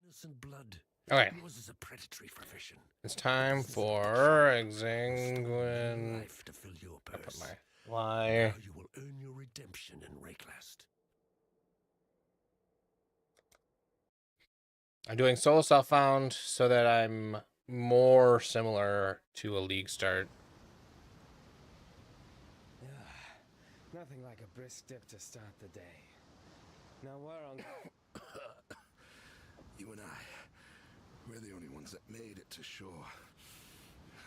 Innocent blood. Okay. Yours is a predatory profession. It's time for Exsanguinate. Life to fill your I put purse. my fly. Now you will earn your redemption in Rayclast. I'm doing solo self-found so that I'm more similar to a league start. Nothing like a brisk dip to start the day. Now we're on. You and I, we're the only ones that made it to shore.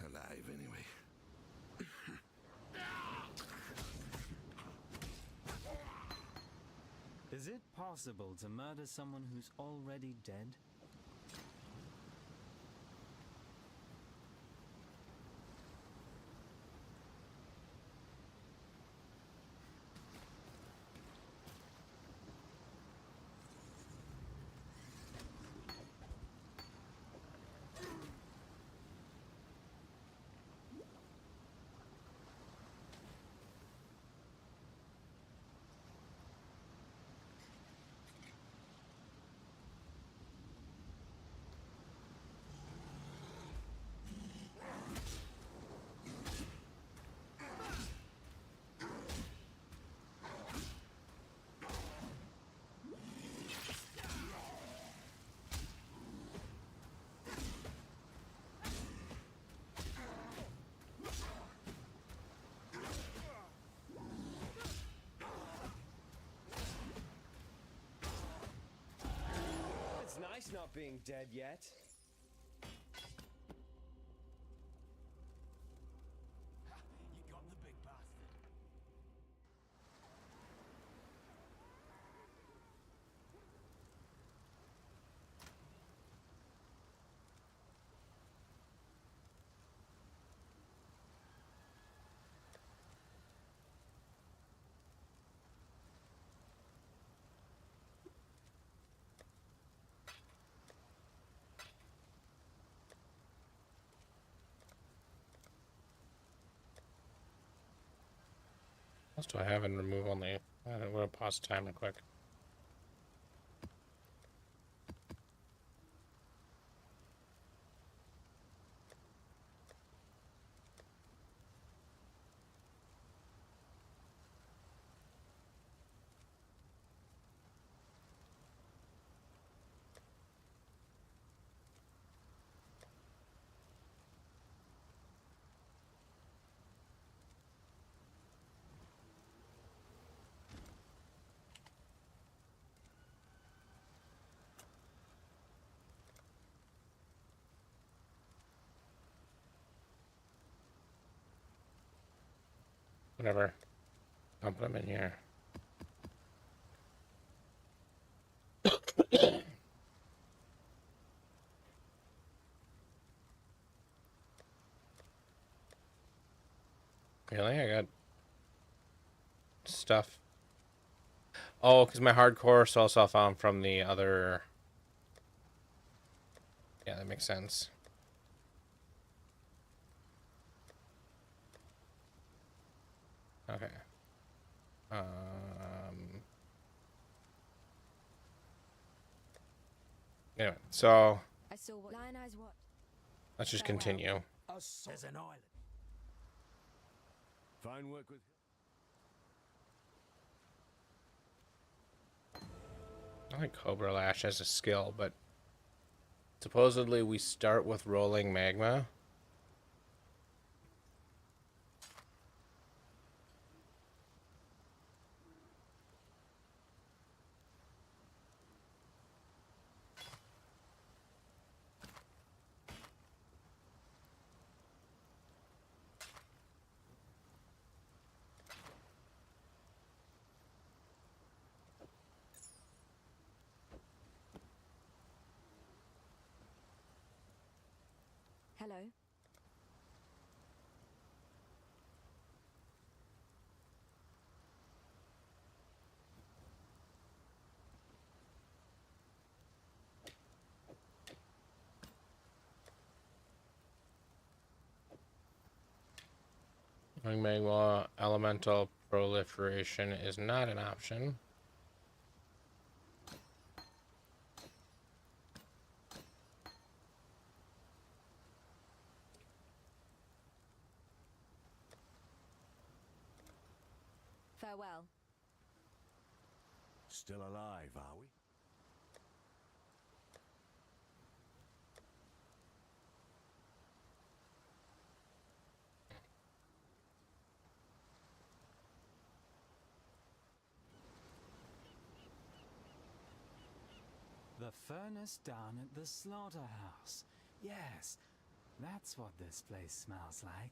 Alive, anyway. Is it possible to murder someone who's already dead? It's nice not being dead yet. You got the big bastard. What else do I have in remove only? I'm gonna pause the timer quick. Whatever. I'll put them in here. Really? I got stuff. Oh, because my hardcore solo self-found from the other. Yeah, that makes sense. Okay. Anyway, so I saw what Lion Eyes what. let's just continue. There's an island. Fine work with. I like Cobra Lash as a skill, but supposedly we start with rolling magma. Hello. Rolling magma elemental proliferation is not an option. Farewell. Still alive, are we? The furnace down at the slaughterhouse. Yes, that's what this place smells like.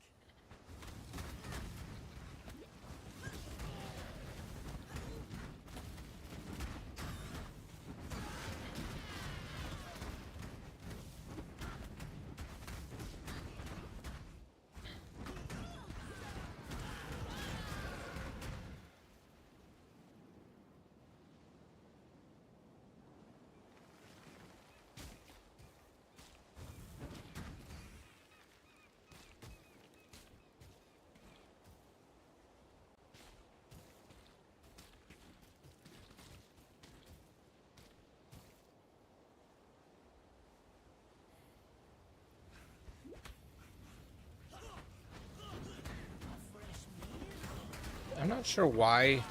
I'm not sure why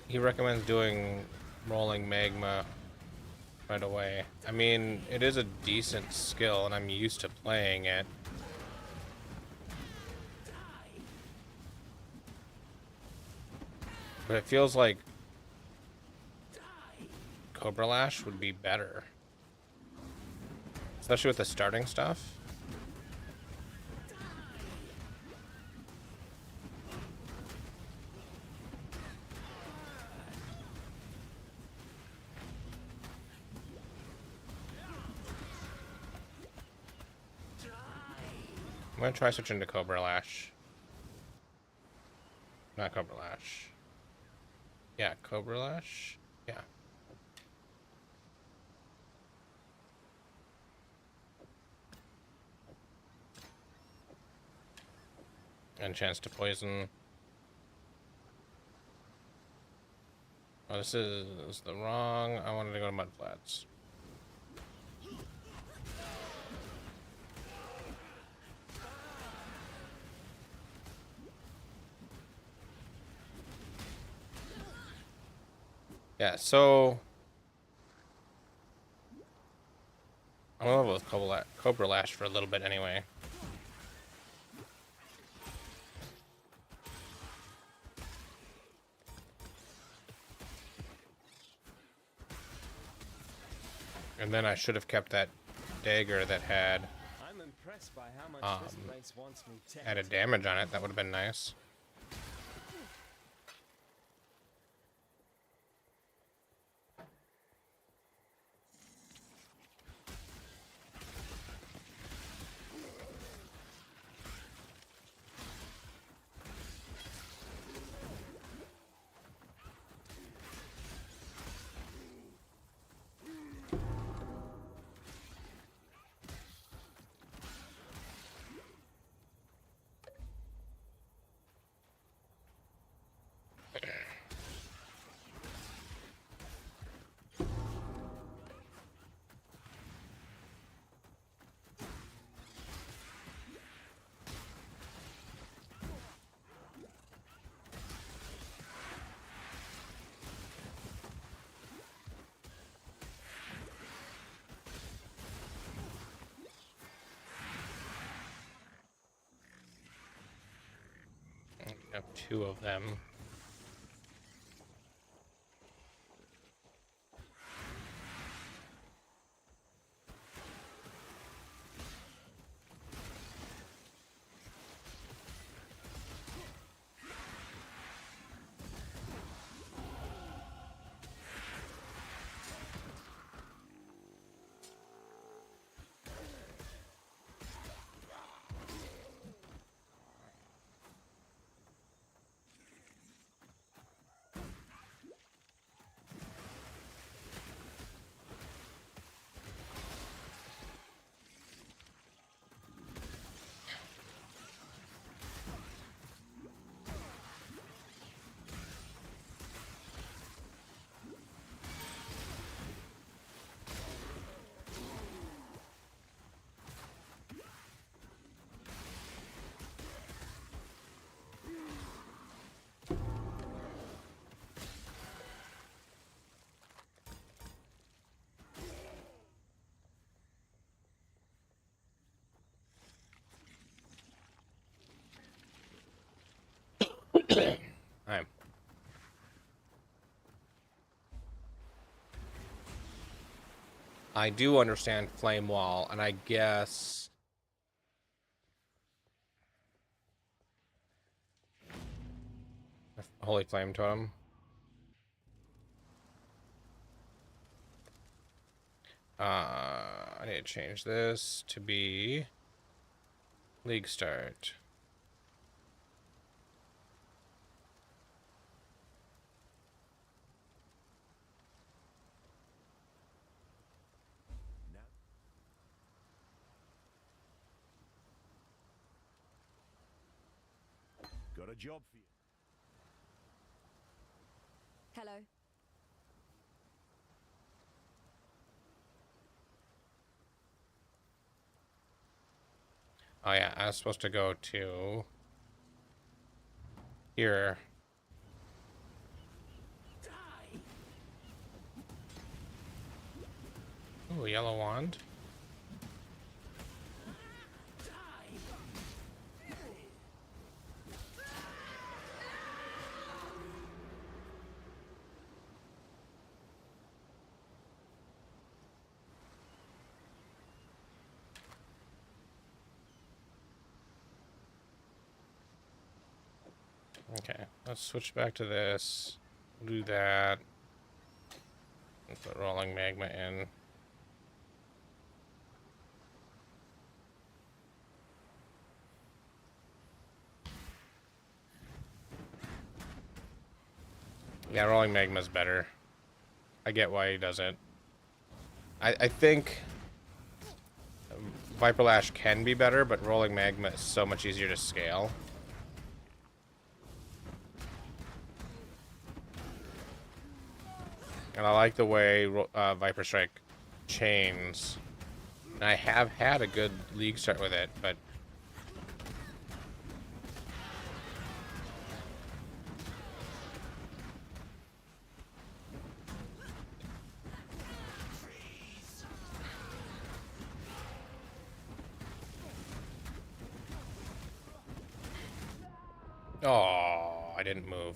he recommends doing rolling magma right away. I mean, it is a decent skill, and I'm used to playing it. But it feels like Cobra Lash would be better. Especially with the starting stuff. I'm gonna try switching to Cobra Lash. Not Cobra Lash. Yeah, Cobra Lash? Yeah. And chance to poison. Oh, this is the wrong. I wanted to go to Mud Flats. Yeah, so I'm gonna go with Cobra Lash for a little bit anyway. And then I should have kept that dagger that had I'm impressed by how much this place wants me dead. added damage on it. That would have been nice. I have two of them. I do understand Flame Wall, and I guess... Holy Flame Totem. I need to change this to be League Start. Got a job for you. Hello. Oh yeah, I was supposed to go to here. Ooh, yellow wand. Okay, let's switch back to this. Do that. And put rolling magma in. Yeah, rolling magma is better. I get why he does it. I think Viper Lash can be better, but rolling magma is so much easier to scale. And I like the way Viper Strike chains. And I have had a good league start with it, but... Oh, I didn't move.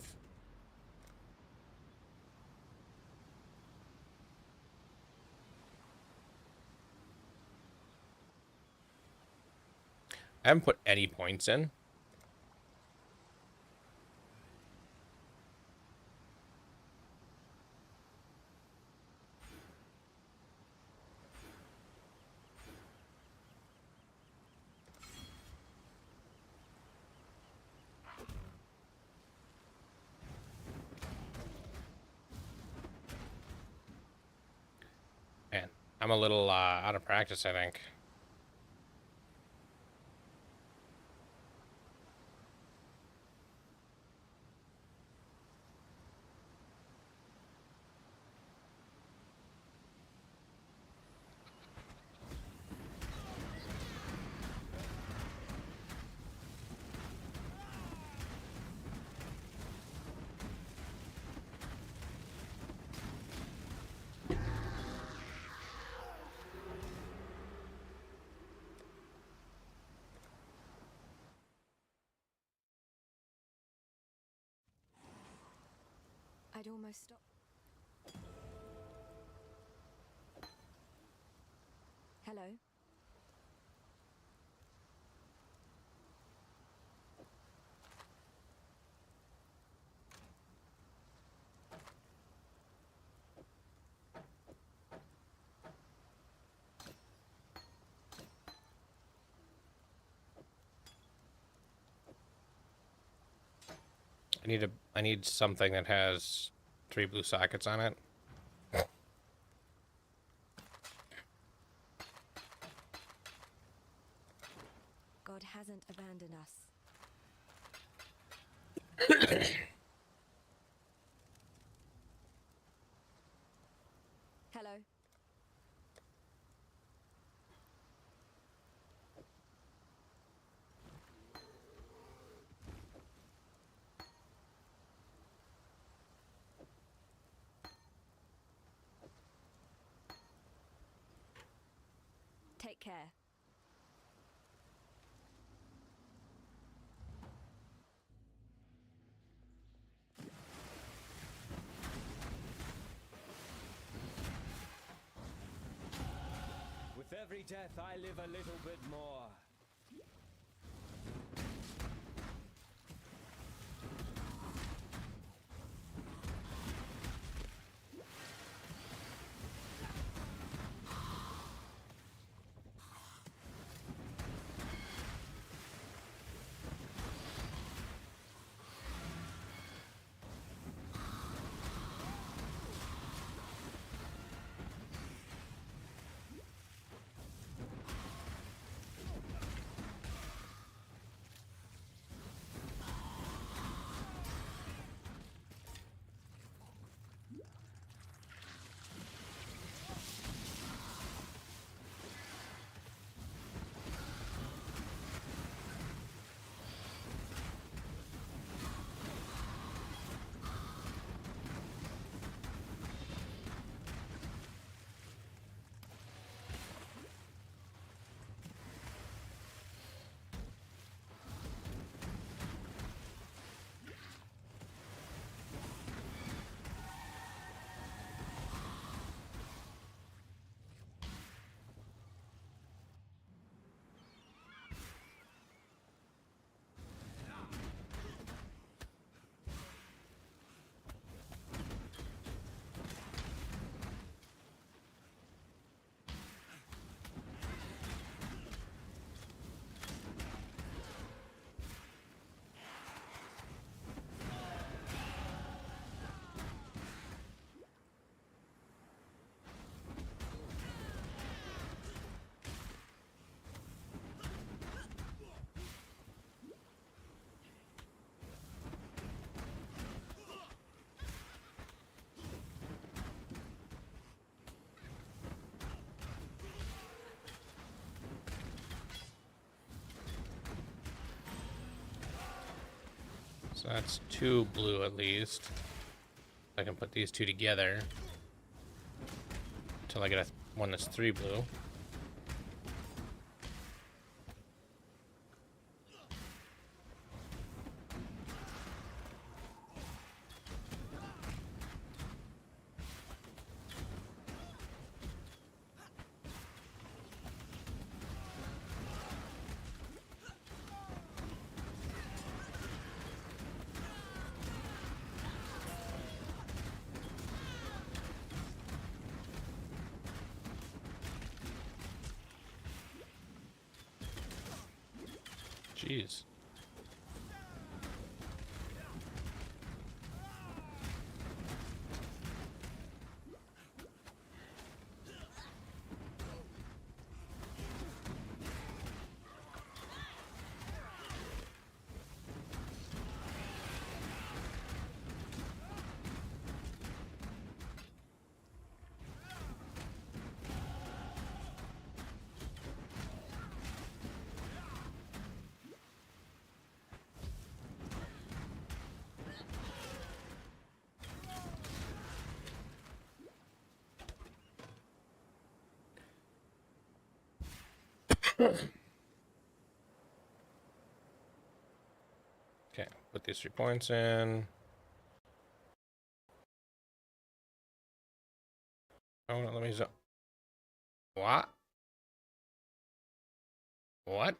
I haven't put any points in. Man, I'm a little out of practice, I think. I'd almost stop. Hello. I need something that has 3 blue sockets on it. God hasn't abandoned us. Hello. Take care. every death I live a little bit more. So that's 2 blue at least. I can put these 2 together until I get one that's 3 blue. Jeez. Okay, put these 3 points in. Oh, no, let me zo- What? What?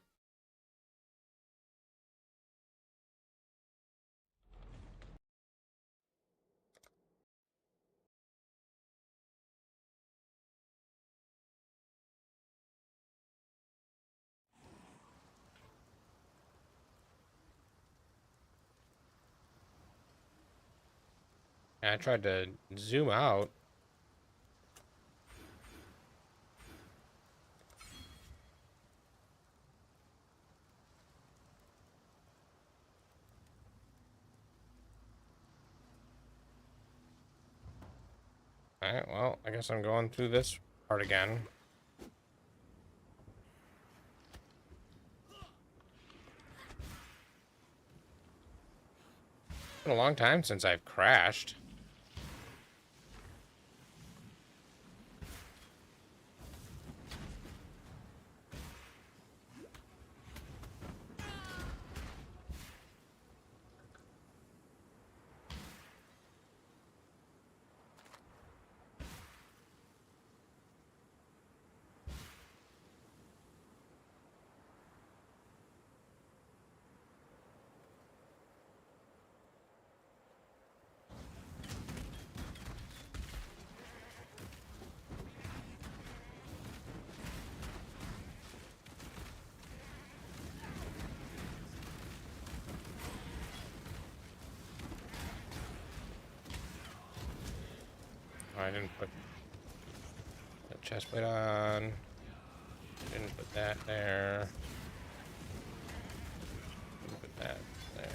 I tried to zoom out. Alright, well, I guess I'm going through this part again. It's been a long time since I've crashed. I didn't put the chest plate on. Didn't put that there. Didn't put that there.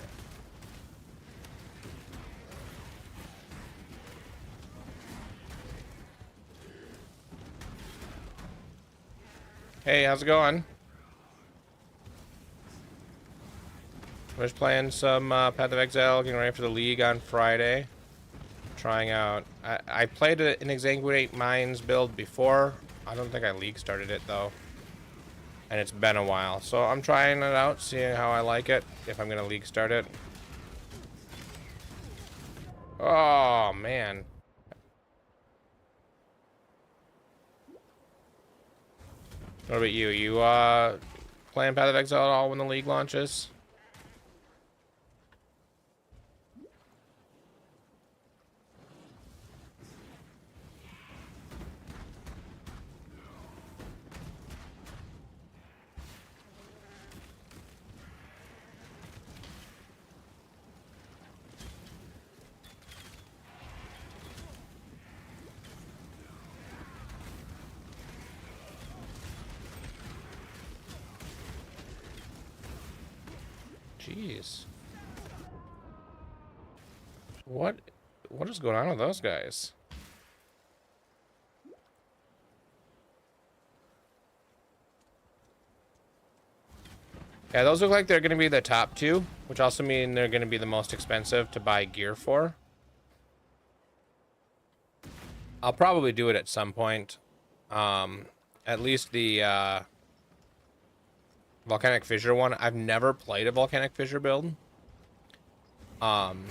Hey, how's it going? We're just playing some Path of Exile, getting ready for the League on Friday. Trying out. I played an Exsanguinate Mines build before. I don't think I League started it though. And it's been a while. So I'm trying it out, seeing how I like it, if I'm going to League start it. Oh, man. What about you? You playing Path of Exile at all when the League launches? Jeez. What is going on with those guys? Yeah, those look like they're going to be the top two, which also mean they're going to be the most expensive to buy gear for. I'll probably do it at some point. At least the Volcanic Fissure one. I've never played a Volcanic Fissure build. I'm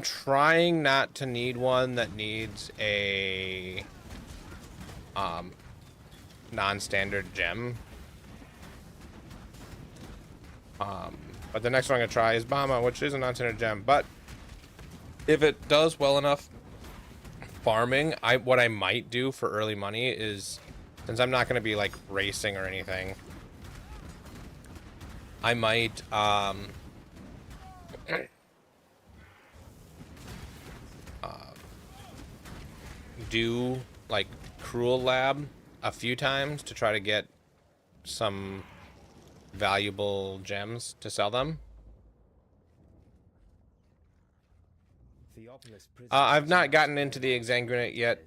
trying not to need one that needs a non-standard gem. But the next one I'm gonna try is BAMA, which is a non-standard gem. But if it does well enough farming, what I might do for early money is, since I'm not gonna be like racing or anything, I might do like Cruel Lab a few times to try to get some valuable gems to sell them. I've not gotten into the Exsanguinate yet.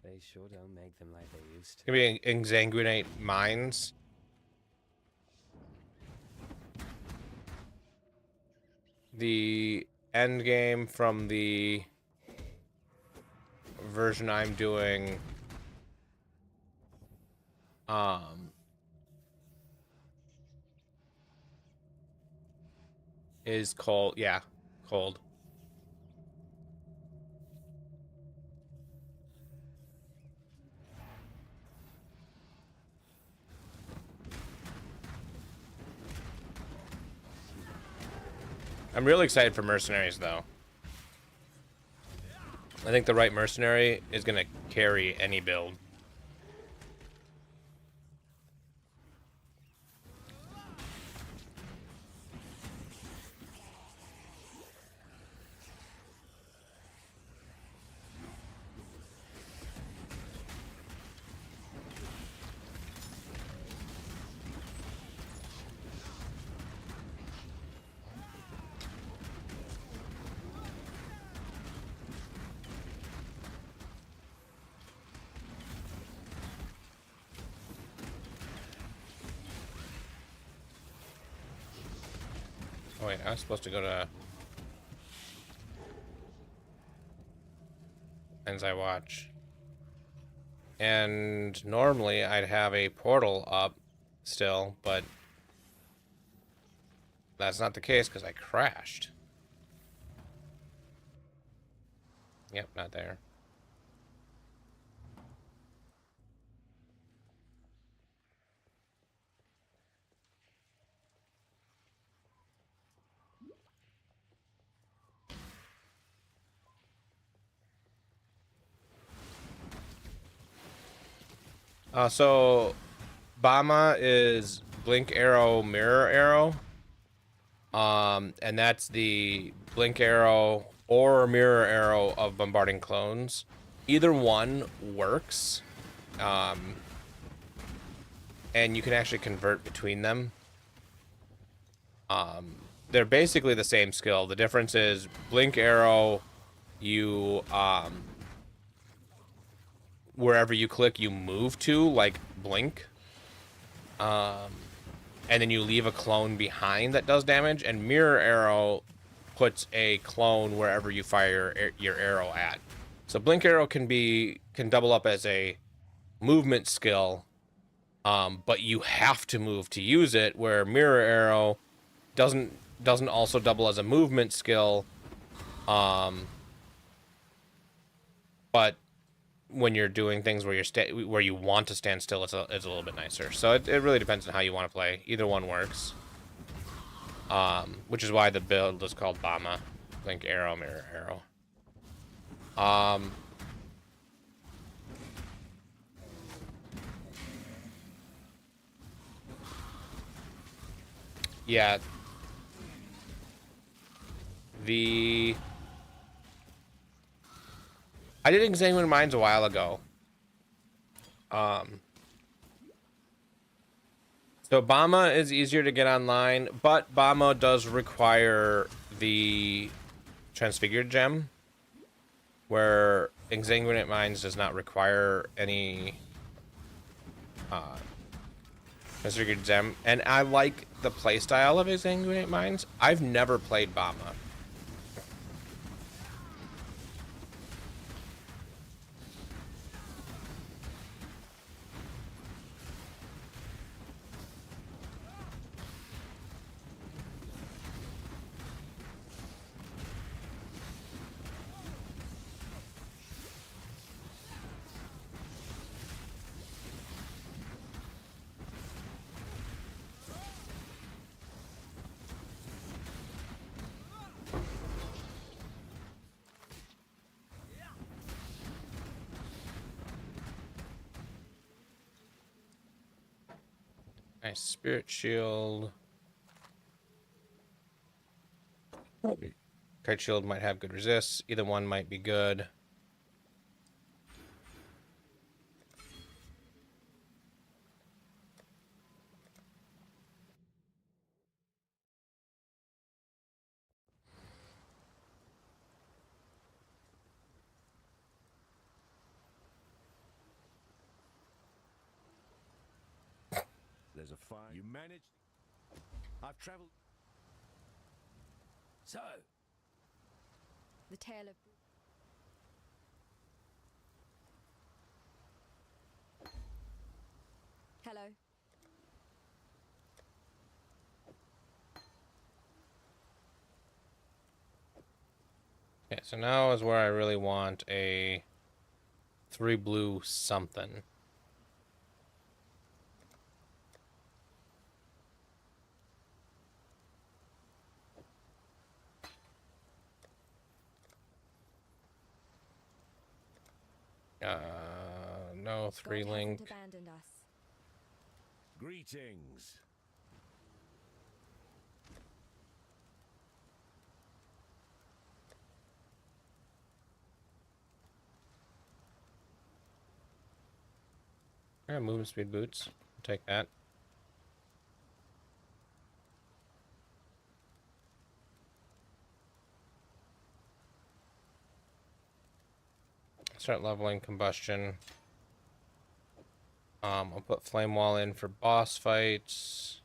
They sure don't make them like they used to. It's gonna be Exsanguinate Mines. The end game from the version I'm doing is cold. Yeah, cold. I'm really excited for mercenaries, though. I think the right mercenary is going to carry any build. Oh wait, I was supposed to go to Enzai Watch. And normally I'd have a portal up still, but that's not the case because I crashed. Yep, not there. So BAMA is blink arrow, mirror arrow. And that's the blink arrow or mirror arrow of bombarding clones. Either one works. And you can actually convert between them. They're basically the same skill. The difference is blink arrow, you wherever you click you move to, like blink. And then you leave a clone behind that does damage, and mirror arrow puts a clone wherever you fire your arrow at. So blink arrow can double up as a movement skill, but you have to move to use it, where mirror arrow doesn't also double as a movement skill, but when you're doing things where where you want to stand still, it's a little bit nicer. So it really depends on how you want to play. Either one works. Which is why the build is called BAMA. Blink arrow, mirror arrow. Yeah. I did Exsanguinate Mines a while ago. So BAMA is easier to get online, but BAMA does require the Transfigured Gem, where Exsanguinate Mines does not require any Transfigured Gem. And I like the playstyle of Exsanguinate Mines. I've never played BAMA. Nice spirit shield. Kite shield might have good resists. Either one might be good. There's a fire. You managed. I've traveled. So, The tale of... Hello. Okay, so now is where I really want a 3 blue something. No 3 God link. hasn't abandoned us. Greetings. I got movement speed boots. I'll take that. Start leveling combustion. I'll put flame wall in for boss fights.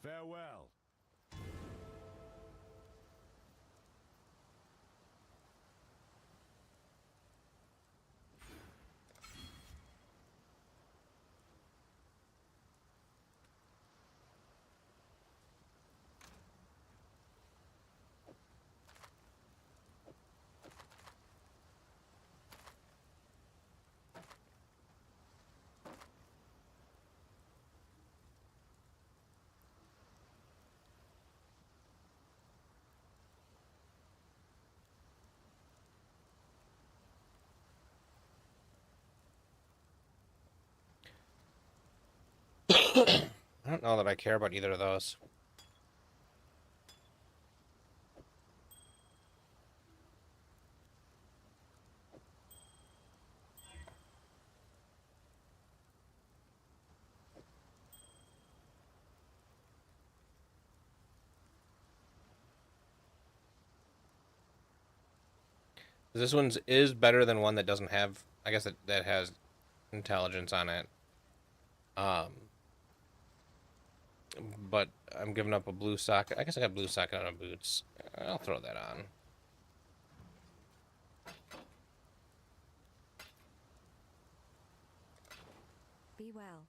Farewell. I don't know that I care about either of those. This one's is better than one that doesn't have, I guess that has intelligence on it. But I'm giving up a blue socket. I guess I got blue socket on my boots. I'll throw that on. Be well.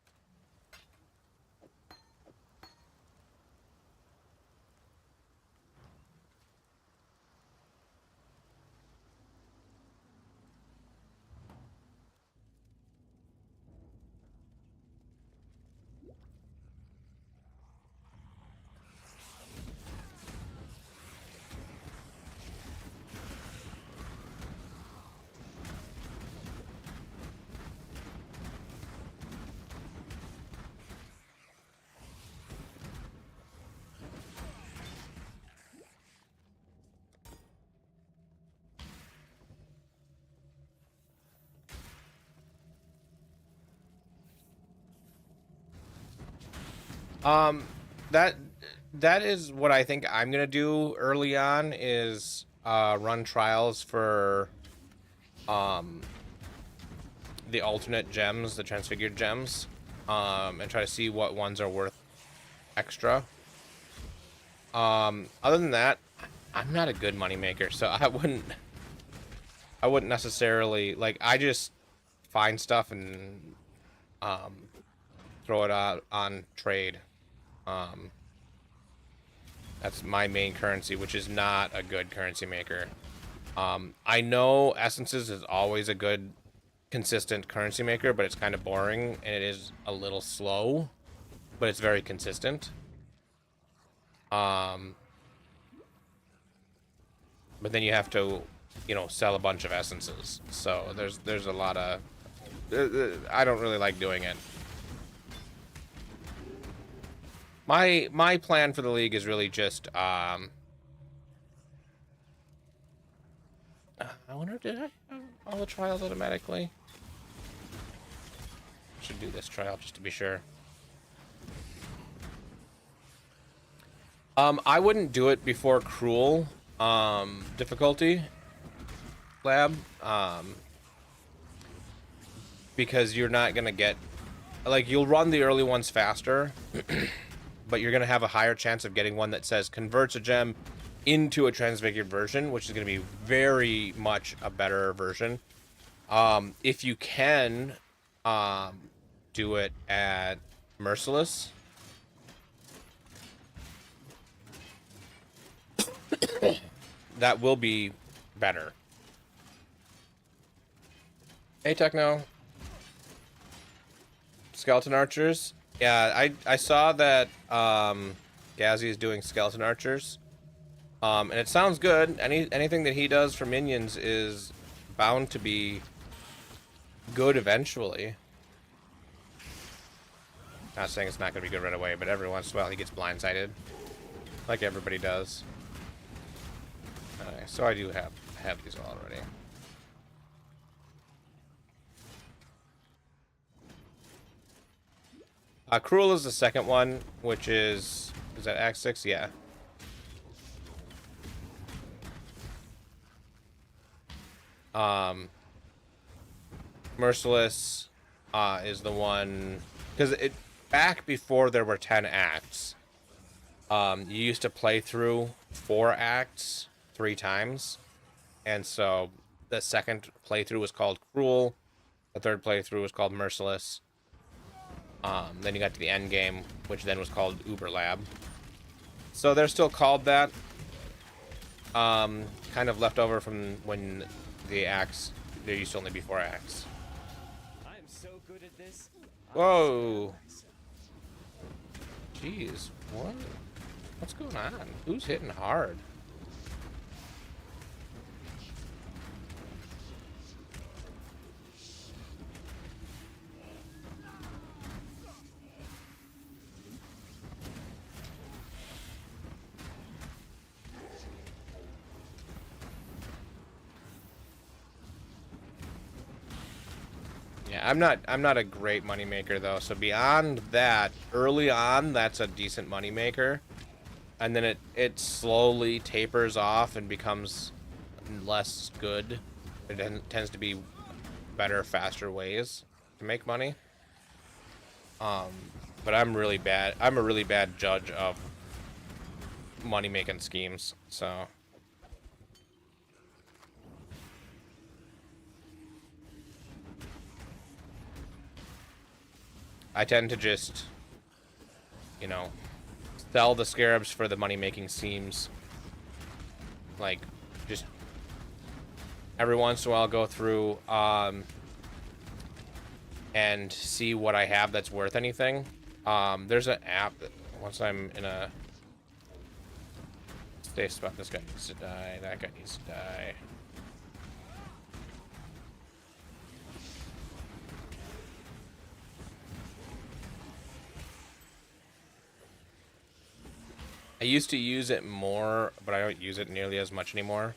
That that is what I think I'm gonna do early on is run trials for the alternate gems, the transfigured gems, and try to see what ones are worth extra. Other than that, I'm not a good moneymaker, so I wouldn't necessarily like. I just find stuff and throw it out on trade. That's my main currency, which is not a good currency maker. I know essences is always a good, consistent currency maker, but it's kind of boring and it is a little slow, but it's very consistent. But then you have to, you know, sell a bunch of essences. So there's a lot of, I don't really like doing it. My plan for the league is really just I wonder, did I have all the trials automatically? Should do this trial just to be sure. I wouldn't do it before cruel difficulty lab, because you're not gonna get, like, you'll run the early ones faster, but you're gonna have a higher chance of getting one that says converts a gem into a transfigured version, which is gonna be very much a better version. If you can do it at Merciless, that will be better. Hey, Techno. Skeleton Archers. Yeah, I saw that Gazzy is doing Skeleton Archers. And it sounds good. Anything that he does for minions is bound to be good eventually. Not saying it's not going to be good right away, but every once in a while he gets blindsided. Like everybody does. So I do have these already. Cruel is the second one, which is that Act 6? Yeah. Merciless is the one, because it back before there were 10 acts. You used to play through 4 acts 3 times, and so the second playthrough was called Cruel, the third playthrough was called Merciless. Then you got to the end game, which then was called Uber Lab. So they're still called that. Kind of left over from when the acts, there used to only be 4 acts. I'm so good at this. Whoa. Jeez, what? What's going on? Who's hitting hard? Yeah, I'm not a great moneymaker though. So beyond that, early on, that's a decent moneymaker, and then it slowly tapers off and becomes less good. It tends to be better, faster ways to make money. But I'm really bad. I'm a really bad judge of money making schemes. So I tend to just, you know, sell the scarabs for the money making schemes. Like, just every once in a while go through and see what I have that's worth anything. There's an app that once I'm in a safe spot, this guy needs to die, that guy needs to die. I used to use it more, but I don't use it nearly as much anymore.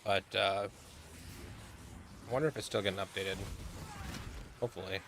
But I wonder if it's still getting updated. Hopefully.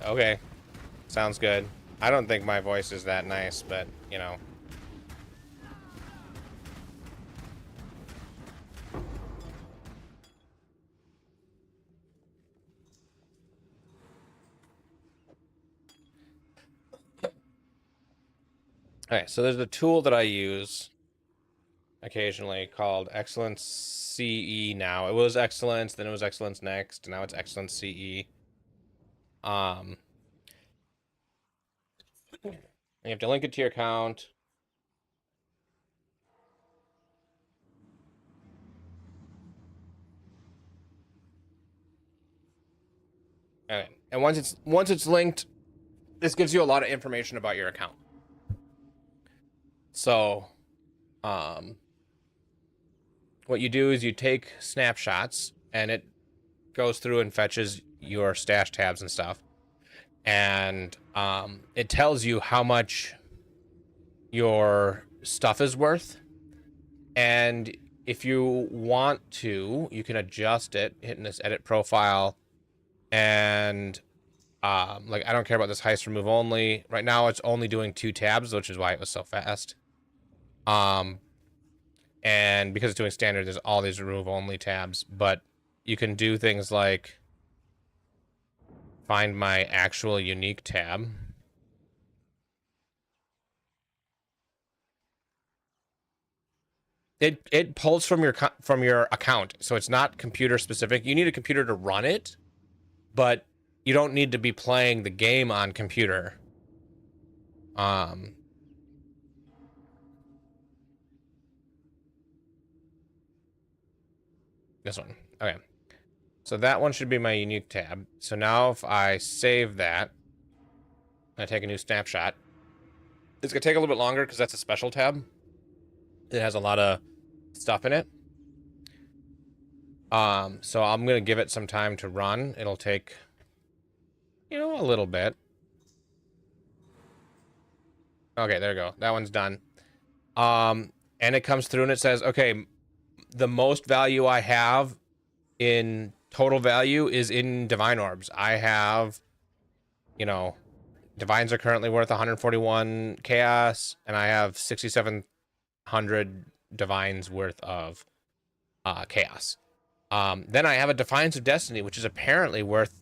Okay. Sounds good. I don't think my voice is that nice, but, you know. Okay, so there's a tool that I use occasionally called Excellence CE now. It was Excellence, then it was Excellence Next, and now it's Excellence CE. You have to link it to your account. Okay. And once it's linked, this gives you a lot of information about your account. So, what you do is you take snapshots, and it goes through and fetches your stash tabs and stuff, and it tells you how much your stuff is worth, and if you want to, you can adjust it, hitting this edit profile, and like, I don't care about this heist remove only. Right now it's only doing 2 tabs, which is why it was so fast. And because it's doing standard, there's all these remove only tabs, but you can do things like find my actual unique tab. It pulls from your account, so it's not computer specific. You need a computer to run it, but you don't need to be playing the game on computer. This one. Okay. So that one should be my unique tab. So now if I save that, I take a new snapshot. It's gonna take a little bit longer because that's a special tab. It has a lot of stuff in it. So I'm gonna give it some time to run. It'll take, you know, a little bit. Okay, there we go. That one's done. And it comes through and it says, okay, the most value I have in total value is in divine orbs. I have, you know, divines are currently worth 141 chaos, and I have 6,700 divines worth of chaos. Then I have a Defiance of Destiny, which is apparently worth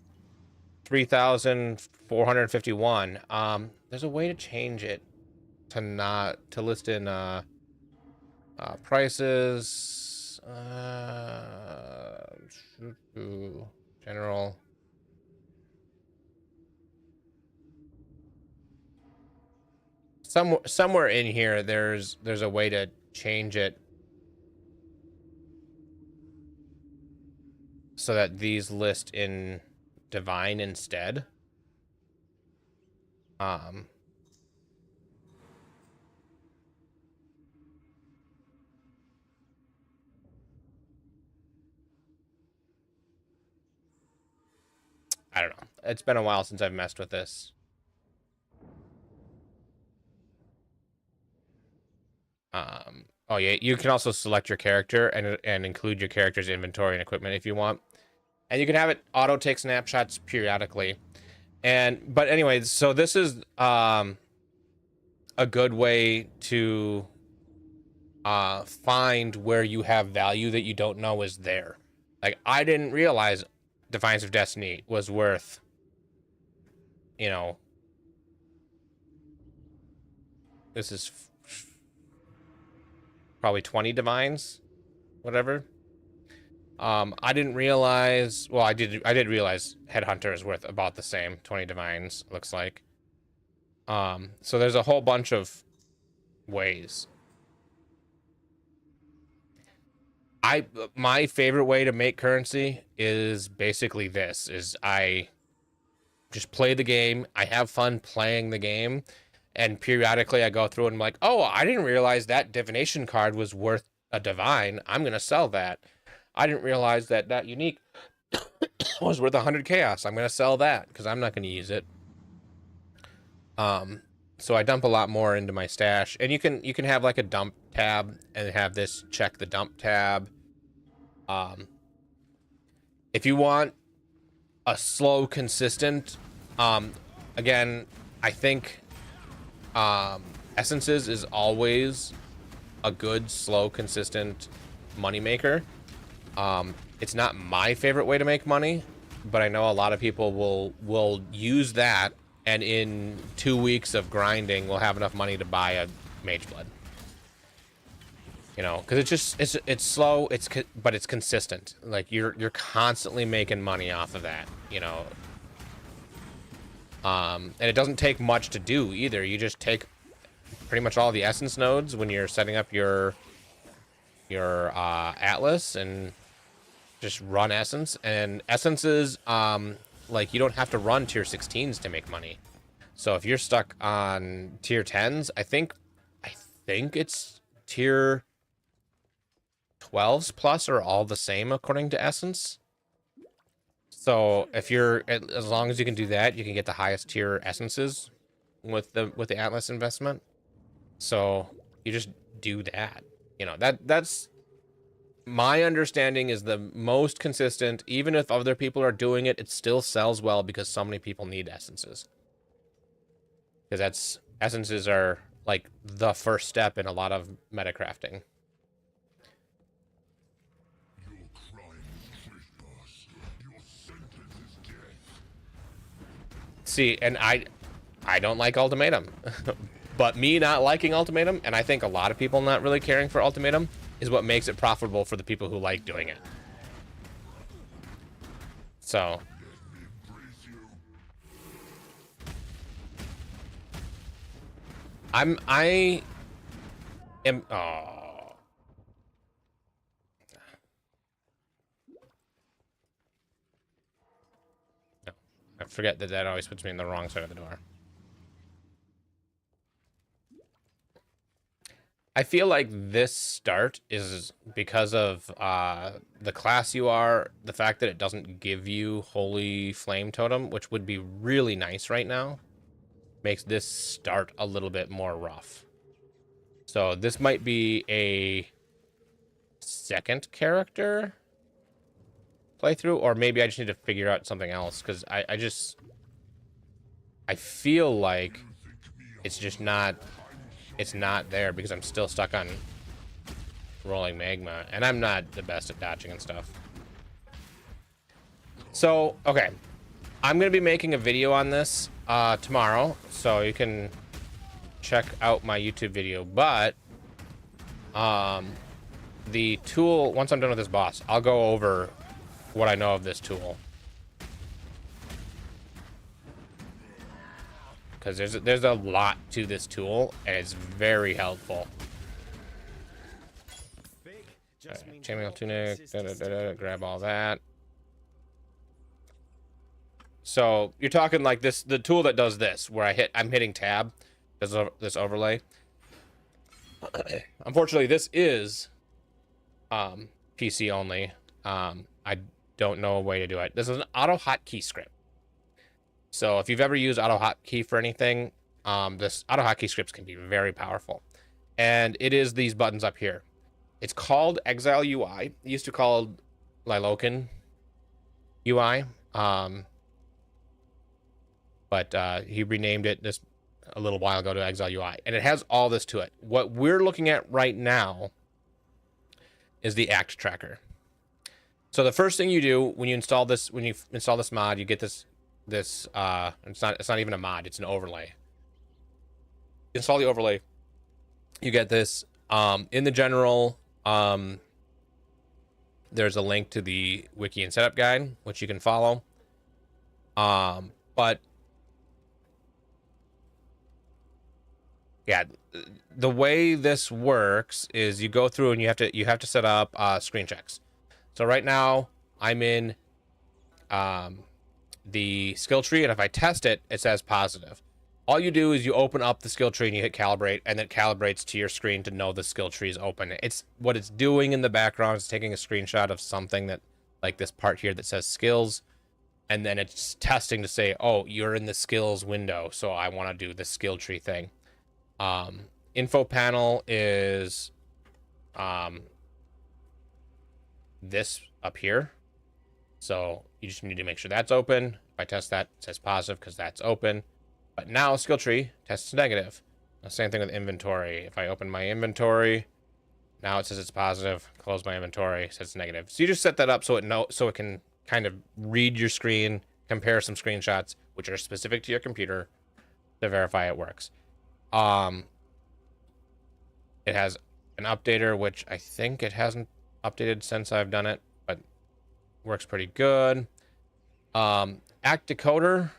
3,451. There's a way to change it to list in prices, general. Somewhere in here, there's a way to change it so that these list in divine instead. Um, I don't know. It's been a while since I've messed with this. Oh yeah, you can also select your character and include your character's inventory and equipment if you want. And you can have it auto take snapshots periodically. But anyways, so this is a good way to find where you have value that you don't know is there. Like, I didn't realize Defiance of Destiny was worth, you know, this is probably 20 divines, whatever. I didn't realize, well, I did realize Headhunter is worth about the same, 20 divines, looks like. So there's a whole bunch of ways. My favorite way to make currency is basically this, is I just play the game, I have fun playing the game, and periodically I go through and I'm like, oh, I didn't realize that divination card was worth a divine. I'm gonna sell that. I didn't realize that that unique was worth 100 chaos. I'm gonna sell that because I'm not gonna use it. So I dump a lot more into my stash, and you can have like a dump tab and have this check the dump tab. If you want a slow, consistent, again, I think essences is always a good, slow, consistent moneymaker. It's not my favorite way to make money, but I know a lot of people will use that, and in 2 weeks of grinding, we'll have enough money to buy a Mage Blood. You know, because it's slow, but it's consistent. Like, you're constantly making money off of that. You know, and it doesn't take much to do either. You just take pretty much all the essence nodes when you're setting up your atlas and just run essence. And essences, like, you don't have to run tier 16s to make money. So if you're stuck on tier 10s, I think it's tier 12s plus are all the same according to essence. So if you're, as long as you can do that, you can get the highest tier essences with the atlas investment. So you just do that. You know, that's my understanding is the most consistent. Even if other people are doing it, it still sells well because so many people need essences. Because essences are like the first step in a lot of meta crafting. See, and I don't like Ultimatum. But me not liking Ultimatum, and I think a lot of people not really caring for Ultimatum, is what makes it profitable for the people who like doing it. So I am oh. No, I forget that always puts me in the wrong side of the door. I feel like this start is because of the class you are, the fact that it doesn't give you Holy Flame Totem, which would be really nice right now, makes this start a little bit more rough. So this might be a second character playthrough, or maybe I just need to figure out something else, because I feel like it's just not... It's not there because I'm still stuck on rolling magma, and I'm not the best at dodging and stuff. So, okay. I'm going to be making a video on this tomorrow, so you can check out my YouTube video. But the tool, once I'm done with this boss, I'll go over what I know of this tool. Because there's a lot to this tool, and it's very helpful. Right, chainmail tunic, grab all that. So you're talking like this, the tool that does this, where I'm hitting tab, does this overlay. Unfortunately, this is PC only. I don't know a way to do it. This is an auto hotkey script. So if you've ever used auto hotkey for anything, this auto hotkey scripts can be very powerful. And it is these buttons up here. It's called Exile UI. It used to be called Lilocan UI. But he renamed it this a little while ago to Exile UI. And it has all this to it. What we're looking at right now is the Act Tracker. So the first thing you do when you install this, mod, you get this it's not even a mod, it's an overlay. Install the overlay, you get this. In the general, there's a link to the wiki and setup guide, which you can follow. But yeah, the way this works is you go through and you have to set up screen checks. So right now I'm in the skill tree, and if I test it, it says positive. All you do is you open up the skill tree and you hit calibrate, and it calibrates to your screen to know the skill tree is open. It's what it's doing in the background is taking a screenshot of something that, like this part here that says skills, and then it's testing to say, oh, you're in the skills window, so I want to do the skill tree thing. Info panel is this up here. So you just need to make sure that's open. If I test that, it says positive because that's open. But now skill tree tests negative. The same thing with inventory. If I open my inventory, now it says it's positive. Close my inventory, it says it's negative. So you just set that up so it can kind of read your screen, compare some screenshots which are specific to your computer to verify it works. It has an updater, which I think it hasn't updated since I've done it, but works pretty good. Act Decoder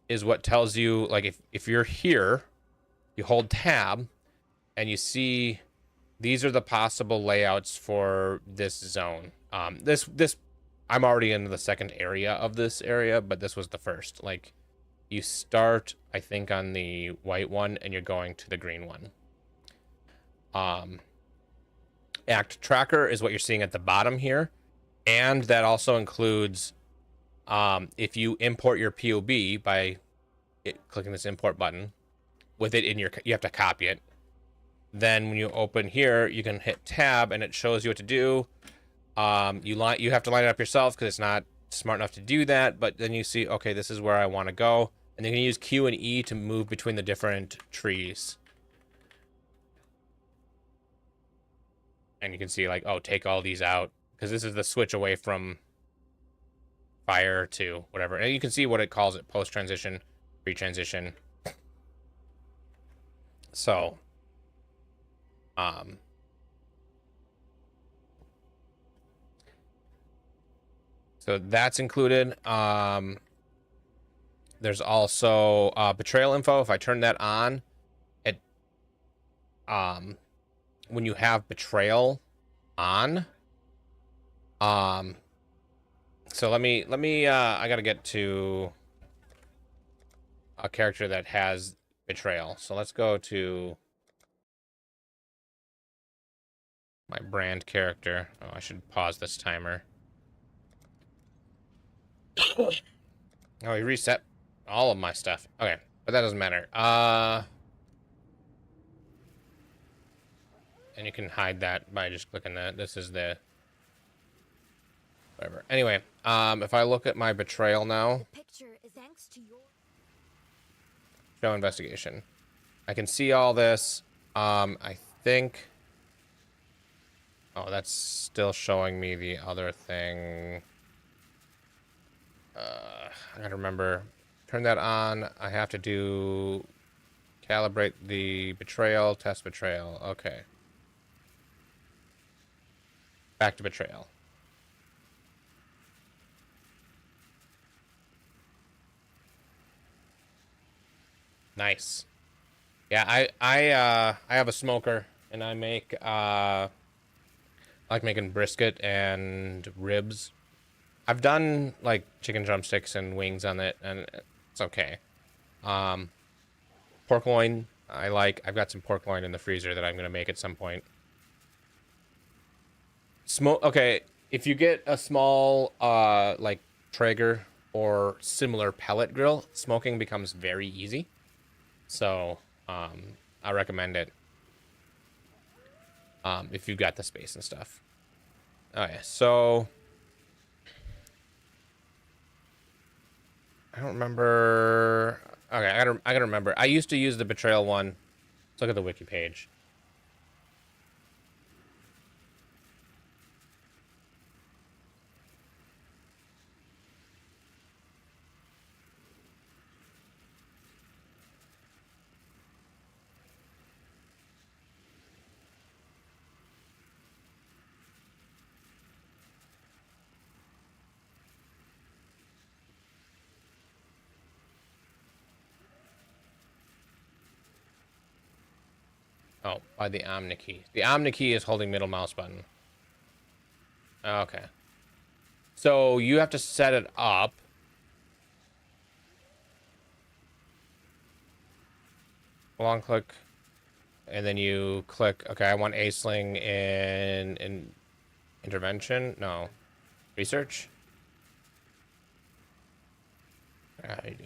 is what tells you, like, if you're here, you hold tab and you see these are the possible layouts for this zone. This I'm already in the second area of this area, but this was the first. Like, you start, I think, on the white one and you're going to the green one. Act Tracker is what you're seeing at the bottom here, and that also includes if you import your POB by clicking this import button with it in you have to copy it. Then when you open here, you can hit tab and it shows you what to do. You have to line it up yourself because it's not smart enough to do that, but then you see, okay, this is where I want to go, and then you can use Q and E to move between the different trees. And you can see, like, oh, take all these out, because this is the switch away from fire to whatever. And you can see what it calls it: post-transition, pre-transition. So, so that's included. There's also betrayal info. If I turn that on, it when you have betrayal on, so let me I gotta get to a character that has betrayal. So let's go to my brand character. Oh, I should pause this timer. Oh, he reset all of my stuff. Okay, but that doesn't matter. And you can hide that by just clicking that. This is the whatever. Anyway, if I look at my betrayal now, The picture is thanks to your show investigation, I can see all this. I think. Oh, that's still showing me the other thing. I gotta remember. Turn that on. I have to do calibrate the betrayal, test betrayal. Okay. Back to betrayal. Nice. Yeah, I have a smoker and I make I like making brisket and ribs. I've done like chicken drumsticks and wings on it, and it's okay. Pork loin, I like. I've got some pork loin in the freezer that I'm gonna make at some point. Okay, if you get a small like Traeger or similar pellet grill, smoking becomes very easy. So I recommend it if you've got the space and stuff. Okay, so I don't remember. Okay, I gotta remember. I used to use the betrayal one. Let's look at the wiki page. Oh, by the Omni key. The Omni key is holding middle mouse button. Okay. So you have to set it up. Long click. And then you click, okay, I want A-Sling in intervention. No. Research? How do you do?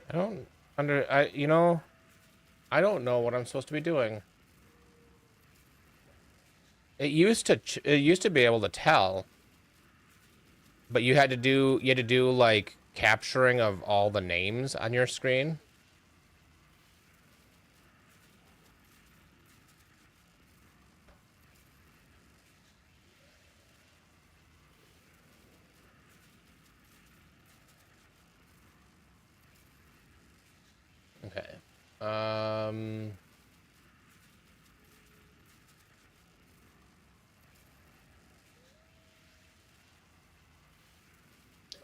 I don't I don't know what I'm supposed to be doing. It used to be able to tell, but you had to do like capturing of all the names on your screen. Okay.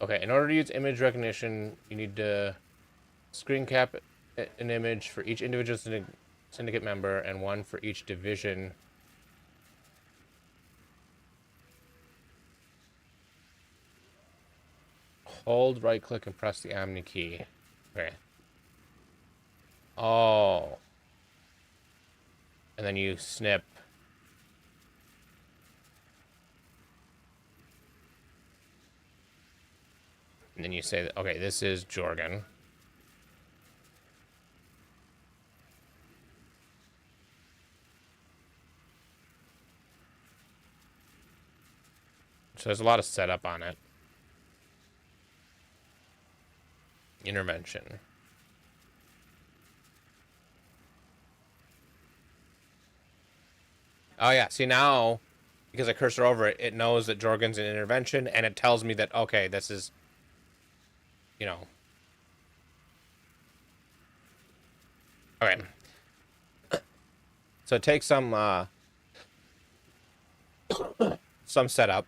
Okay, in order to use image recognition, you need to screen cap an image for each individual syndicate member and one for each division. Hold right click and press the Omni key. Okay. Oh. And then you snip. And then you say, that, okay, this is Jorgen. So there's a lot of setup on it. Intervention. Oh yeah, see now, because I cursor over it, it knows that Jorgen's in intervention, and it tells me that, okay, this is, you know. Okay. So it takes some setup.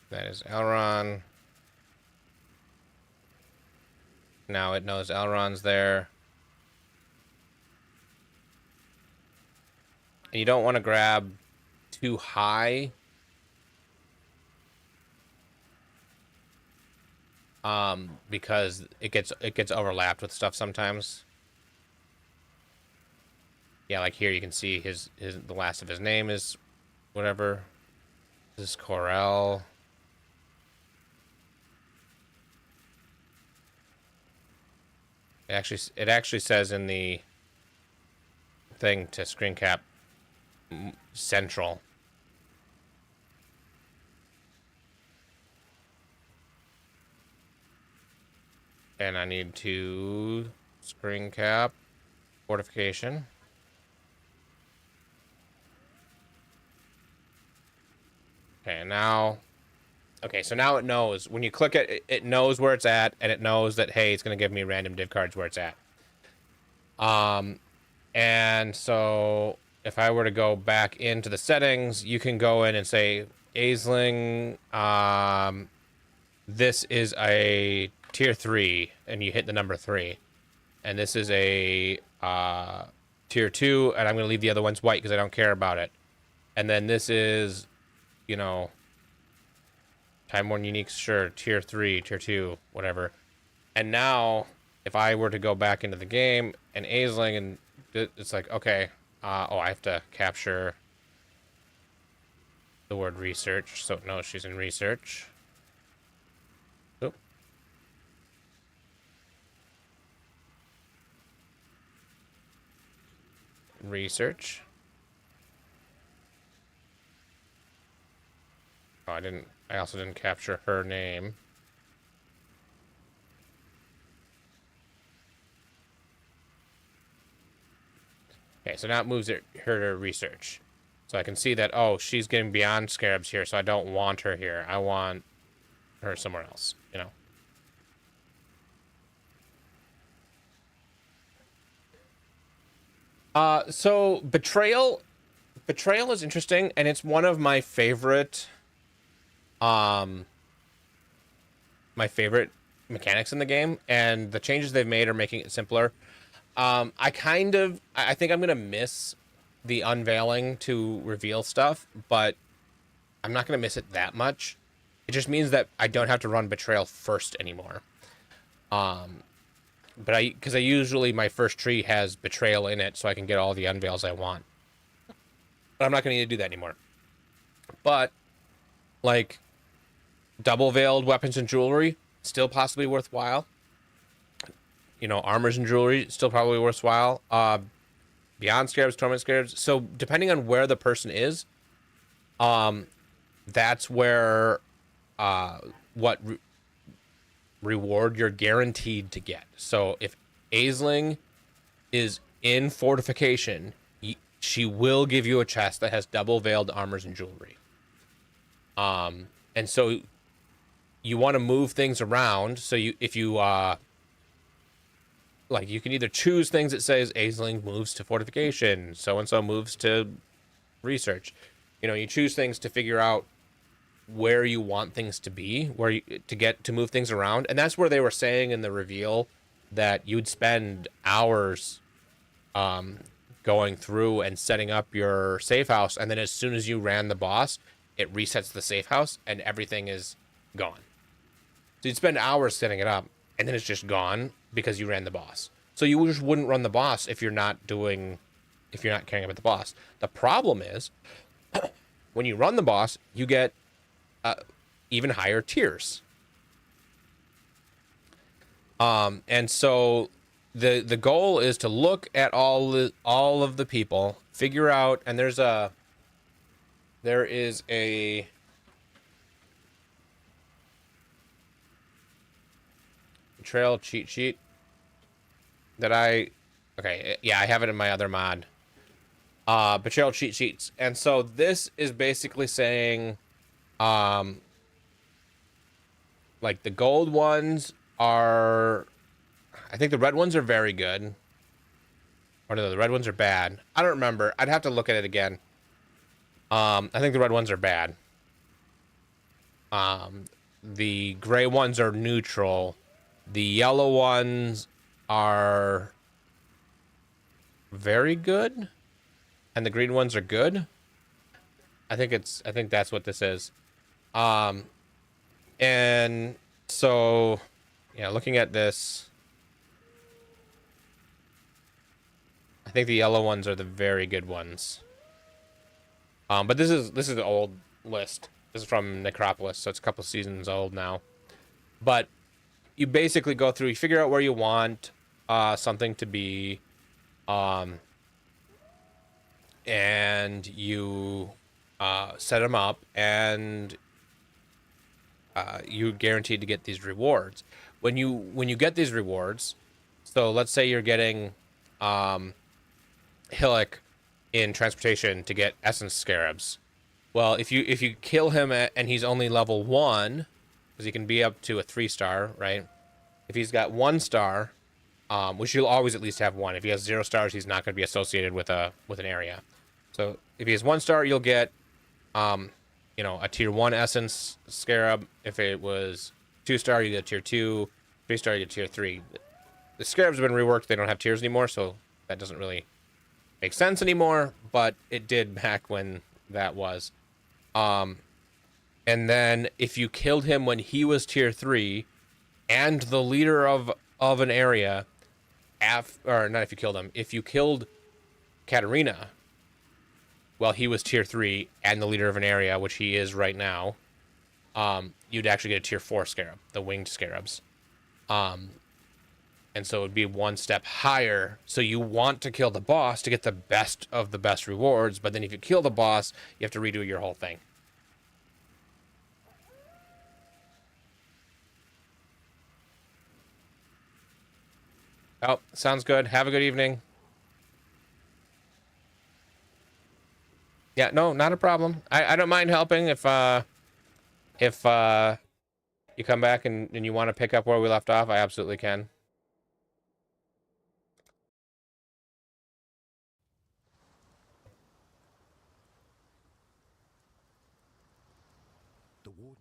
That is Elron. Now it knows Elron's there. And you don't want to grab too high. Because it gets overlapped with stuff sometimes. Yeah, like here you can see the last of his name is whatever. This is Corel. It actually says in the thing to screen cap central. And I need to Screen cap. Fortification. Okay, now... Okay, so now it knows. When you click it, it knows where it's at, and it knows that, hey, it's going to give me random div cards where it's at. And so if I were to go back into the settings, you can go in and say, Aisling, this is a tier 3, and you hit the number 3. And this is a tier 2, and I'm going to leave the other ones white because I don't care about it. And then this is, you know, Time Worn Unique, sure, tier 3, tier 2, whatever. And now, if I were to go back into the game and Aisling, and it's like, okay, oh, I have to capture the word research, so it knows she's in research. Oop. Research. Oh, I also didn't capture her name. Okay, so now it moves her to research. So I can see that, oh, she's getting beyond scarabs here, so I don't want her here. I want her somewhere else, you know. So Betrayal is interesting, and it's one of my favorite mechanics in the game, and the changes they've made are making it simpler. I think I'm gonna miss the unveiling to reveal stuff, but I'm not gonna miss it that much. It just means that I don't have to run Betrayal first anymore. Because I usually, my first tree has Betrayal in it, so I can get all the unveils I want. But I'm not gonna need to do that anymore. But, like, double veiled weapons and jewelry, still possibly worthwhile. You know, armors and jewelry, still probably worthwhile. Beyond scarabs, torment scarabs. So depending on where the person is, that's where reward you're guaranteed to get. So if Aisling is in fortification, she will give you a chest that has double veiled armors and jewelry. And so you want to move things around. So if you like, you can either choose things that says Aisling moves to fortification, so-and-so moves to research. You know, you choose things to figure out where you want things to be, to move things around. And that's where they were saying in the reveal that you'd spend hours going through and setting up your safe house, and then as soon as you ran the boss, it resets the safe house and everything is gone. So you'd spend hours setting it up, and then it's just gone because you ran the boss. So you just wouldn't run the boss if you're not caring about the boss. The problem is, when you run the boss, you get even higher tiers. And so the goal is to look at all of the people, figure out, and there is a Betrayal cheat sheet that I have it in my other mod. Betrayal cheat sheets. And so this is basically saying, like, the gold ones are, I think the red ones are very good. Or no, the red ones are bad. I don't remember. I'd have to look at it again. I think the red ones are bad. The gray ones are neutral. The yellow ones are very good, and the green ones are good. I think that's what this is. And so, yeah, looking at this, I think the yellow ones are the very good ones. But this is the old list. This is from Necropolis, so it's a couple seasons old now. But you basically go through, you figure out where you want something to be, and you set them up, and you're guaranteed to get these rewards. When you get these rewards, So let's say you're getting Hillock in transportation to get essence scarabs. Well, if you kill him and he's only level 1, because he can be up to a 3-star, right? If he's got 1 star, which you'll always at least have 1. If he has 0 stars, he's not going to be associated with an area. So if he has 1 star, you'll get you know, a tier 1 essence scarab. If it was 2-star, you get tier 2. 3-star, you get tier 3. The scarabs have been reworked. They don't have tiers anymore, so that doesn't really make sense anymore, but it did back when that was. And then if you killed him when he was tier 3 and the leader of an area, or not if you killed him, if you killed Katarina while he was tier 3 and the leader of an area, which he is right now, you'd actually get a tier 4 scarab, the winged scarabs. And so it would be 1 step higher. So you want to kill the boss to get the best of the best rewards, but then if you kill the boss, you have to redo your whole thing. Oh, sounds good. Have a good evening. Yeah, no, not a problem. I don't mind helping if you come back and you want to pick up where we left off, I absolutely can. The warden.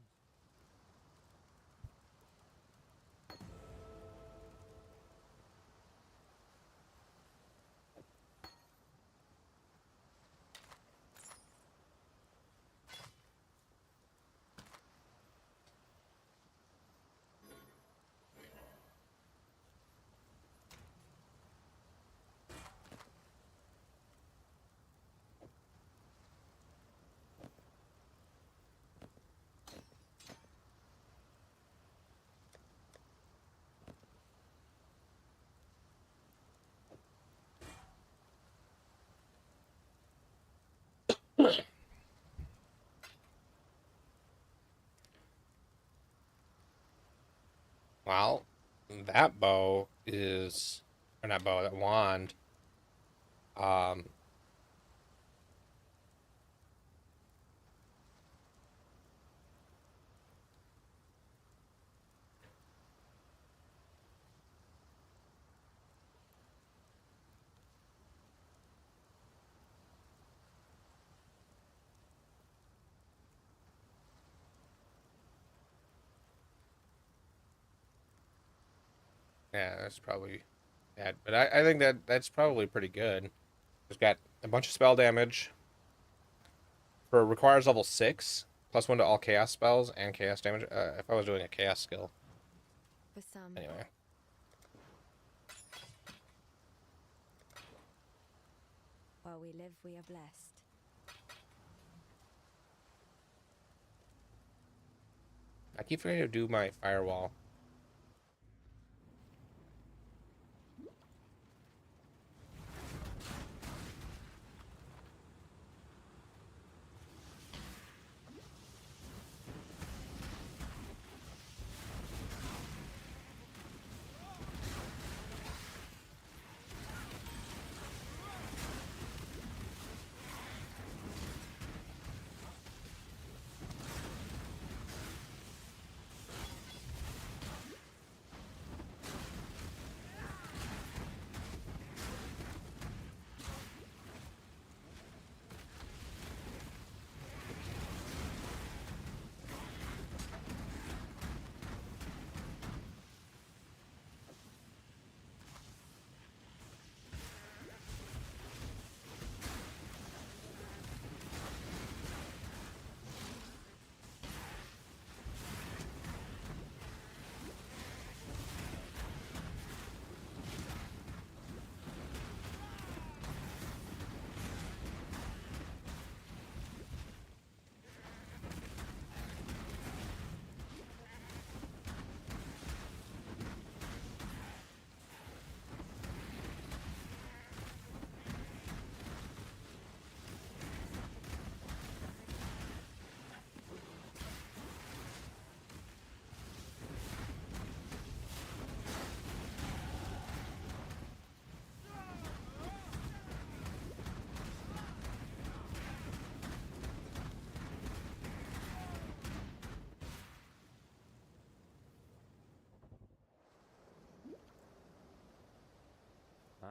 Well, that bow is, or not bow, that wand. Um, yeah, that's probably bad, but I think that's probably pretty good. It's got a bunch of spell damage. For requires level 6, +1 to all chaos spells and chaos damage. If I was doing a chaos skill. For some. Anyway. While we live, we are blessed. I keep forgetting to do my firewall.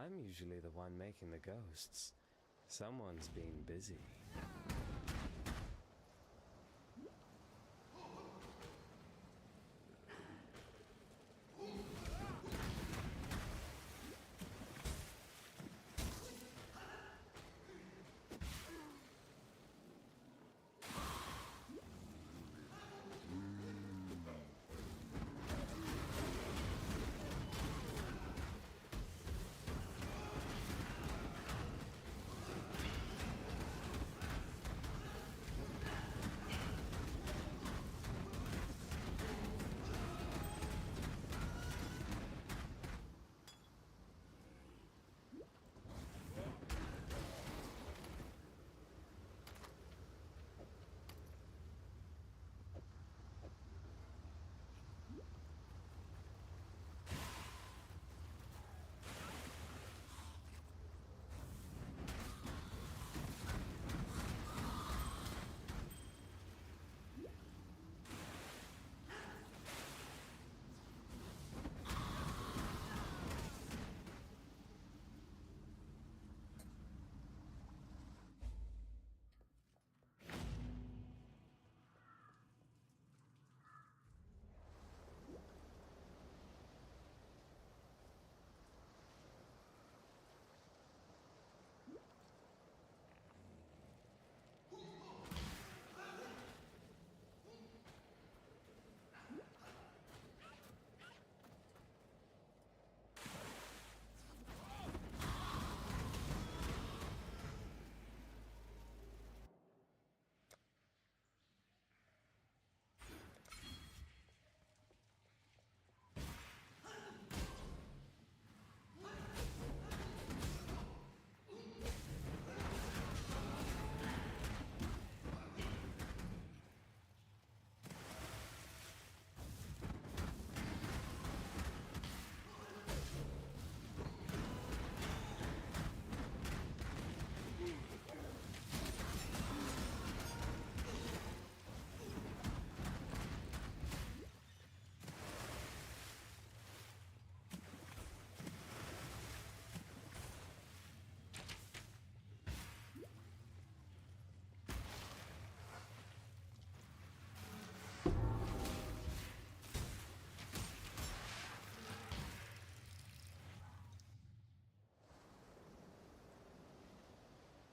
I'm usually the one making the ghosts. Someone's been busy.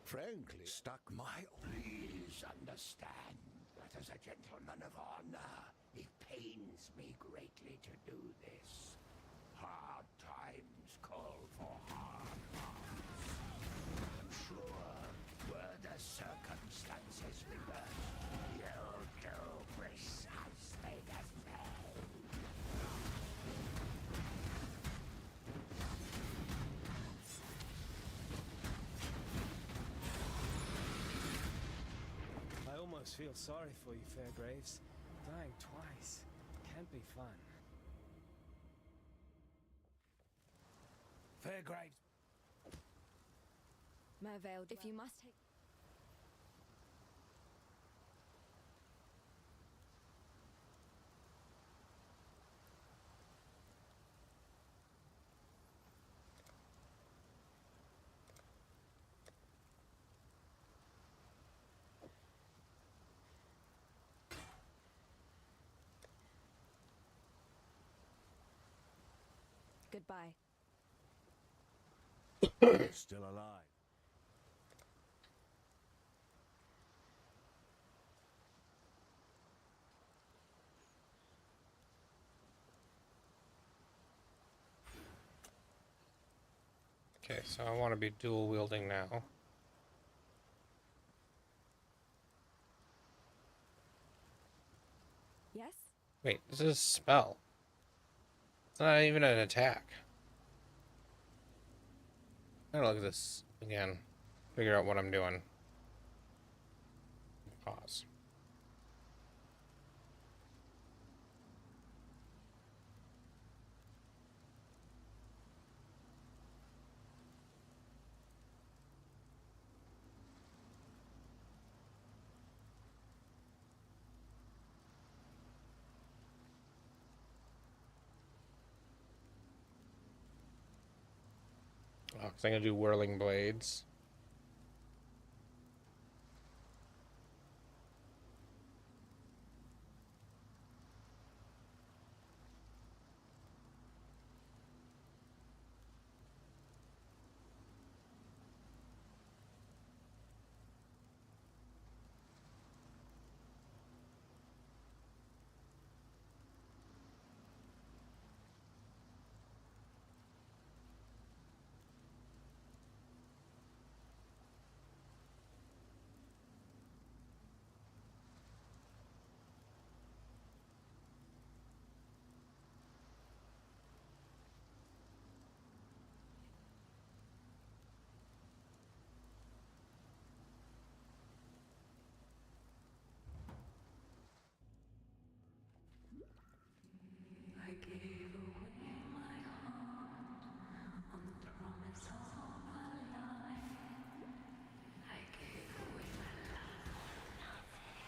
Frankly, stuck my... Please understand that as a gentleman of honor, it pains me greatly to do this. Hard times call for hard hearts. Sure, were the circumstances reversed, you'll do precisely the same. I almost feel sorry for you, Fairgraves. Dying twice can't be fun. Fairgraves. Mervale, if you must take... Goodbye. Still alive. Okay, so I want to be dual wielding now. Yes? Wait, this is a spell. It's not even an attack. I'm gonna look at this again. Figure out what I'm doing. Pause. 'cause I'm gonna do whirling blades. I gave away my heart on the promise of a life. I gave away my love for nothing.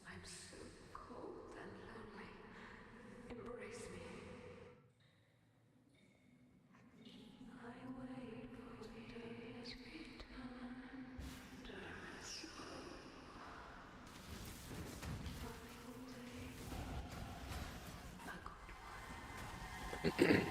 I'm so cold and lonely. Embrace me. I wait for the day's return. Darkness finally. A good one.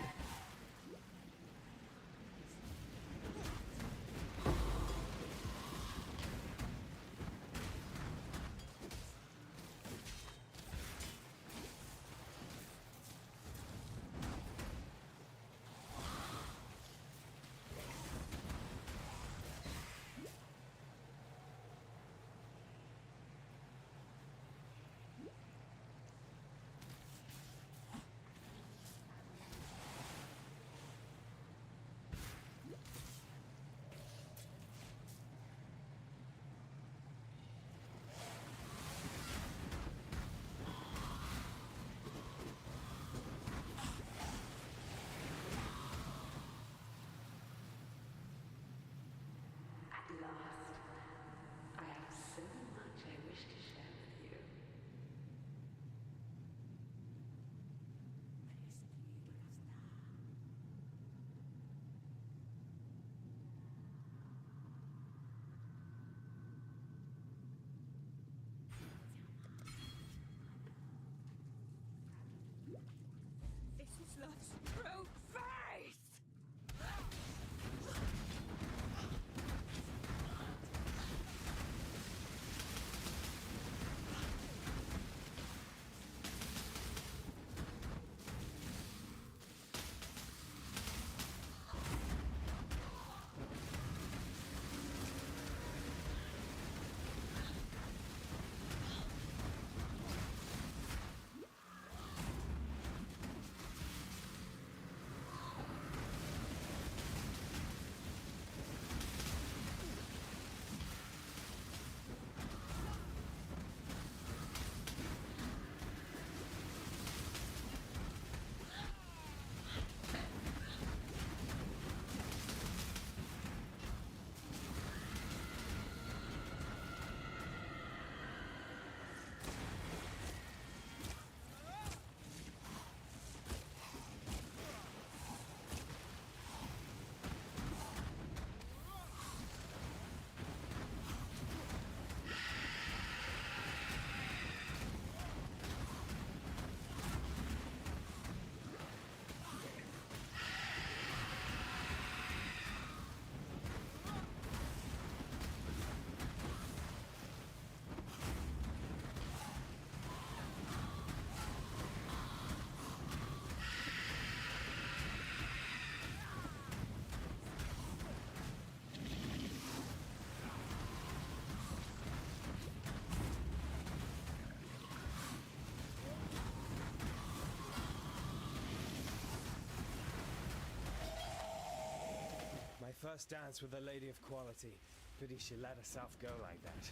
first dance with a lady of quality. Pity she let herself go like that.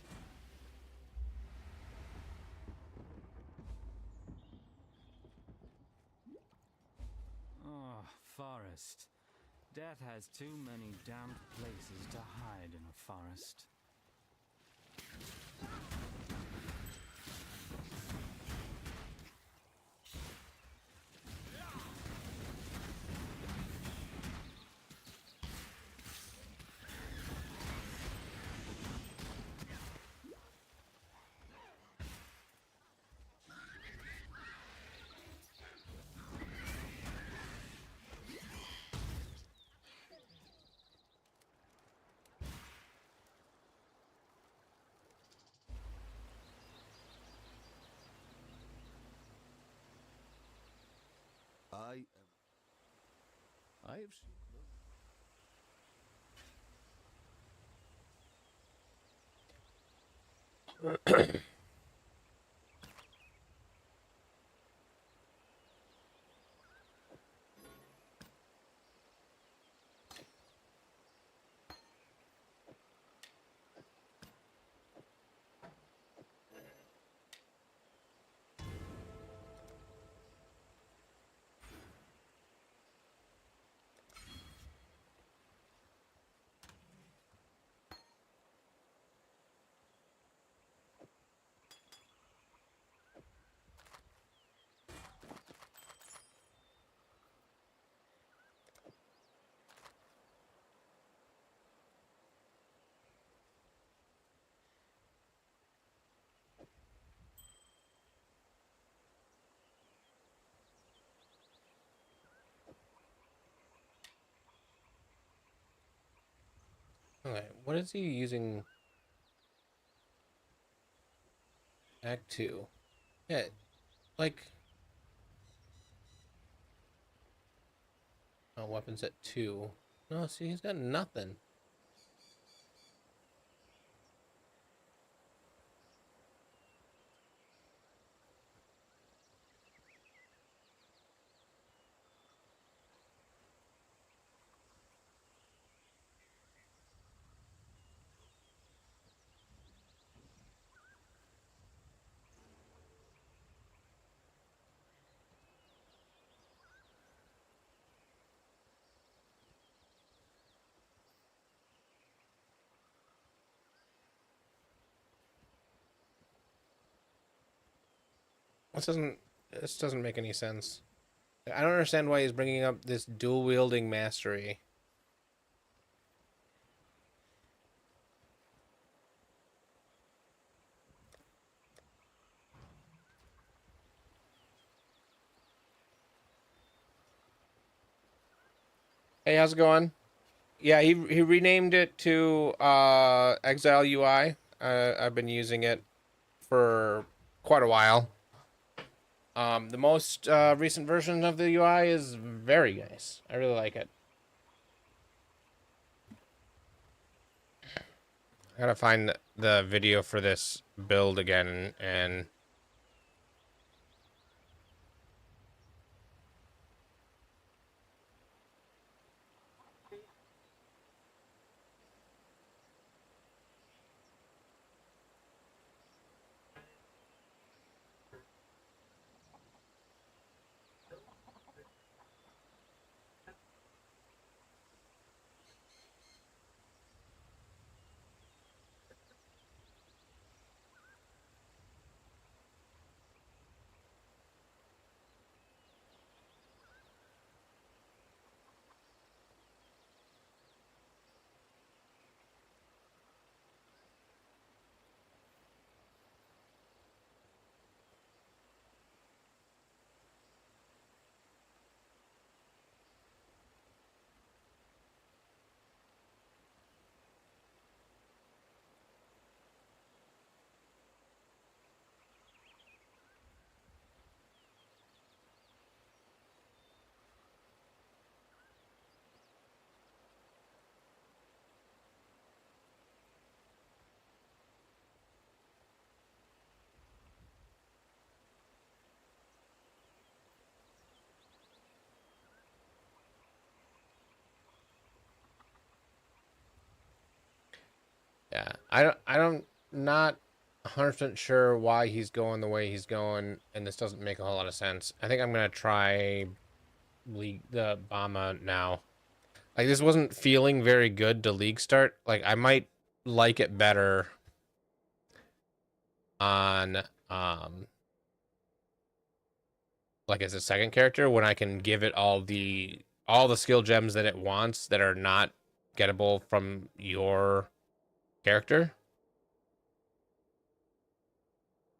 Oh, forest. Death has too many damp places to hide in a forest. I have seen. Alright, what is he using? Act 2. Yeah, like... Oh, weapons at 2. No, see, he's got nothing. This doesn't make any sense. I don't understand why he's bringing up this dual wielding mastery. Hey, how's it going? Yeah, he renamed it to Exile UI. I've been using it for quite a while. The most recent version of the UI is very nice. I really like it. I gotta find the video for this build again and... Yeah, I don't, not 100% sure why he's going the way he's going, and this doesn't make a whole lot of sense. I think I'm gonna try the BAMA now. Like, this wasn't feeling very good to league start. Like, I might like it better on like as a second character when I can give it all the skill gems that it wants that are not gettable from your character.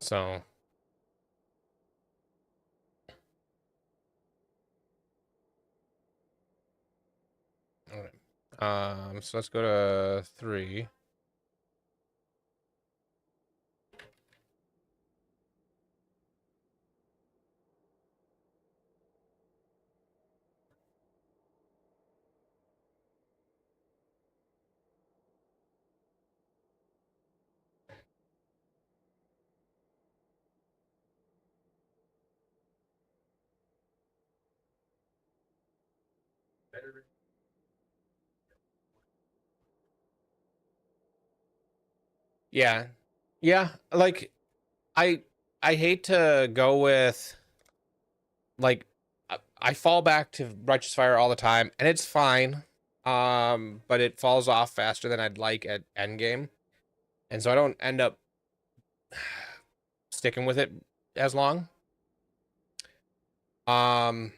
So okay. So let's go to 3. Yeah. Yeah, like I I hate to go with like I fall back to Righteous Fire all the time and it's fine. But it falls off faster than I'd like at endgame. And so I don't end up sticking with it as long. Um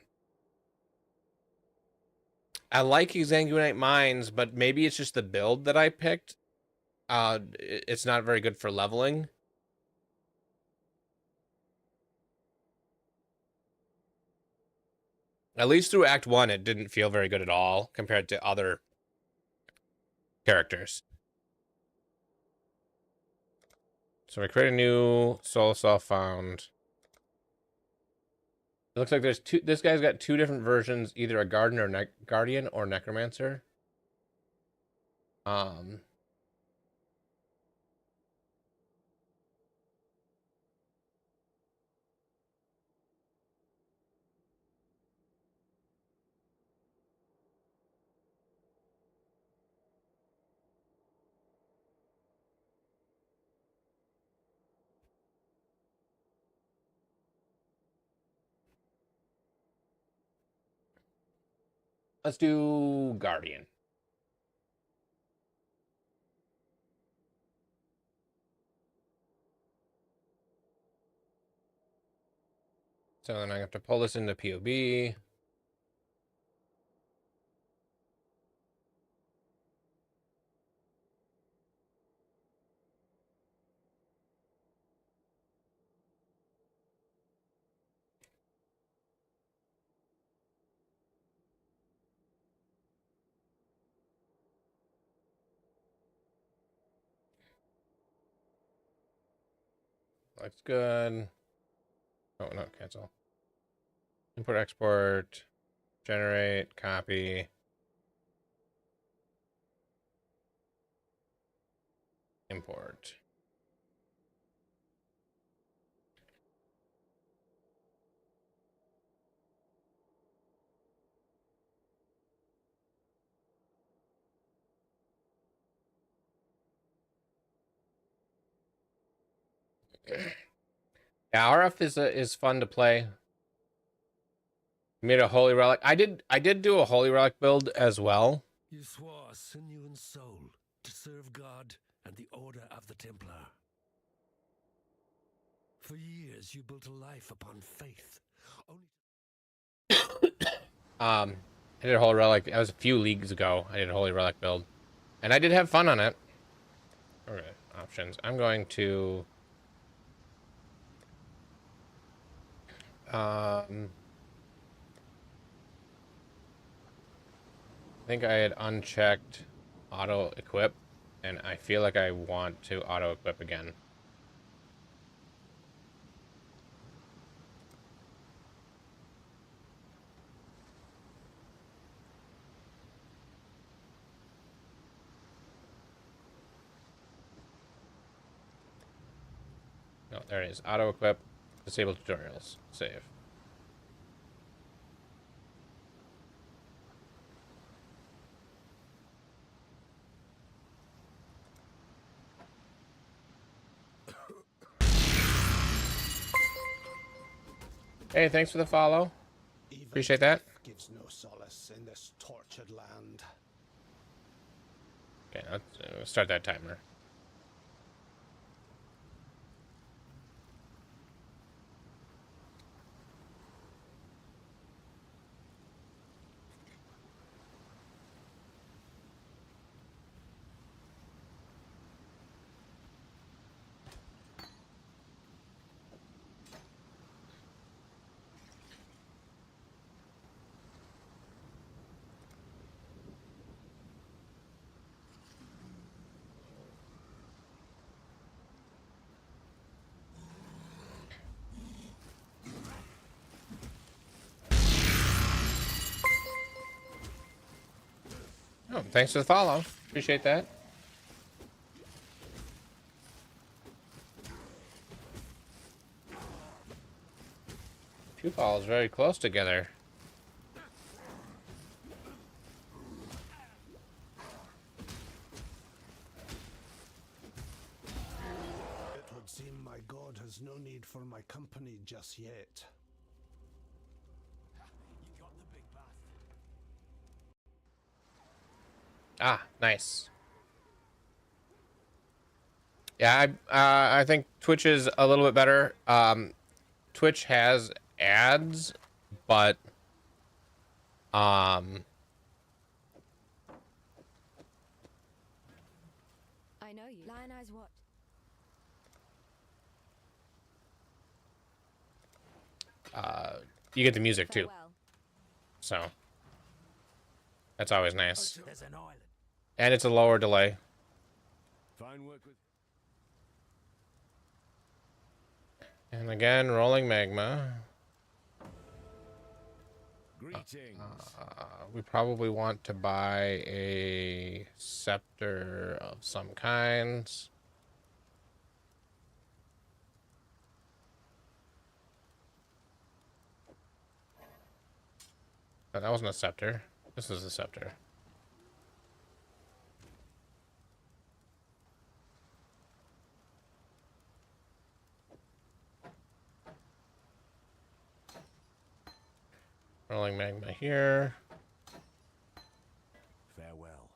I like Exsanguinate Mines, but maybe it's just the build that I picked. It's not very good for leveling. At least through Act 1, it didn't feel very good at all compared to other characters. So we create a new soul self found. It looks like there's two. This guy's got 2 different versions, either a guardian or necromancer. Um, let's do guardian. So then I have to pull this into POB. Looks good. Oh, no, cancel. Import, export, generate, copy, import. Yeah, RF is fun to play. Made a holy relic. I did do a holy relic build as well. You swore sinew and soul to serve God and the Order of the Templar. For years you built a life upon faith. Only I did a holy relic. That was a few leagues ago. I did a holy relic build, and I did have fun on it. Okay, options. I'm going to I think I had unchecked auto equip, and I feel like I want to auto equip again. No, there it is. Auto equip, disable tutorials, save. Hey, thanks for the follow. Even Appreciate that. death gives no solace in this tortured land. Okay, let's start that timer. Oh, thanks for the follow. Appreciate that. Two follows very close together. It would seem my god has no need for my company just yet. Ah, nice. Yeah, I think Twitch is a little bit better. Twitch has ads, but I know you. Lion Eyes what? you get the music too, Farewell. so that's always nice. There's an island. And it's a lower delay. Fine work with. And again, rolling magma. Greetings. We probably want to buy a scepter of some kinds. Oh, that wasn't a scepter. This is a scepter. Rolling magma here. Farewell.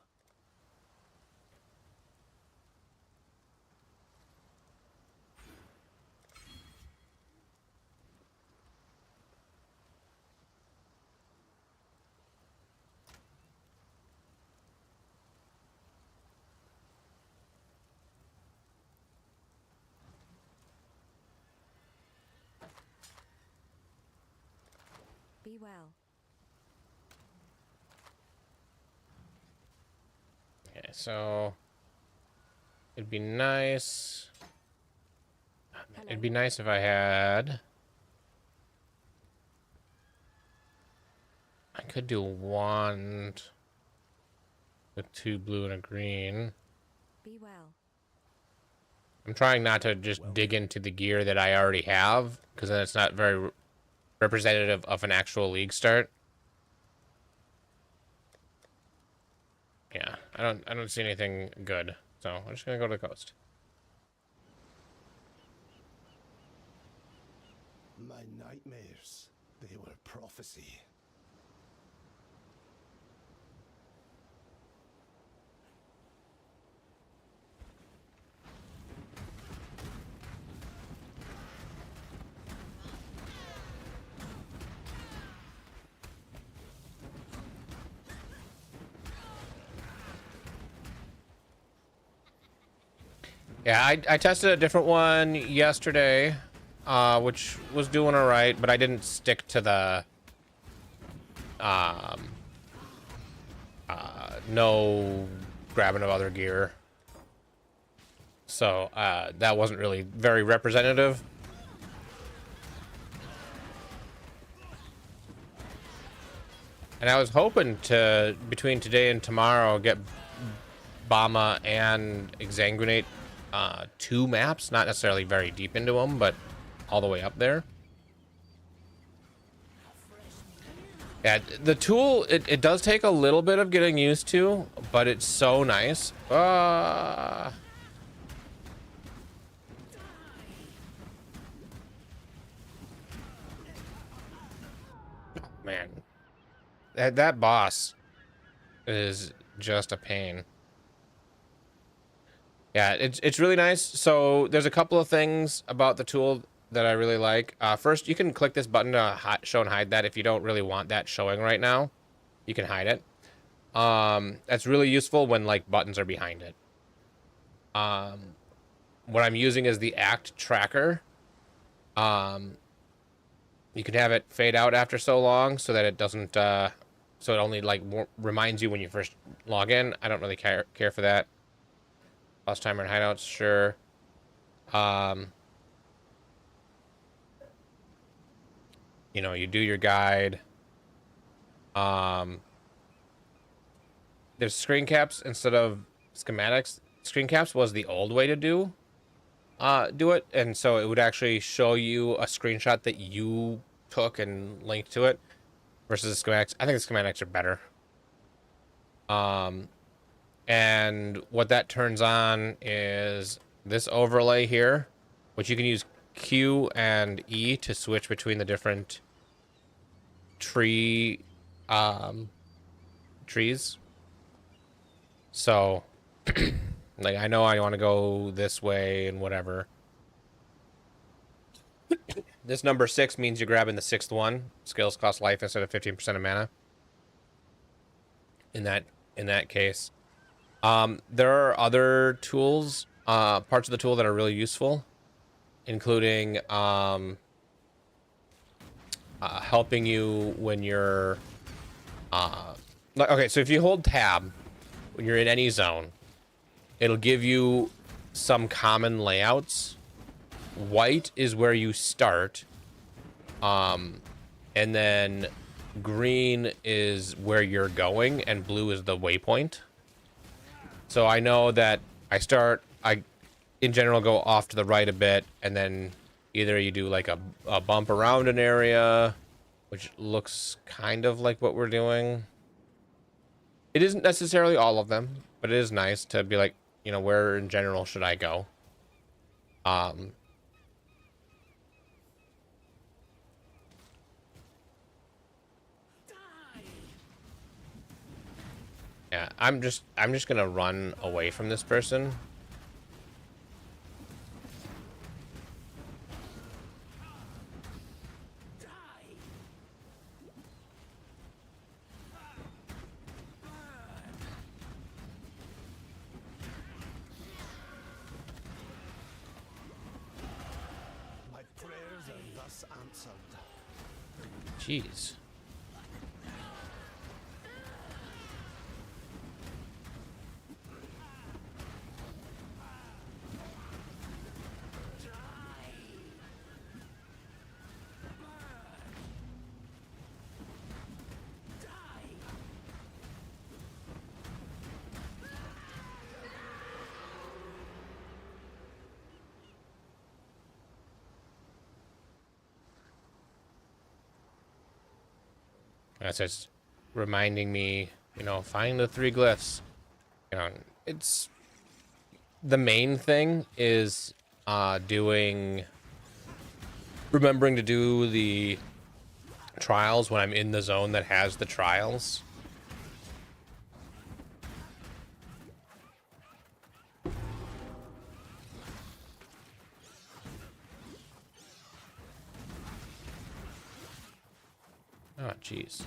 Be well. Okay, so it'd be nice. It'd be nice if I had. I could do a wand with 2 blue and a green. Be well. I'm trying not to just dig into the gear that I already have, because then it's not very representative of an actual league start. Yeah, I don't see anything good, so I'm just gonna go to the coast. My nightmares, they were prophecy. Yeah, I tested a different one yesterday, which was doing all right, but I didn't stick to the no grabbing of other gear. So that wasn't really very representative. And I was hoping to, between today and tomorrow, get BAMA and Exsanguinate 2 maps, not necessarily very deep into them, but all the way up there. Yeah, the tool, it does take a little bit of getting used to, but it's so nice. that boss is just a pain. Yeah, it's really nice. So there's a couple of things about the tool that I really like. First, you can click this button to show and hide that if you don't really want that showing right now. You can hide it. That's really useful when like buttons are behind it. What I'm using is the act tracker. You can have it fade out after so long so that it doesn't, so it only like reminds you when you first log in. I don't really care for that. Lost timer and hideouts, sure. You know, you do your guide. There's screen caps instead of schematics. Screen caps was the old way to do it, and so it would actually show you a screenshot that you took and linked to it versus the schematics. I think the schematics are better. And what that turns on is this overlay here, which you can use Q and E to switch between the different trees. So like I know I want to go this way and whatever. This number 6 means you're grabbing the 6th one. Skills cost life instead of 15% of mana. In that case. There are other tools, parts of the tool that are really useful, including helping you when you're okay, so if you hold tab when you're in any zone, it'll give you some common layouts. White is where you start, and then green is where you're going, and blue is the waypoint. So I know that I in general go off to the right a bit, and then either you do like a bump around an area, which looks kind of like what we're doing. It isn't necessarily all of them, but it is nice to be like, you know, where in general should I go? Yeah, I'm just gonna run away from this person. My prayers are thus answered. Jeez. That's just reminding me, you know, find the 3 glyphs. You know, it's the main thing is remembering to do the trials when I'm in the zone that has the trials. Oh, jeez.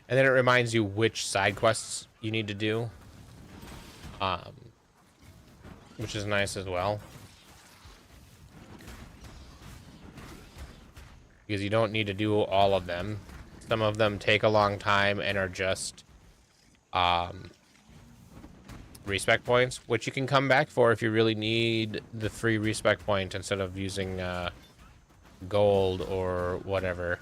And then it reminds you which side quests you need to do, which is nice as well. Because you don't need to do all of them. Some of them take a long time and are just respec points, which you can come back for if you really need the free respec point instead of using gold or whatever.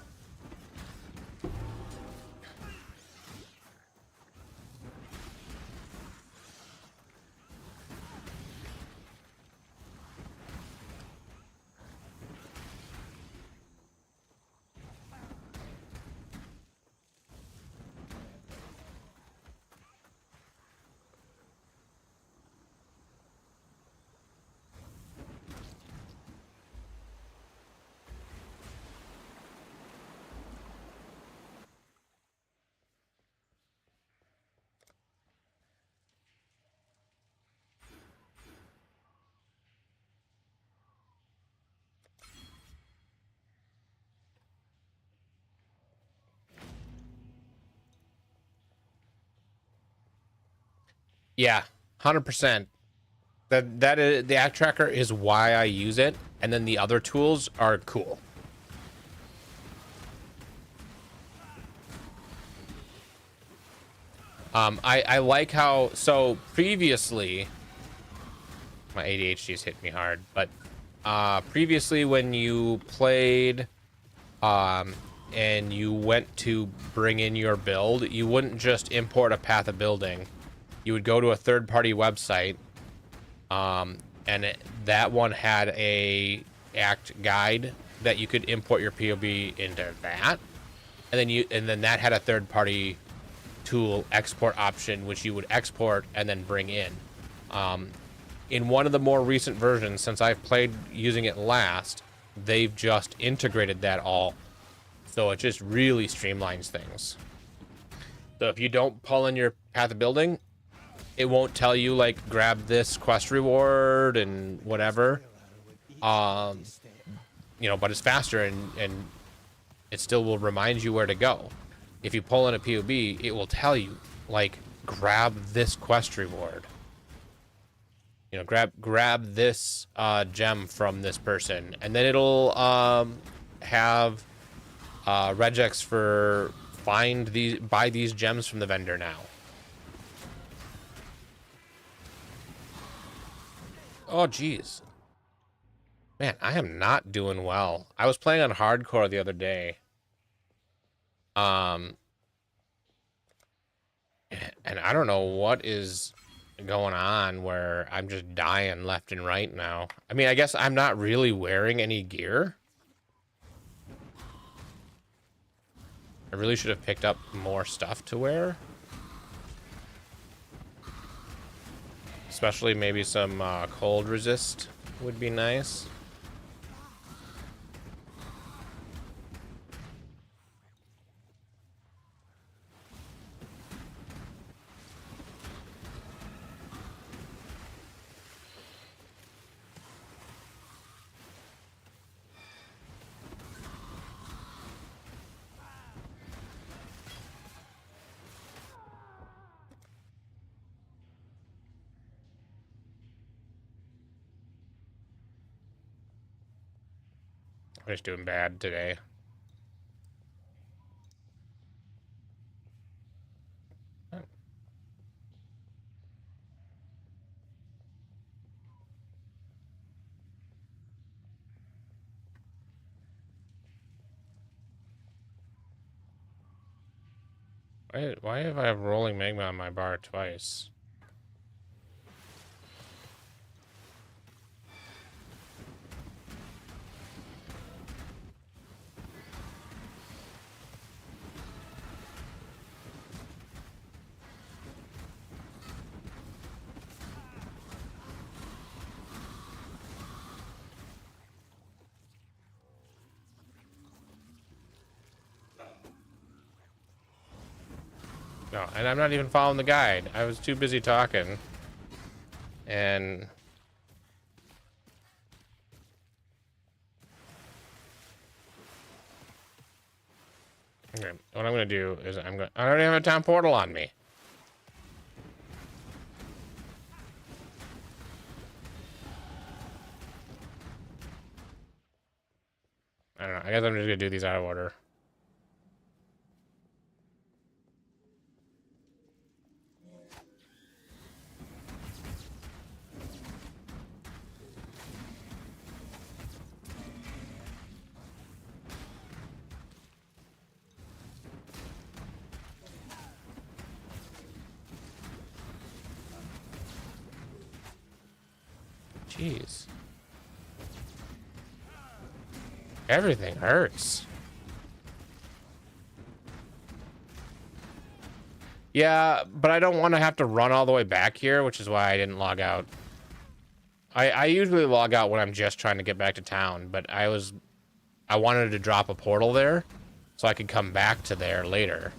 Yeah, 100%. That is, the act tracker is why I use it, and then the other tools are cool. I like how, so previously, my ADHD's hit me hard, but previously when you played and you went to bring in your build, you wouldn't just import a path of building. You would go to a third-party website, and that one had a act guide that you could import your POB into that, and then that had a third-party tool export option, which you would export and then bring in. In one of the more recent versions, since I've played using it last, they've just integrated that all, so it just really streamlines things. So if you don't pull in your path of building, it won't tell you like grab this quest reward and whatever. You know, but it's faster and it still will remind you where to go. If you pull in a POB, it will tell you like grab this quest reward. You know, grab this gem from this person, and then it'll have regex for buy these gems from the vendor now. Oh, geez. Man, I am not doing well. I was playing on hardcore the other day. And I don't know what is going on where I'm just dying left and right now. I mean, I guess I'm not really wearing any gear. I really should have picked up more stuff to wear. Especially maybe some cold resist would be nice. I'm just doing bad today. Why have I have rolling magma on my bar twice? No, and I'm not even following the guide. I was too busy talking. And okay, what I'm gonna do is I don't have a town portal on me. I don't know. I guess I'm just gonna do these out of order. Jeez. Everything hurts. Yeah, but I don't want to have to run all the way back here, which is why I didn't log out. I usually log out when I'm just trying to get back to town, but I wanted to drop a portal there so I could come back to there later.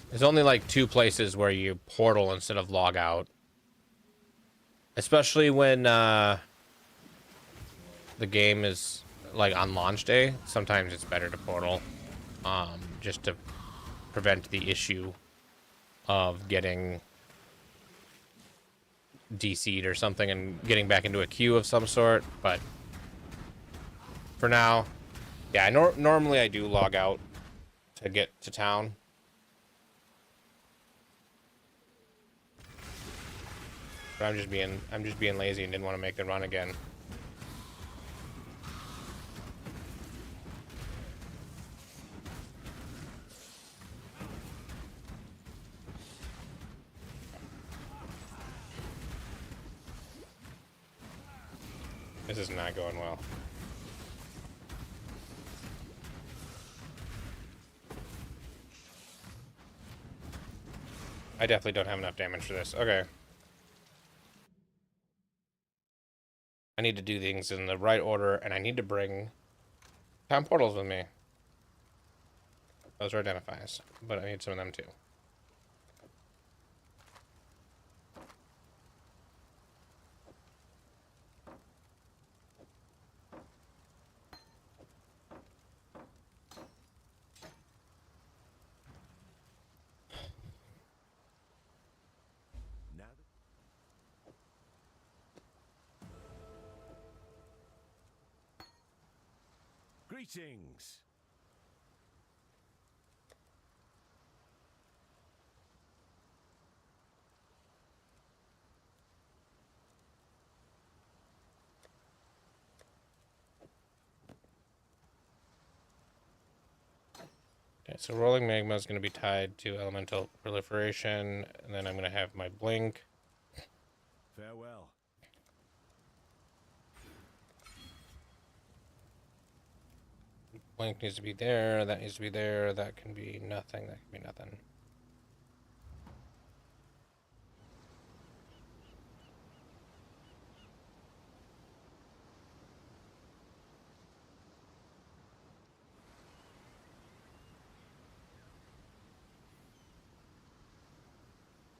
There's only like 2 places where you portal instead of log out. Especially when the game is like on launch day. Sometimes it's better to portal. Just to prevent the issue of getting DC'd or something and getting back into a queue of some sort. But for now, yeah, normally I do log out to get to town. But I'm just being lazy and didn't want to make the run again. This is not going well. I definitely don't have enough damage for this. Okay. I need to do things in the right order, and I need to bring town portals with me. Those are identifiers, but I need some of them too. Greetings. Okay, so rolling magma is going to be tied to elemental proliferation, and then I'm going to have my blink. Farewell. Blink needs to be there, that needs to be there, that can be nothing, that can be nothing.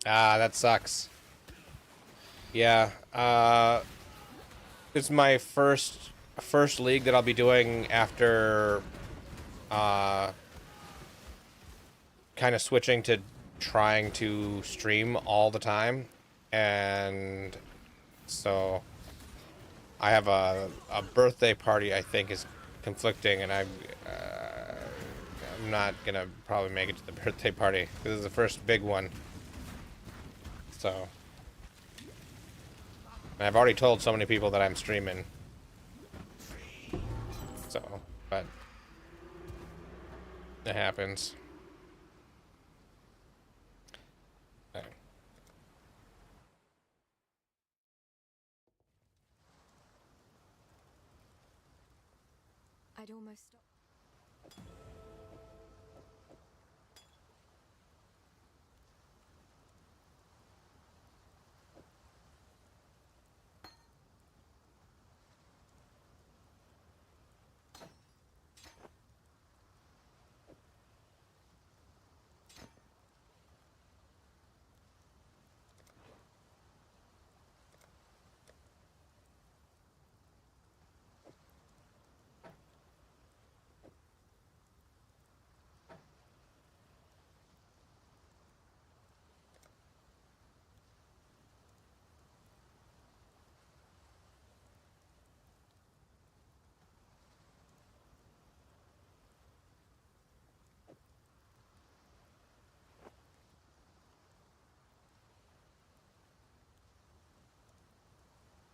Ah, that sucks. Yeah, it's my first league that I'll be doing after kind of switching to trying to stream all the time, and so I have a birthday party I think is conflicting, and I'm not gonna probably make it to the birthday party. This is the first big one, so. And I've already told so many people that I'm streaming. So, but it happens. Okay. I'd almost stop.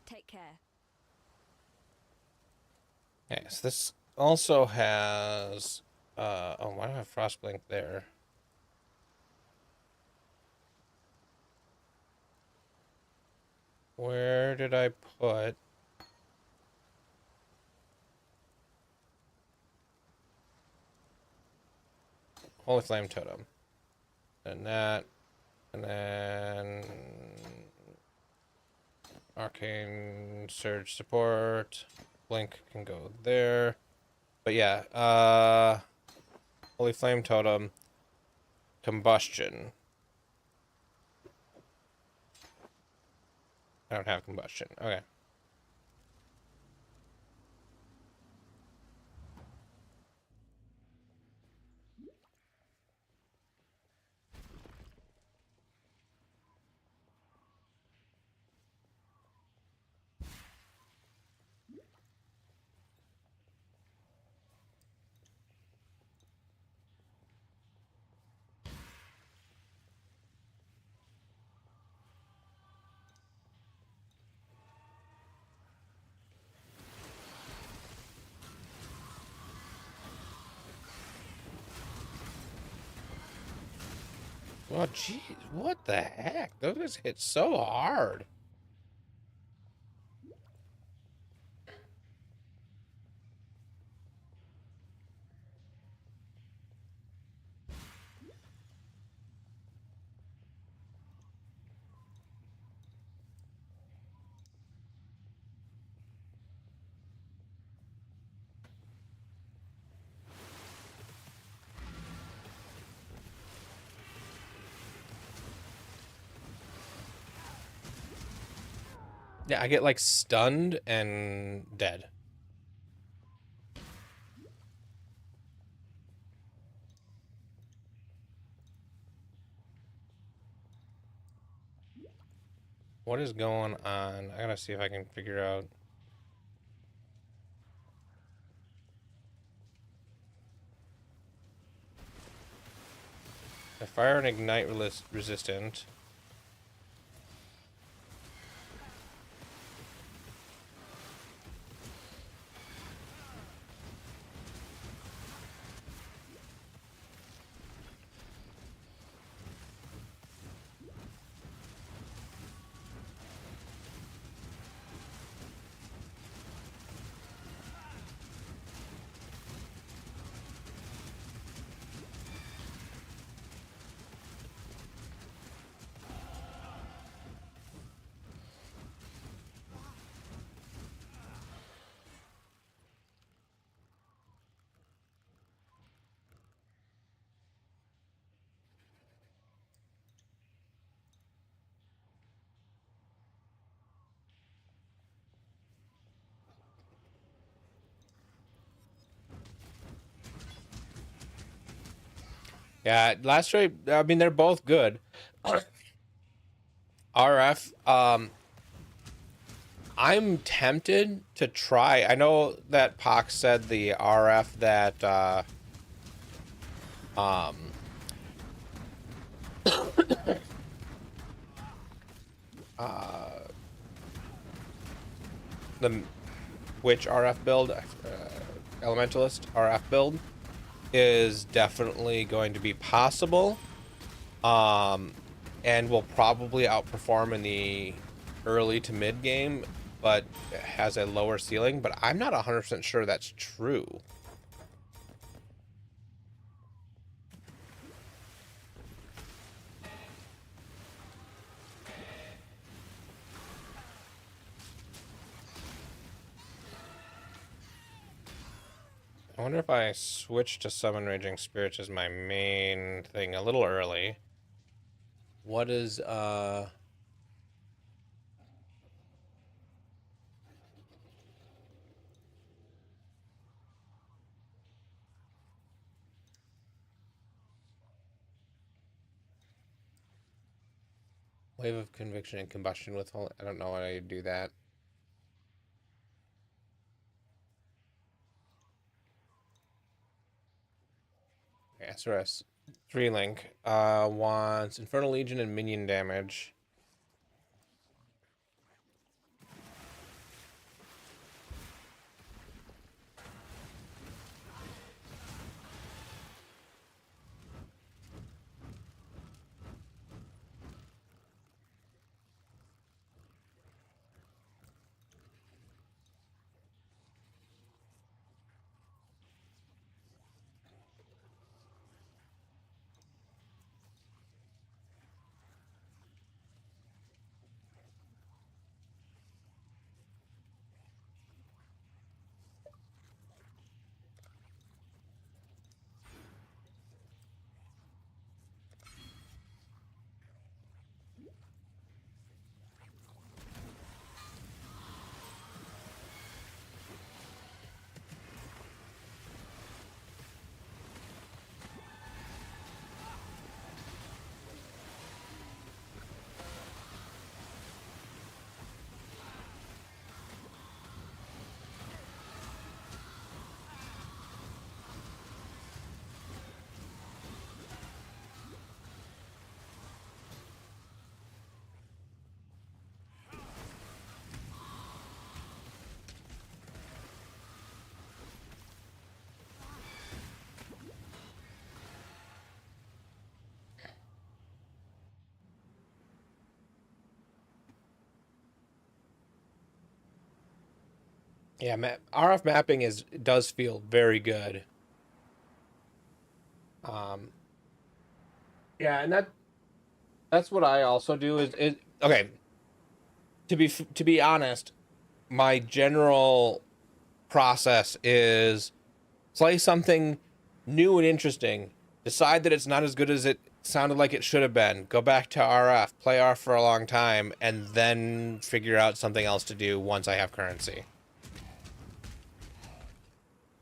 Take care. Okay, so this also has oh, why do I have Frostblink there? Where did I put Holy Flame Totem? And that, and then Arcane Surge support. Blink can go there. But yeah, Holy Flame Totem, Combustion. I don't have Combustion. Okay. Oh, geez, what the heck? Those guys hit so hard. Yeah, I get like stunned and dead. What is going on? I gotta see if I can figure out. I fire and ignite resistant. Yeah, last trade. I mean, they're both good. RF. I'm tempted to try. I know that Pox said the RF that um the Witch RF build, Elementalist RF build, is definitely going to be possible. And will probably outperform in the early to mid game, but has a lower ceiling. But I'm not 100% sure that's true. I wonder if I switch to Summon Raging Spirits as my main thing a little early. What is, Wave of Conviction and Combustion with, I don't know how you do that. Okay, SRS 3 link, wants Infernal Legion and minion damage. Yeah, RF mapping does feel very good. Yeah, and that's what I also do is okay. To be honest, my general process is play something new and interesting, decide that it's not as good as it sounded like it should have been, go back to RF, play RF for a long time, and then figure out something else to do once I have currency.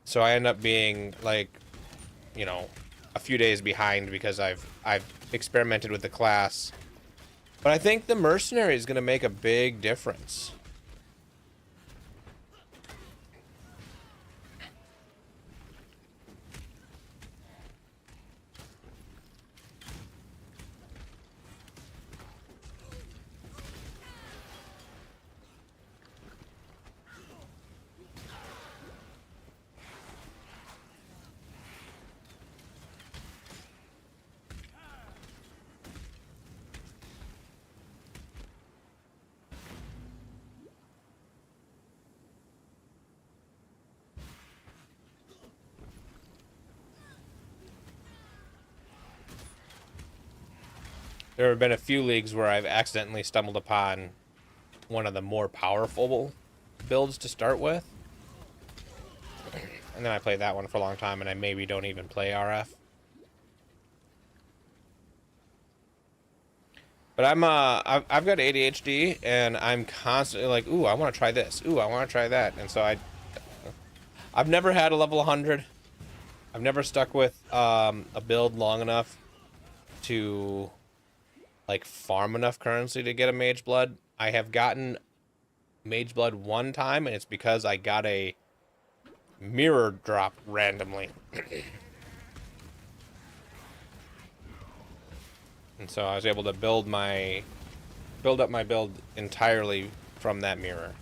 So I end up being like, you know, a few days behind because I've experimented with the class. But I think the mercenary is going to make a big difference. There have been a few leagues where I've accidentally stumbled upon one of the more powerful builds to start with. And then I play that one for a long time and I maybe don't even play RF. But I've got ADHD and I'm constantly like, ooh, I want to try this. Ooh, I want to try that. And so I've never had a level 100. I've never stuck with a build long enough to like farm enough currency to get a mage blood. I have gotten mage blood one time and it's because I got a mirror drop randomly. And so I was able to build up my build entirely from that mirror.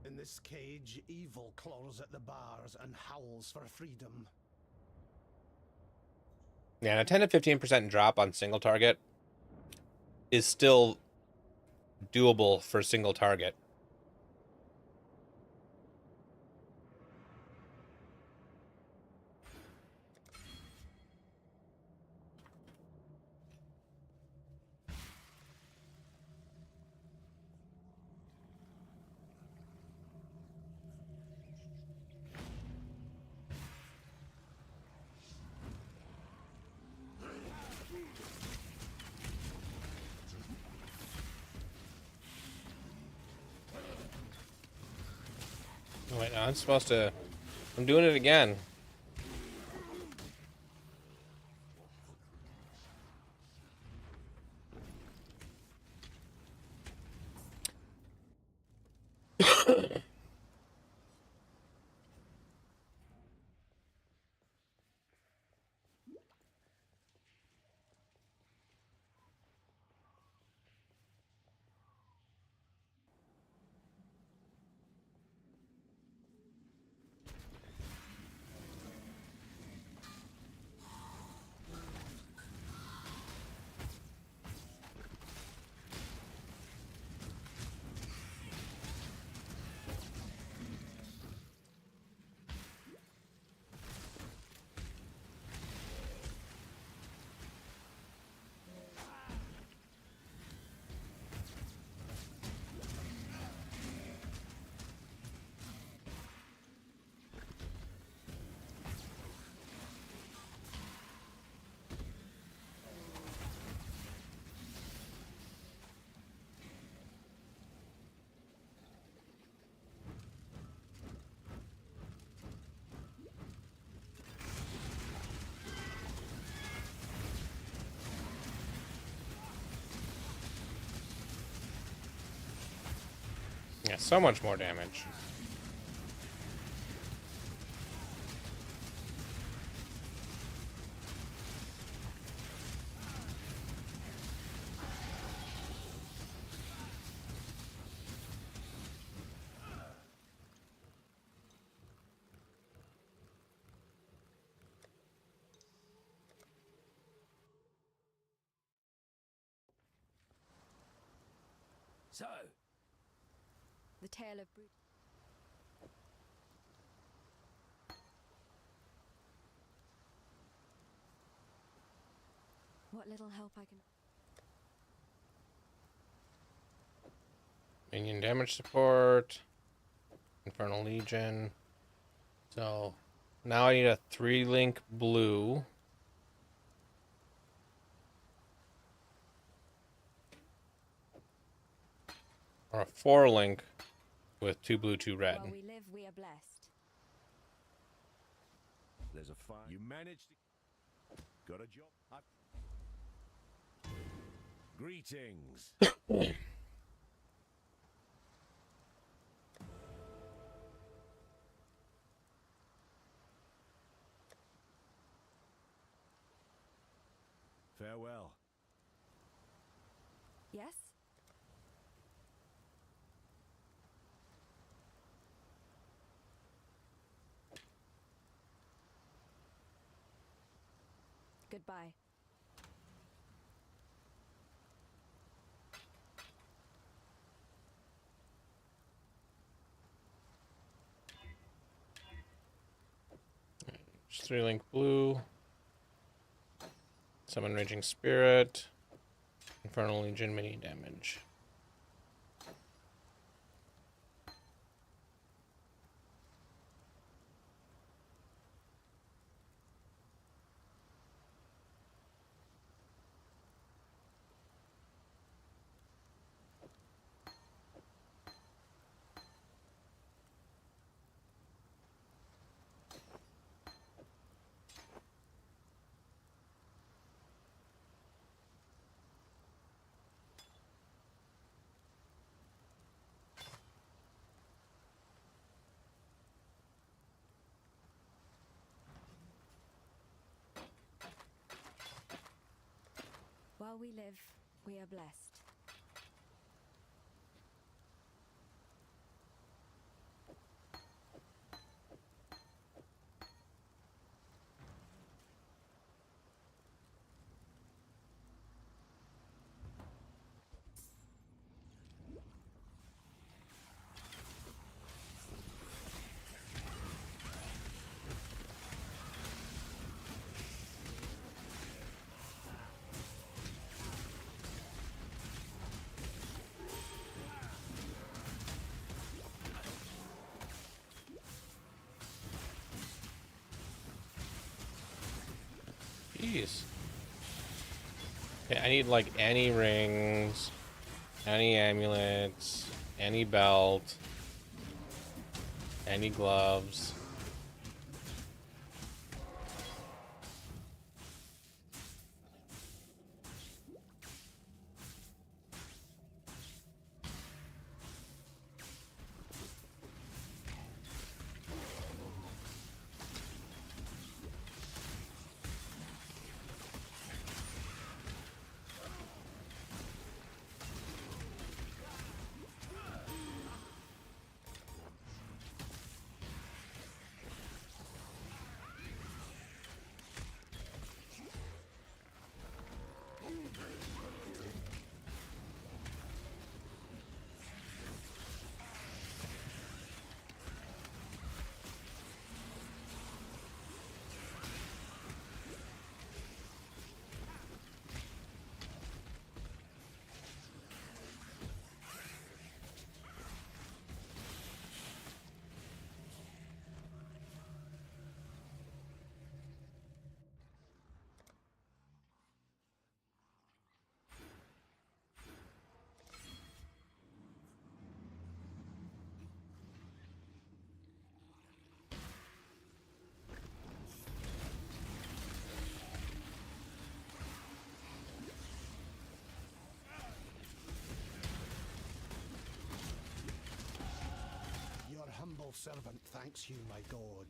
In this cage, evil claws at the bars and howls for freedom. Yeah, and a 10 to 15% drop on single target is still doable for single target. Wait, no, I'm doing it again. so much more damage. So, The tale of brute. What little help I can. Minion damage support. Infernal Legion. So now I need a 3-link blue. Or a 4-link with 2 blue, 2 red. While we live, we are blessed. there's a fire. You managed to... Got a job? Greetings. Farewell. Yes? Goodbye. Just 3-link blue. Summon Raging Spirit. Infernal Legion mini damage. While we live, we are blessed. Jeez. Okay, I need like any rings, any amulets, any belt, any gloves. faithful servant thanks you, my god.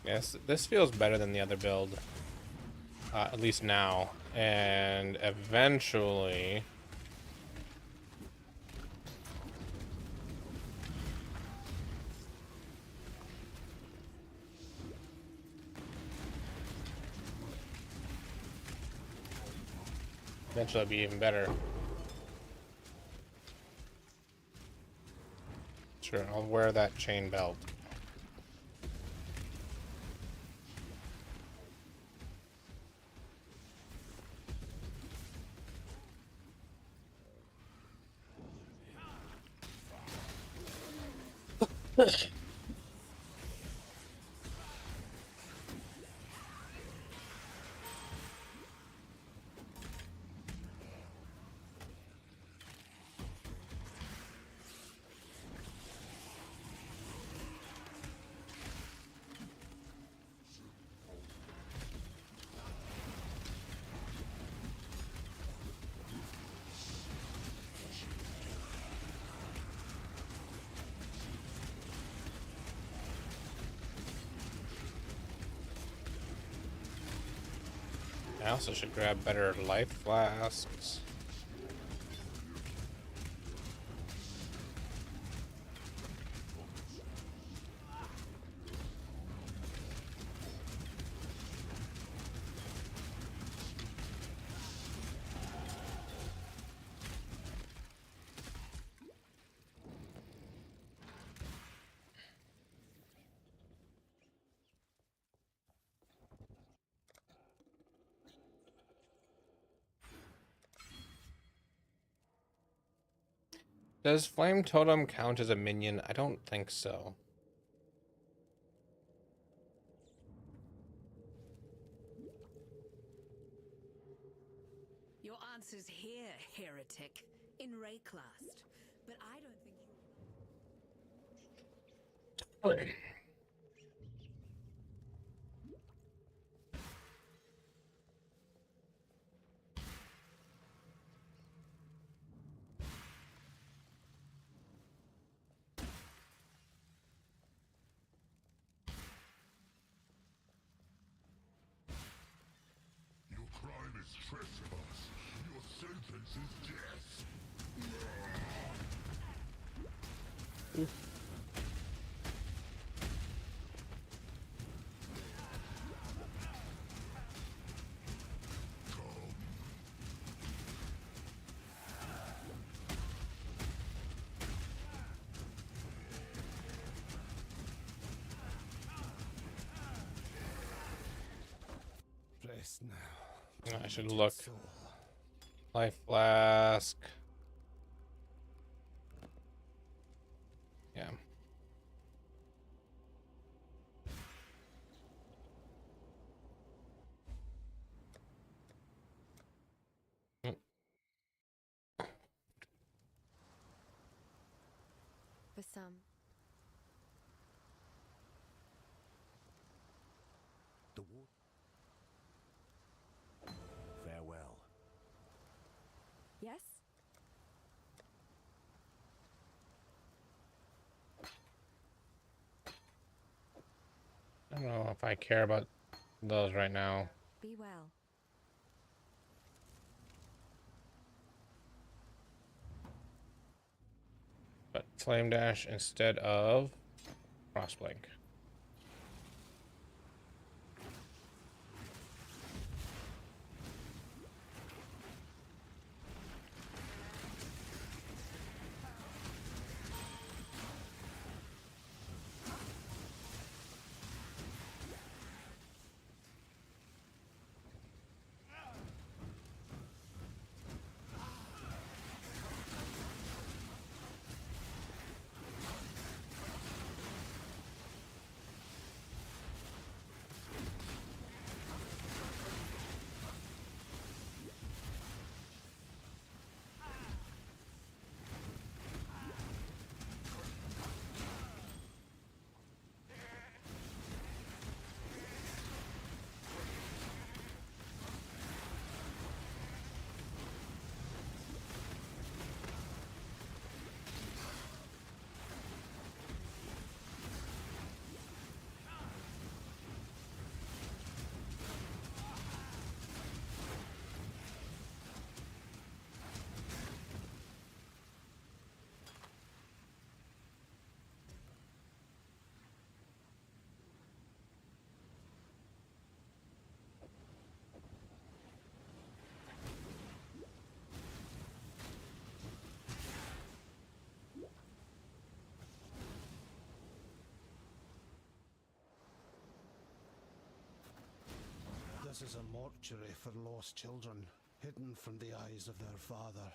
Yes, this feels better than the other build, at least now, and eventually. Eventually it'll be even better. Sure, I'll wear that chain belt. I also should grab better life flasks. Does Flame Totem count as a minion? I don't think so. Your answer's here, heretic, in Rayclast. But I don't think you... Your crime is trespass. Your sentence is death. Rest now. I should look. Soul. Life flask. Yeah. For some, The war. Farewell. yes? I don't know if I care about those right now. Be well. But Flame Dash instead of Crossblink. This is a mortuary for lost children, hidden from the eyes of their father.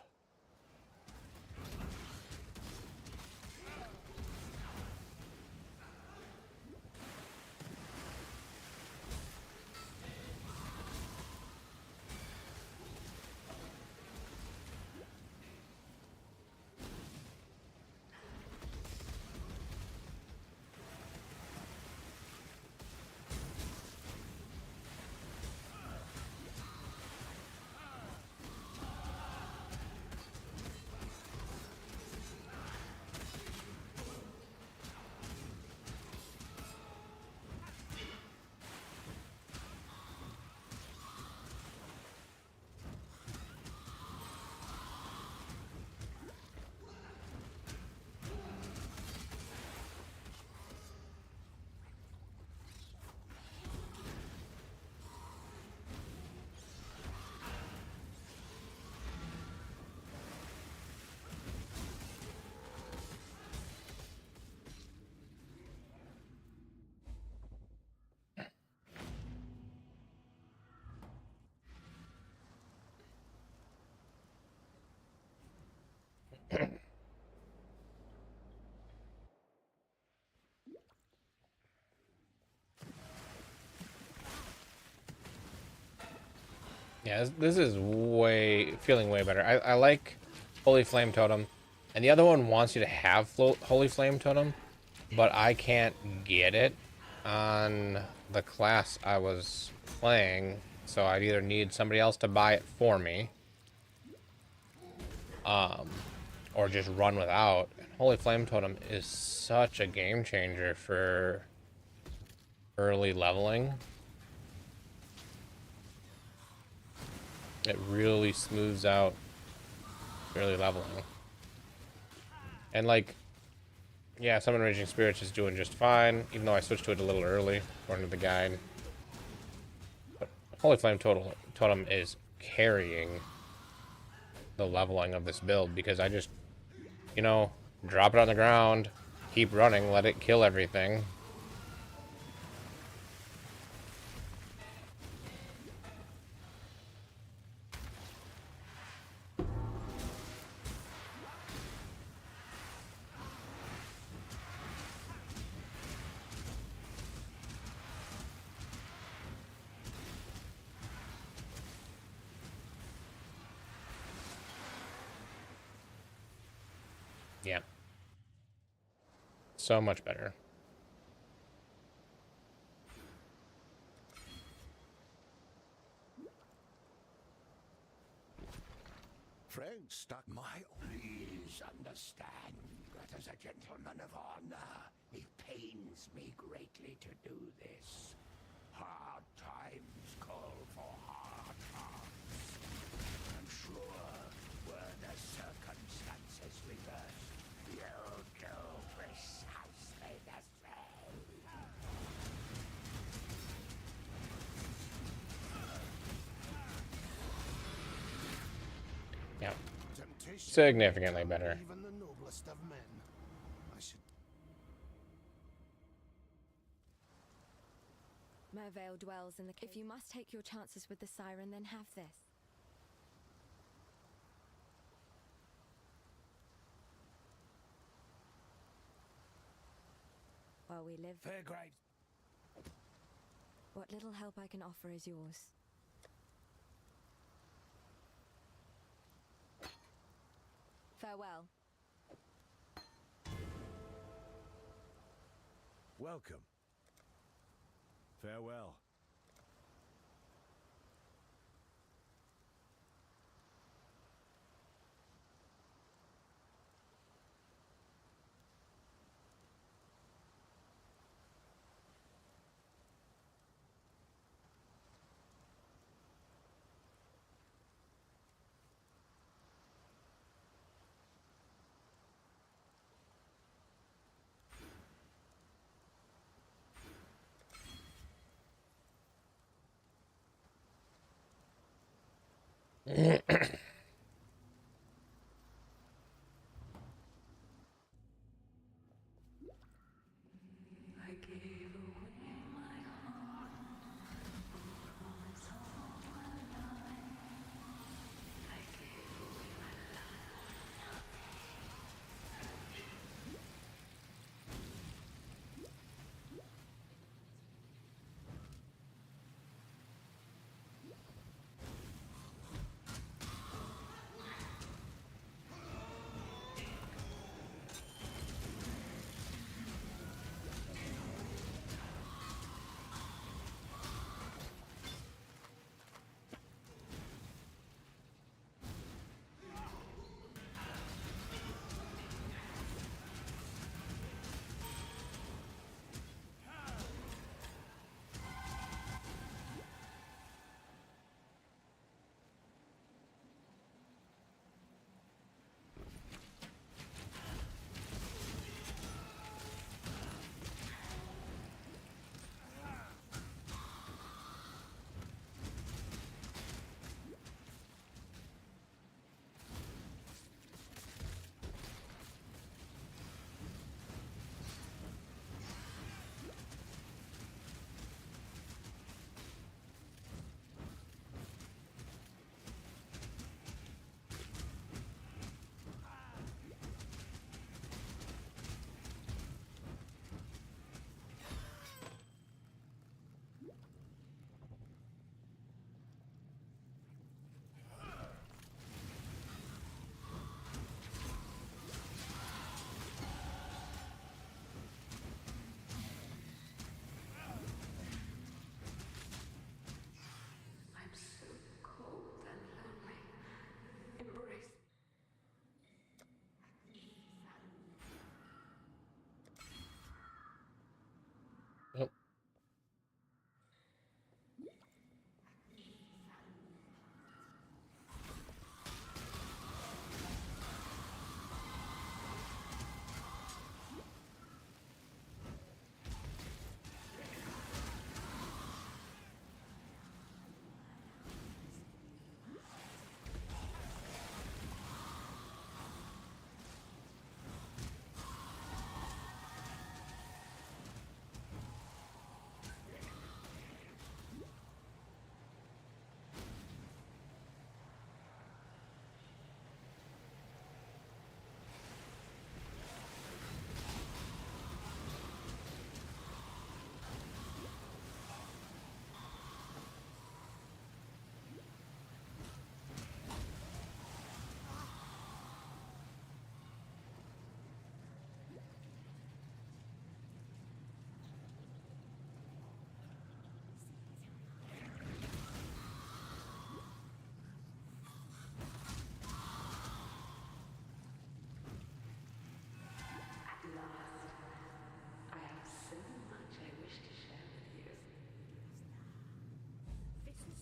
Yeah, this is feeling way better. I like Holy Flame Totem, and the other one wants you to have Holy Flame Totem, but I can't get it on the class I was playing, so I'd either need somebody else to buy it for me, or just run without. Holy Flame Totem is such a game changer for early leveling. It really smooths out early leveling. And like, yeah, Summon Raging Spirits is doing just fine, even though I switched to it a little early, according to the guide. But Holy Flame Totem is carrying the leveling of this build, because I just, you know, drop it on the ground, keep running, let it kill everything. Yeah. So much better. Friends, stuck my... Please understand that as a gentleman of honor, it pains me greatly to do this. Hard times call for hard hearts. I'm sure were the circumstances reversed, you'll do precisely the same. Yeah. Temptation Significantly better. even the noblest of men. I should... Mervale dwells in the cave. If you must take your chances with the siren, then have this. While we live, Fair grade. what little help I can offer is yours. Farewell. Welcome. Farewell.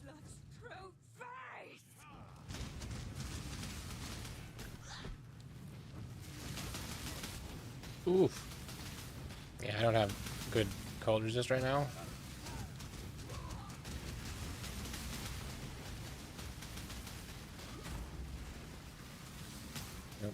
love's true face! Oof. Yeah, I don't have good cold resist right now. Nope.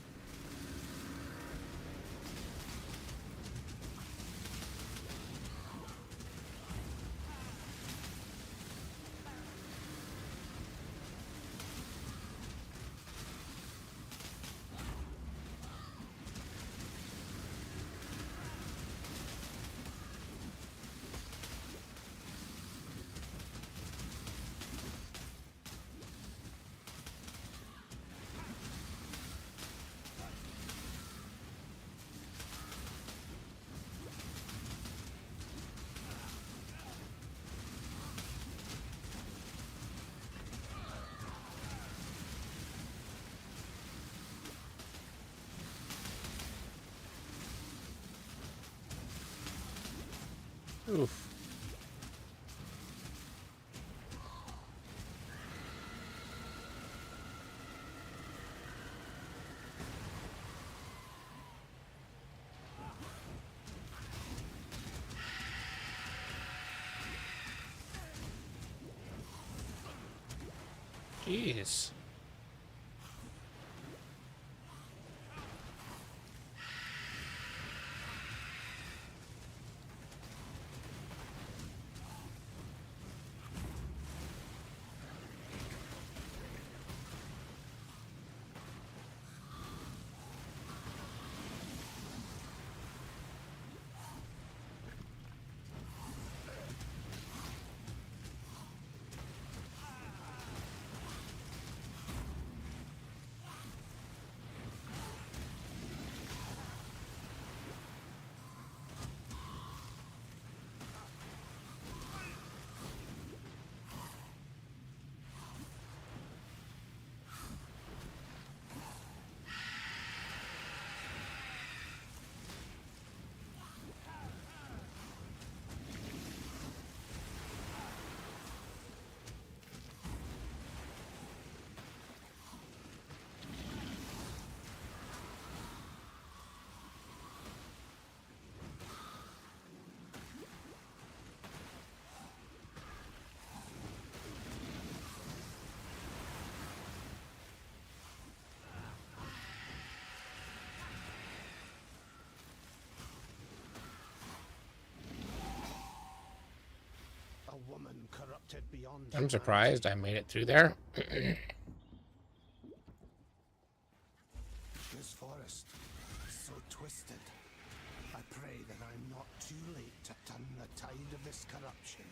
Oof. Jeez. A woman corrupted beyond I'm surprised I made it through there. This forest is so twisted. I pray that I'm not too late to turn the tide of this corruption.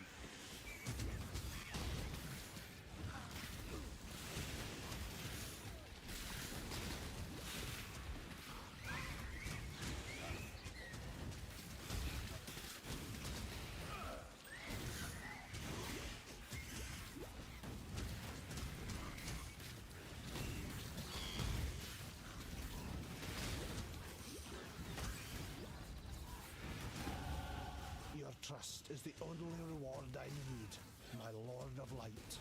Your trust is the only reward I need, my Lord of Light.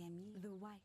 am ye. The white.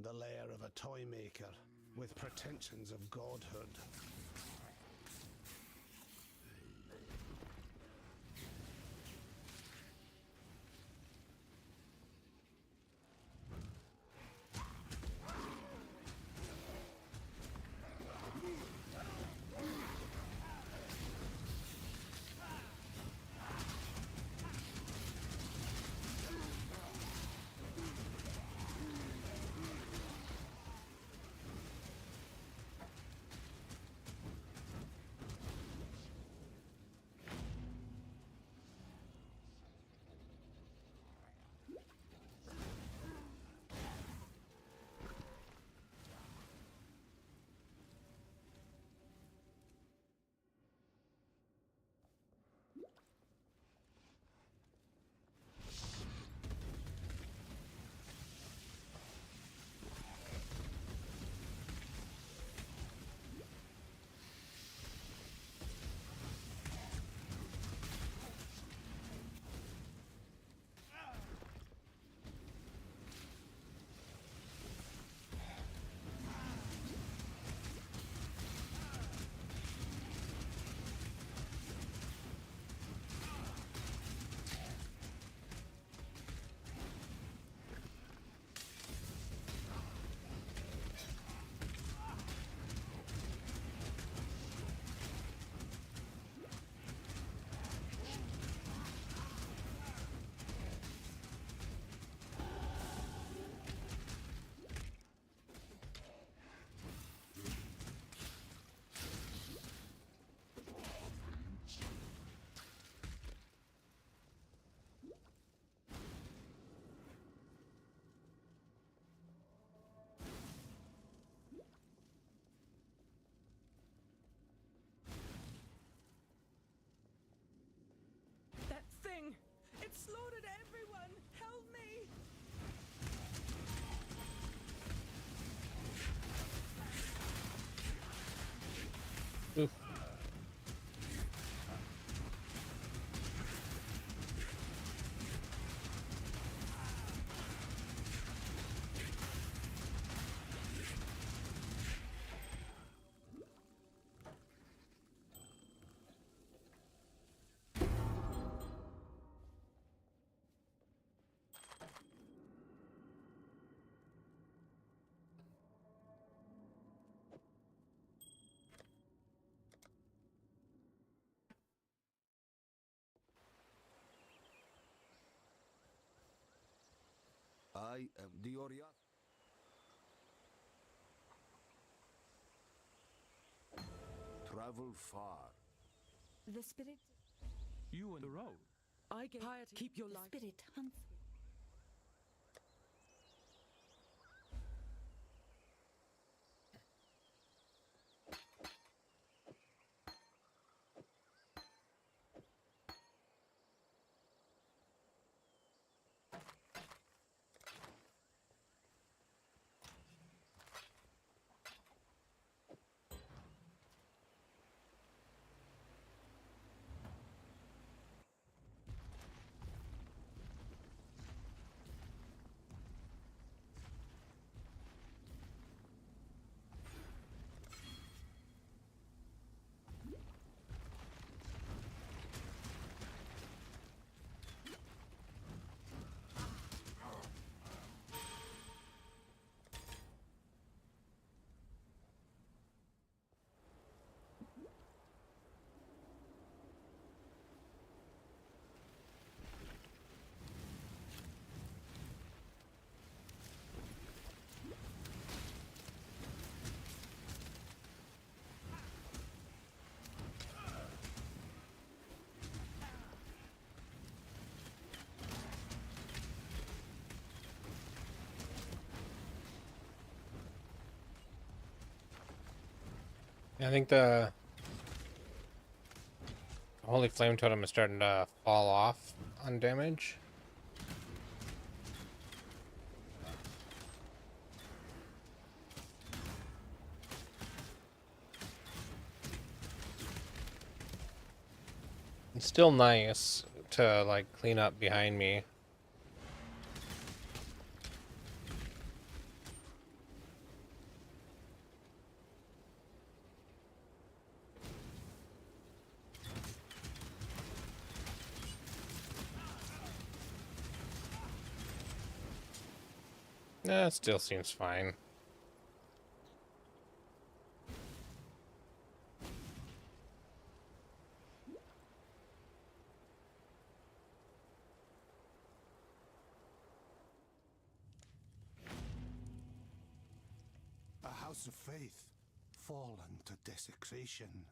The lair of a toy maker with pretensions of godhood. It slaughtered everyone! Help me! Oof. I am the Oriath. Travel far. The spirit. You and the road. I get piety. Keep your life. Spirit hunts. I think the Holy Flame Totem is starting to fall off on damage. It's still nice to like clean up behind me. Nah, it still seems fine. A house of faith, fallen to desecration.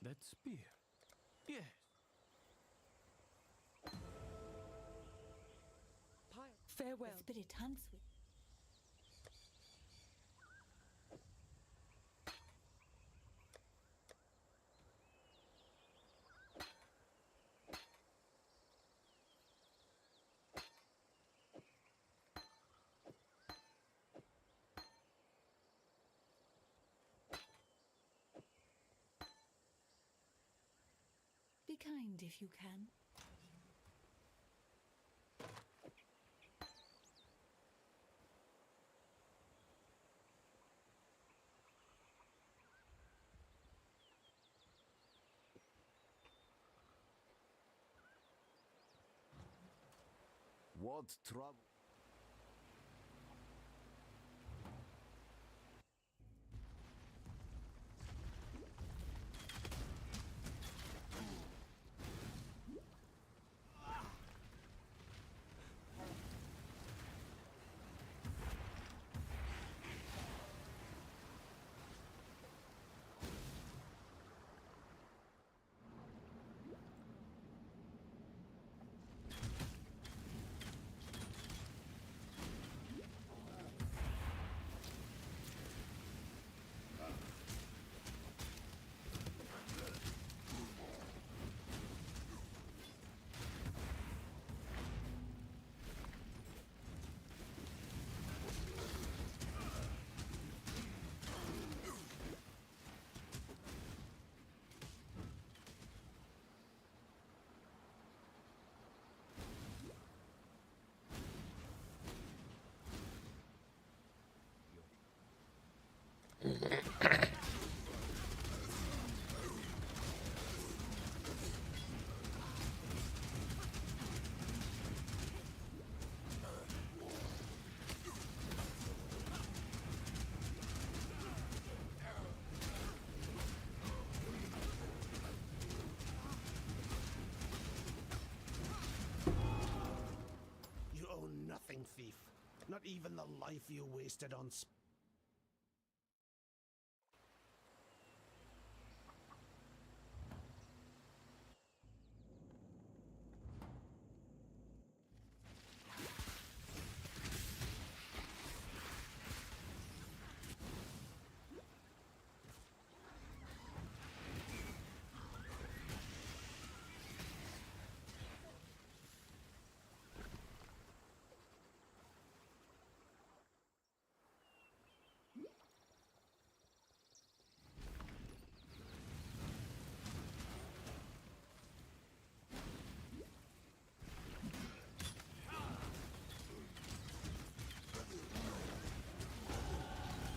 That spear. Yes. Farewell. The spirit hunts with. Be kind if you can. What trouble? You own nothing, thief. Not even the life you wasted on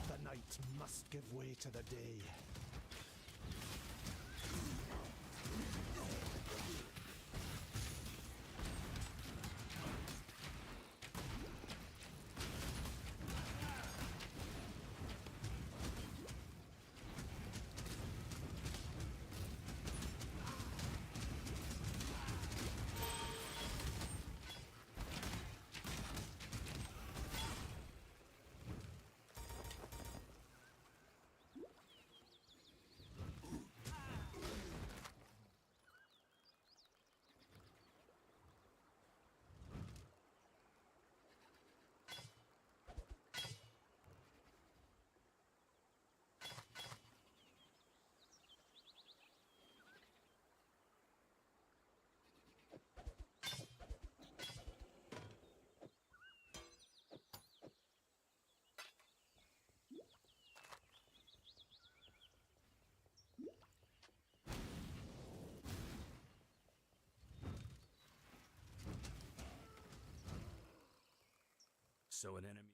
The night must give way to the day. So an enemy.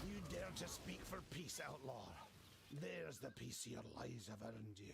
You dare to speak for peace, outlaw. There's the peace your lies have earned you.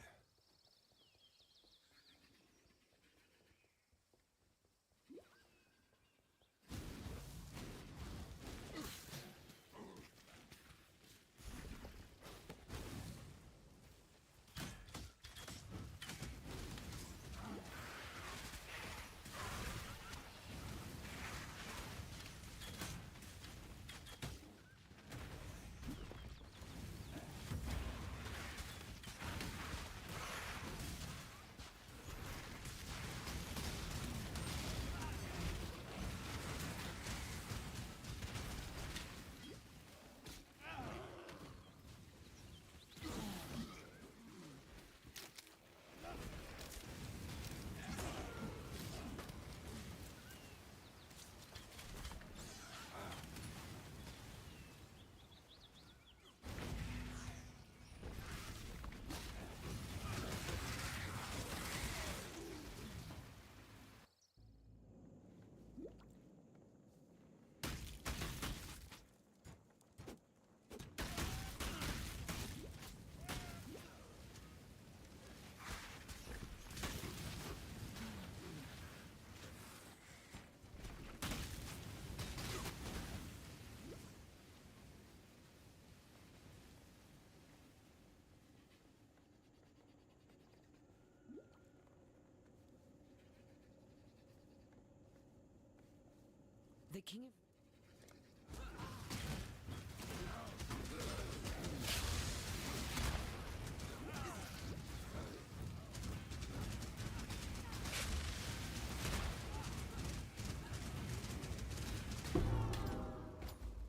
king of...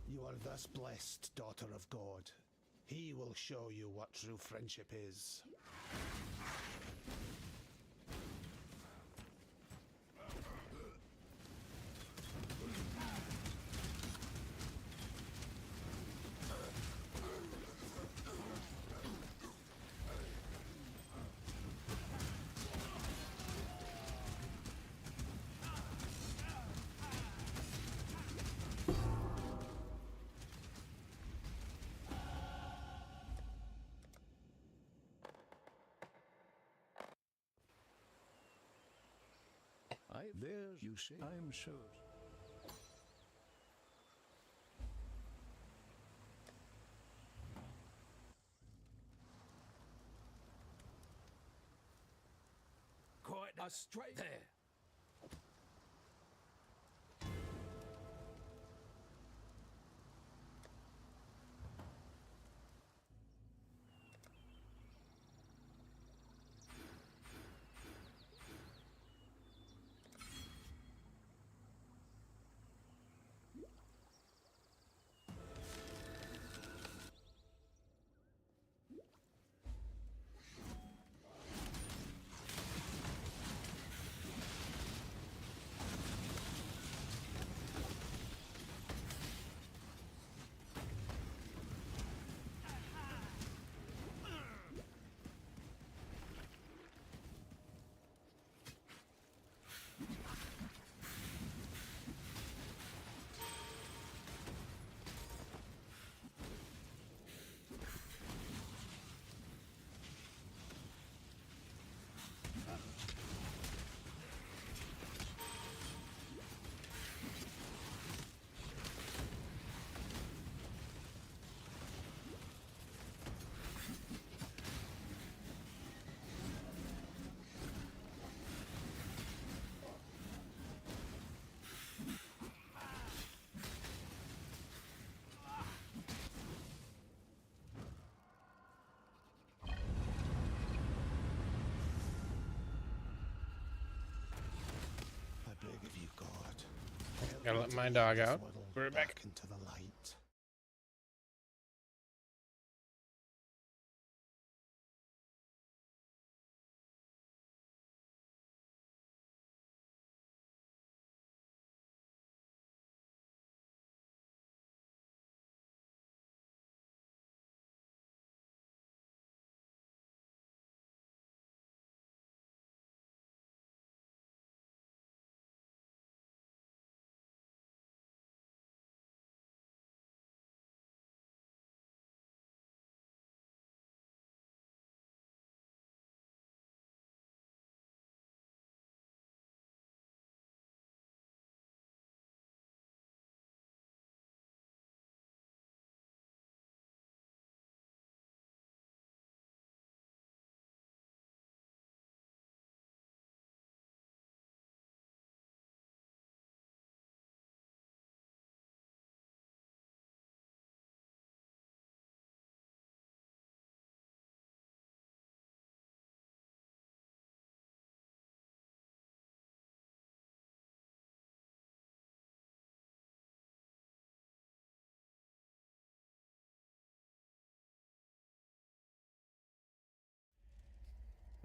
You are thus blessed, daughter of God. He will show you what true friendship is. There you say, I'm sure. Quite a straight there. I beg of you, God. Gotta let my dog out. We're back. Into the light.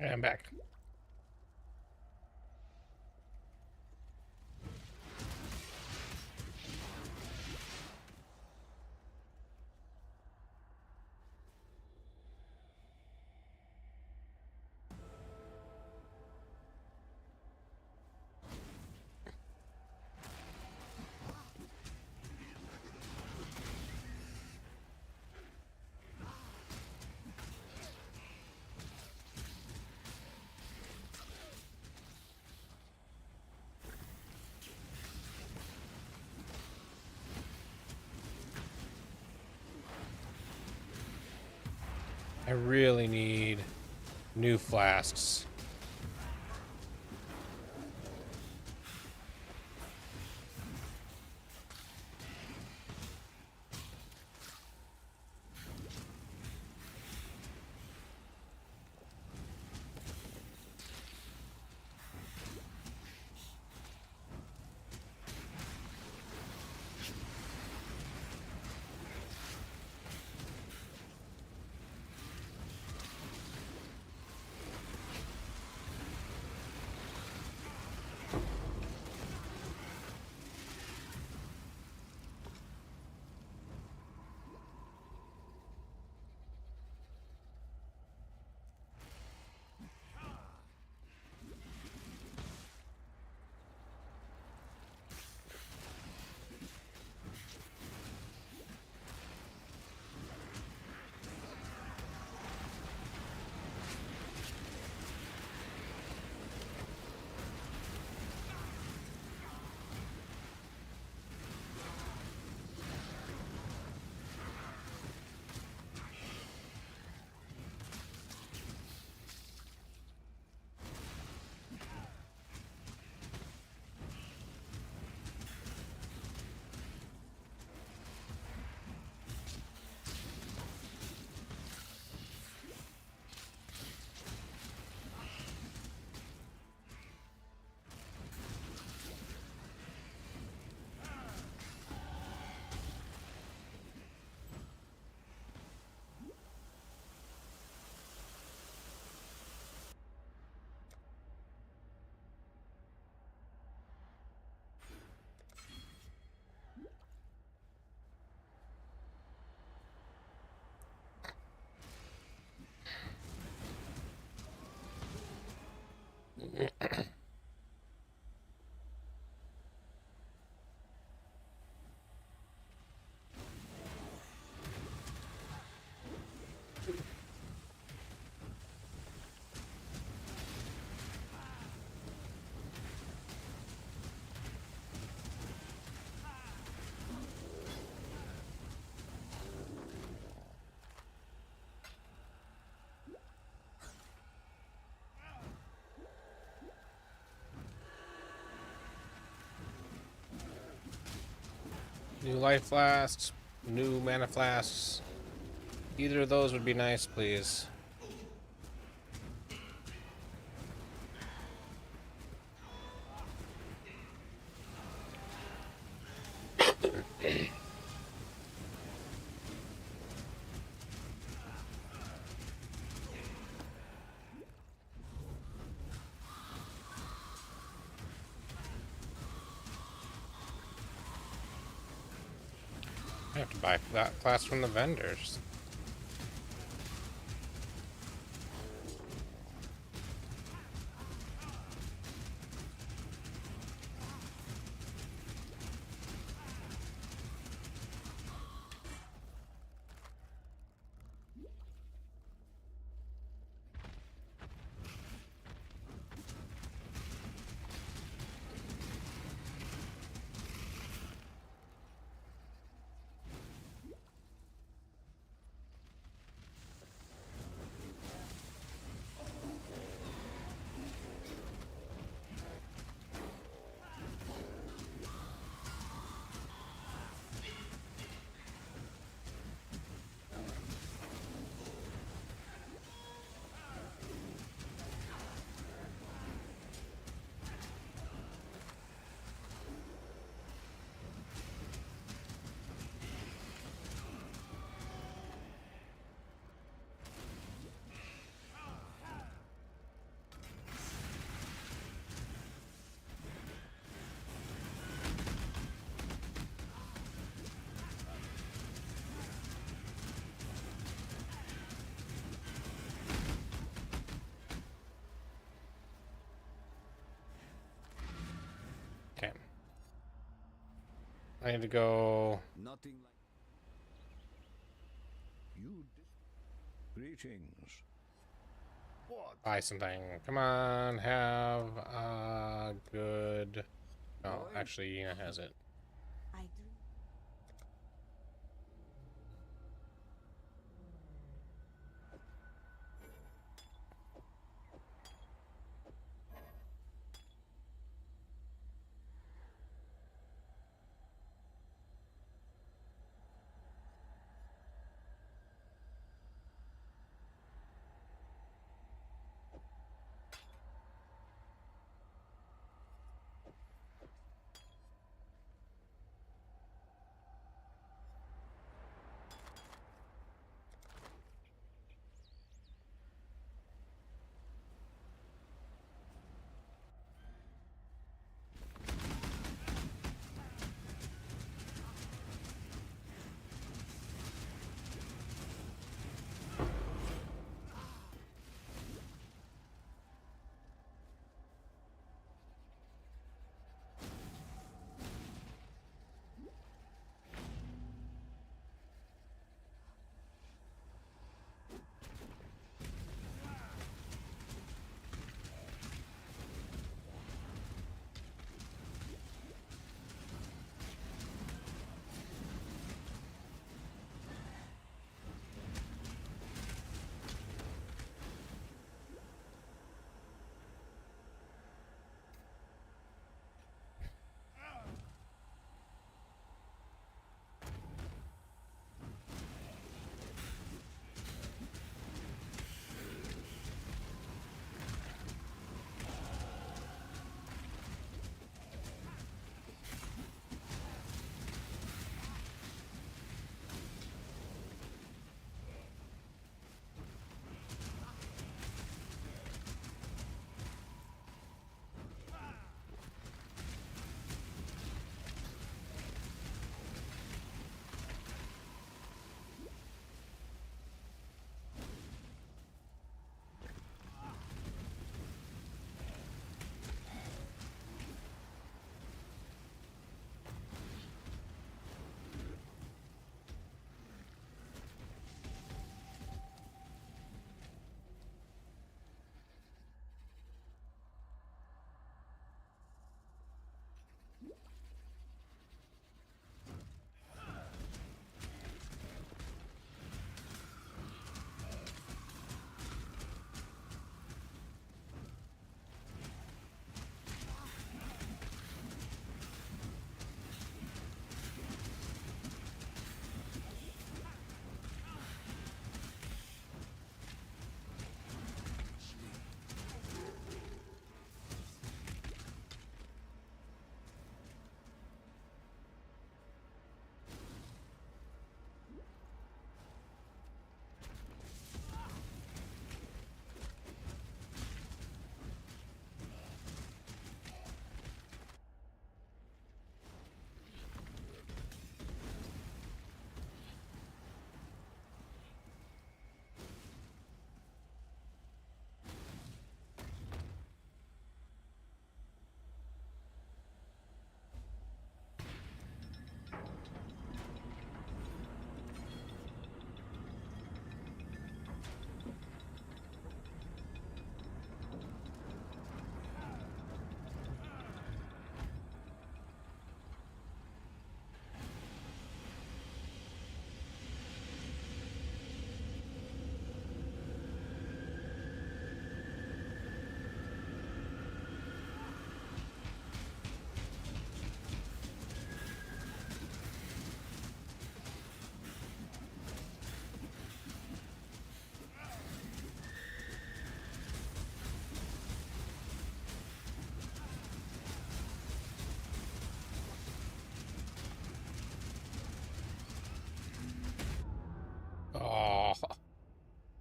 Yeah, I'm back. I really need new flasks. New life flasks, new mana flasks. Either of those would be nice, please. I have to buy that class from the vendors. Okay. I need to go Nothing like you. Greetings. What? buy something. Come on, have a good... Oh, actually, Yena has it. I do.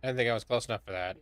I didn't think I was close enough for that.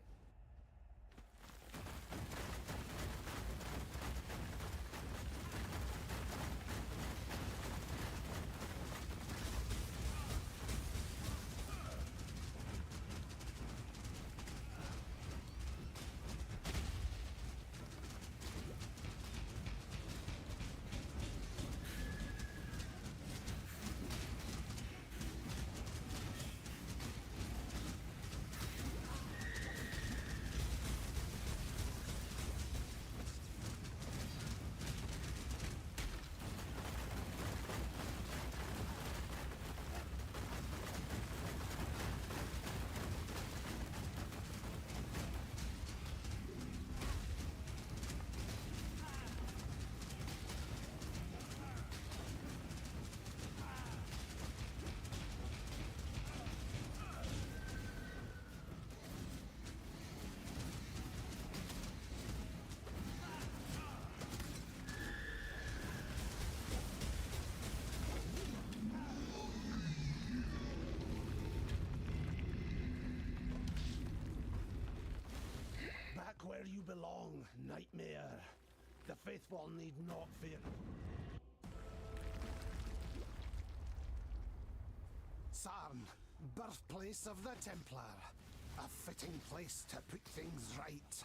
Back where you belong, Nightmare. The faithful need not fear. Sarn, birthplace of the Templar. A fitting place to put things right.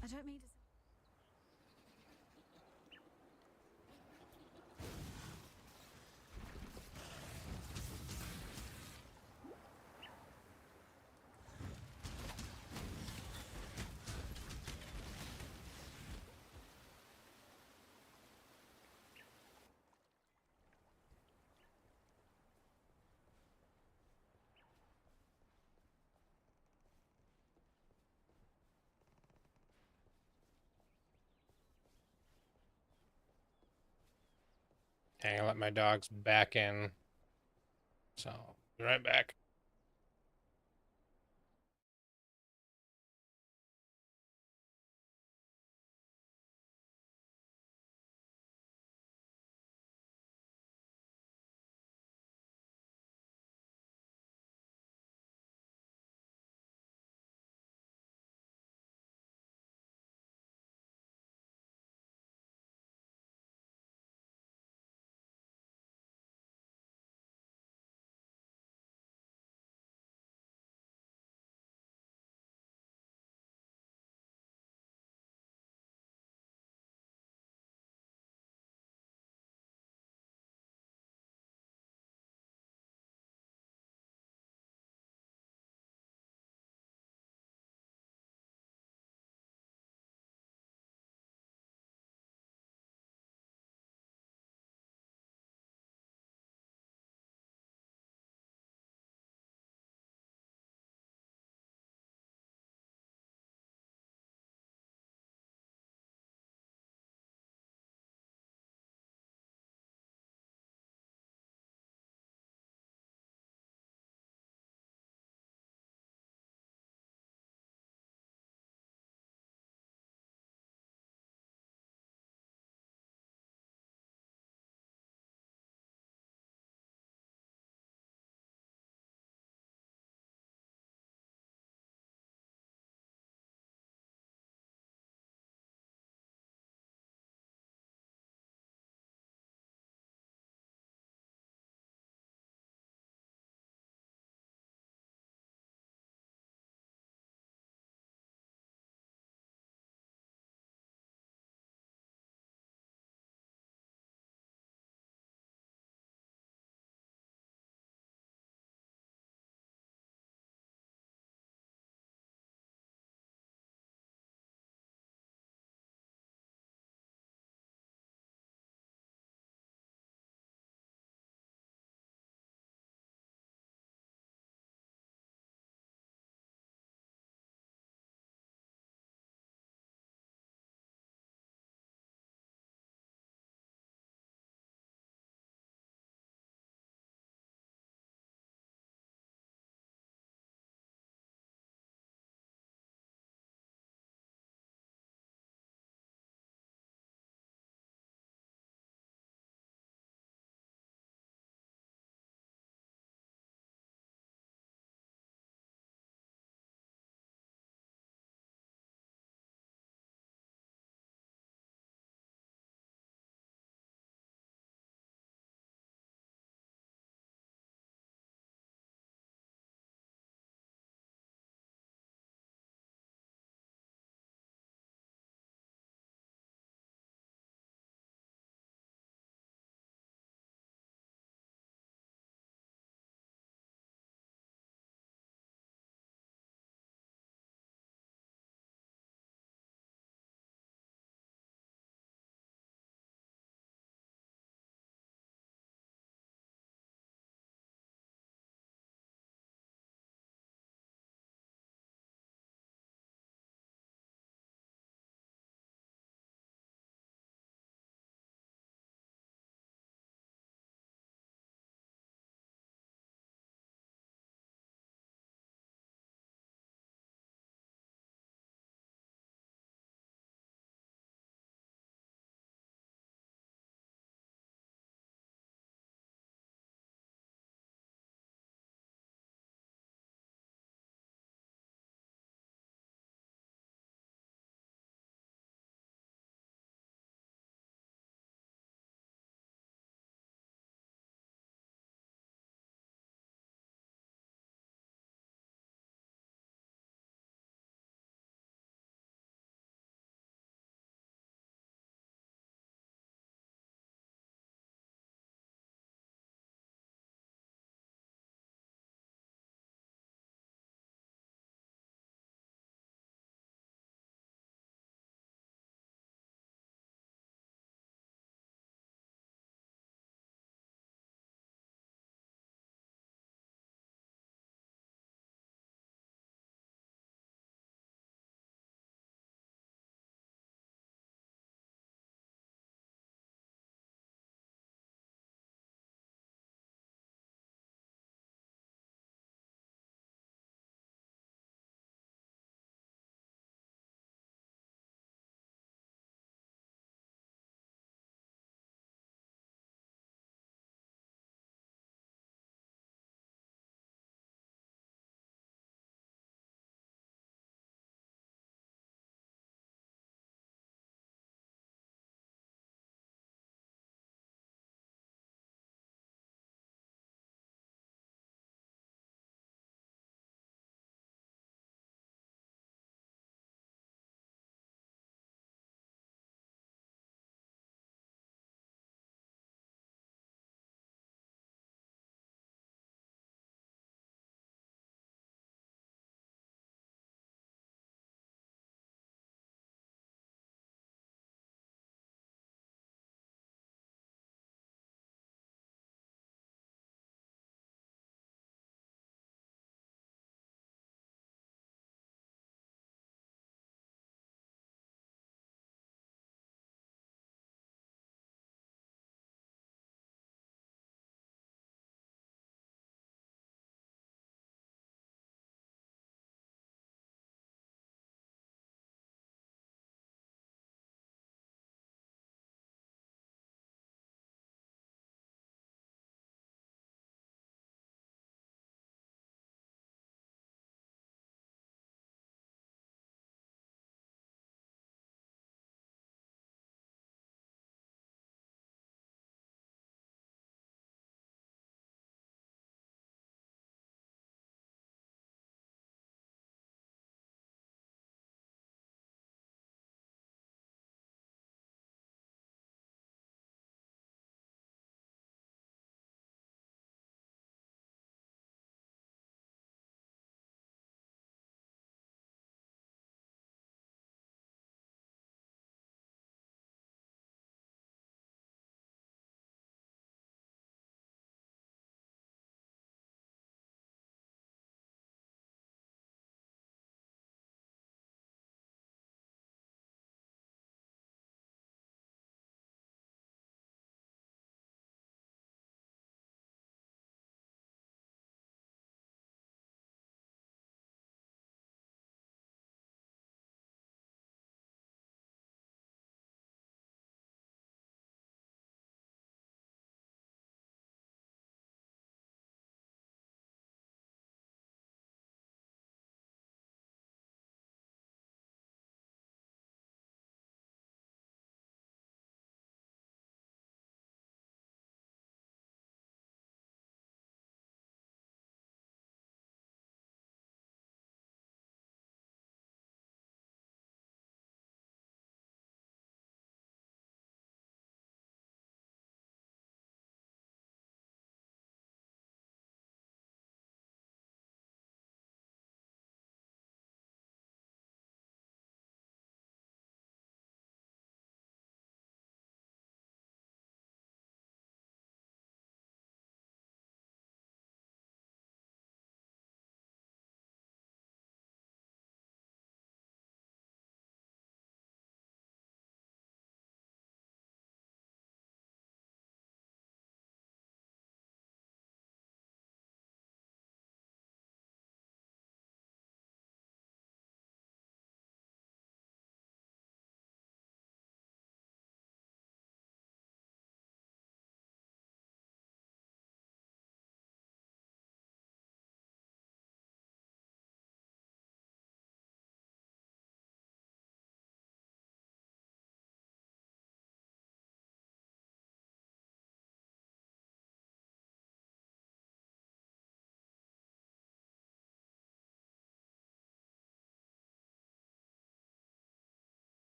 I don't mean to. Hang on, let my dogs back in. So, be right back.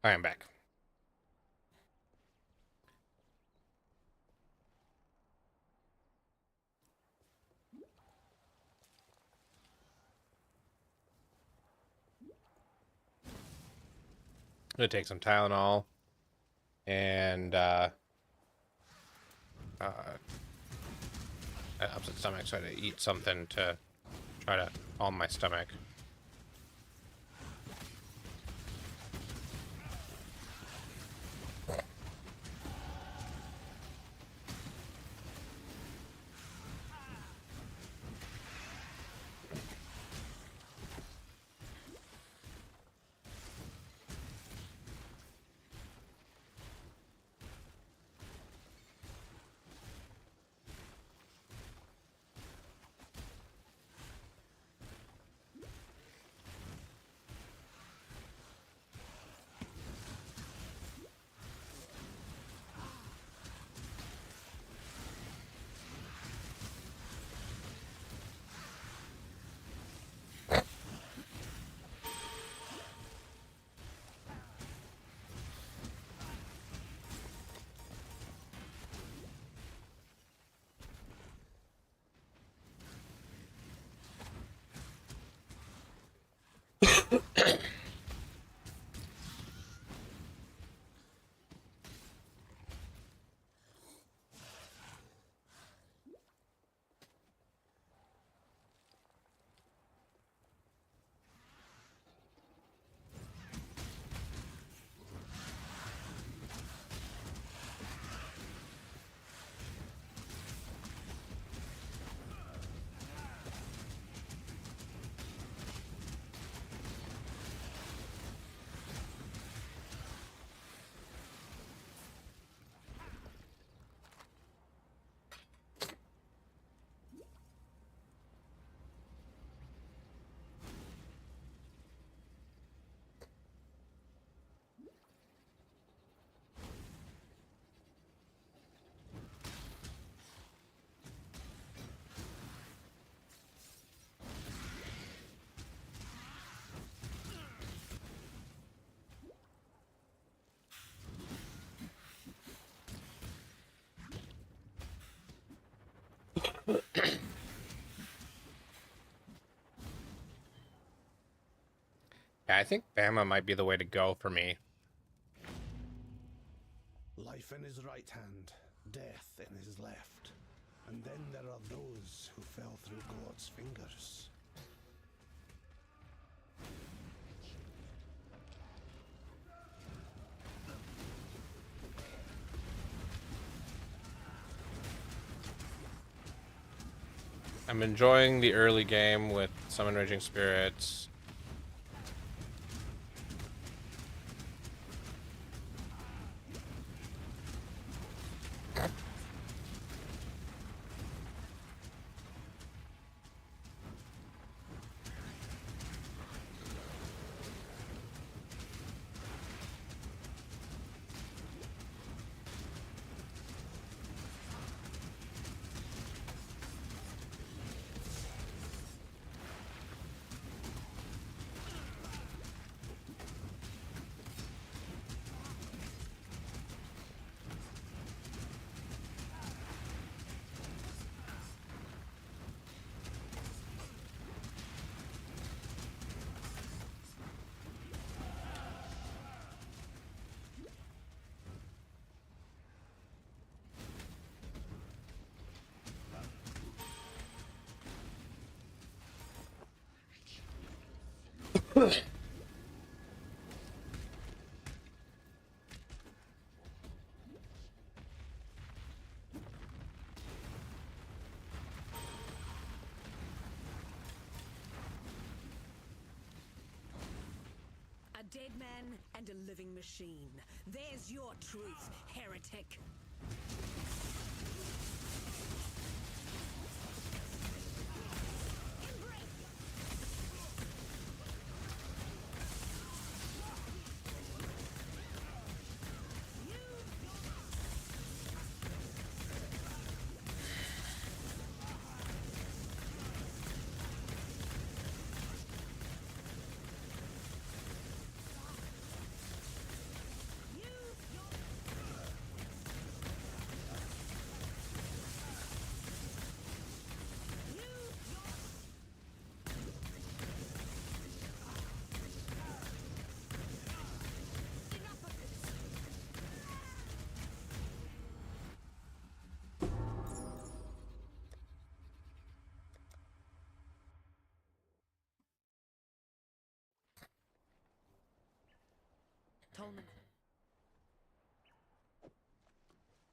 I am back. I'm gonna take some Tylenol and upset stomach, so I had to eat something to try to calm my stomach. Yeah, I think BAMA might be the way to go for me. Life in his right hand, death in his left. And then there are those who fell through God's fingers. I'm enjoying the early game with Summon Raging Spirits. A dead man and a living machine. There's your truth, heretic. Tolman.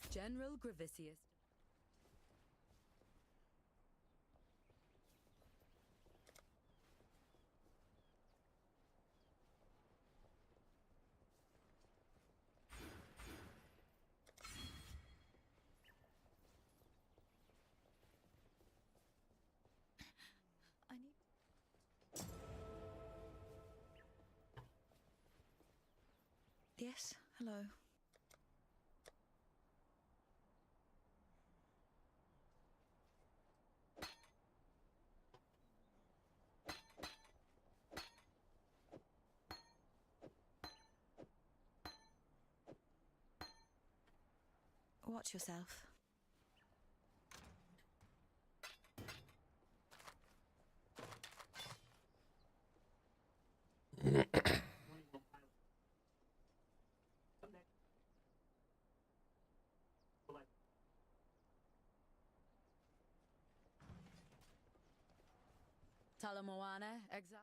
General Gravisius. I need. Yes, hello. Watch yourself. Talamoana, Exile.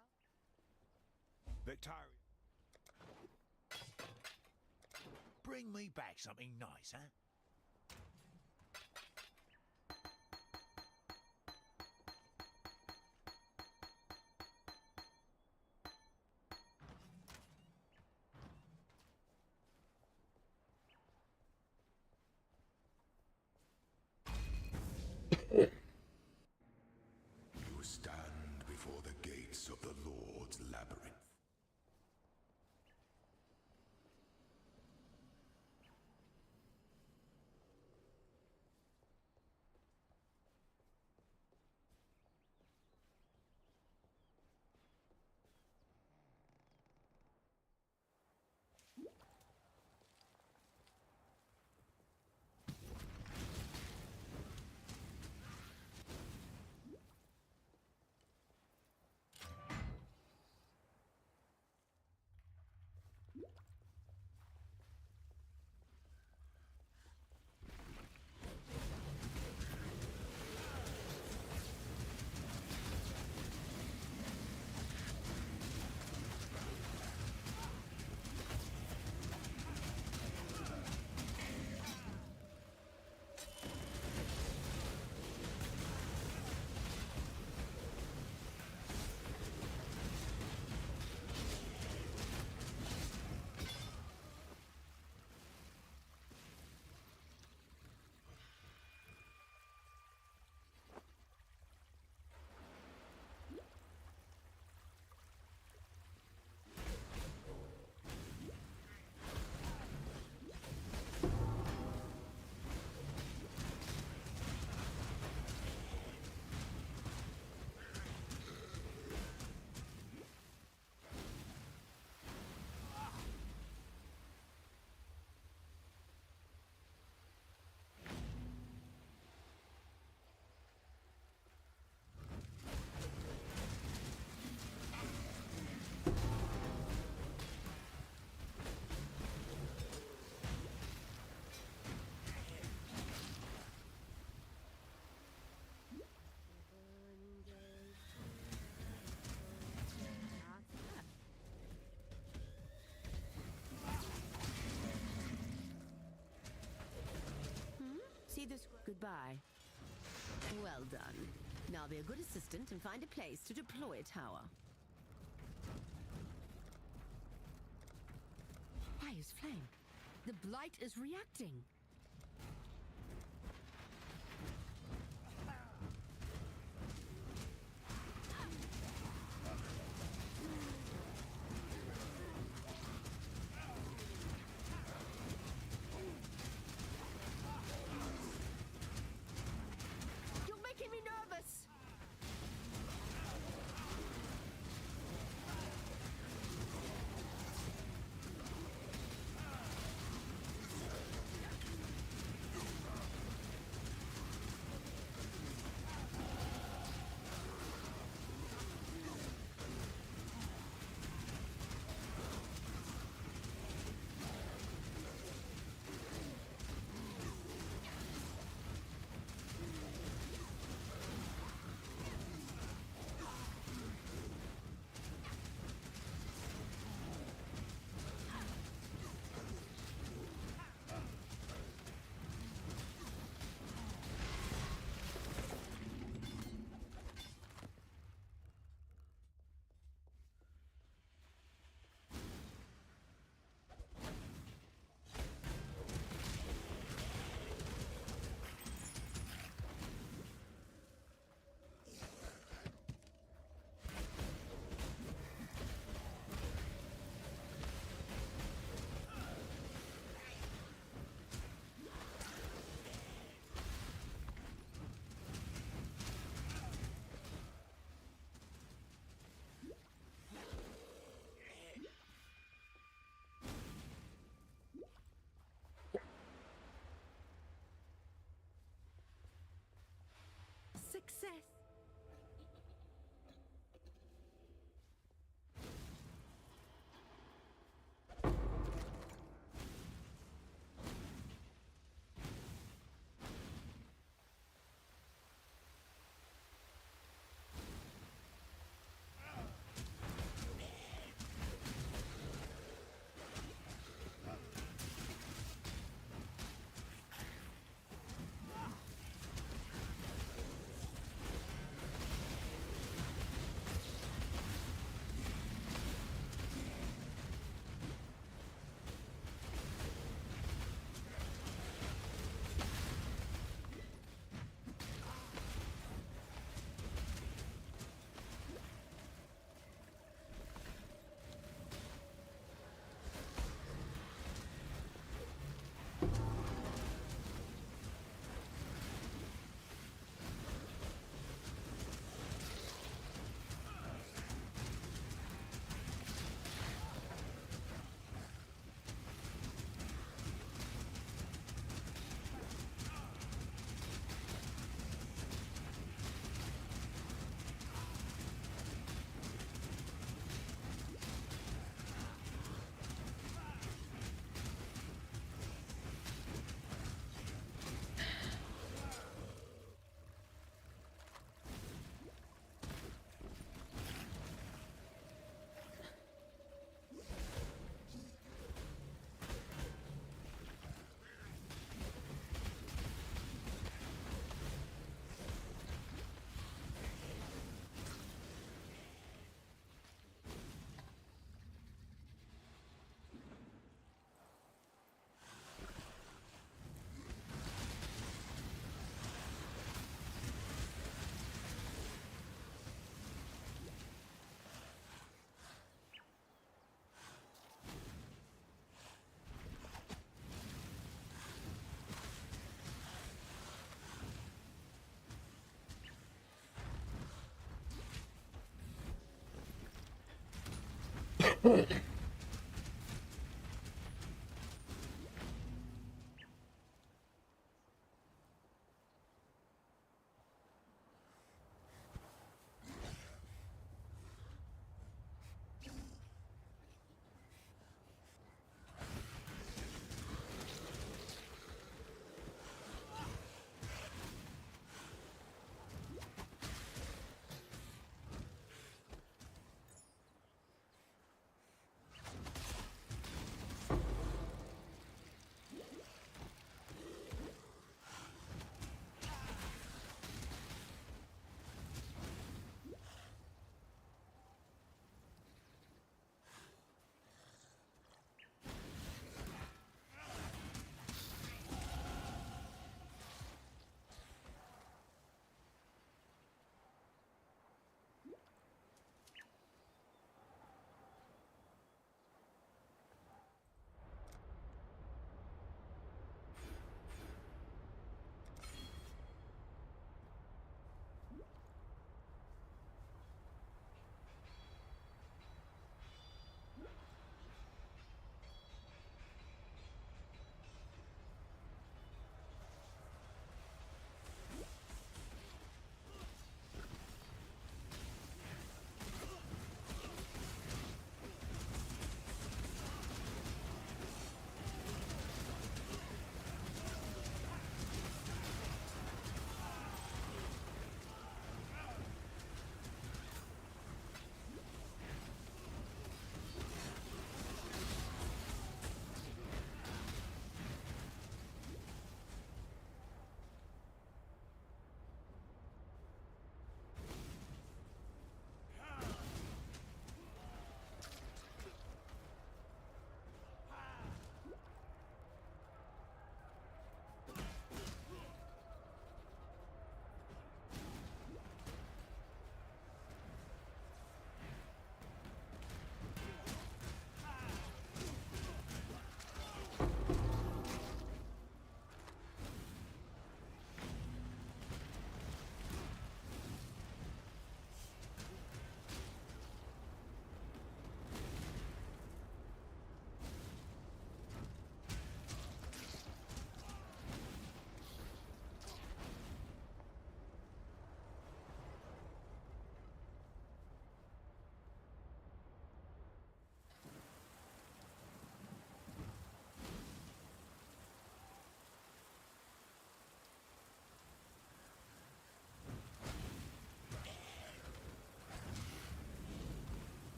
Victoria. Bring me back something nice, huh? You stand before the gates of the Lord's labyrinth. See this? Goodbye. Well done. Now be a good assistant and find a place to deploy a tower. Fire's flame. The blight is reacting. You're making me nervous. Success!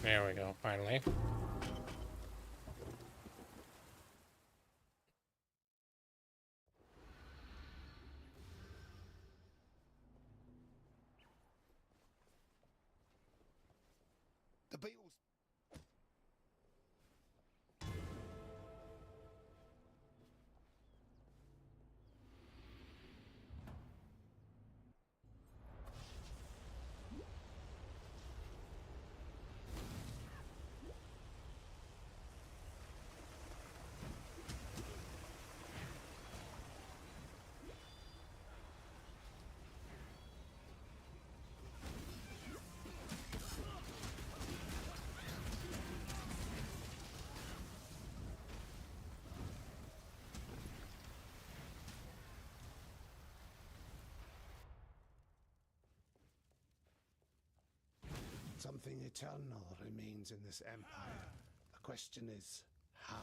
There we go, finally. The beetles. Something eternal remains in this empire. The question is, how?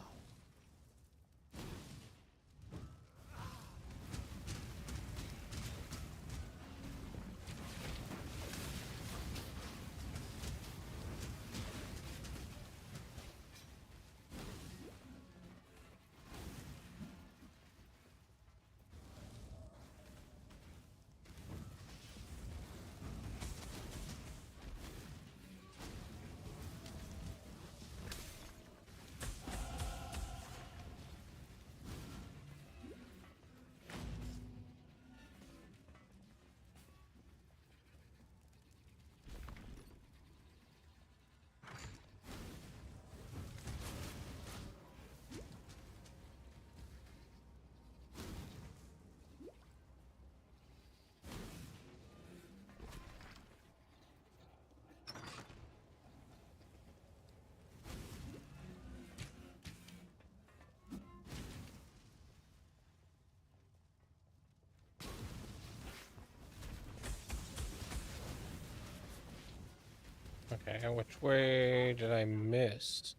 Okay, which way did I miss?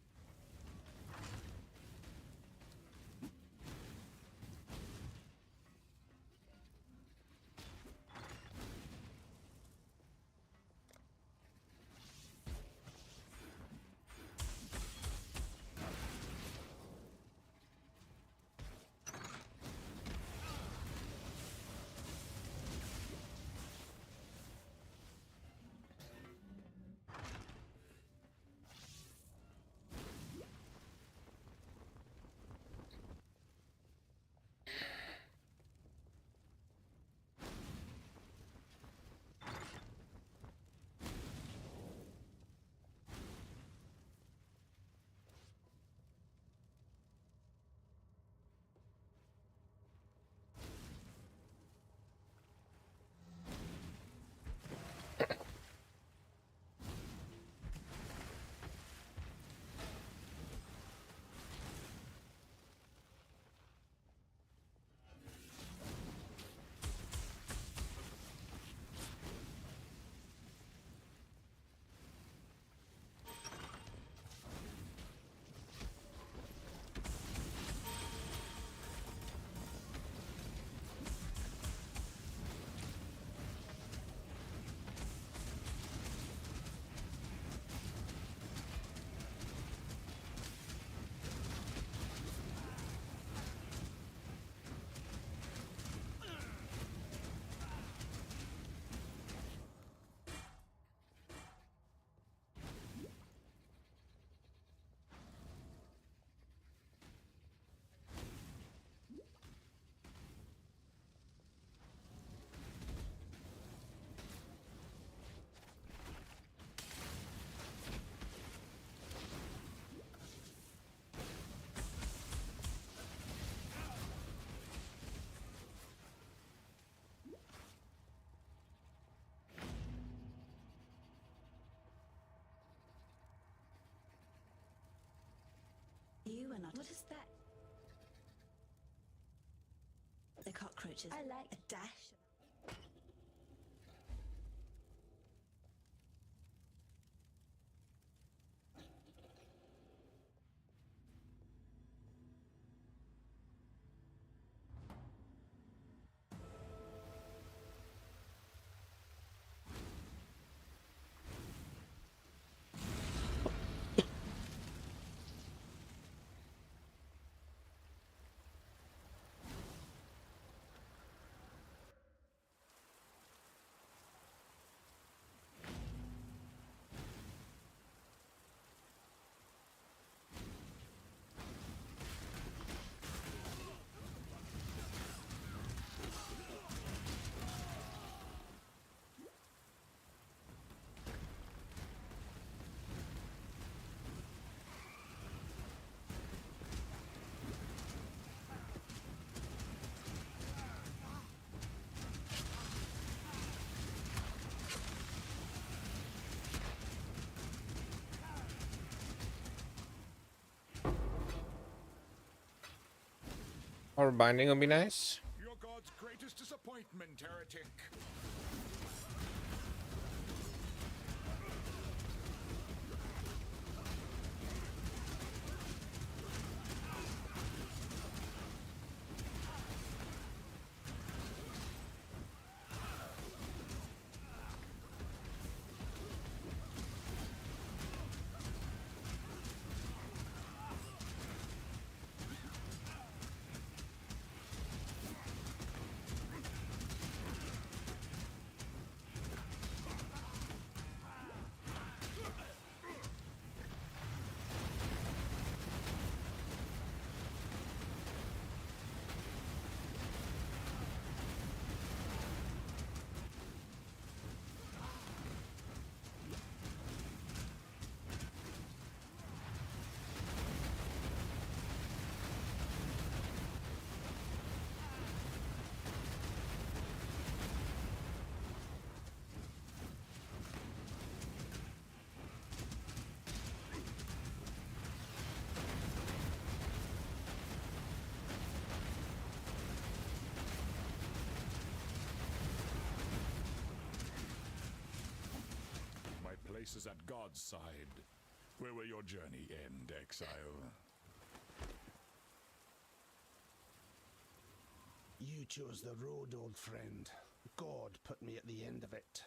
You are not. What is that? The cockroaches. I like a dash. Or binding would be nice. Your god's greatest disappointment, heretic. Place is at God's side. Where will your journey end, Exile? You chose the road, old friend. God put me at the end of it.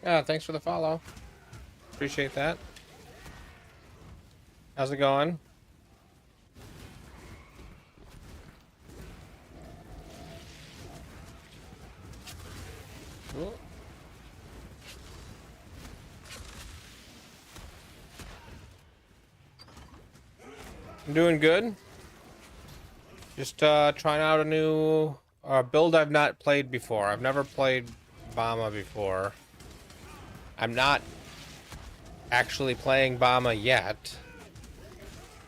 Yeah, thanks for the follow. Appreciate that. How's it going? Cool. I'm doing good. Just trying out a new build I've not played before. I've never played BAMA before. I'm not actually playing BAMA yet,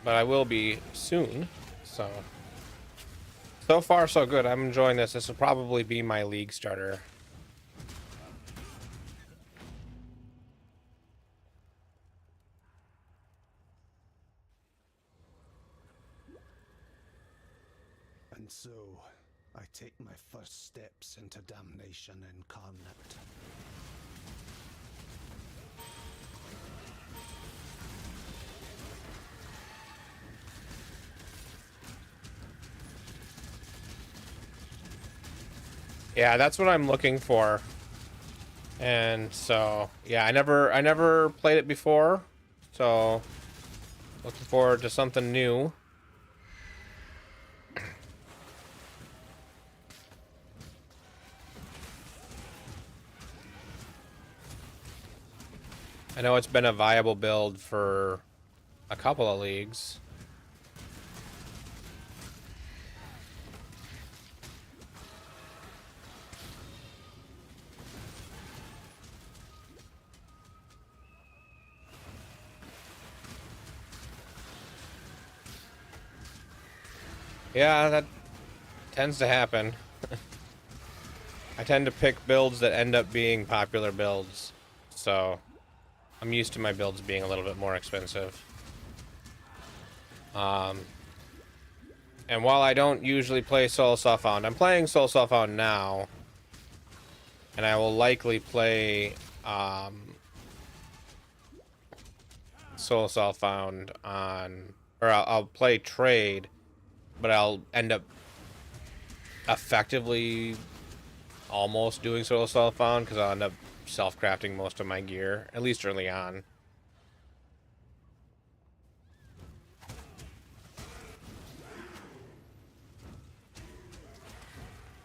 but I will be soon. So far so good. I'm enjoying this. This will probably be my league starter. And so, I take my first steps into damnation incarnate. Yeah, that's what I'm looking for. And so, yeah, I never played it before. So, looking forward to something new. I know it's been a viable build for a couple of leagues. Yeah, that tends to happen. I tend to pick builds that end up being popular builds, so I'm used to my builds being a little bit more expensive. And while I don't usually play Soul Soulfound, I'm playing Soul Soulfound now, and I will likely play Soul Soulfound on, or I'll play Trade, but I'll end up effectively almost doing Soul Soulfound because I'll end up self-crafting most of my gear, at least early on.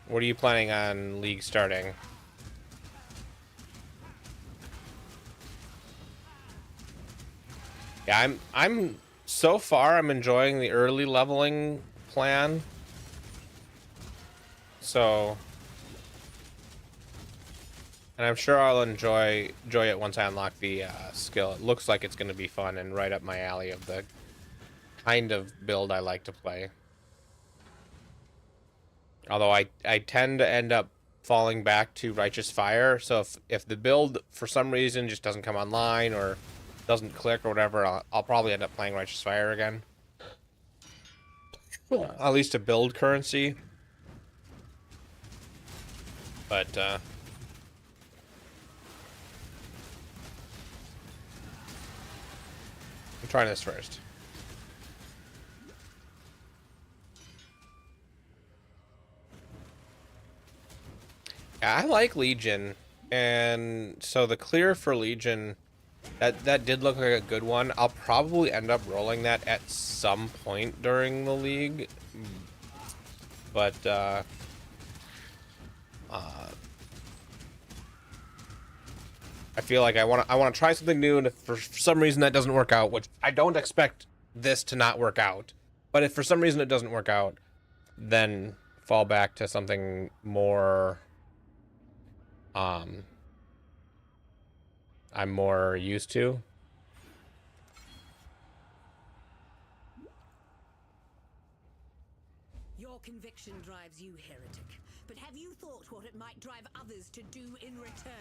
What are you planning on League starting? Yeah, I'm so far I'm enjoying the early leveling plan. So, and I'm sure I'll enjoy it once I unlock the skill. It looks like it's going to be fun and right up my alley of the kind of build I like to play. Although I tend to end up falling back to Righteous Fire, so if the build for some reason just doesn't come online or doesn't click or whatever, I'll probably end up playing Righteous Fire again. At least to build currency. But I'm trying this first. I like Legion, and so the clear for Legion, that did look like a good one. I'll probably end up rolling that at some point during the league, but I feel like I want to try something new, and if for some reason that doesn't work out, which I don't expect this to not work out, but if for some reason it doesn't work out, then fall back to something more I'm more used to. Your conviction drives you, heretic. But have you thought what it might drive others to do in return?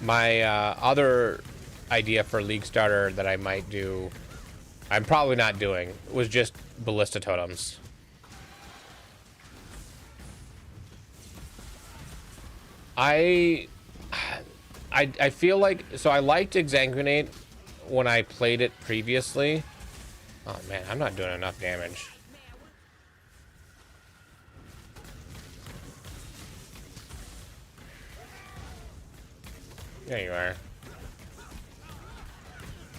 My other idea for League Starter that I might do, I'm probably not doing, was just Ballista Totems. I feel like, so I liked Exsanguinate when I played it previously. Oh man, I'm not doing enough damage. There you are.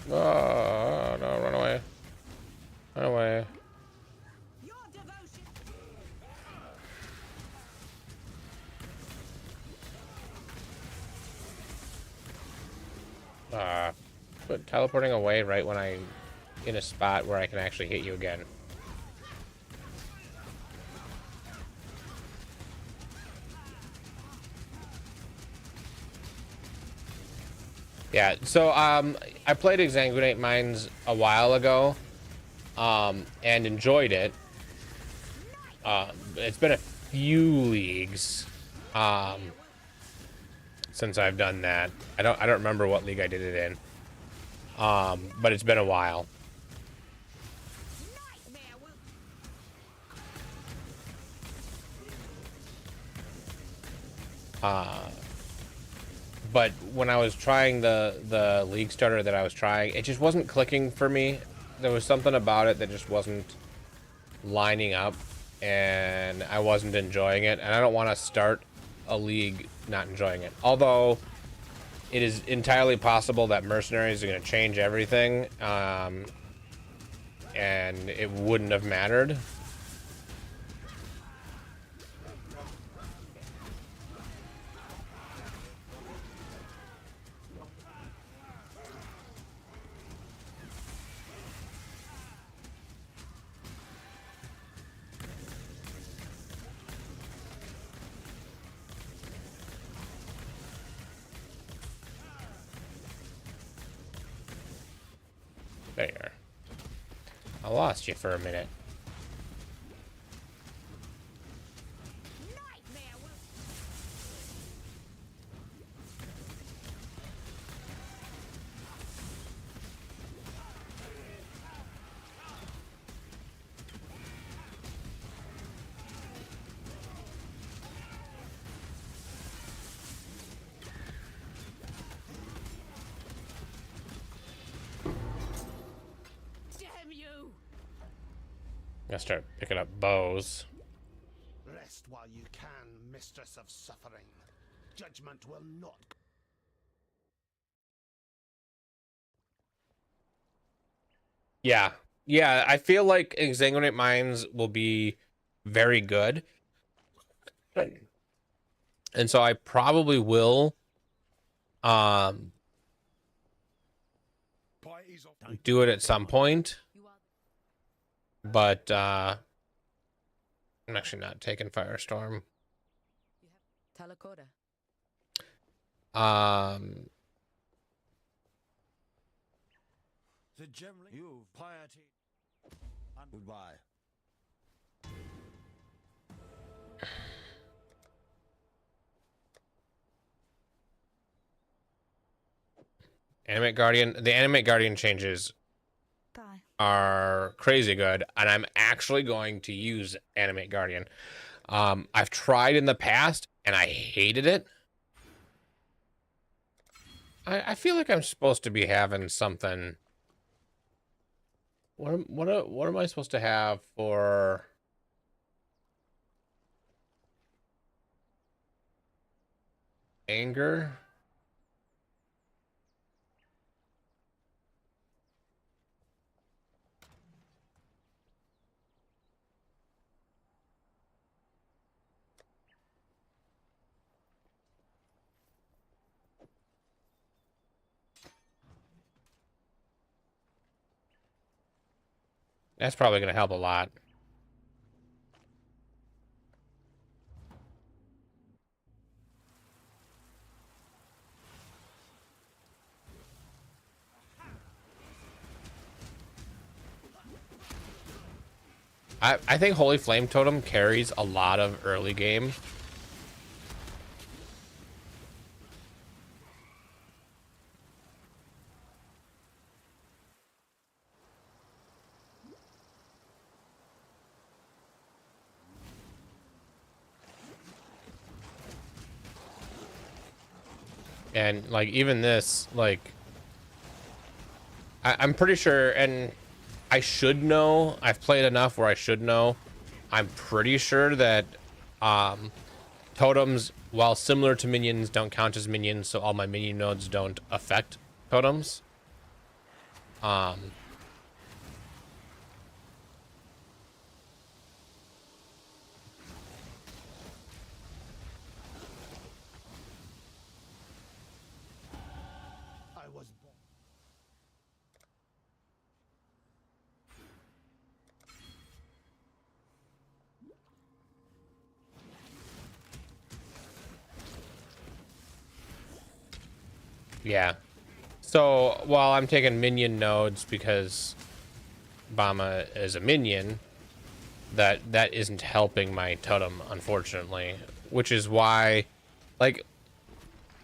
Oh, no, run away. Run away. But teleporting away right when I'm in a spot where I can actually hit you again. Yeah, so I played Exsanguinate Mines a while ago, and enjoyed it. It's been a few leagues since I've done that. I don't remember what league I did it in. But it's been a while. But when I was trying the League Starter that I was trying, it just wasn't clicking for me. There was something about it that just wasn't lining up, and I wasn't enjoying it, and I don't want to start a league not enjoying it. Although it is entirely possible that Mercenaries are going to change everything, and it wouldn't have mattered. There you are. I lost you for a minute. I start picking up bows. Rest while you can, mistress of suffering. Judgment will not. Yeah. Yeah, I feel like Exsanguinate Mines will be very good. And so I probably will do it at some point. But I'm actually not taking Firestorm. Talakoda. The generally you piety. Goodbye. Animate Guardian. The Animate Guardian changes are crazy good, and I'm actually going to use Animate Guardian. I've tried in the past, and I hated it. I feel like I'm supposed to be having something. What am I supposed to have for anger? That's probably going to help a lot. I think Holy Flame Totem carries a lot of early game. And like even this, like I'm pretty sure, and I should know, I've played enough where I should know. I'm pretty sure that totems, while similar to minions, don't count as minions, so all my minion nodes don't affect totems. Yeah. So while I'm taking minion nodes because BAMA is a minion, that isn't helping my totem, unfortunately. Which is why, like,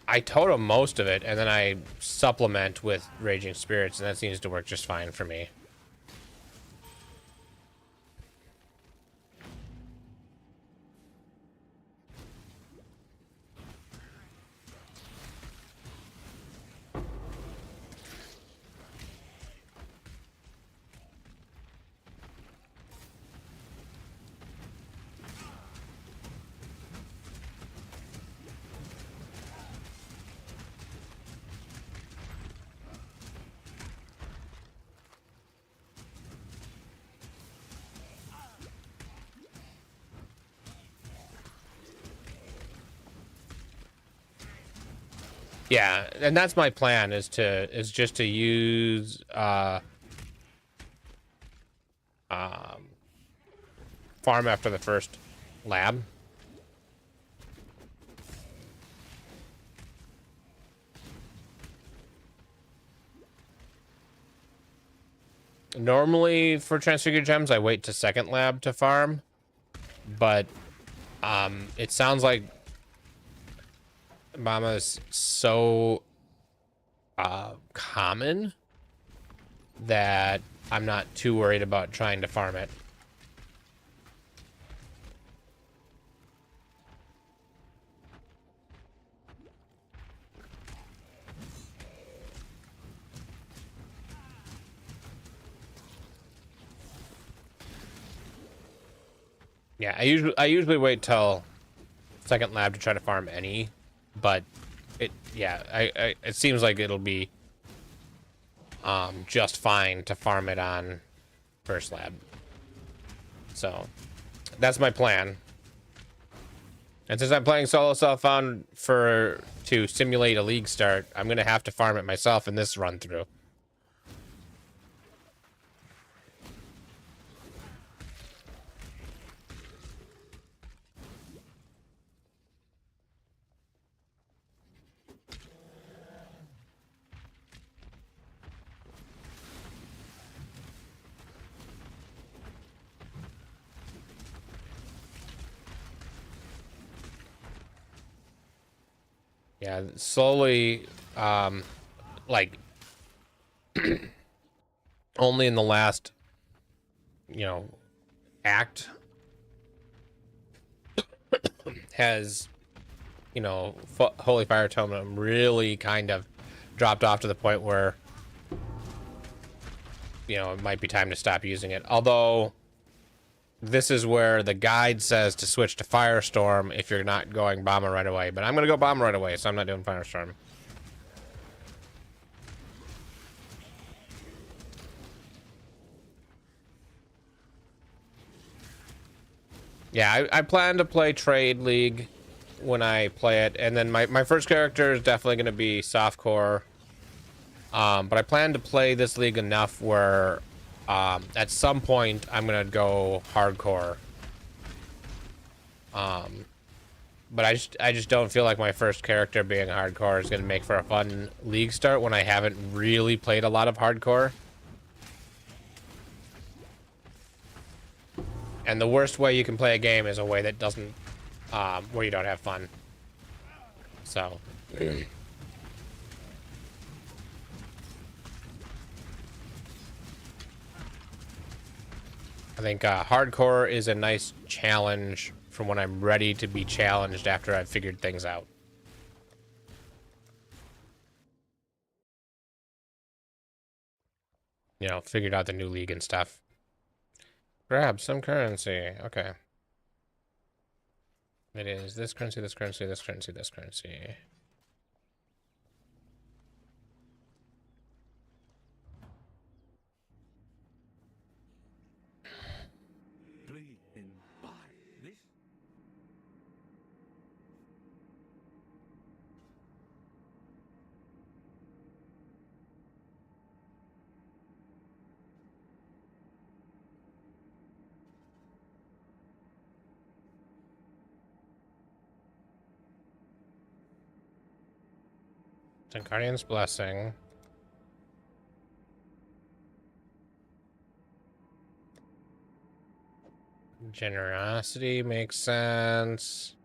I totem most of it, and then I supplement with Raging Spirits, and that seems to work just fine for me. Yeah, and that's my plan, is just to use farm after the first lab. Normally for transfigured gems, I wait to second lab to farm, but it sounds like BAMA is so common that I'm not too worried about trying to farm it. Yeah, I usually wait till second lab to try to farm any, but it seems like it'll be just fine to farm it on first lab. So that's my plan. And since I'm playing solo self-found to simulate a league start, I'm gonna have to farm it myself in this run through. Yeah, slowly, like, only in the last, act has, Holy Fire Totem really kind of dropped off to the point where, it might be time to stop using it. Although, this is where the guide says to switch to Firestorm if you're not going BAMA right away. But I'm going to go BAMA right away, so I'm not doing Firestorm. Yeah, I plan to play Trade League when I play it. And then my first character is definitely going to be softcore. But I plan to play this league enough where at some point I'm going to go hardcore. But I just don't feel like my first character being hardcore is going to make for a fun league start when I haven't really played a lot of hardcore. And the worst way you can play a game is a way that doesn't, where you don't have fun. So. I think hardcore is a nice challenge for when I'm ready to be challenged after I've figured things out. Figured out the new league and stuff. Grab some currency. Okay. It is this currency, this currency, this currency, this currency. Guardian's Blessing. Generosity makes sense.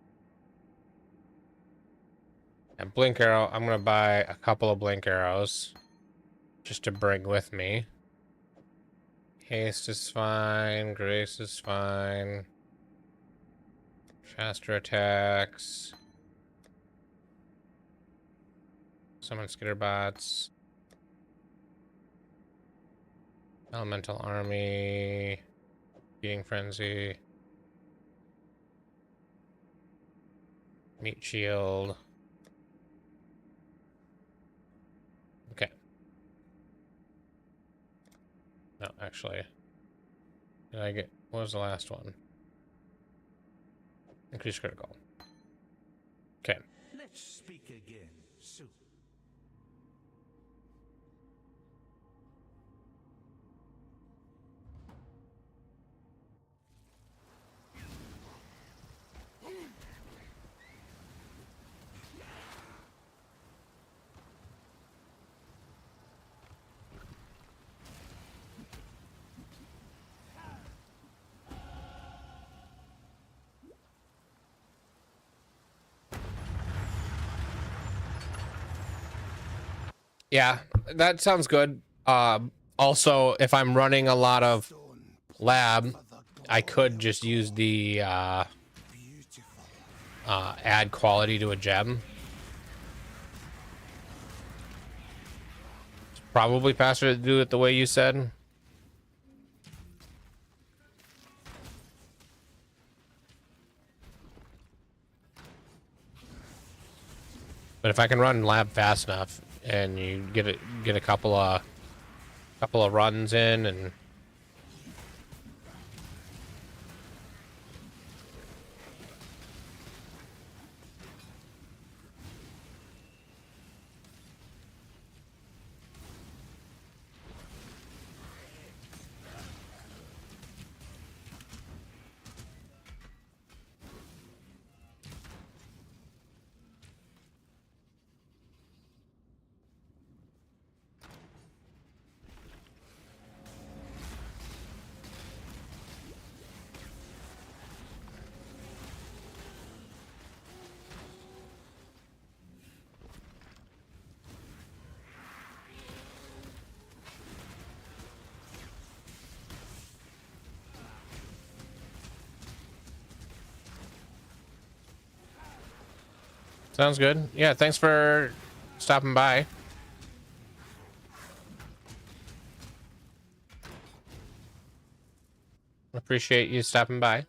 And Blink Arrow, I'm going to buy a couple of Blink Arrows just to bring with me. Haste is fine. Grace is fine. Faster attacks. Summon Skitterbots. Elemental Army. Beating Frenzy. Meat Shield. Okay. No, actually. Did I get... What was the last one? Increase critical. Okay. Let's speak again soon. Yeah, that sounds good. Also, if I'm running a lot of lab, I could just use the add quality to a gem. It's probably faster to do it the way you said. But if I can run lab fast enough, and you get a couple of runs in, and sounds good. Yeah, thanks for stopping by. Appreciate you stopping by.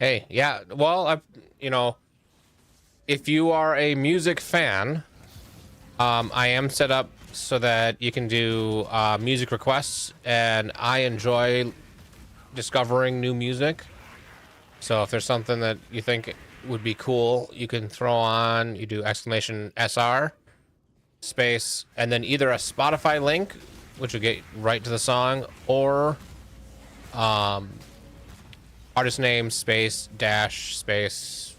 Hey, yeah, well, you know, if you are a music fan, I am set up so that you can do music requests, and I enjoy discovering new music. So if there's something that you think would be cool, you can throw on, you do exclamation SR space, and then either a Spotify link, which will get right to the song, or artist name space dash space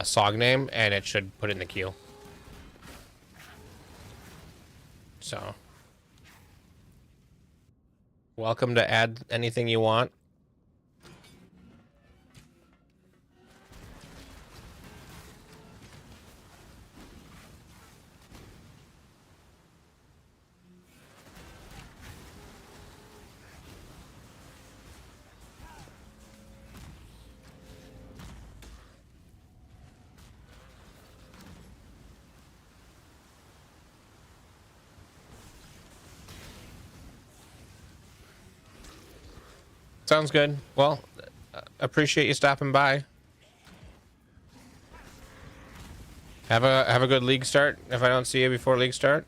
song name, and it should put it in the queue. So welcome to add anything you want. Sounds good. Well, appreciate you stopping by. Have a good league start. If I don't see you before league start.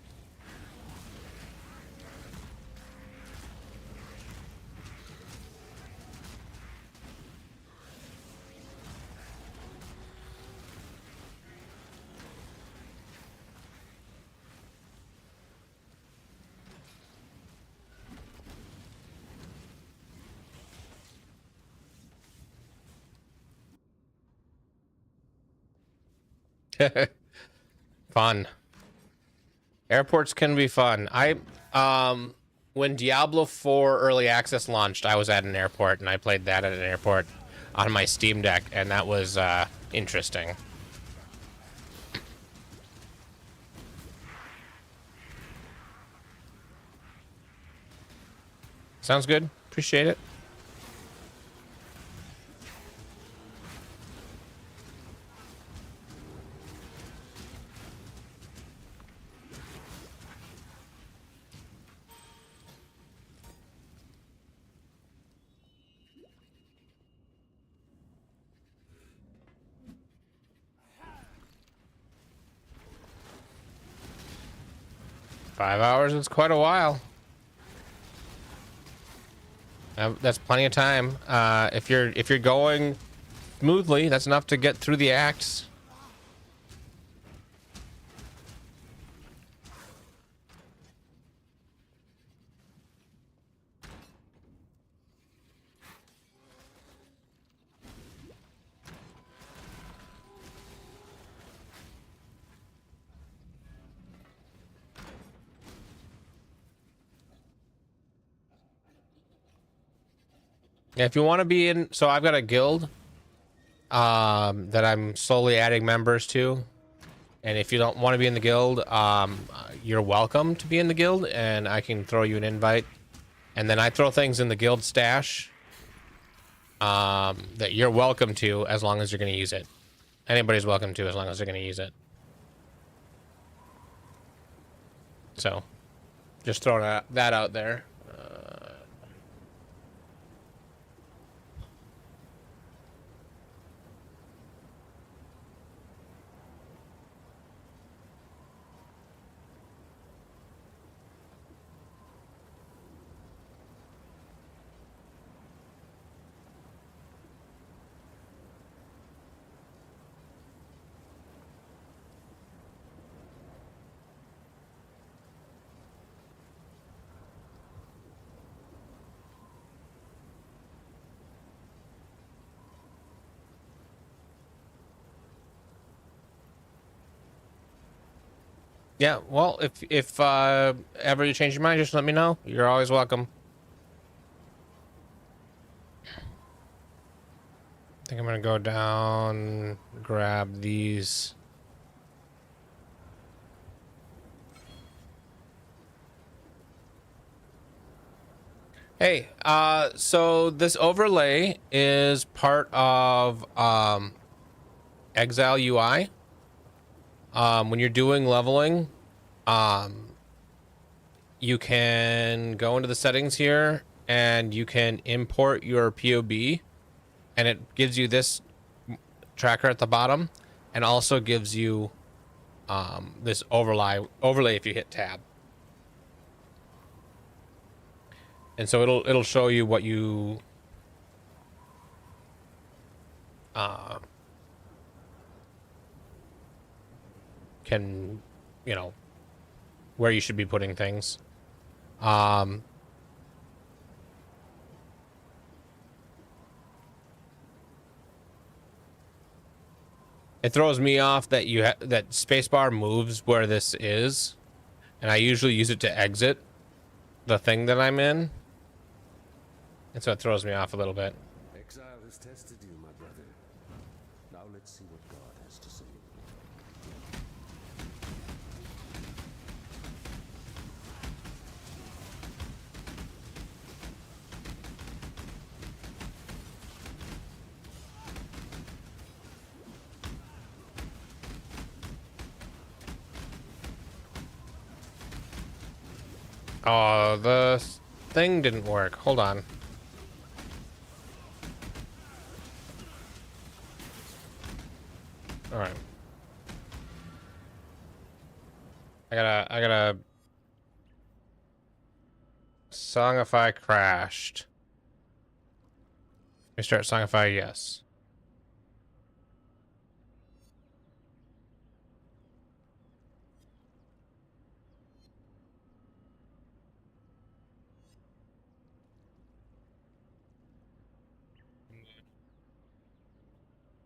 Fun. Airports can be fun. When Diablo 4 early access launched, I was at an airport, and I played that at an airport on my Steam Deck, and that was interesting. Sounds good. Appreciate it. Five hours is quite a while. That's plenty of time. If you're going smoothly, that's enough to get through the acts. If you want to be in, so I've got a guild that I'm slowly adding members to, and if you don't want to be in the guild, you're welcome to be in the guild, and I can throw you an invite. And then I throw things in the guild stash that you're welcome to as long as you're going to use it. Anybody's welcome to as long as they're going to use it. So, just throwing that out there. Yeah, well, if ever you change your mind, just let me know. You're always welcome. I think I'm gonna go down, grab these. Hey, so this overlay is part of Exile UI. When you're doing leveling, you can go into the settings here and you can import your POB, and it gives you this tracker at the bottom, and also gives you this overlay if you hit tab. And so it'll show you what you can, you know, where you should be putting things. It throws me off that that spacebar moves where this is, and I usually use it to exit the thing that I'm in, and so it throws me off a little bit. Exile has tested you, my brother. Now let's see what God has to say. Oh, the thing didn't work. Hold on. All right. I gotta Songify crashed. Restart Songify, yes.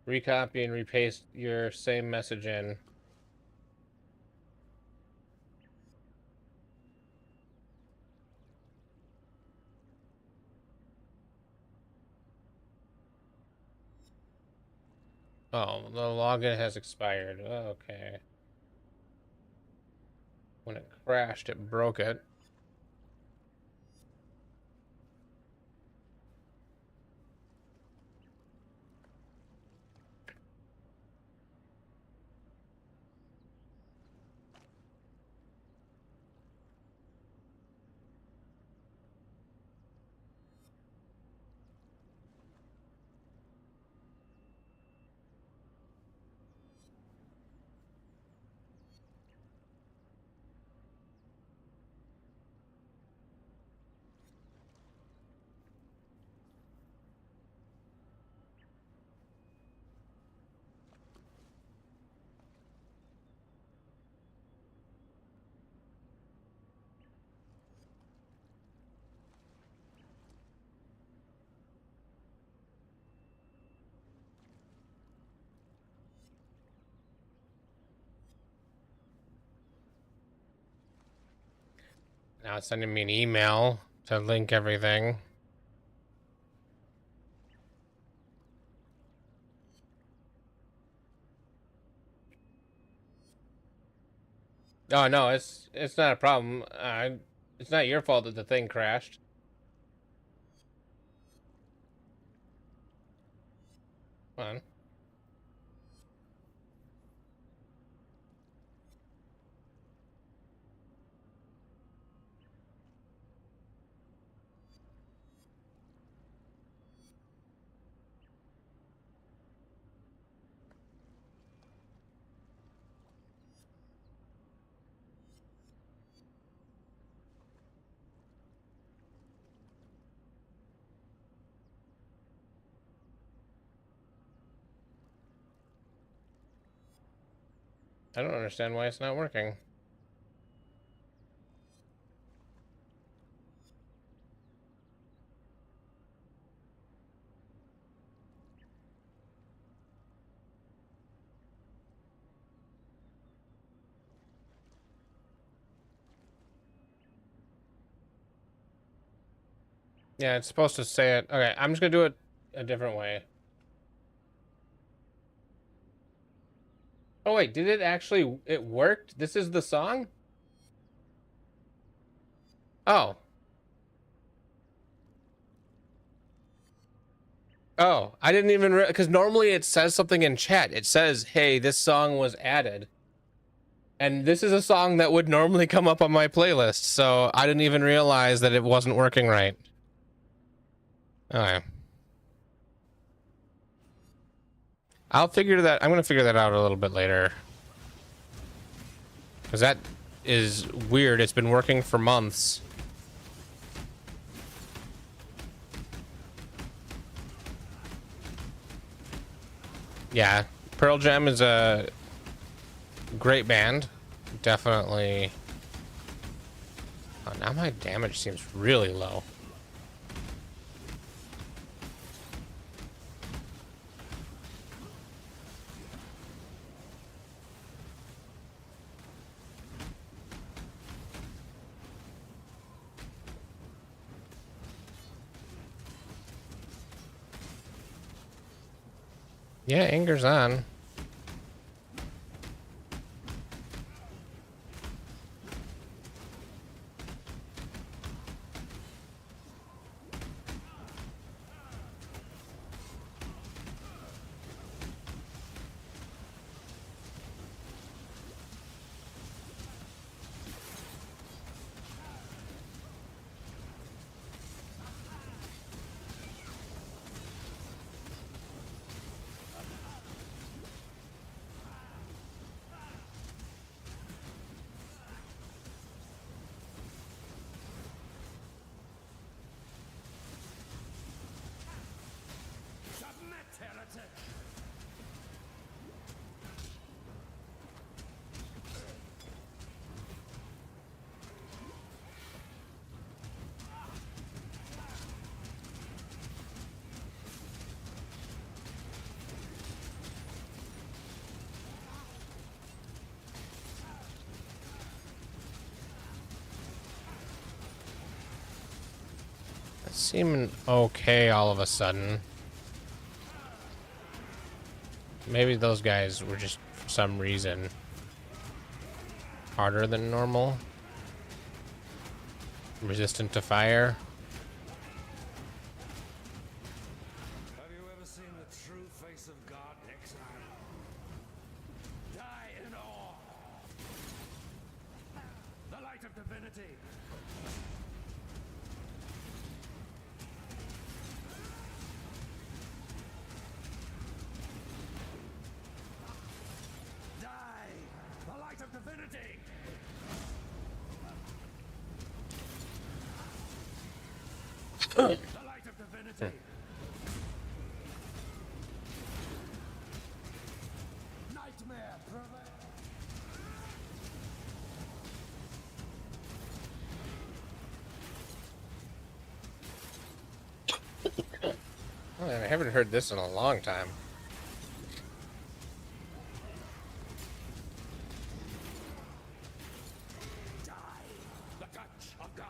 Recopy and repaste your same message in. Oh, the login has expired. Oh, okay. When it crashed, it broke it. Now it's sending me an email to link everything. Oh no, it's not a problem. It's not your fault that the thing crashed. Come on. I don't understand why it's not working. Yeah, it's supposed to say it. Okay, I'm just gonna do it a different way. Oh wait, did it actually, it worked? This is the song? Oh. Oh, I didn't even because normally it says something in chat. It says, "Hey, this song was added." And this is a song that would normally come up on my playlist, so I didn't even realize that it wasn't working right. Okay. I'm gonna figure that out a little bit later. Because that is weird. It's been working for months. Yeah, Pearl Jam is a great band. Definitely. Oh, now my damage seems really low. Yeah, anger's on. It's seeming okay all of a sudden. Maybe those guys were just, for some reason, harder than normal. Resistant to fire. Have you ever seen the true face of God, Exile? Die in awe. The light of divinity. Die. The light of divinity. The light of divinity. Nightmare prevail. Oh, I haven't heard this in a long time. Die. The touch of God.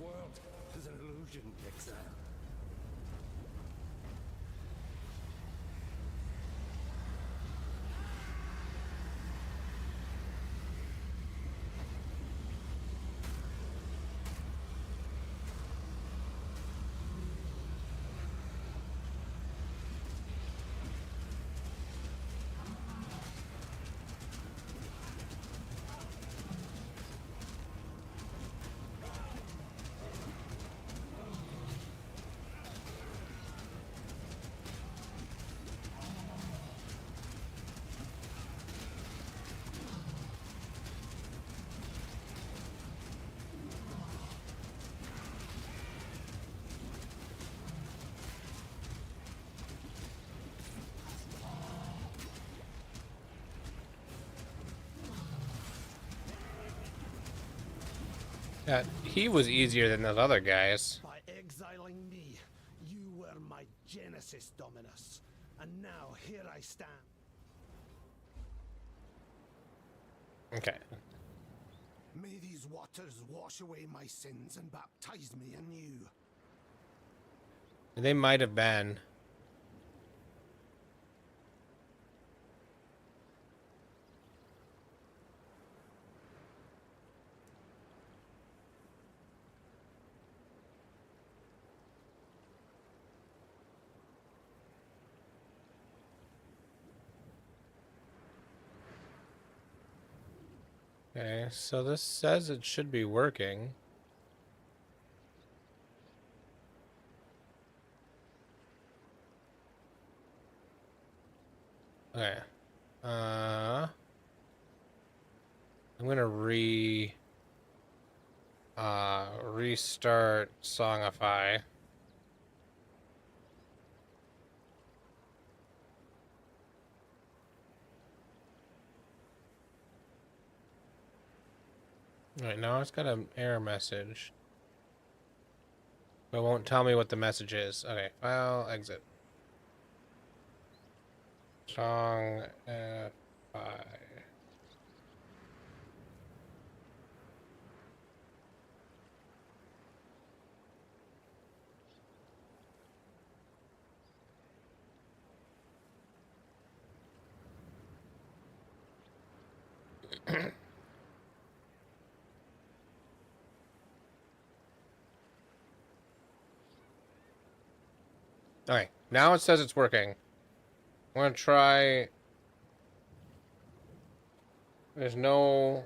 world is an illusion, Exile. Yeah, he was easier than those other guys. By exiling me, you were my Genesis Dominus. And now here I stand. Okay. May these waters wash away my sins and baptize me anew. They might have been. Okay, so this says it should be working. Okay. I'm gonna restart Songify. Right now it's got an error message. But it won't tell me what the message is. Okay, file, exit. Songify. Alright, now it says it's working. I'm gonna try. There's no.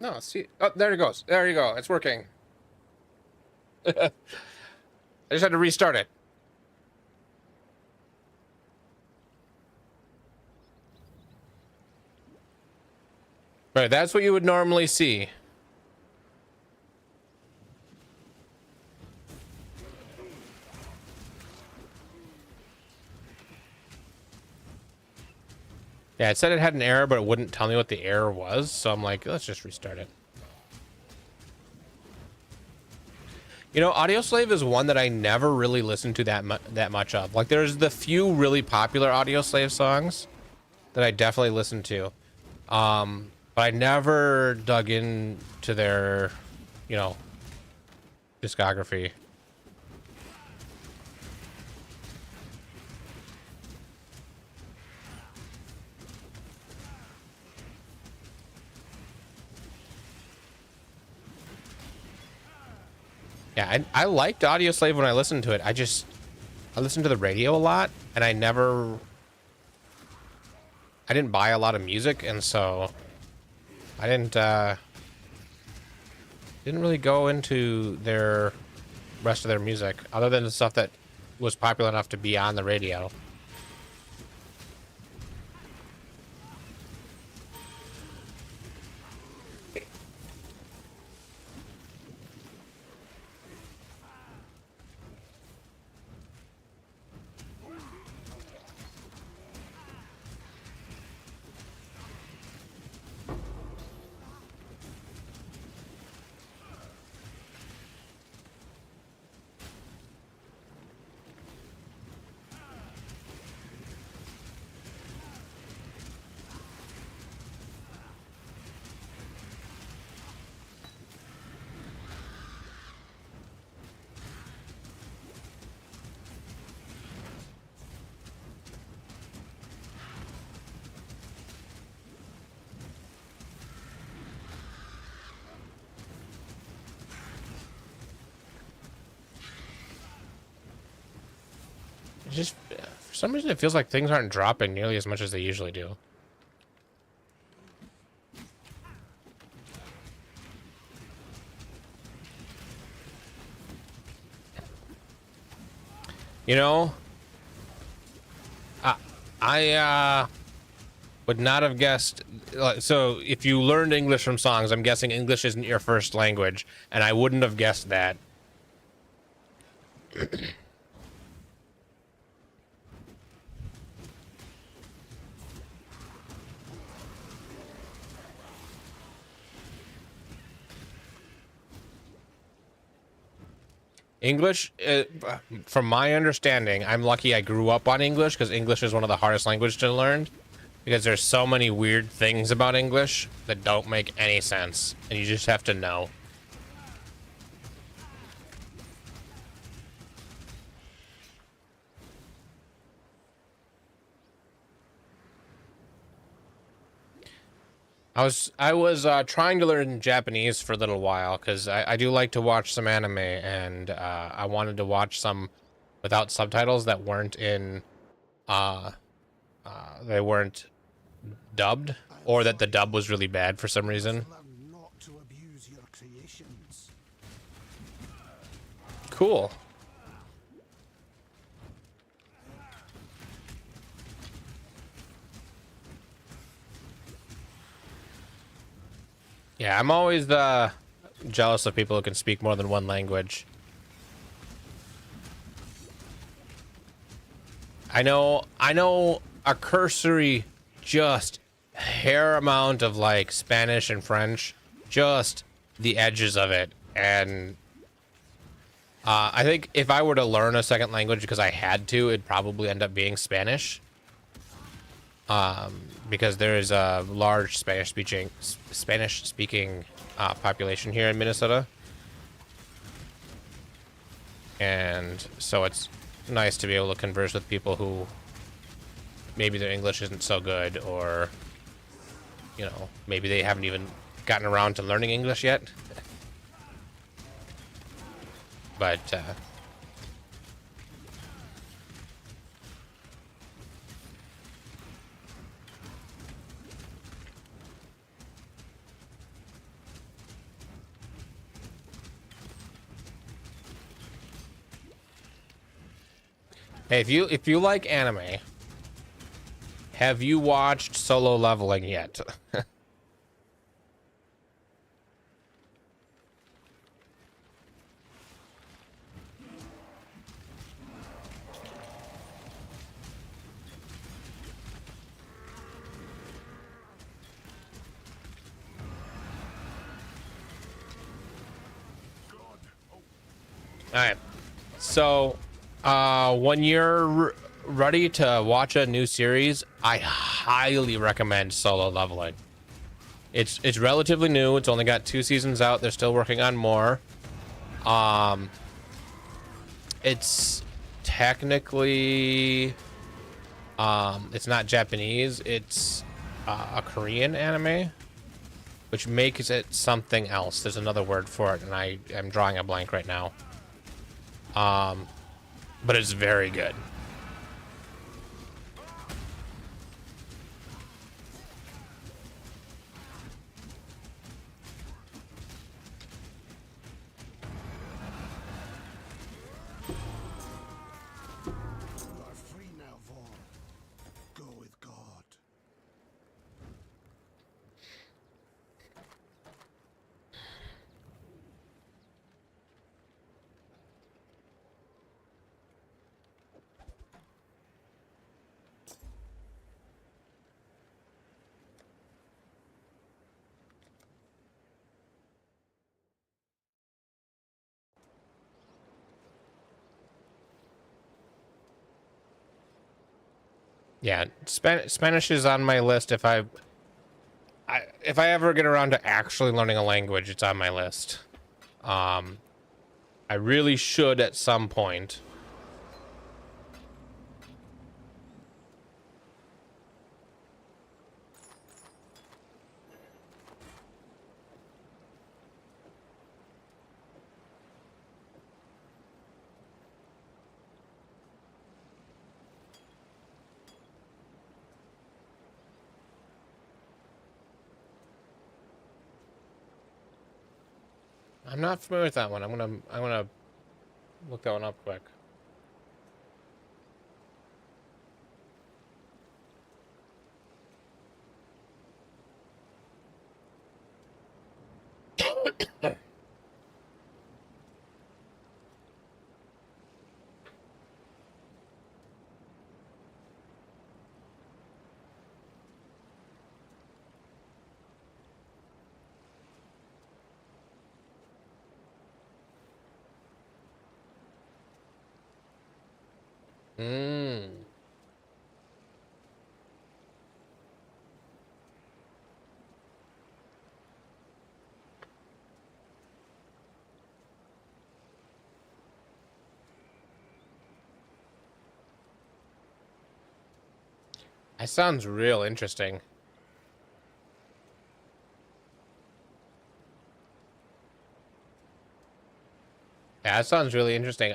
No, see. Oh, there it goes. There you go. It's working. I just had to restart it. Right, that's what you would normally see. Yeah, it said it had an error, but it wouldn't tell me what the error was. So I'm like, let's just restart it. You know, Audioslave is one that I never really listened to that much of. Like, there's the few really popular Audioslave songs that I definitely listened to. But I never dug into their, you know, discography. Yeah, I liked Audioslave when I listened to it. I listened to the radio a lot, and I didn't buy a lot of music, and so I didn't really go into their rest of their music, other than the stuff that was popular enough to be on the radio. Just for some reason, it feels like things aren't dropping nearly as much as they usually do. You know, I would not have guessed. So, if you learned English from songs, I'm guessing English isn't your first language, and I wouldn't have guessed that. English, from my understanding, I'm lucky I grew up on English because English is one of the hardest languages to learn because there's so many weird things about English that don't make any sense and you just have to know. I was trying to learn Japanese for a little while because I do like to watch some anime and I wanted to watch some without subtitles that weren't in they weren't dubbed or that the dub was really bad for some reason. Learn not to abuse your creations. Cool. Yeah, I'm always jealous of people who can speak more than one language. I know a cursory, just hair amount of like Spanish and French, just the edges of it. And I think if I were to learn a second language because I had to, it'd probably end up being Spanish. Because there is a large Spanish speaking population here in Minnesota. And so it's nice to be able to converse with people who maybe their English isn't so good, or you know, maybe they haven't even gotten around to learning English yet. But hey, if you like anime, have you watched Solo Leveling yet? Alright, so when you're ready to watch a new series, I highly recommend Solo Leveling. It's relatively new. It's only got 2 seasons out. They're still working on more. It's technically it's not Japanese. It's a Korean anime, which makes it something else. There's another word for it, and I am drawing a blank right now. But it's very good. You are free now, Vaughn. Go with God. Yeah, Spanish is on my list. If I ever get around to actually learning a language, it's on my list. I really should at some point. I'm not familiar with that one. I'm gonna look that one up quick. Mm. That sounds real interesting. Yeah, that sounds really interesting.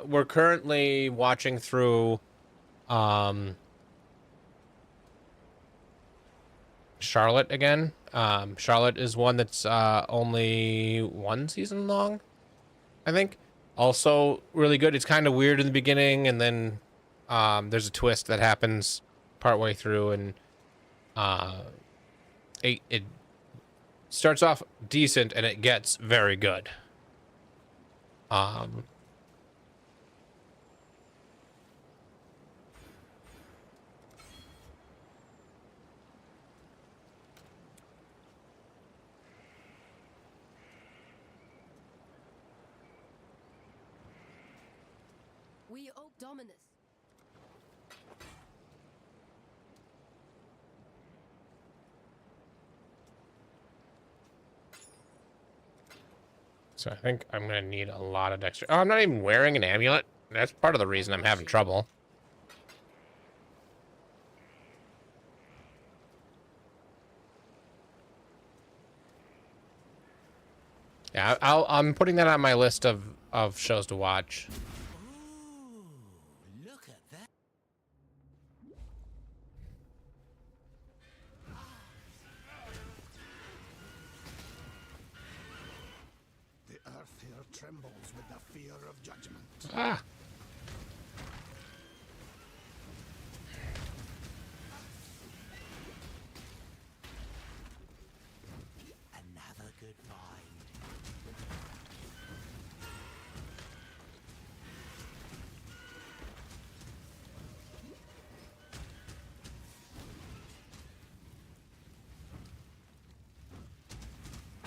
We're currently watching through Charlotte again. Charlotte is one that's only one season long, I think. Also really good. It's kind of weird in the beginning, and then there's a twist that happens partway through, and it starts off decent and it gets very good. We owe Dominus. So I think I'm gonna need a lot of dexter. Oh, I'm not even wearing an amulet. That's part of the reason I'm having trouble. Yeah, I'm putting that on my list of shows to watch. Ooh, look at that. The earth here trembles with the fear of judgment. Ah. Another good find.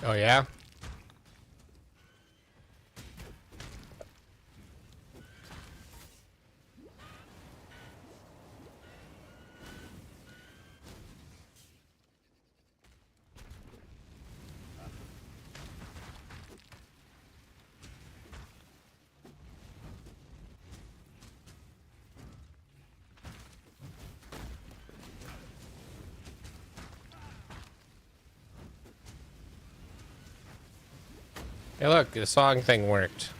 Oh yeah. Hey, look, the song thing worked.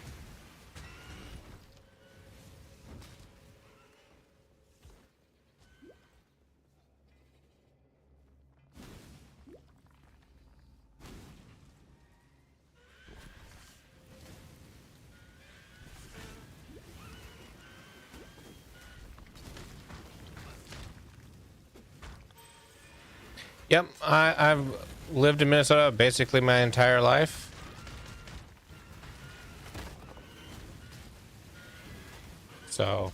Yep, I've lived in Minnesota basically my entire life. So,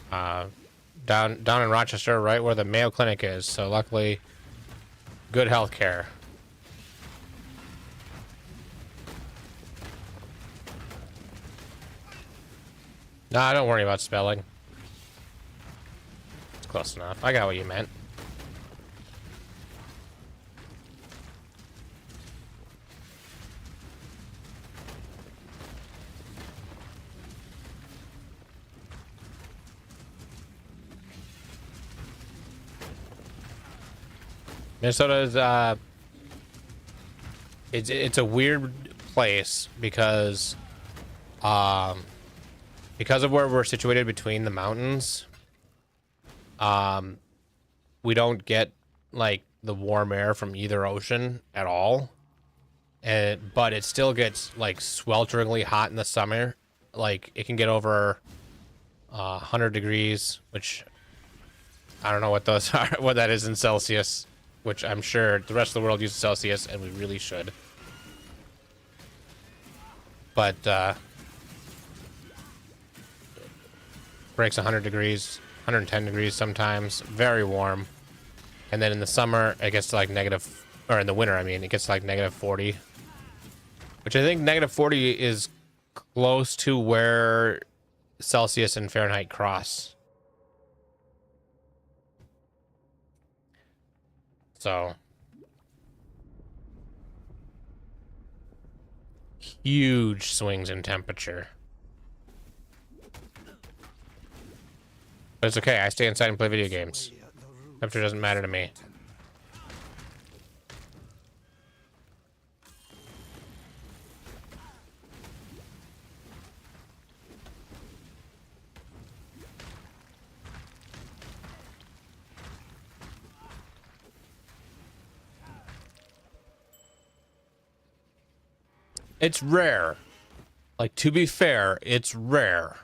down in Rochester, right where the Mayo Clinic is. So luckily, good health care. Nah, don't worry about spelling. It's close enough. I got what you meant. Minnesota is it's a weird place because of where we're situated between the mountains. We don't get like the warm air from either ocean at all. but it still gets like swelteringly hot in the summer. Like it can get over 100 degrees, which I don't know what those are, what that is in Celsius, which I'm sure the rest of the world uses Celsius, and we really should. But breaks 100 degrees, 110 degrees sometimes, very warm. And then in the summer, it gets to like negative, or in the winter, I mean, it gets to like negative 40. Which I think negative 40 is close to where Celsius and Fahrenheit cross. So, huge swings in temperature. But it's okay, I stay inside and play video games. Temperature doesn't matter to me. It's rare. Like, to be fair, it's rare.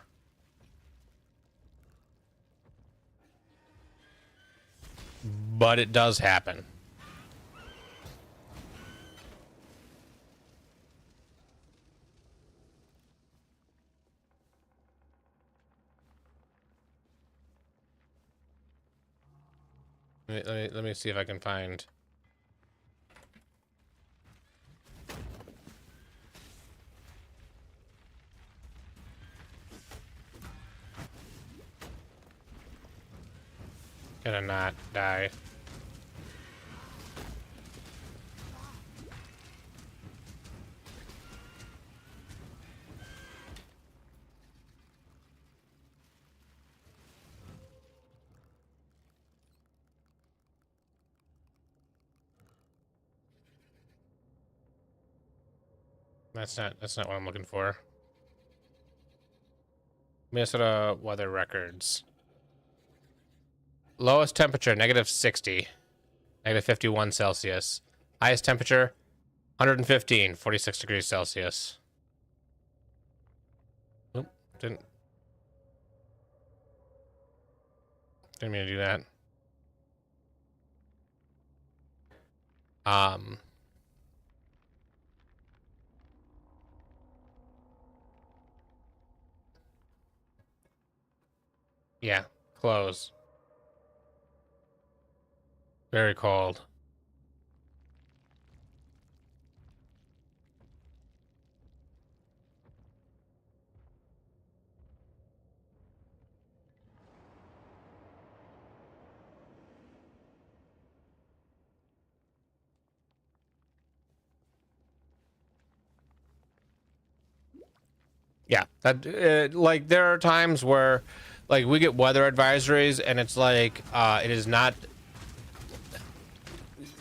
But it does happen. Let me see if I can find... Gonna not die. That's not what I'm looking for. Minnesota weather records. Lowest temperature, negative 60. Negative 51 Celsius. Highest temperature, 115, 46 degrees Celsius. Oop, didn't mean to do that. Yeah, close. Very cold. Yeah, that like there are times where like we get weather advisories and it's like it is not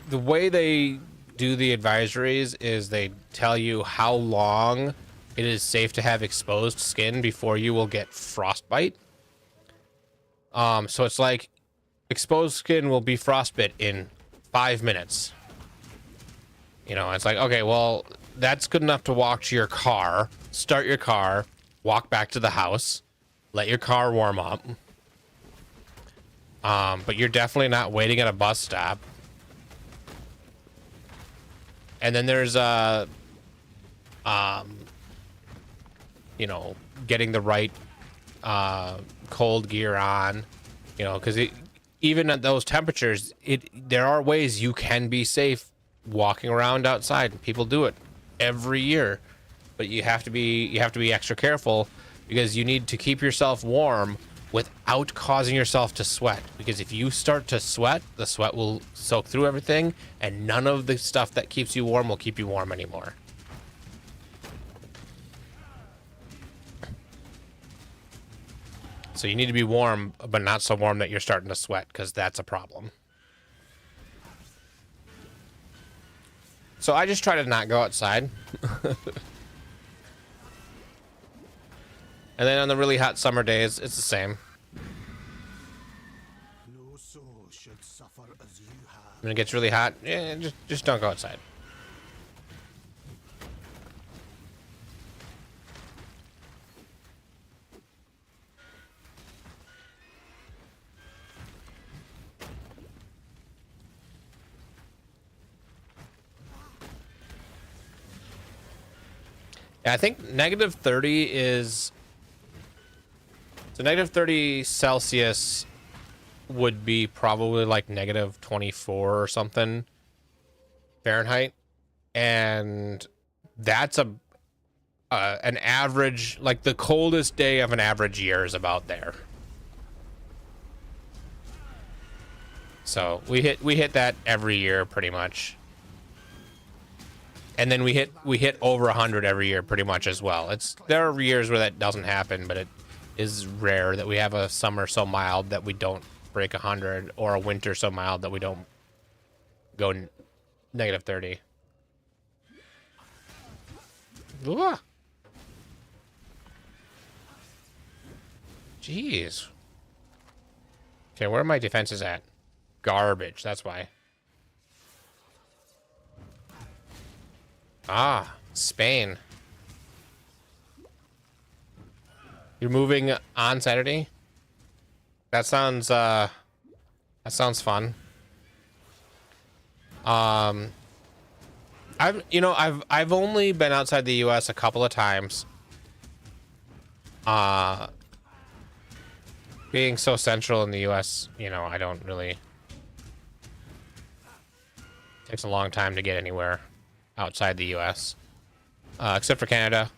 the way they do the advisories is they tell you how long it is safe to have exposed skin before you will get frostbite. So it's like exposed skin will be frostbite in 5 minutes. You know, it's like, okay, well, that's good enough to walk to your car, start your car, walk back to the house, let your car warm up. But you're definitely not waiting at a bus stop. And then there's you know, getting the right cold gear on, you know, because even at those temperatures, there are ways you can be safe walking around outside. People do it every year, but you have to be extra careful because you need to keep yourself warm without causing yourself to sweat, because if you start to sweat, the sweat will soak through everything and none of the stuff that keeps you warm will keep you warm anymore. So you need to be warm, but not so warm that you're starting to sweat, because that's a problem. So I just try to not go outside. And then on the really hot summer days, it's the same. No soul should suffer as you have. When it gets really hot, just don't go outside. Yeah, I think negative 30 is... So negative 30 Celsius would be probably like negative 24 or something Fahrenheit. And that's an average, like the coldest day of an average year is about there. So we hit that every year pretty much. And then we hit over 100 every year pretty much as well. There are years where that doesn't happen, but it is rare that we have a summer so mild that we don't break 100, or a winter so mild that we don't go negative 30. Ooh. Jeez. Okay, where are my defenses at? Garbage, that's why. Ah, Spain. You're moving on Saturday? That sounds fun. I've only been outside the US a couple of times. Being so central in the US, I don't really... Takes a long time to get anywhere outside the US. Except for Canada.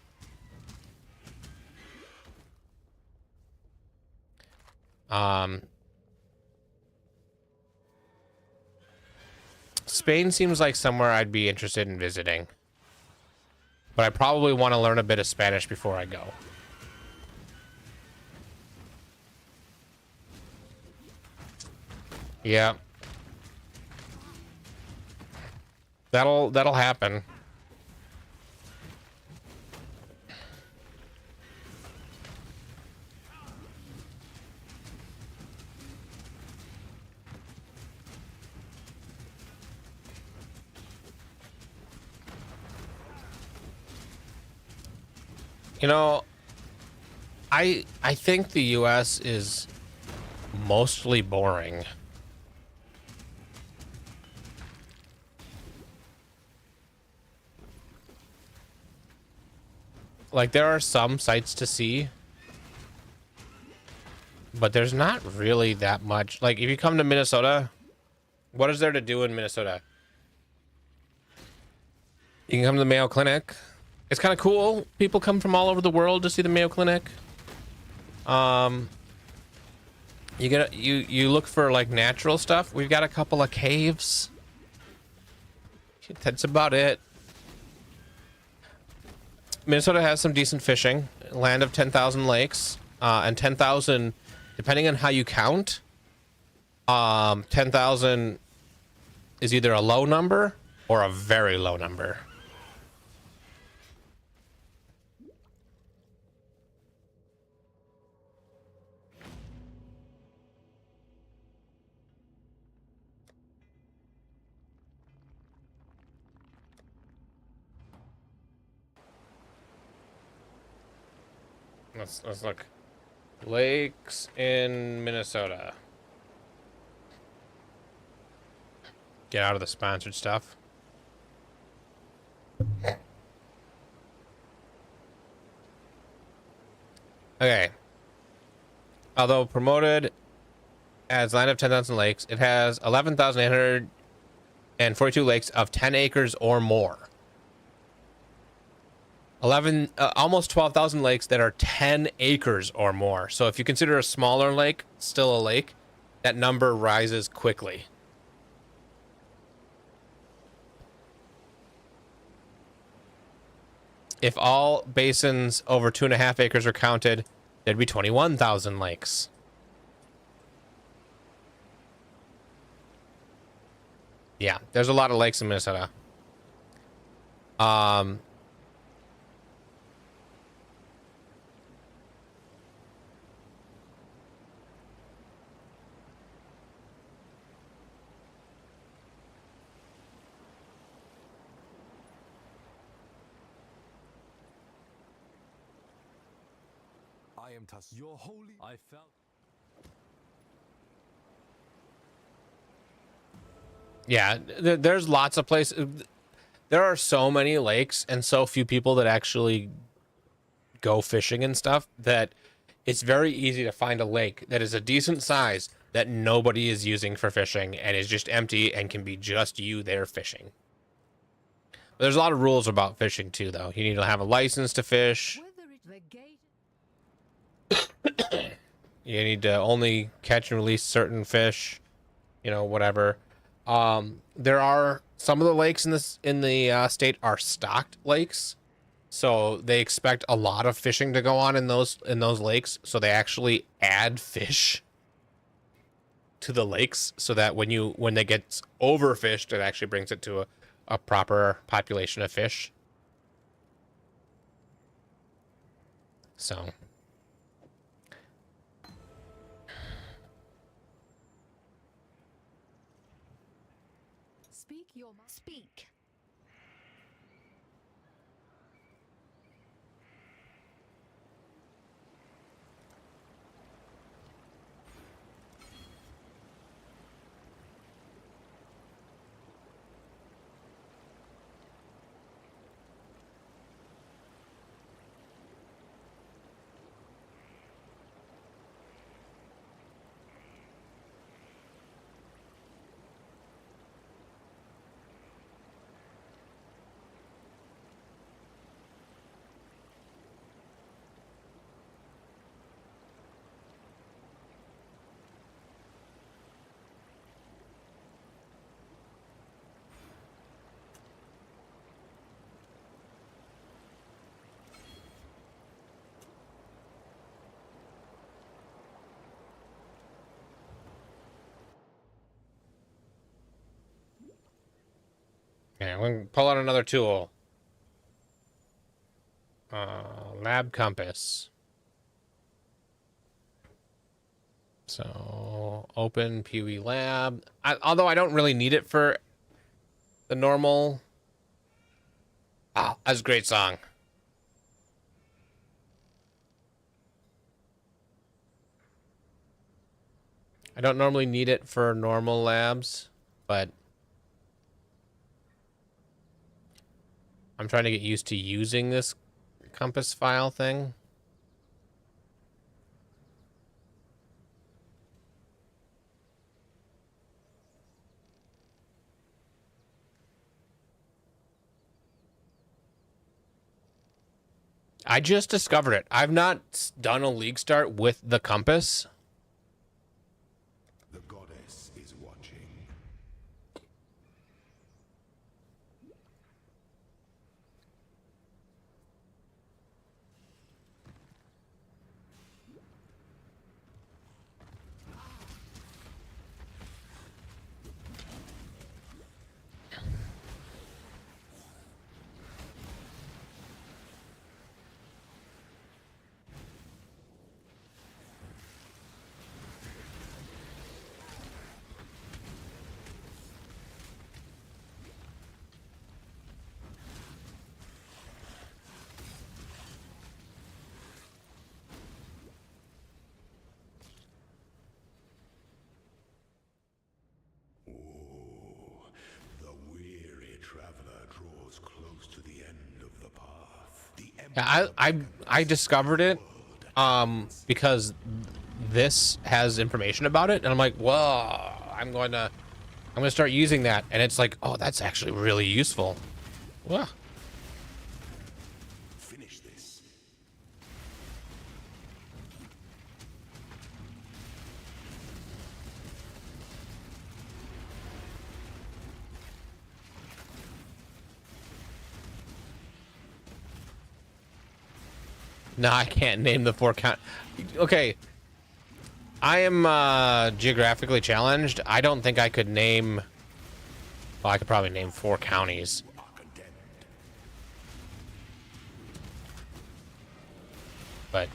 Spain seems like somewhere I'd be interested in visiting. But I probably want to learn a bit of Spanish before I go. Yeah. That'll happen. I think the US is mostly boring. Like, there are some sights to see, but there's not really that much. Like, if you come to Minnesota, what is there to do in Minnesota? You can come to the Mayo Clinic. It's kind of cool. People come from all over the world to see the Mayo Clinic. You look for like natural stuff. We've got a couple of caves. That's about it. Minnesota has some decent fishing. Land of 10,000 lakes, and 10,000, depending on how you count, 10,000 is either a low number or a very low number. Let's look. Lakes in Minnesota. Get out of the sponsored stuff. Okay. Although promoted as land of 10,000 lakes, it has 11,842 lakes of 10 acres or more. Almost 12,000 lakes that are 10 acres or more. So if you consider a smaller lake still a lake, that number rises quickly. If all basins over 2.5 acres are counted, there'd be 21,000 lakes. Yeah, there's a lot of lakes in Minnesota. Your holy... I felt... Yeah, there's lots of places. there are so many lakes and so few people that actually go fishing and stuff that it's very easy to find a lake that is a decent size that nobody is using for fishing and is just empty and can be just you there fishing. But there's a lot of rules about fishing too, though. You need to have a license to fish. You need to only catch and release certain fish, you know, whatever. There are some of the lakes in the state are stocked lakes, so they expect a lot of fishing to go on in those lakes. So they actually add fish to the lakes so that when they get overfished, it actually brings it to a proper population of fish. So. Speak. Yeah, I'm going to pull out another tool. Lab compass. So, open PoE lab. Although I don't really need it for the normal. Ah, that's a great song. I don't normally need it for normal labs, but I'm trying to get used to using this compass file thing. I just discovered it. I've not done a league start with the compass. The goddess is watching. Yeah, I discovered it because this has information about it, and I'm like, whoa, I'm gonna start using that, and it's like, oh, that's actually really useful. Whoa. Finish this. No, I can't name the 4 count. Okay. I am geographically challenged. I don't think I could name... Well, I could probably name 4 counties. But...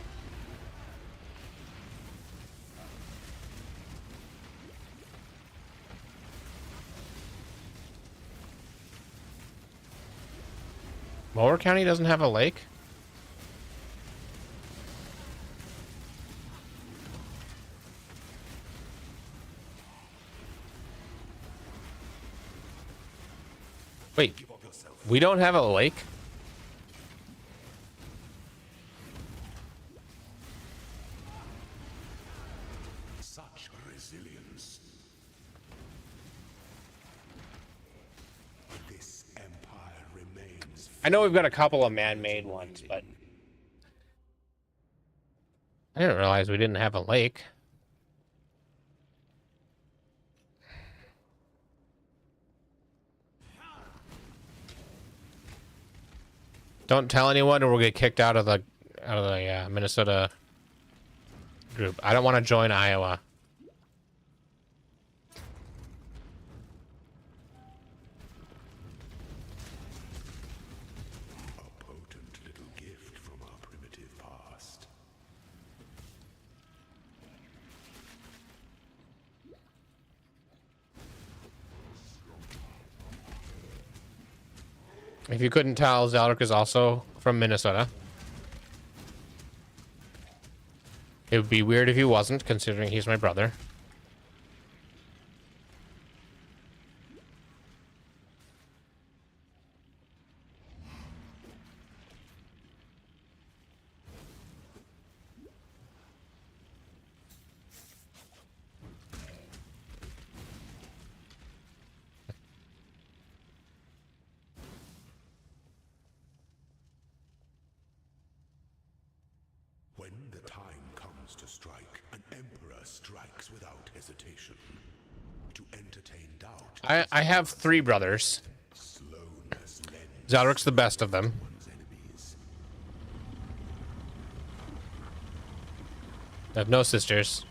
Mower County doesn't have a lake? Wait, We don't have a lake? Such resilience. This empire remains. I know we've got a couple of man-made ones, but I didn't realize we didn't have a lake. Don't tell anyone or we'll get kicked out of the Minnesota group. I don't want to join Iowa. A potent little gift from our primitive past. If you couldn't tell, Zaldric is also from Minnesota. It would be weird if he wasn't, considering he's my brother. When the time comes to strike, an emperor strikes without hesitation. To entertain doubt. I have 3 brothers. Slowness lends Zaldric's the best of them. one's enemies. I have no sisters.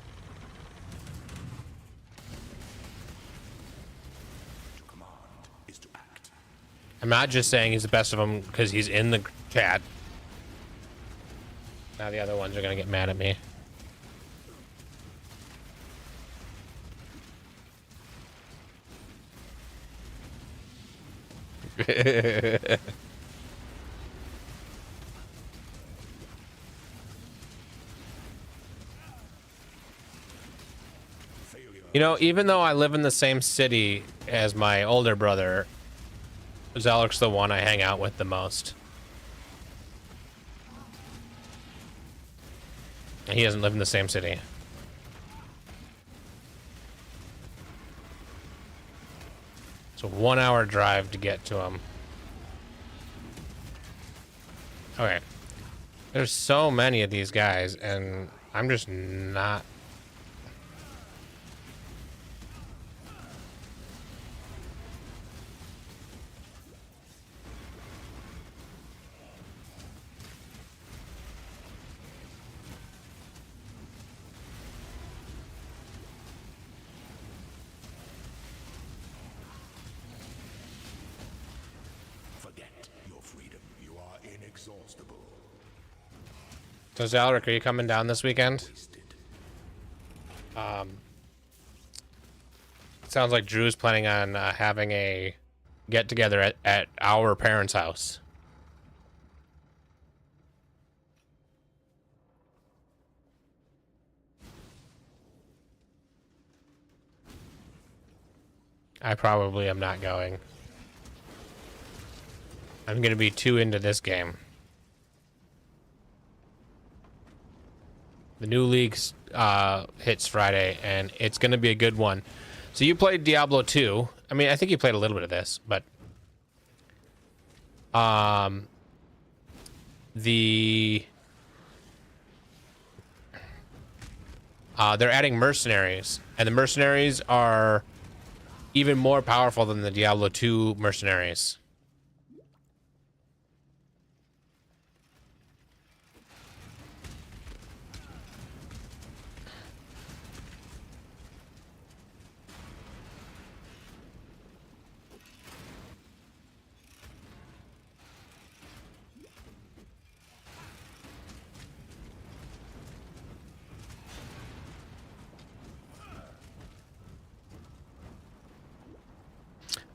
To command is to act. I'm not just saying he's the best of them because he's in the chat. Now the other ones are gonna get mad at me. You know, even though I live in the same city as my older brother, Zaldric's the one I hang out with the most. And he doesn't live in the same city. It's a 1-hour drive to get to him. Okay. There's so many of these guys, and I'm just not... Forget your freedom. You are inexhaustible. So Zaldric, are you coming down this weekend? Sounds like Drew's planning on having a get-together at our parents' house. I probably am not going. I'm going to be too into this game. The new league hits Friday, and it's going to be a good one. So you played Diablo 2. I mean, I think you played a little bit of this, but they're adding mercenaries, and the mercenaries are even more powerful than the Diablo 2 mercenaries.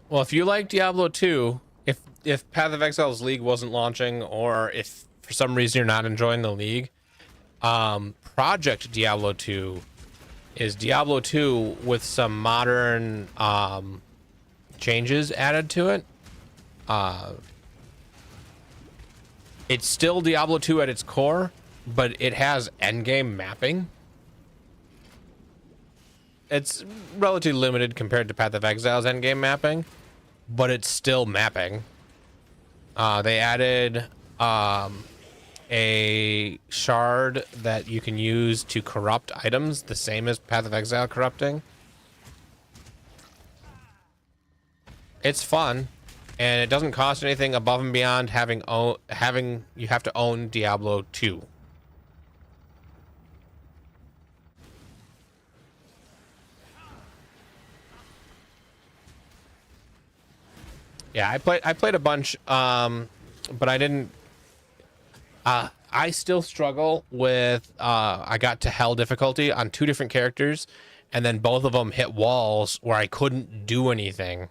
Well, if you like Diablo 2, if Path of Exile's League wasn't launching, or if for some reason you're not enjoying the League, Project Diablo 2 is Diablo 2 with some modern changes added to it. It's still Diablo 2 at its core, but it has endgame mapping. It's relatively limited compared to Path of Exile's endgame mapping, but it's still mapping. They added a shard that you can use to corrupt items, the same as Path of Exile corrupting. It's fun, and it doesn't cost anything above and beyond having you have to own Diablo 2. Yeah, I played a bunch, but I didn't. I still struggle with. I got to hell difficulty on 2 different characters, and then both of them hit walls where I couldn't do anything.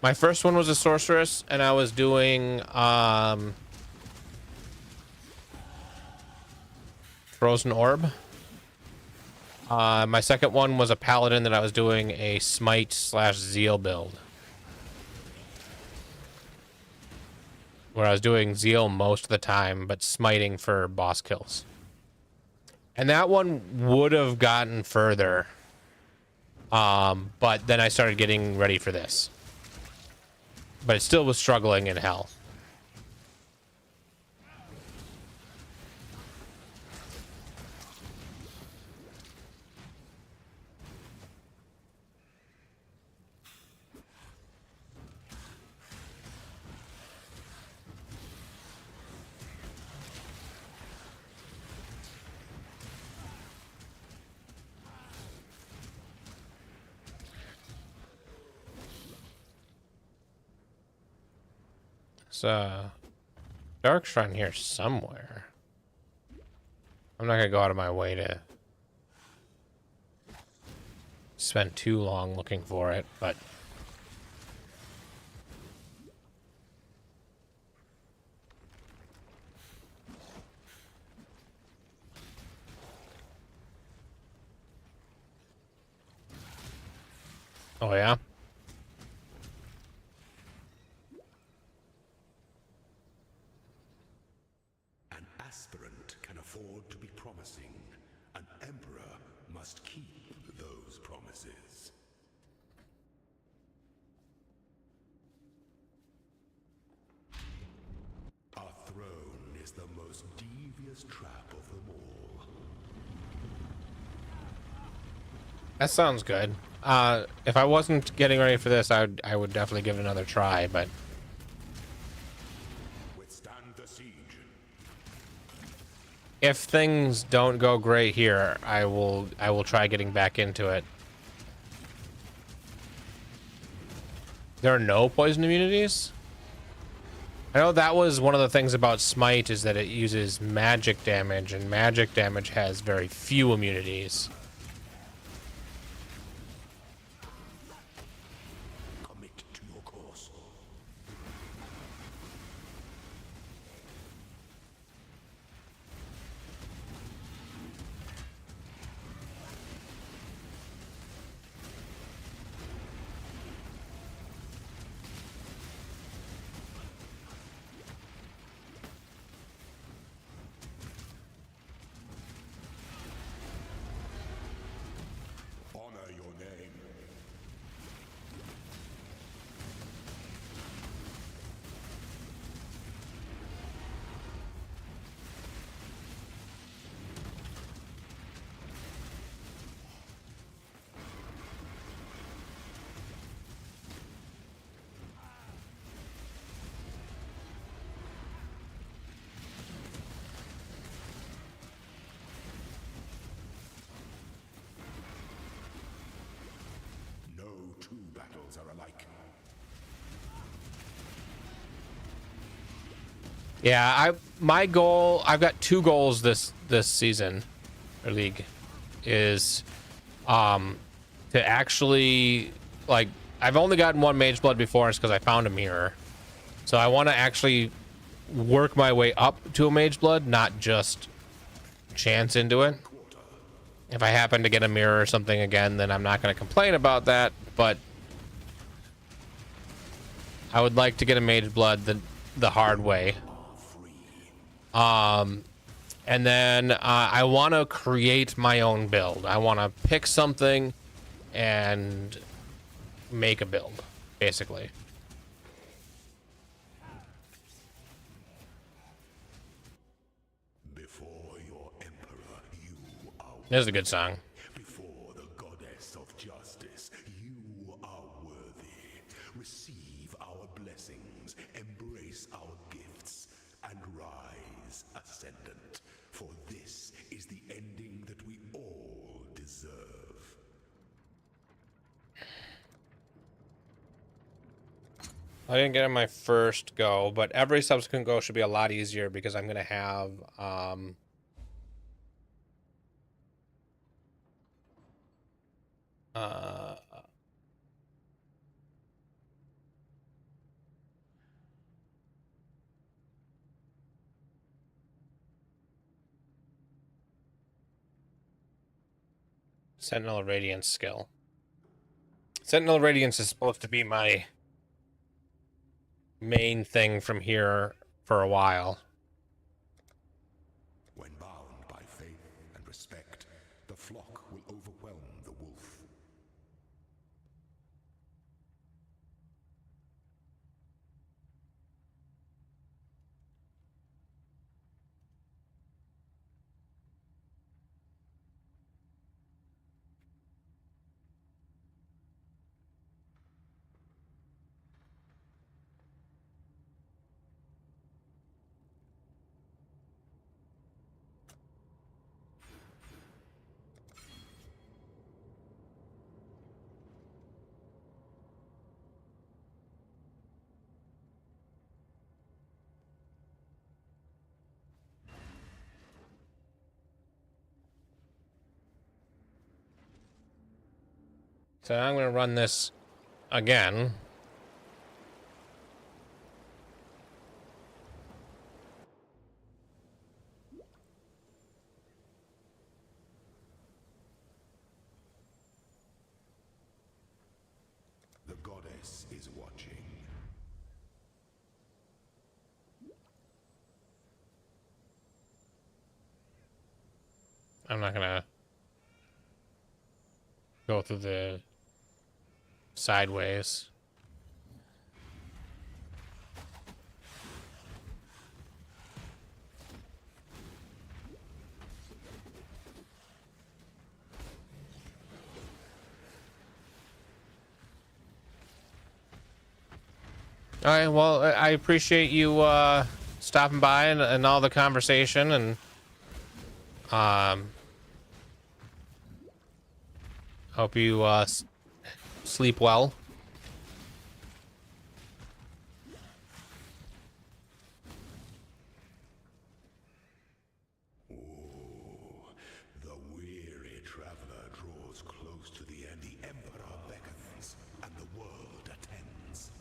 My first one was a sorceress, and I was doing Frozen Orb. My second one was a paladin that I was doing a smite / zeal build, where I was doing zeal most of the time, but smiting for boss kills. And that one would have gotten further, but then I started getting ready for this. But it still was struggling in hell. Dark Shrine here somewhere. I'm not gonna go out of my way to spend too long looking for it, but oh yeah. That sounds good. If I wasn't getting ready for this, I would definitely give it another try, but Withstand the siege. if things don't go great here, I will try getting back into it. There are no poison immunities? I know that was one of the things about Smite, is that it uses magic damage, and magic damage has very few immunities. Two battles are alike. Yeah, my goal, I've got 2 goals this season, or league, is to actually, like, I've only gotten 1 Mage Blood before, it's because I found a mirror. So I want to actually work my way up to a Mage Blood, not just chance into it. If I happen to get a mirror or something again, then I'm not going to complain about that, but I would like to get a Mage Blood the hard way. And then I want to create my own build. I want to pick something and make a build, basically. Before your emperor, you are. This is a good song. Before the goddess of justice, you are worthy. Receive our blessings, embrace our gifts, and rise ascendant. For this is the ending that we all deserve. I didn't get in my first go, but every subsequent go should be a lot easier because I'm going to have Sentinel Radiance skill. Sentinel Radiance is supposed to be my main thing from here for a while. When bound by faith and respect, the flock will overwhelm the wolf. So I'm going to run this again. The goddess is watching. I'm not going to go through the sideways. All right, well, I appreciate you stopping by and all the conversation, and hope you sleep well. The weary traveler draws close to the end. The emperor beckons, and the world attends.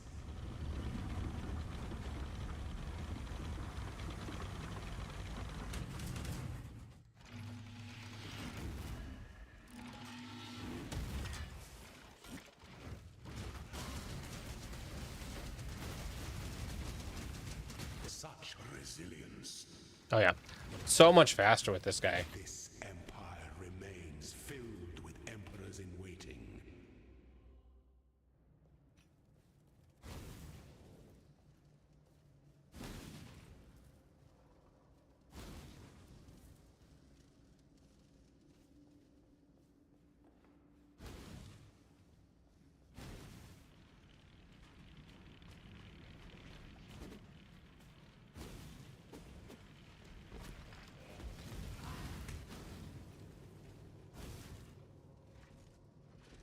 Such resilience. Oh yeah, so much faster with this guy. This empire remains filled with emperors in waiting.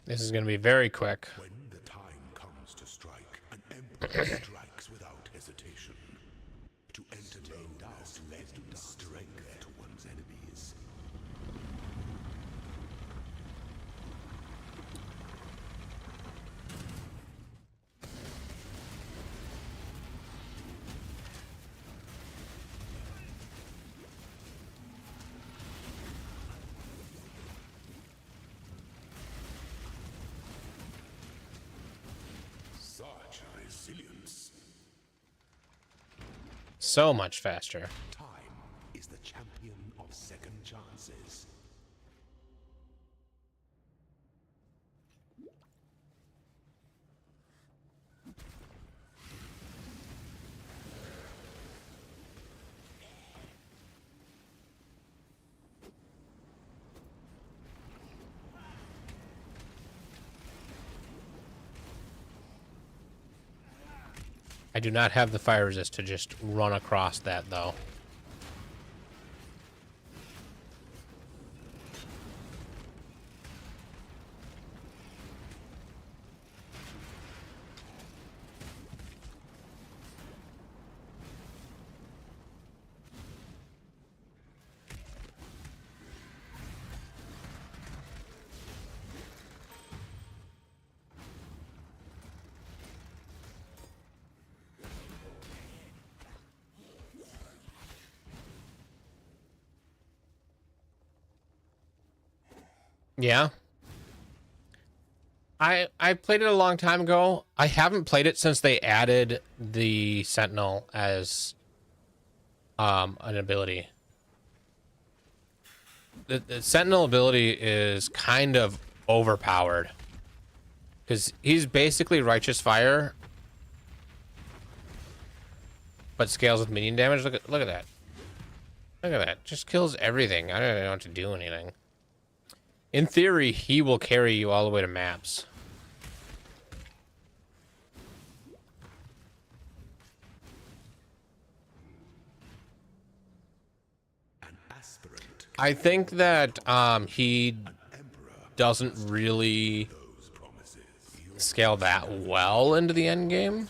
This is going to be very quick. When the time comes to strike, an emperor strikes without hesitation. To entertain has led to strength to one's enemies. So much faster. Time is the champion of second chances. I do not have the fire resist to just run across that, though. Yeah. I played it a long time ago. I haven't played it since they added the Sentinel as an ability. The Sentinel ability is kind of overpowered. Because he's basically Righteous Fire, but scales with minion damage. Look at that. Look at that. Just kills everything. I don't have to do anything. In theory, he will carry you all the way to maps. I think that he doesn't really scale that well into the end game.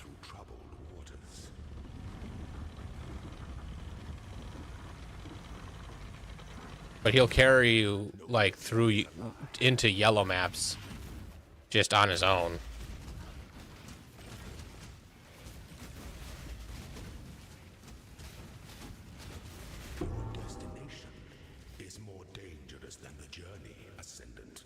But he'll carry you like through into yellow maps just on his own. Destination is more dangerous than the journey, Ascendant.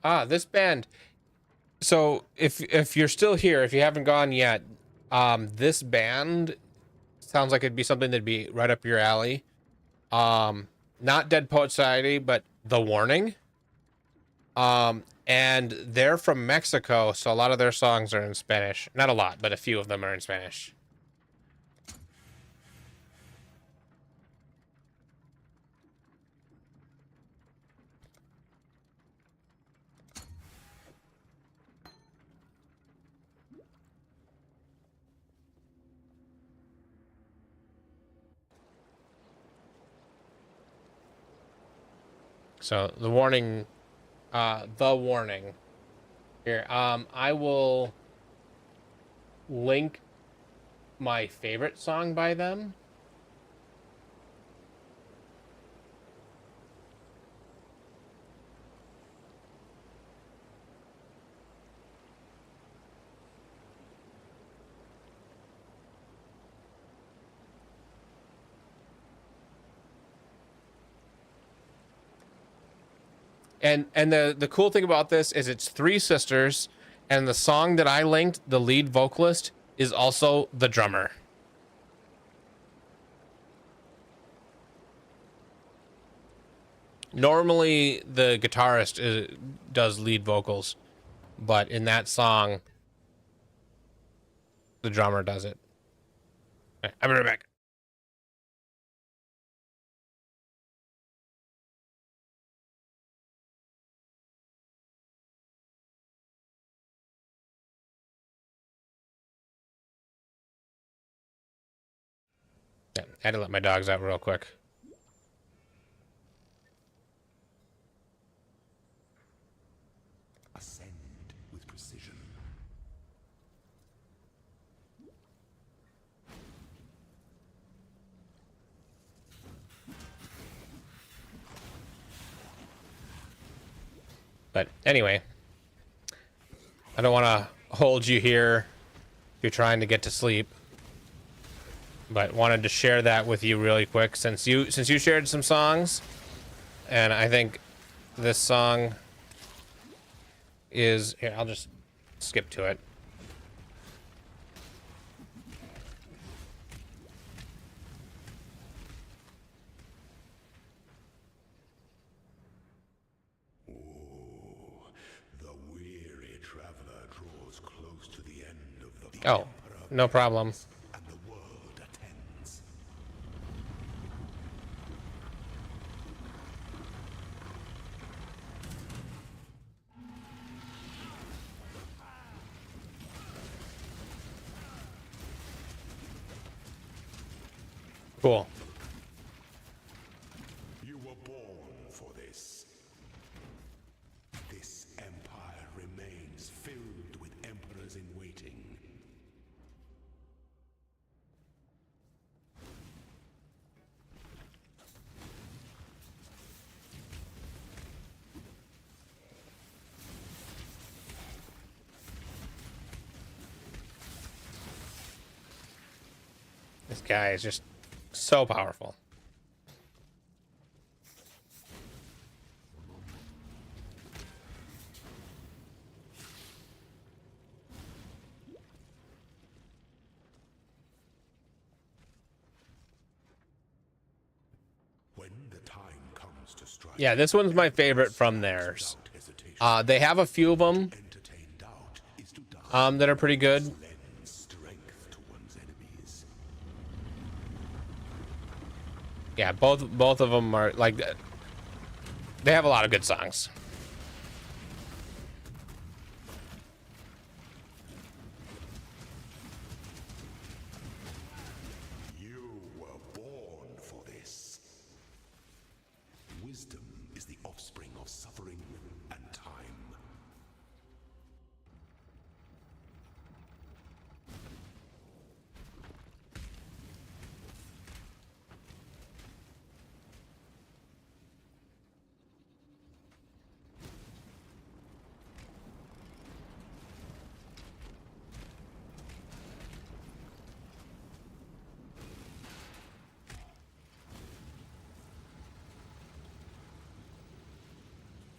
Ah, this band. So if you're still here, if you haven't gone yet, this band sounds like it'd be something that'd be right up your alley. Not Dead Poet Society, but The Warning. And they're from Mexico, so a lot of their songs are in Spanish. Not a lot, but a few of them are in Spanish. So The Warning, Here, I will link my favorite song by them. And the cool thing about this is it's three sisters, and the song that I linked, the lead vocalist, is also the drummer. Normally, the guitarist does lead vocals, but in that song, the drummer does it. Okay, I'll be right back. Yeah, I had to let my dogs out real quick. Ascend with precision. But anyway, I don't want to hold you here if you're trying to get to sleep. But wanted to share that with you really quick since you shared some songs, and I think this song is here. I'll just skip to it. The weary traveler draws close to the end of the Oh, no problem. and the world attends. Cool. You were born for this. This empire remains filled with emperors in waiting. This guy is just so powerful. When the time comes to strike, Yeah, this one's my favorite from theirs. They have a few of them entertain doubt is to die. that are pretty good. Lend strength to one's enemies. Yeah, both of them are like they have a lot of good songs. You were born for this. Wisdom is the offspring of suffering and time.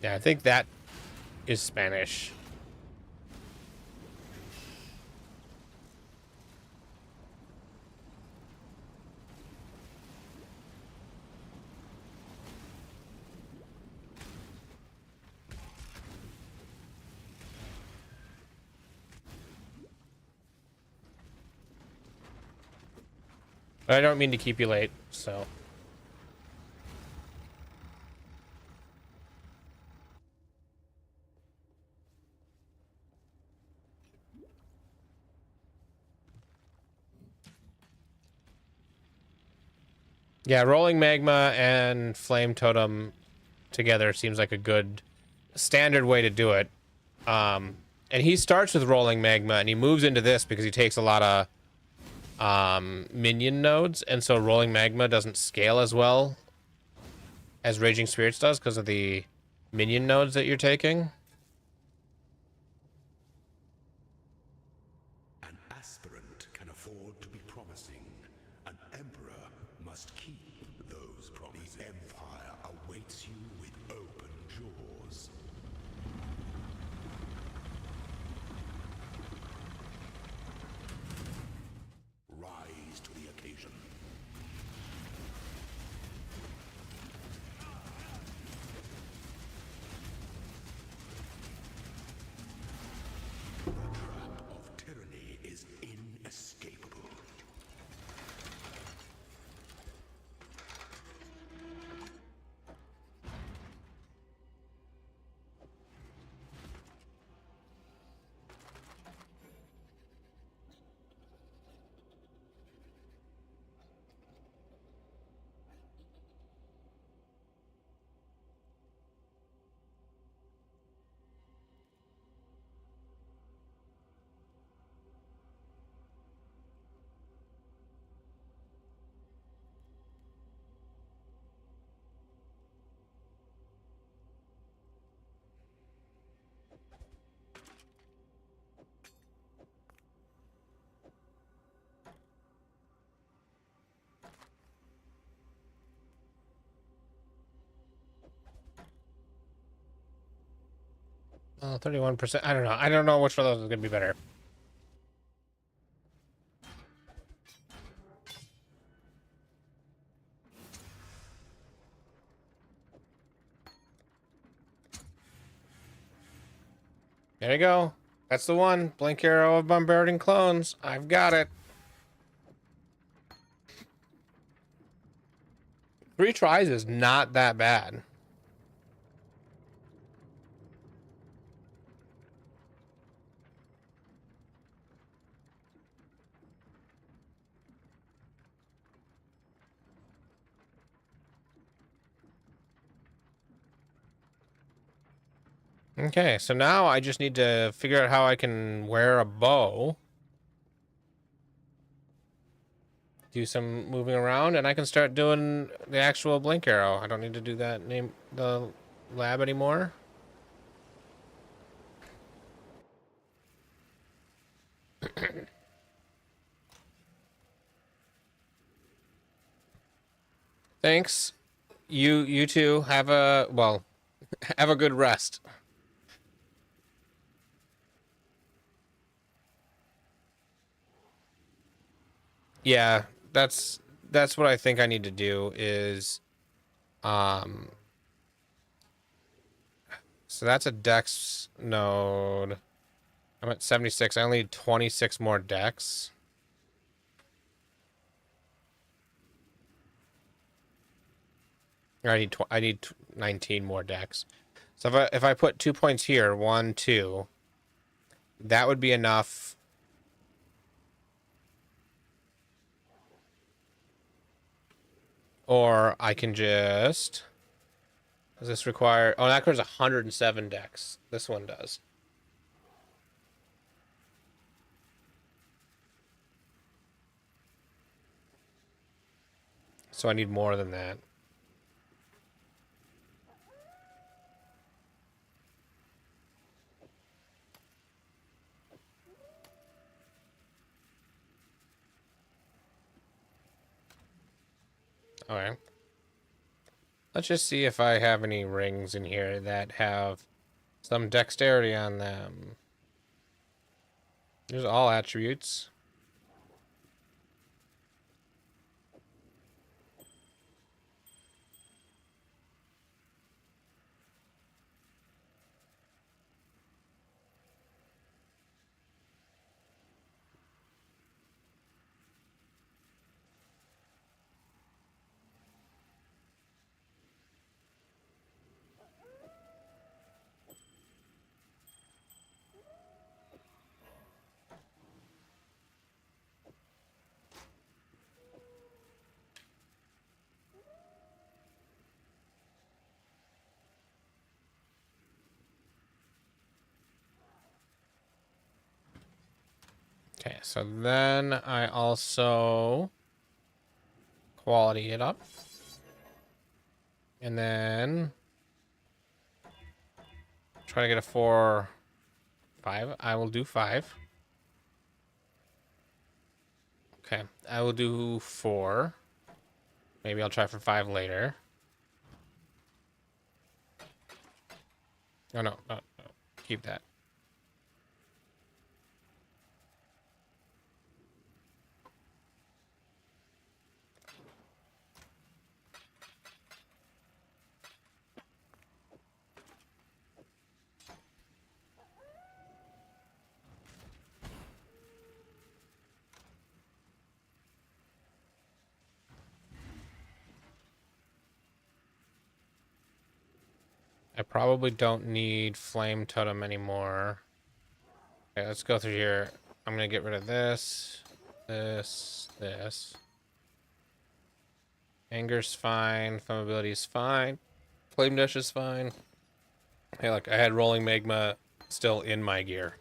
Yeah, I think that is Spanish. But I don't mean to keep you late, so. Yeah, Rolling Magma and Flame Totem together seems like a good standard way to do it. And he starts with Rolling Magma and he moves into this because he takes a lot of minion nodes, and so Rolling Magma doesn't scale as well as Raging Spirits does because of the minion nodes that you're taking. An aspirant can afford to be promising. An emperor must keep those promises. The empire awaits you with open jaws. Rise to the occasion. The trap of tyranny is inescapable. Well, 31%. I don't know. I don't know which one of those is going to be better. There you go. That's the one. Blink arrow of bombarding clones. I've got it. 3 tries is not that bad. Okay, so now I just need to figure out how I can wear a bow. Do some moving around, and I can start doing the actual blink arrow. I don't need to do that the lab anymore. Thanks. You too. Have a have a good rest. Yeah, that's what I think I need to do is so that's a dex node. I'm at 76. I only need 26 more dex. I need 19 more dex. So if I put 2 points here, 1, 2, that would be enough. Or I can just. Does this require? Oh, that requires 107 dex. This one does. So I need more than that. All right. Let's just see if I have any rings in here that have some dexterity on them. There's all attributes. Okay, so then I also quality it up. And then try to get a 4, 5. I will do 5. Okay, I will do 4. Maybe I'll try for 5 later. Oh, no. Keep that. I probably don't need Flame Totem anymore. Okay, let's go through here. I'm going to get rid of this, this. Anger's fine. Flammability's fine. Flame Dash is fine. Hey, look, I had Rolling Magma still in my gear.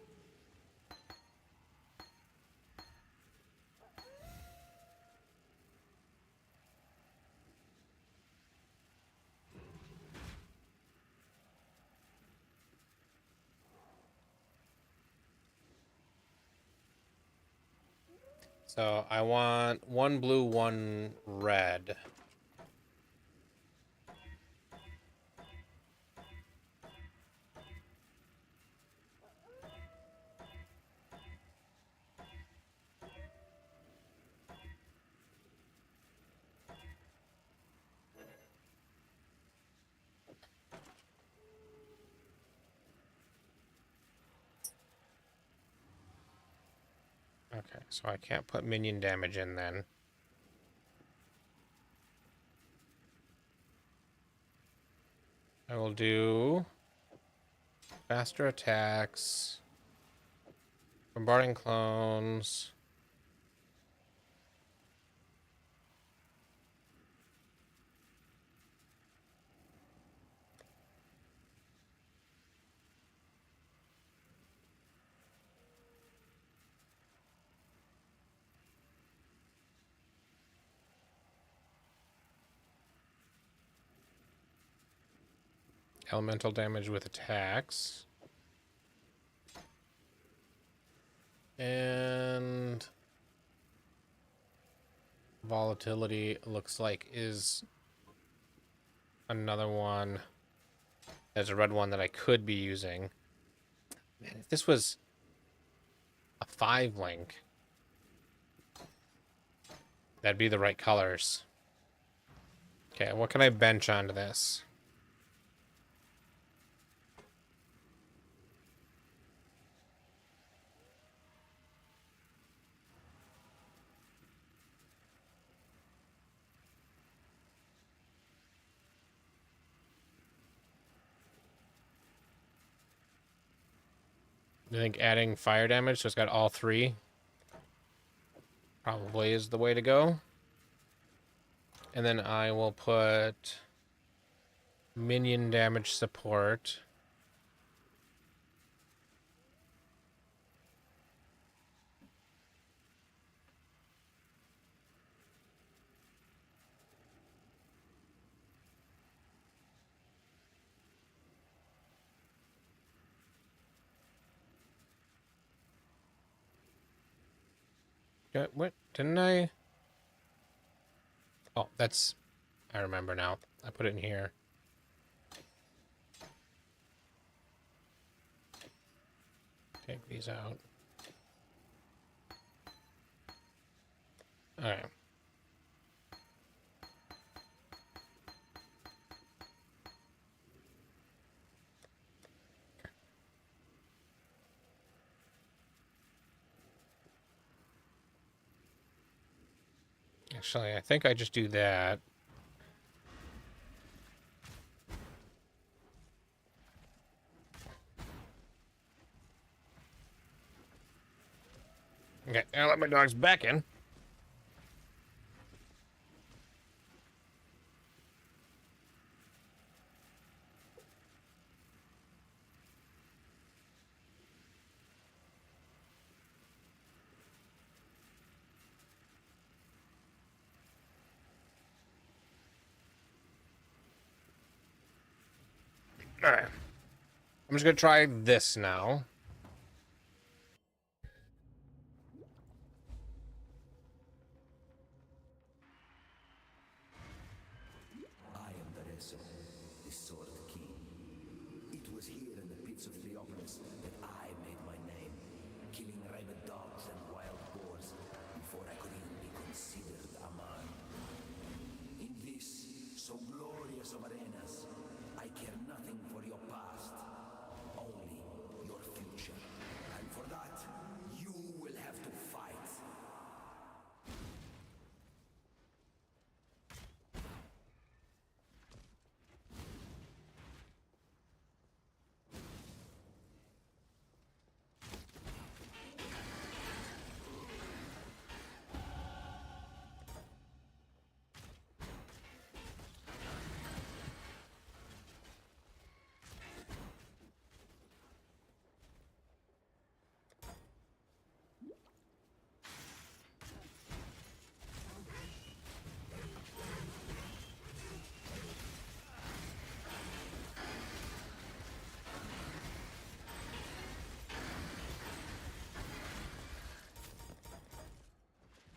So I want 1 blue, 1 red. Okay, so I can't put minion damage in then. I will do faster attacks, bombarding clones. Elemental damage with attacks. And volatility looks like is another one. There's a red one that I could be using. Man, if this was a 5-link, that'd be the right colors. Okay, what can I bench onto this? I think adding fire damage, so it's got all 3, probably is the way to go. And then I will put minion damage support. What? Didn't I? Oh, that's... I remember now. I put it in here. Take these out. Alright. Actually, I think I just do that. Okay, I'll let my dogs back in. Alright. I'm just gonna try this now. I am the Reso, the Sword King. It was here in the pits of Theopolis that I made my name, killing rabid dogs and wild boars before I could even be considered a man. In this, so glorious of arenas, I care nothing for your past, only your future. And for that, you will have to fight.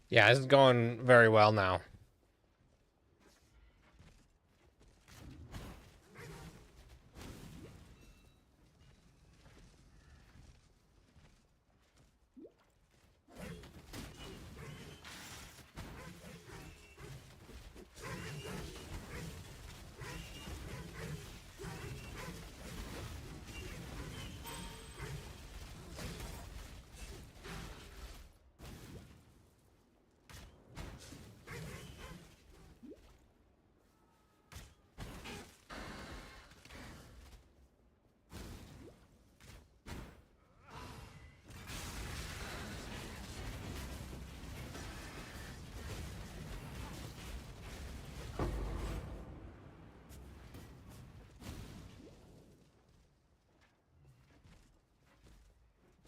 Yeah, this is going very well now.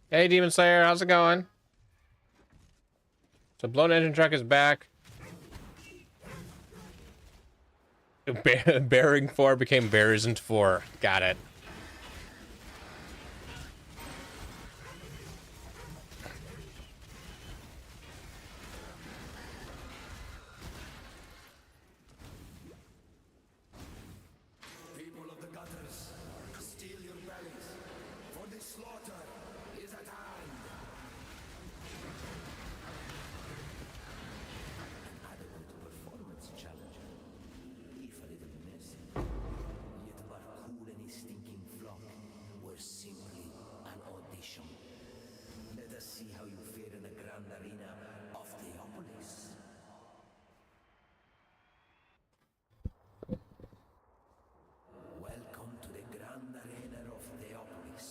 Hey, Demon Slayer, how's it going? So, blown engine truck is back. Bearing 4 became Bearisn't 4. Got it. People of the gutters, steel your bellies, for the slaughter is at hand. An adequate performance challenger, if a little messy. Yet our cool and stinking flock were simply an audition. Let us see how you fare in the grand arena of Theopolis. Welcome to the grand arena of Theopolis.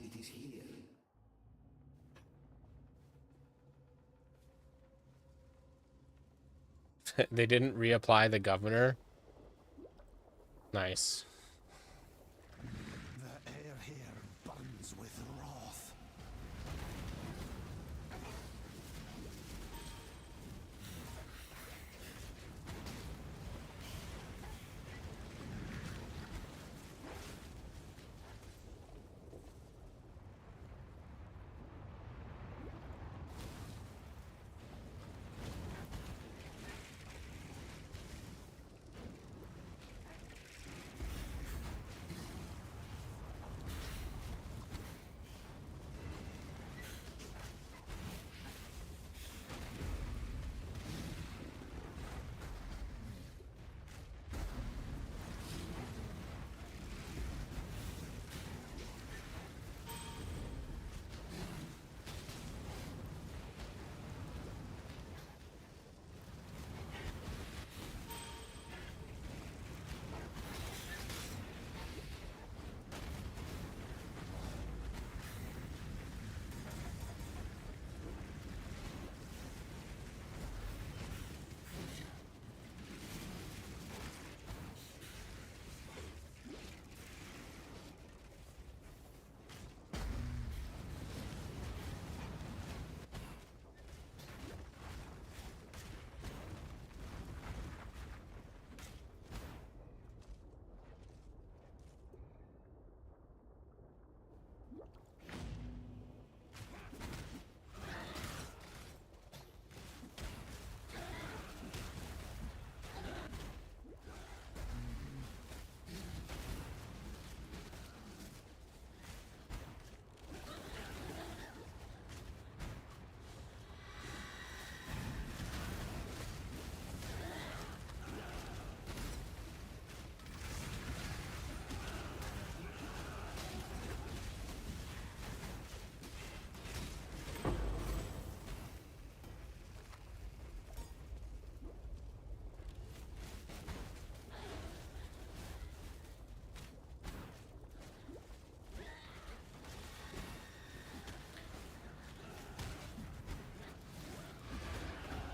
It is here. They didn't reapply the governor. Nice. The air here burns with wrath.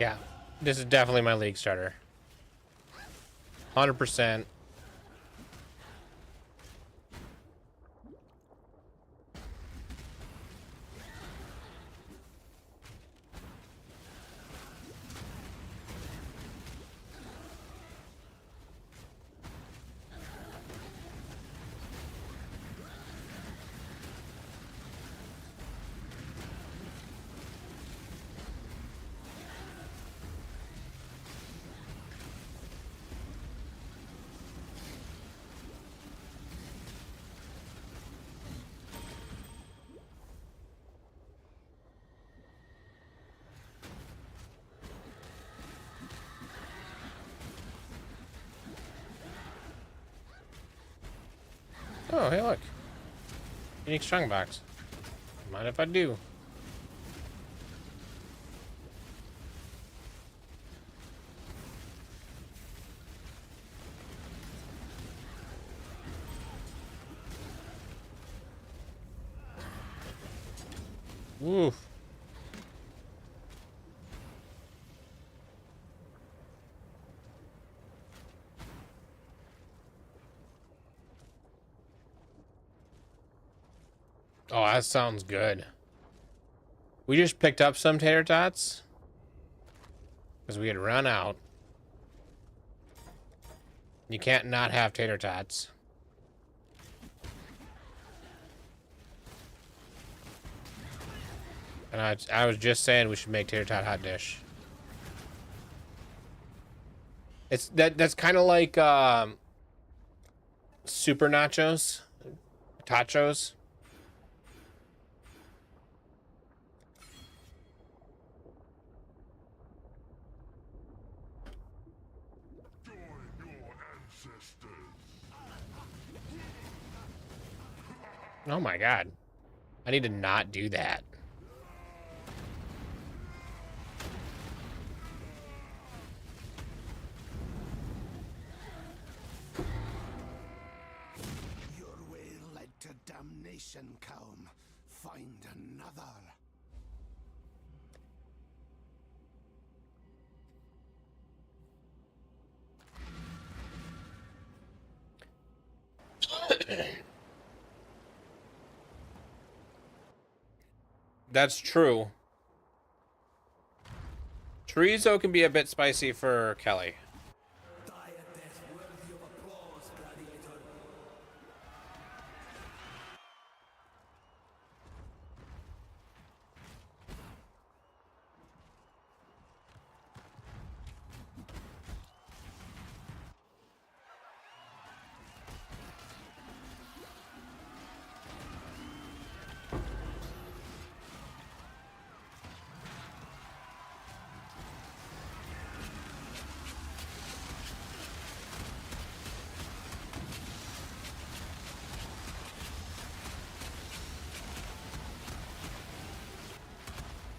Yeah, this is definitely my league starter. 100%. Oh, hey, look. Unique strongbox. Mind if I do? Woof. Oh, that sounds good. We just picked up some tater tots because we had run out. You can't not have tater tots. And I was just saying we should make tater tot hot dish. It's that's kind of like super nachos, tachos. Oh my god. I need to not do that. Your way led to damnation, Calm. Find another. That's true. Chorizo can be a bit spicy for Kelly.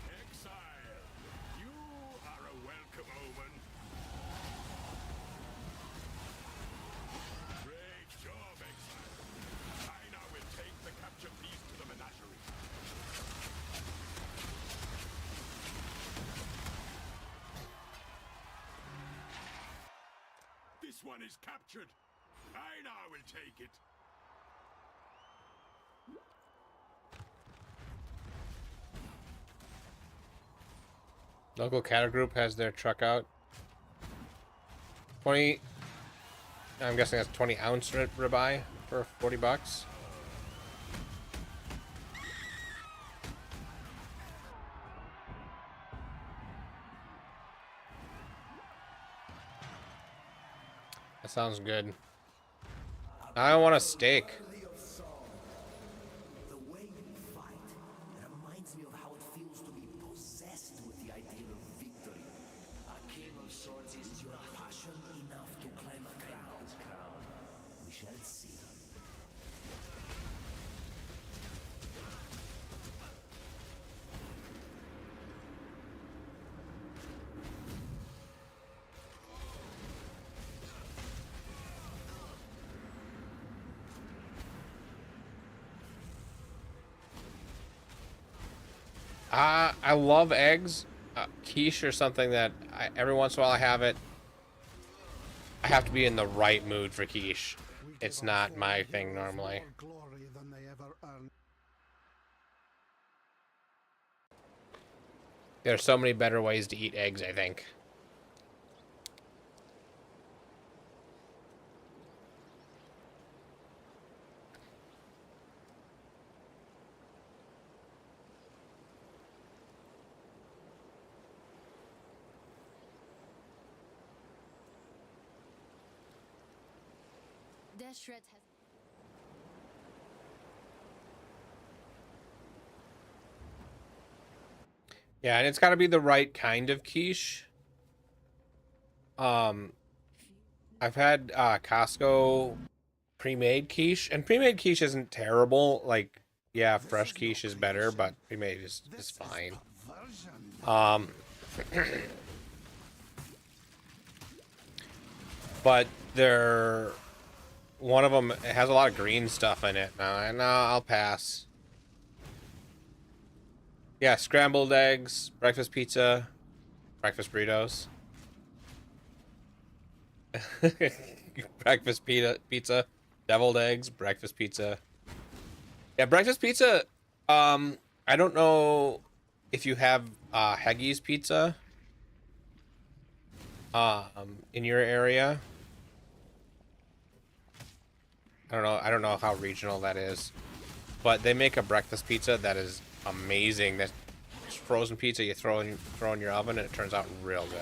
Exile, you are a welcome omen. Great job, Exile. I now will take the captured beast to the menagerie. This one is captured. I now will take it. Local cattle group has their truck out. 20. I'm guessing that's 20-ounce ribeye for $40. That sounds good. I want a steak. The way you fight reminds me of how it feels to be possessed with the idea of victory. A king of swords is your passion enough to climb a crown. We shall see. I love eggs. Quiche or something that every once in a while I have it. I have to be in the right mood for quiche. It's not my thing normally. Glory than they ever earned. There are so many better ways to eat eggs, I think. Their shreds has. Yeah, and it's got to be the right kind of quiche. I've had Costco pre-made quiche, and pre-made quiche isn't terrible. Like, yeah, fresh quiche is better, but pre-made is fine. But one of them has a lot of green stuff in it. No, I'll pass. Yeah, scrambled eggs, breakfast pizza, breakfast burritos. Breakfast pizza, deviled eggs, breakfast pizza. Yeah, breakfast pizza I don't know if you have Heggie's Pizza in your area. I don't know how regional that is. But they make a breakfast pizza that is amazing. That's frozen pizza you throw in your oven and it turns out real good.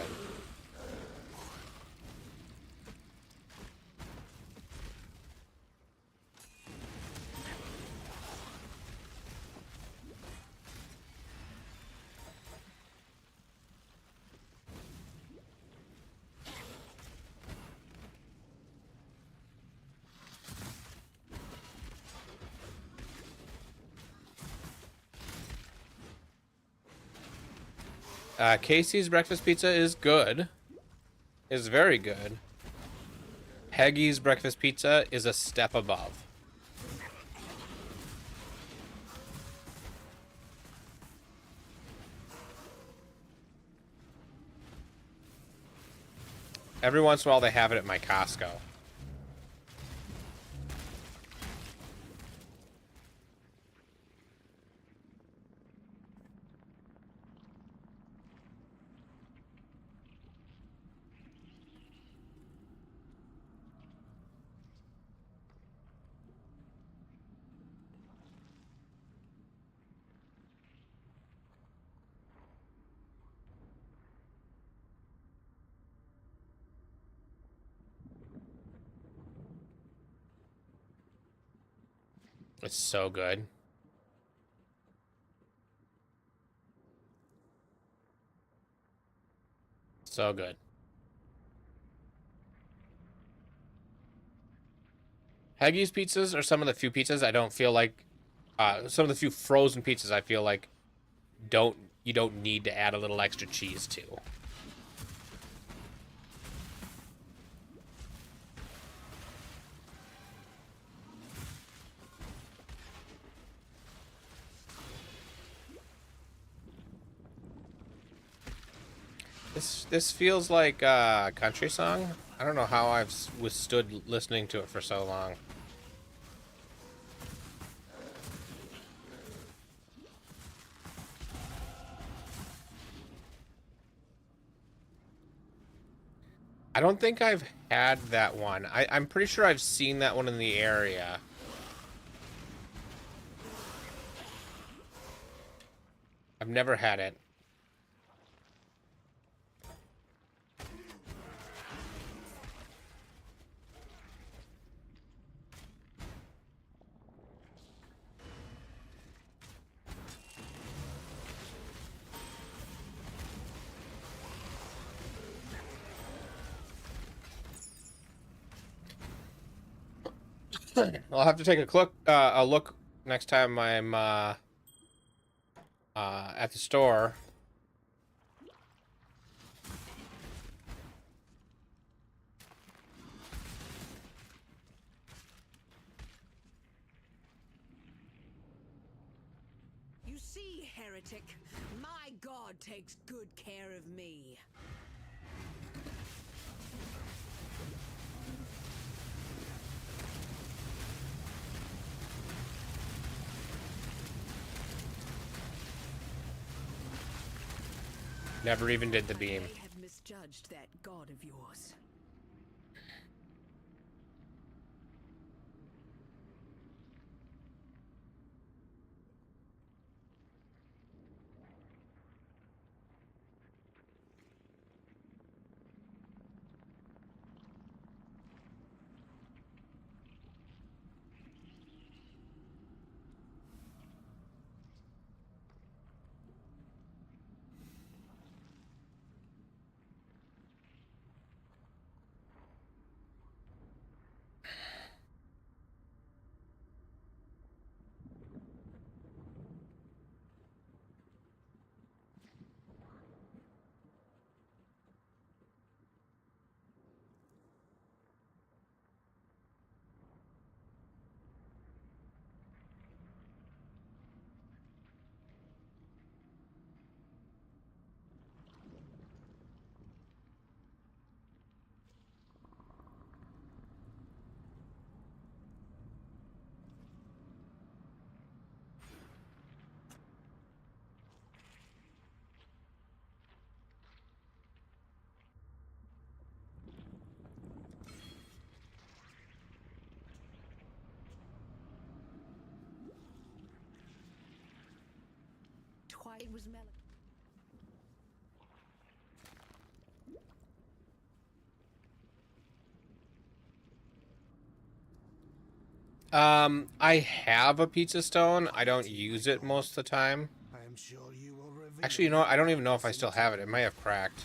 Casey's breakfast pizza is good. Is very good. Heggie's breakfast pizza is a step above. Every once in a while they have it at my Costco. It's so good. So good. Heggie's pizzas are some of the few pizzas I don't feel like, some of the few frozen pizzas I feel like you don't need to add a little extra cheese to. This feels like a country song. I don't know how I've withstood listening to it for so long. I don't think I've had that one. I'm pretty sure I've seen that one in the area. I've never had it. I'll have to take a look next time I'm at the store. You see, heretic, my god takes good care of me. Never even did the beam. I have misjudged that god of yours. It was Mel. I have a pizza stone. I don't use it most of the time. I am sure you will reveal. Actually, you know what? I don't even know if I still have it. It may have cracked.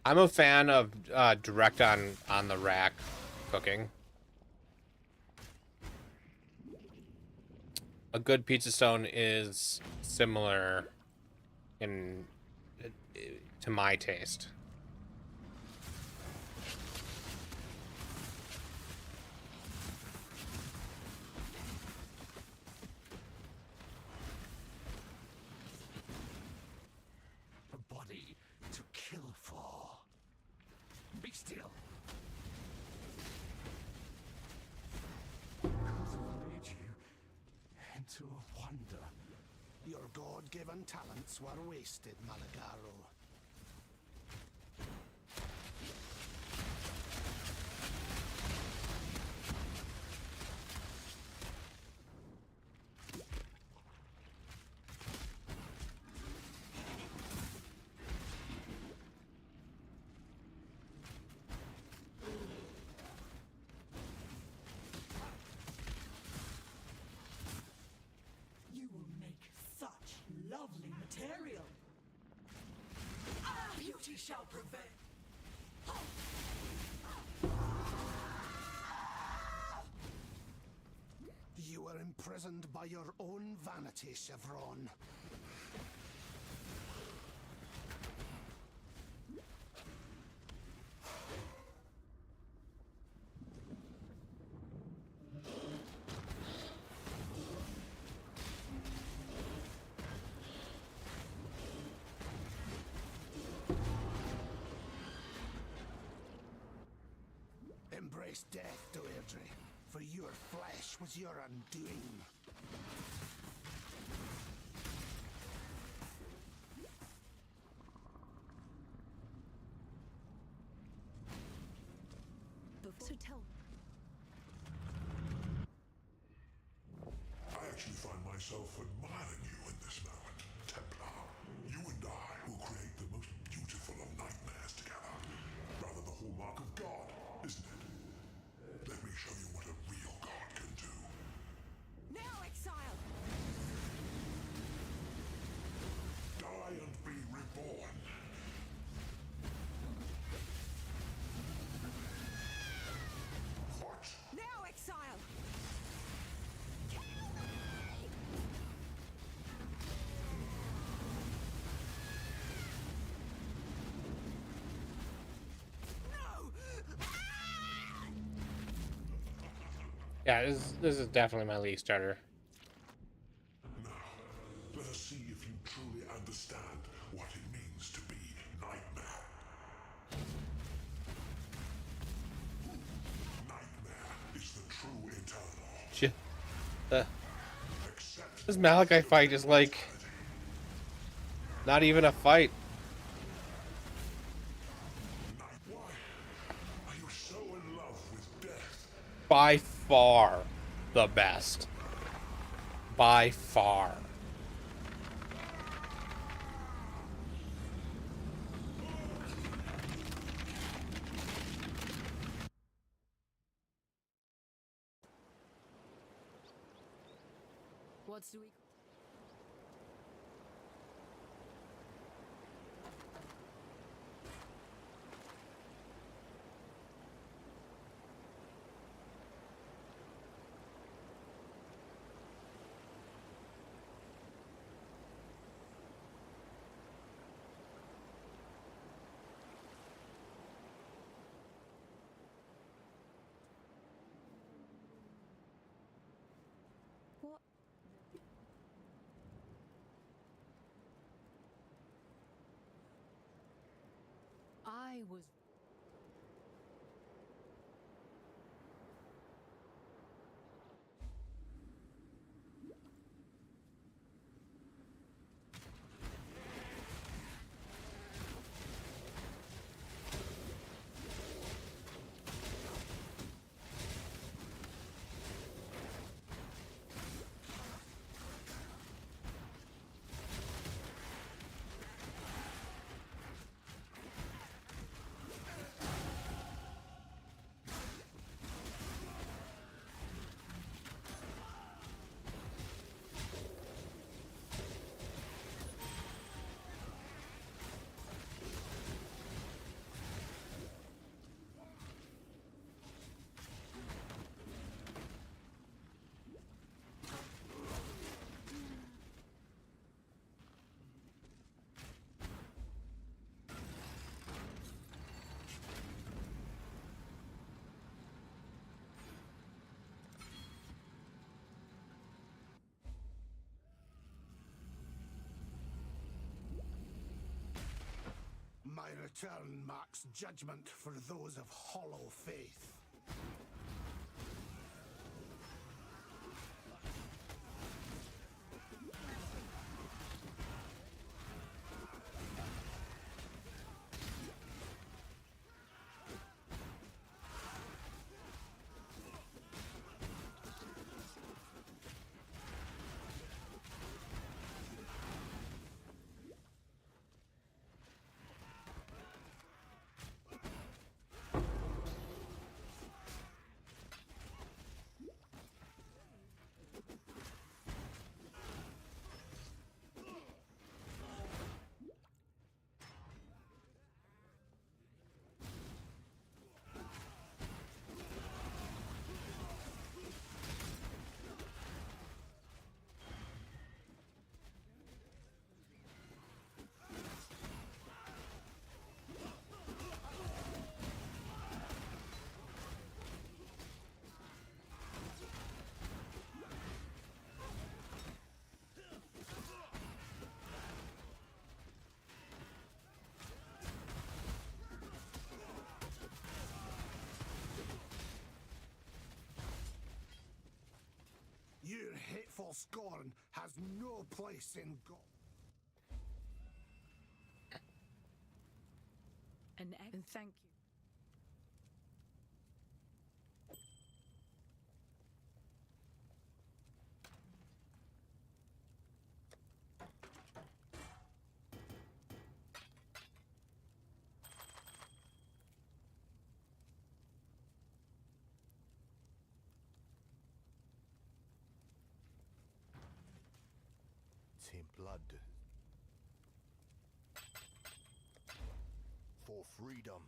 I'm a fan of direct on the rack cooking. A good pizza stone is similar in to my taste. A body to kill for. Be still. Cultivate you into a wonder. Your God-given talents were wasted, Malagaro. You will make such lovely material. Beauty shall prevail. You were imprisoned by your own vanity, Chevron. Embrace death, Deirdre, for your flesh was your undoing. So tell. I actually find myself admiring you in this moment, Templar. You and I will create the most beautiful of nightmares together. Rather the hallmark of God, isn't it? Let me show you what a real God can do. Now, Exile! Die and be reborn. What? Now, Exile! Yeah, this is definitely my league starter. Now, let us see if you truly understand what it means to be Nightmare. Nightmare is the true eternal. Shit. Accept This Malachi fight is like not even a fight. Why are you so in love with death? By far the best. By far. What's we? What? I was. My return marks judgment for those of hollow faith. Your hateful scorn has no place in God. And thank you. In blood. For freedom.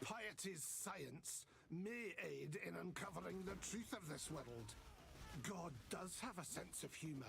Piety's science may aid in uncovering the truth of this world. God does have a sense of humor.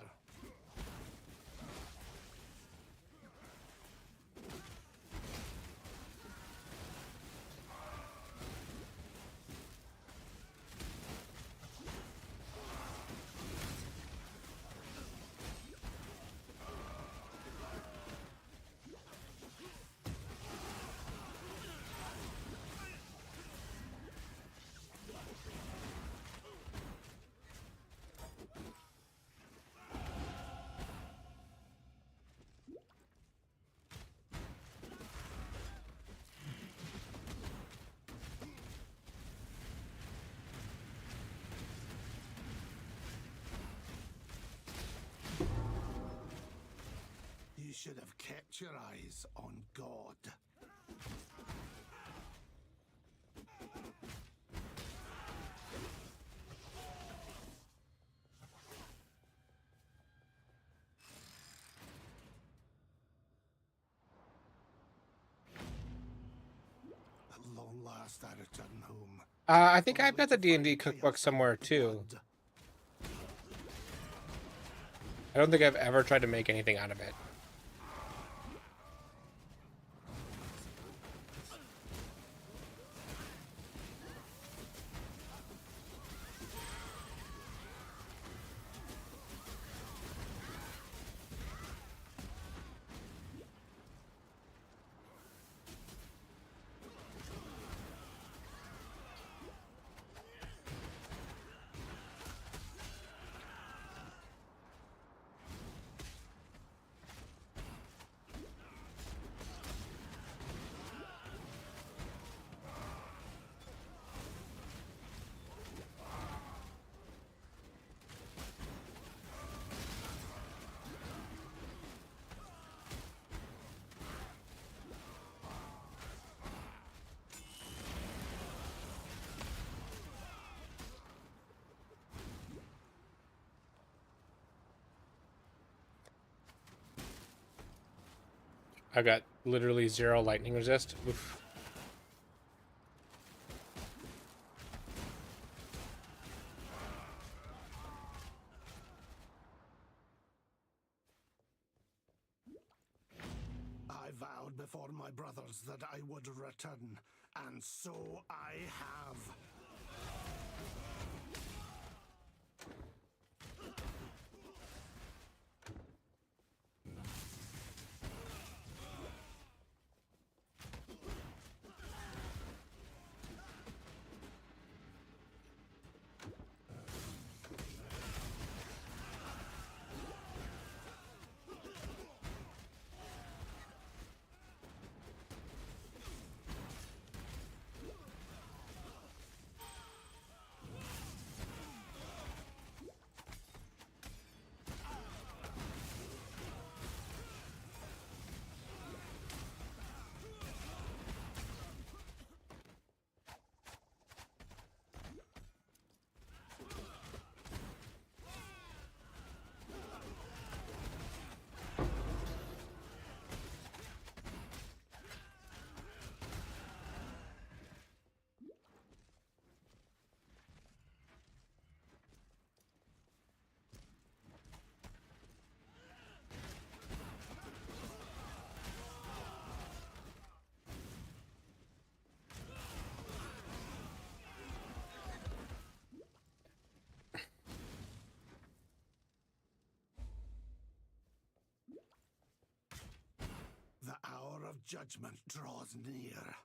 You should have kept your eyes on God. At long last, I return home. I think I've got the D&D cookbook somewhere too. I don't think I've ever tried to make anything out of it. I've got literally 0 lightning resist. Oof. I vowed before my brothers that I would return, and so I have. The hour of judgment draws near.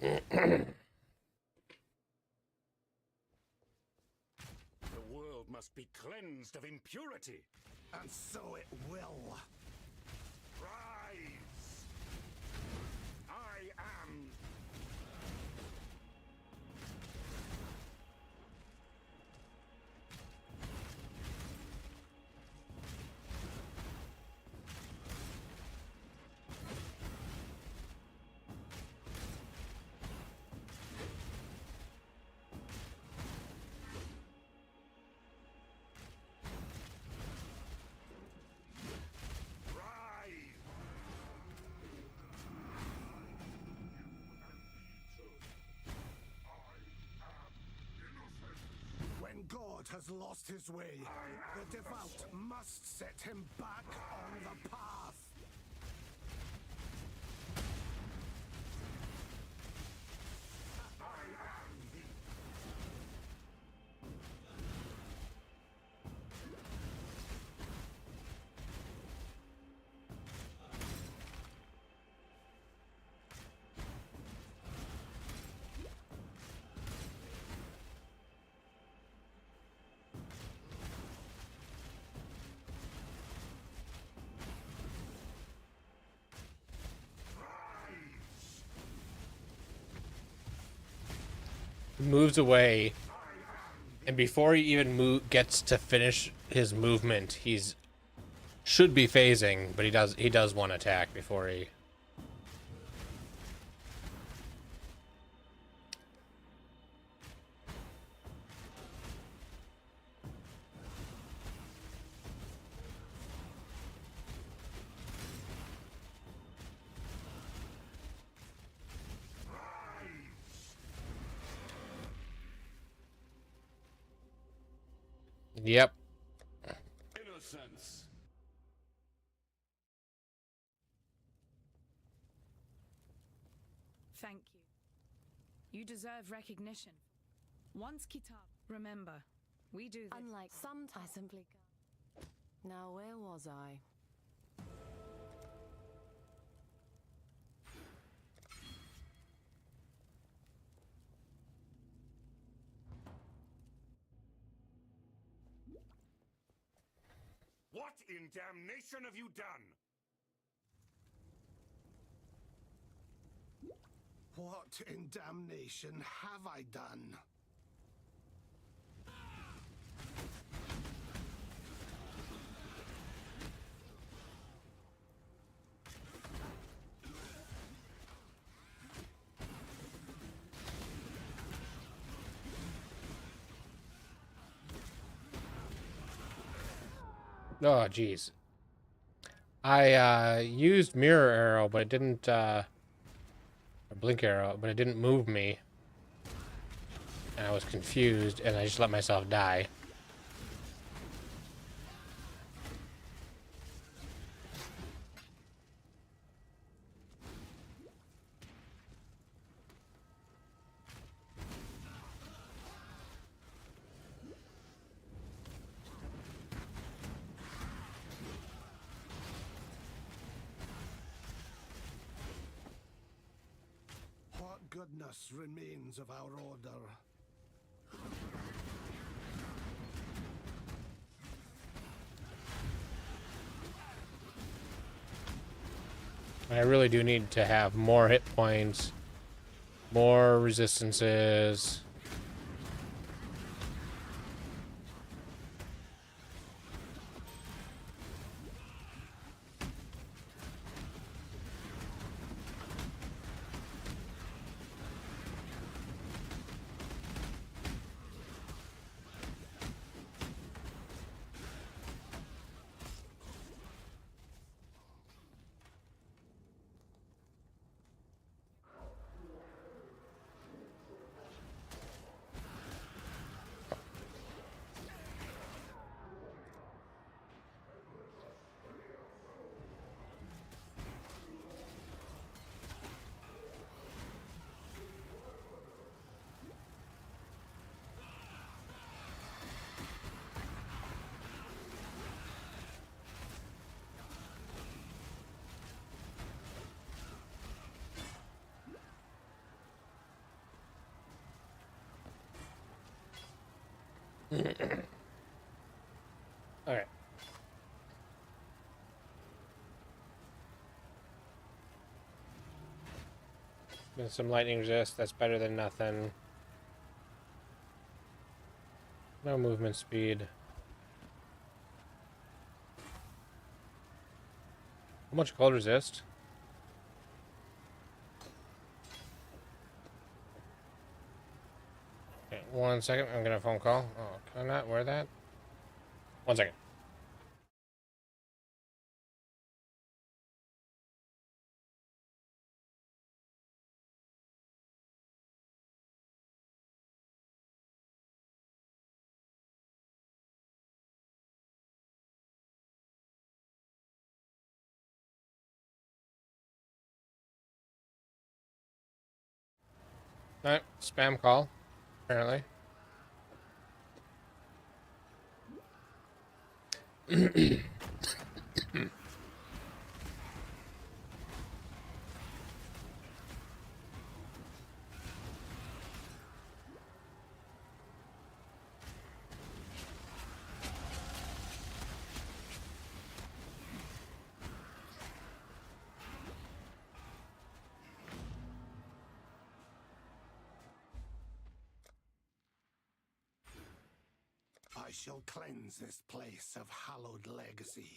The world must be cleansed of impurity. And so it will. Rise! I am... When God has lost his way, the devout must set him back on the path. moves away, and before he even gets to finish his movement, he's should be phasing, but he does one attack before he. Yep. Innocence. Thank you. You deserve recognition. Once Kitab, remember, we do this. Unlike some, I simply can't. Now, where was I? What in damnation have you done? What in damnation have I done? Oh, jeez. I used mirror arrow, but it didn't, or blink arrow, but it didn't move me. And I was confused, and I just let myself die. What goodness remains of our order? I really do need to have more hit points, more resistances. Alright. With some lightning resist, that's better than nothing. No movement speed. How much cold resist? Okay, 1 second, I'm getting a phone call. Oh, can I not wear that? 1 second. Alright, spam call, apparently. shall cleanse this place of hallowed legacy.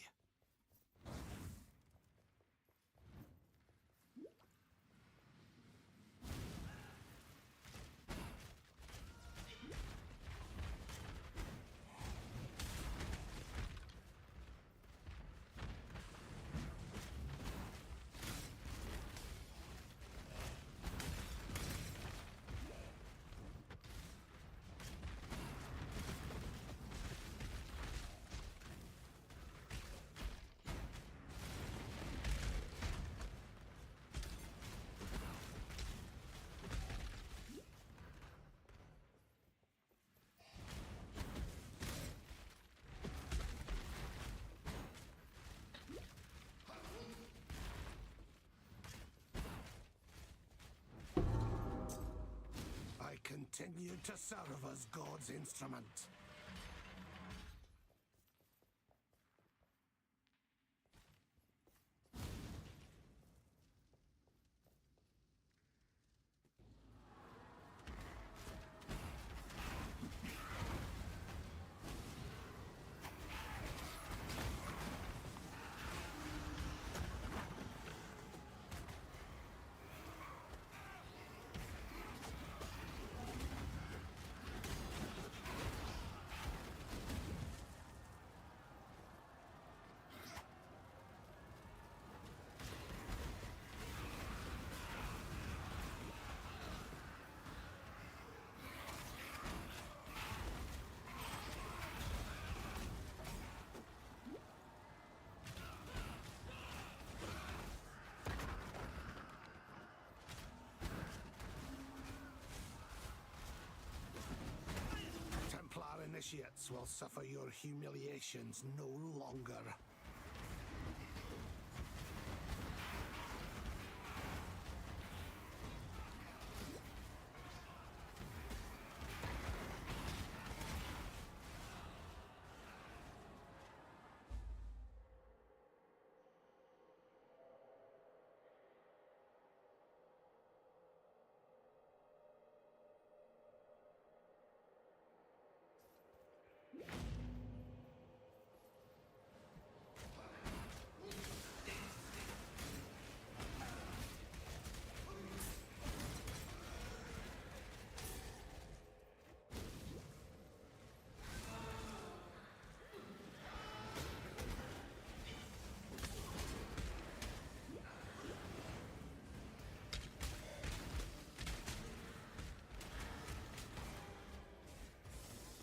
Continue to serve as God's instrument. Initiates will suffer your humiliations no longer.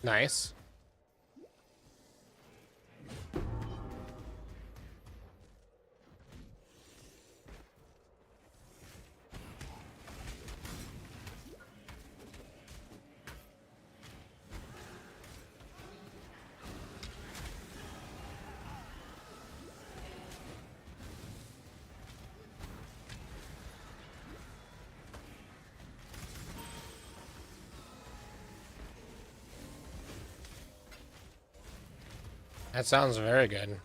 Nice. That sounds very good.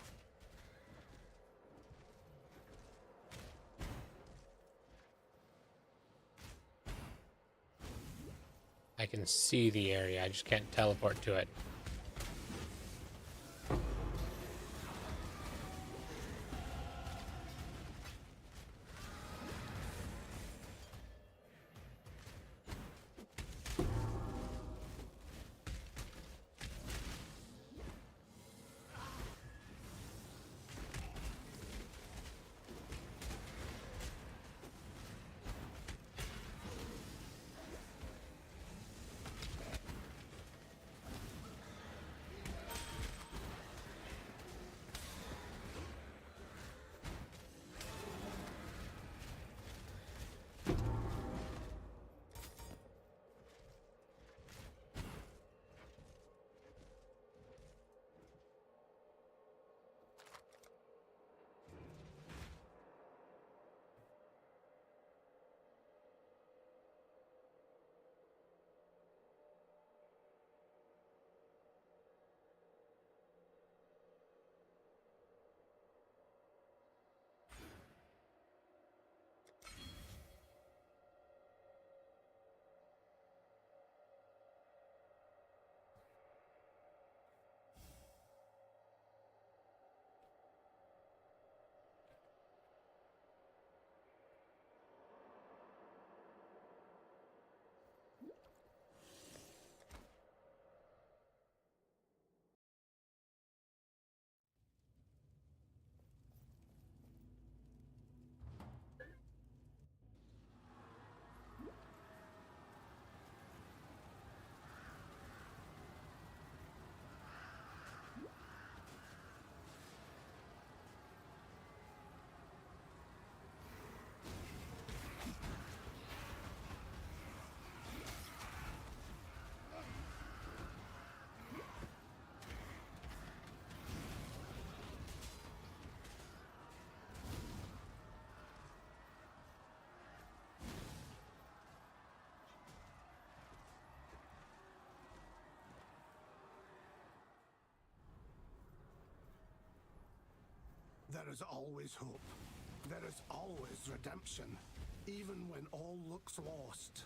I can see the area, I just can't teleport to it. There is always hope. There is always redemption, even when all looks lost.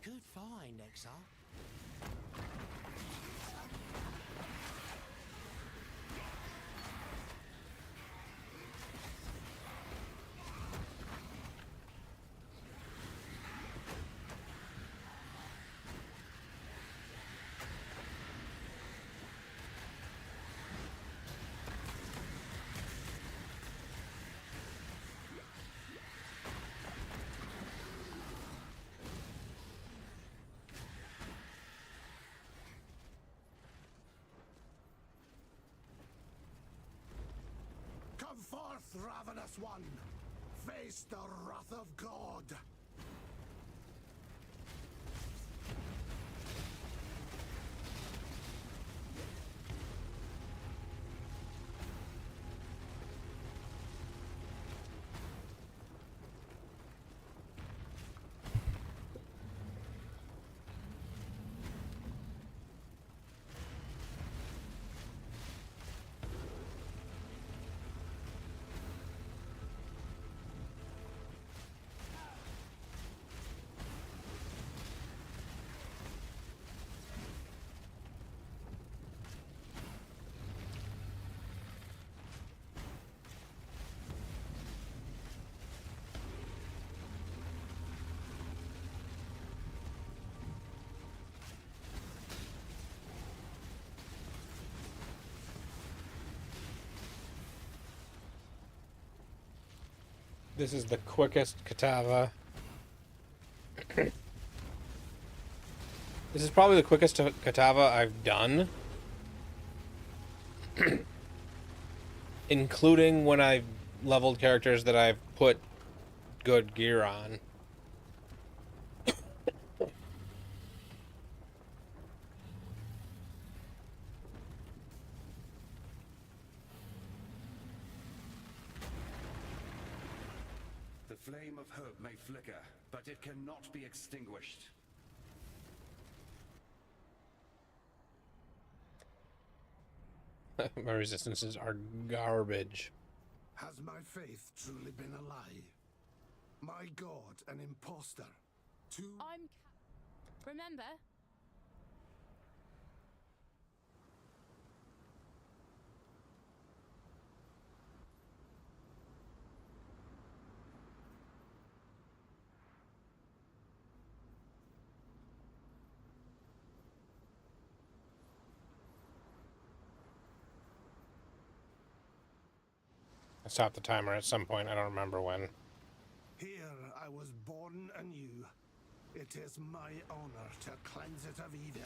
Good find, Exile. Come forth, ravenous one! Face the wrath of God! This is the quickest Katava. This is probably the quickest Katava I've done. Including when I've leveled characters that I've put good gear on. The flame of hope may flicker, but it cannot be extinguished. My resistances are garbage. Has my faith truly been a lie? My God, an imposter? Remember? I stopped the timer at some point. I don't remember when. Here I was born anew. It is my honor to cleanse it of evil.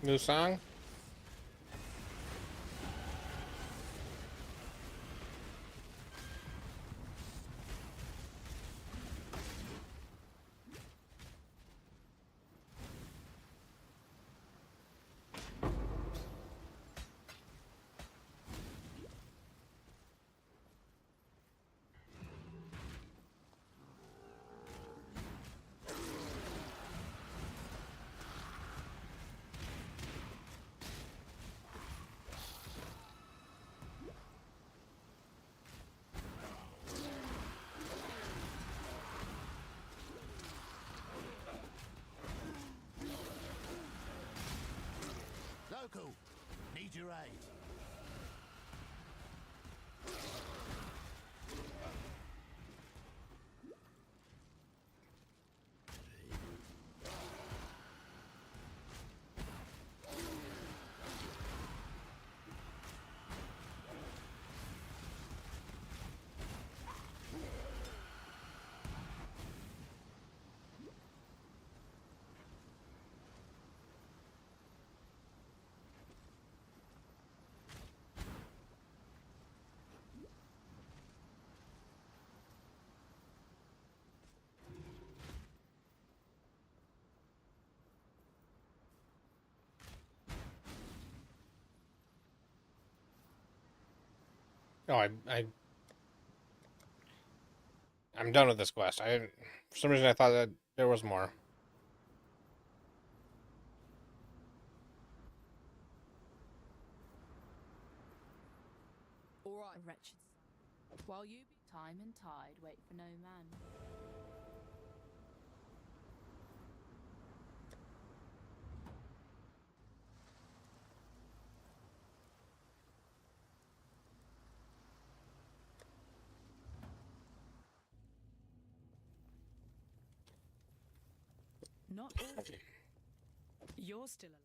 New song? Local, need your aid. Oh, I'm done with this quest. For some reason I thought that there was more. All right, wretched. While you be time and tide wait for no man. Not all. You're still alive.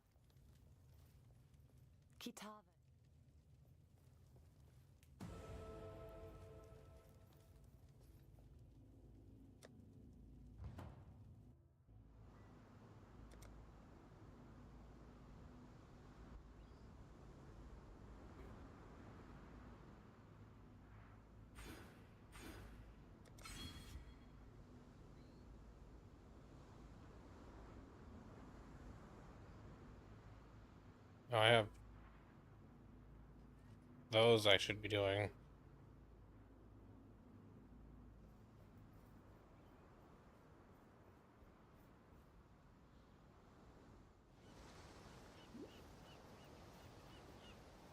Kitava. Oh, I have those I should be doing.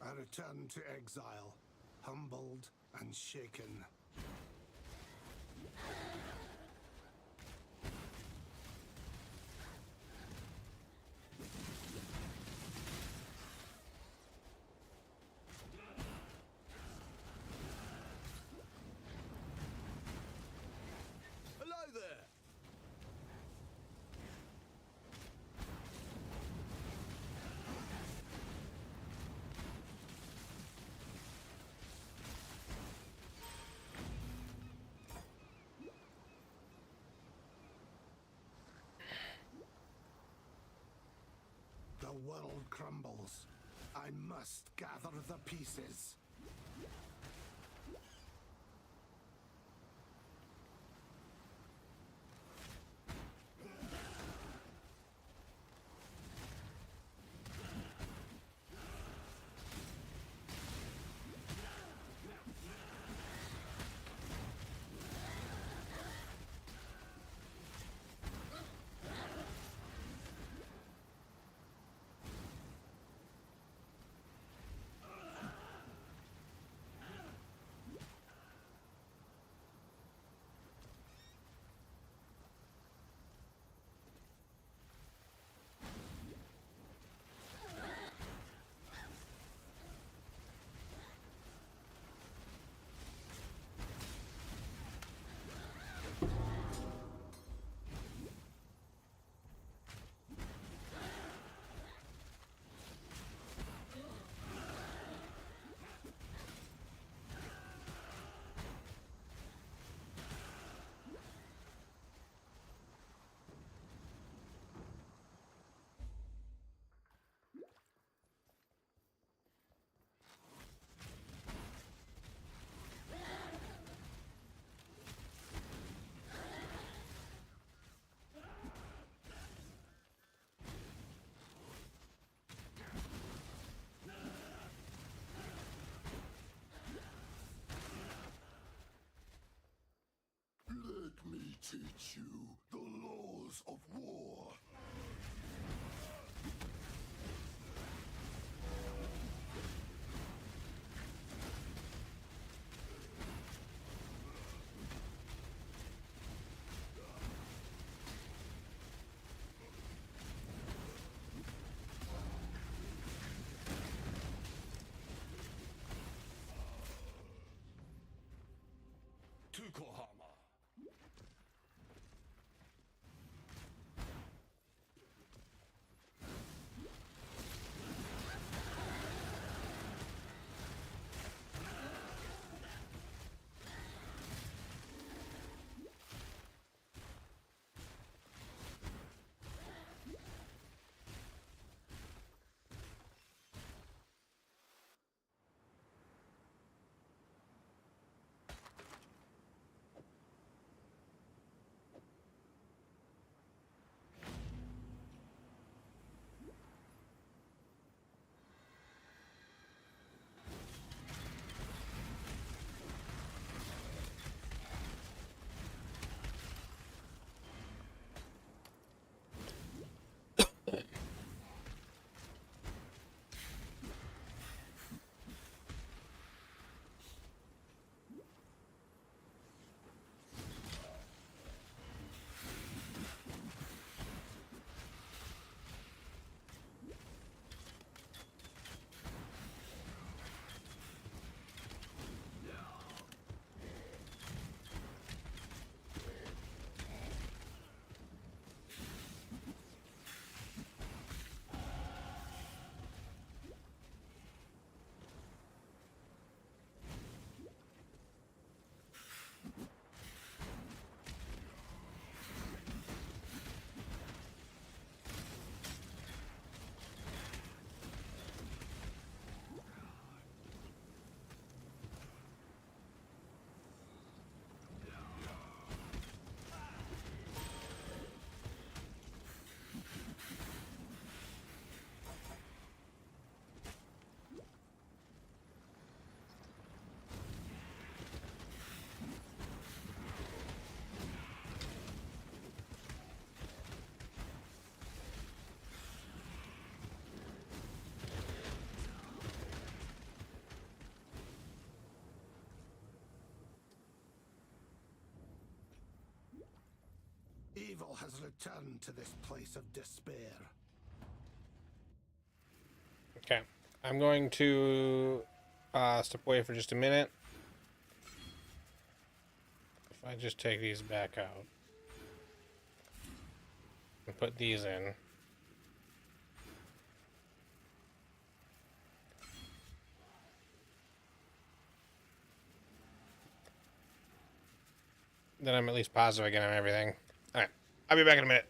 I return to Exile, humbled and shaken. Hello there! The world crumbles. I must gather the pieces. Let me teach you the laws of war. Tukohama. has returned to this place of despair. Okay. I'm going to step away for just a minute. If I just take these back out and put these in. Then I'm at least positive again on everything. Alright. I'll be back in a minute.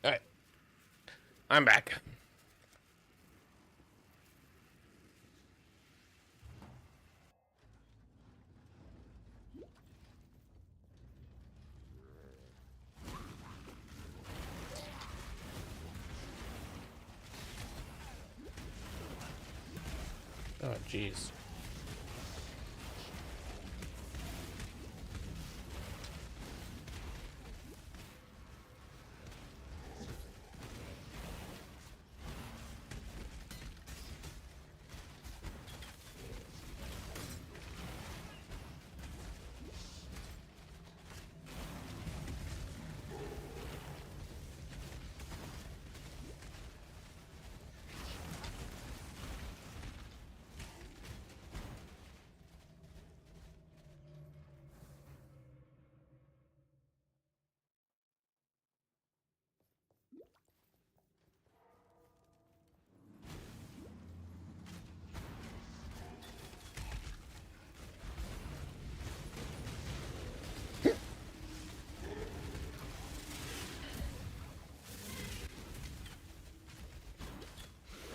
Alright. I'm back. Oh, jeez.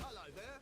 Hello there.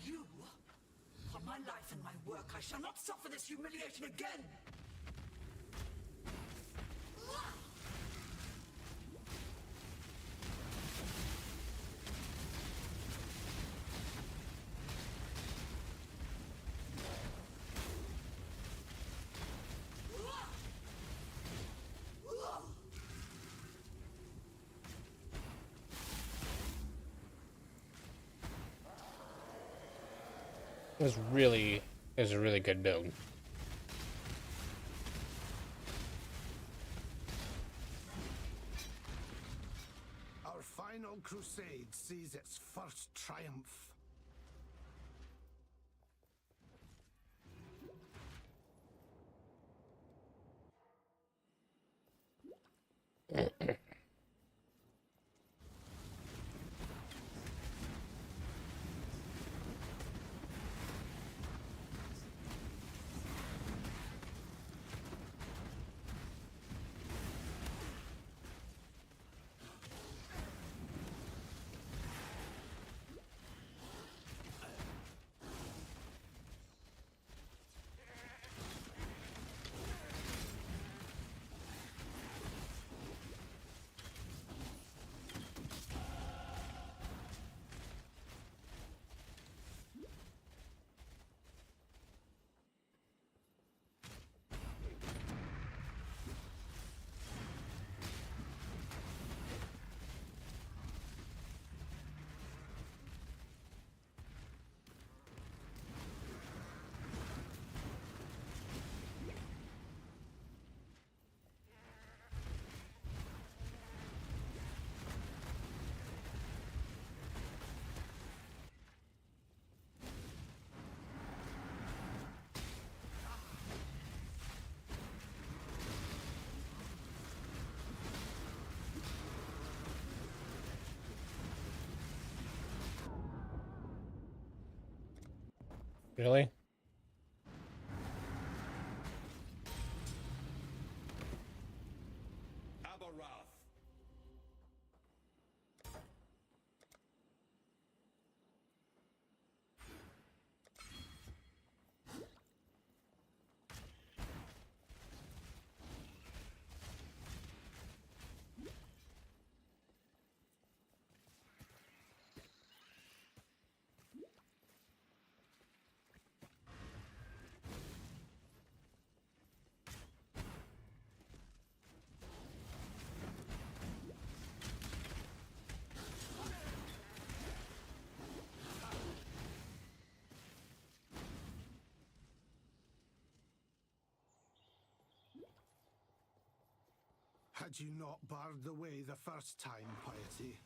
You? On my life and my work, I shall not suffer this humiliation again! It was a really good build. Our final crusade sees its first triumph. Really? Aberoth. Had you not barred the way the first time, Piety,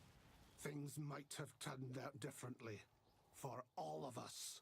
things might have turned out differently. For all of us.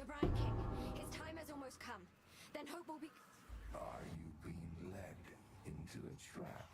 The Brine King. His time has almost come. Then hope will be... Are you being led into a trap?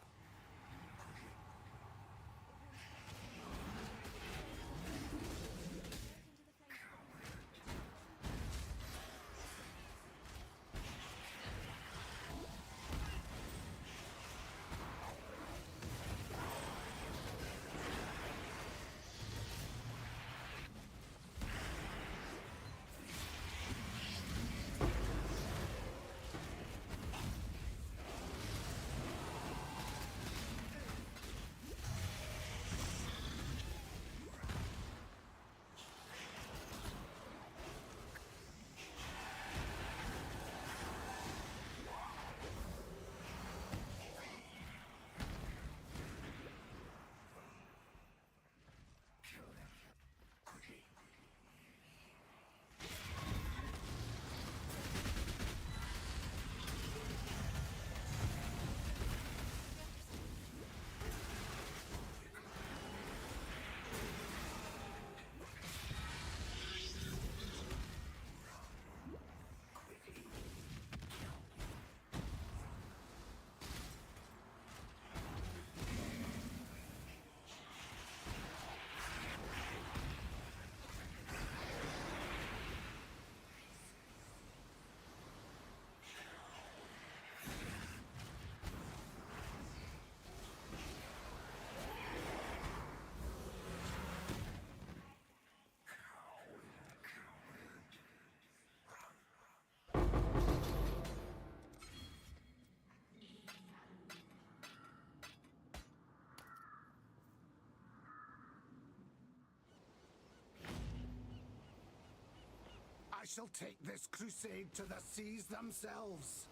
shall take this crusade to the seas themselves.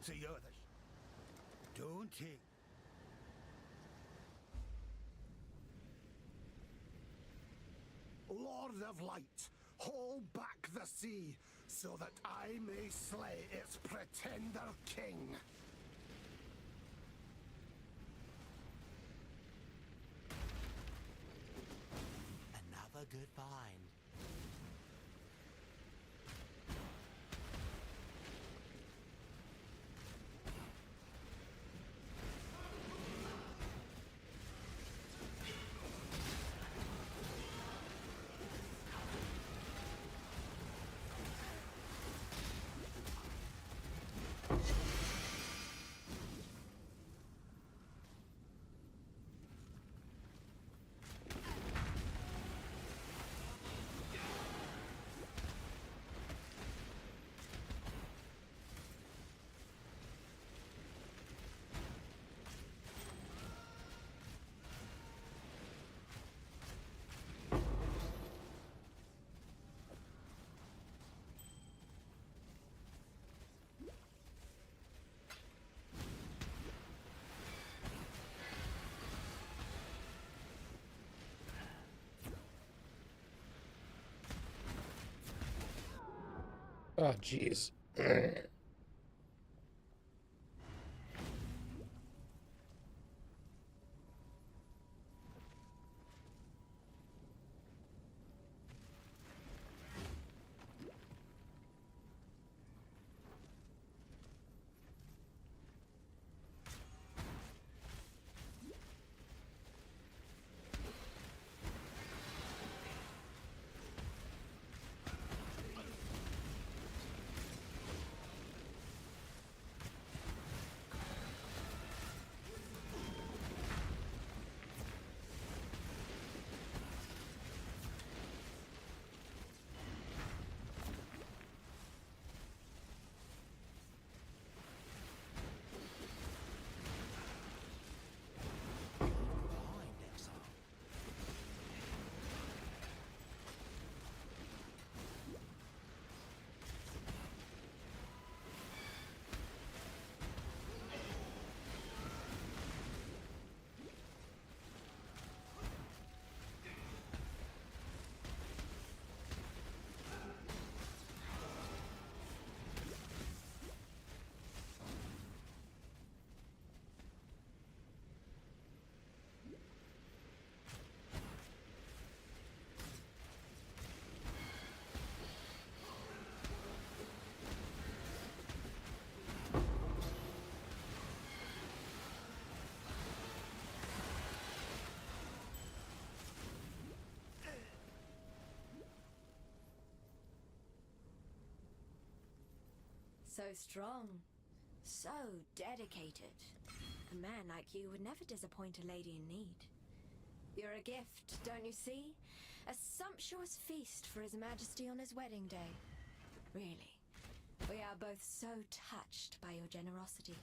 To the others. Don't take. Lord of Light, hold back the sea, so that I may slay its pretender king. Another good find. Oh, jeez. So strong. So dedicated. A man like you would never disappoint a lady in need. You're a gift, don't you see? A sumptuous feast for His Majesty on his wedding day. Really, we are both so touched by your generosity.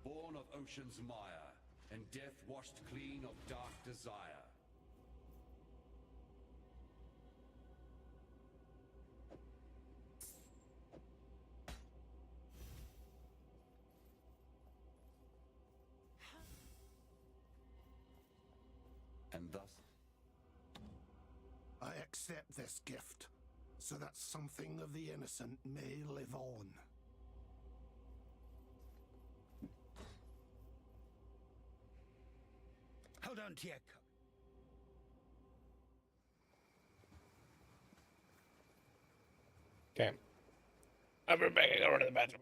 Born of ocean's mire, and death washed clean of dark desire. And thus... I accept this gift, so that something of the innocent may live on. Hold on to your coat. Okay. I'll be back. I gotta run to the bathroom.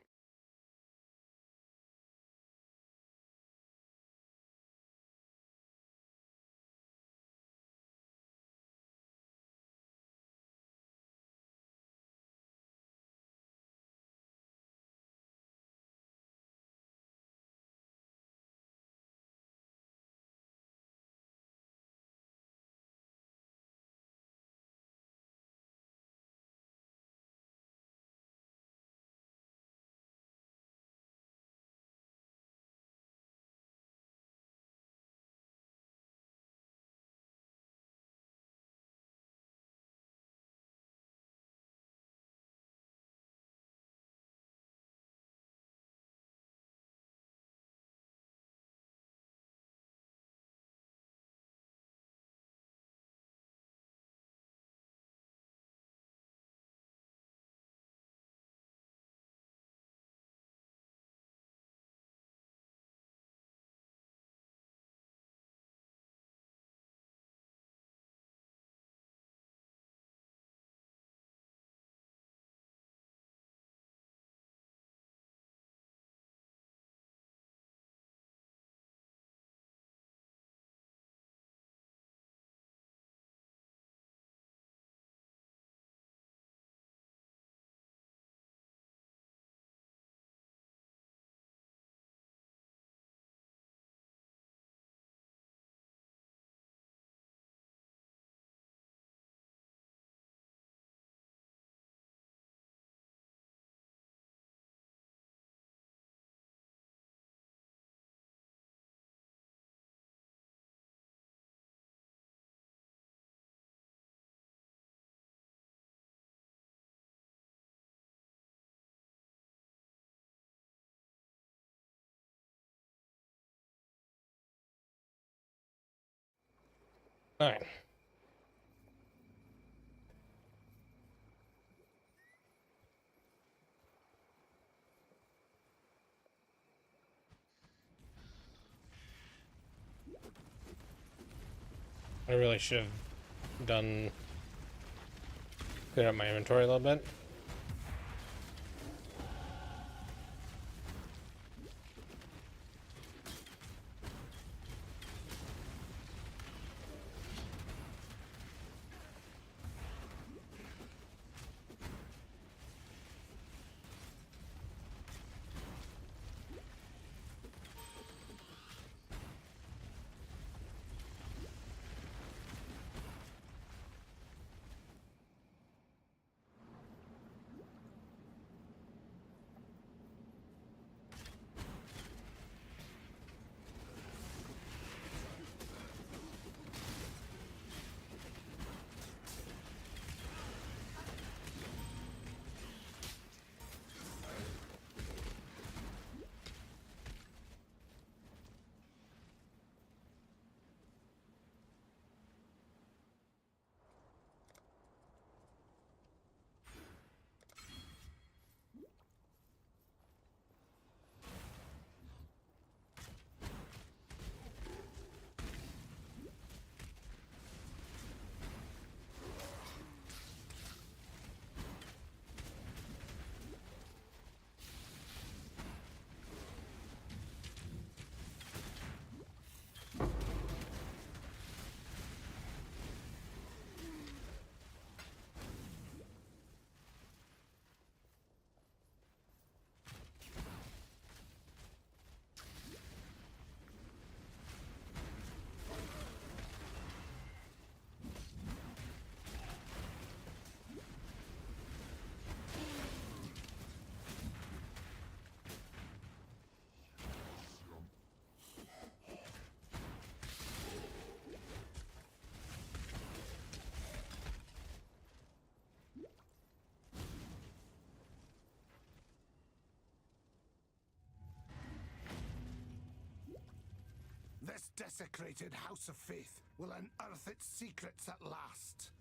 All right. I really should have done clear up my inventory a little bit. desecrated House of Faith will unearth its secrets at last.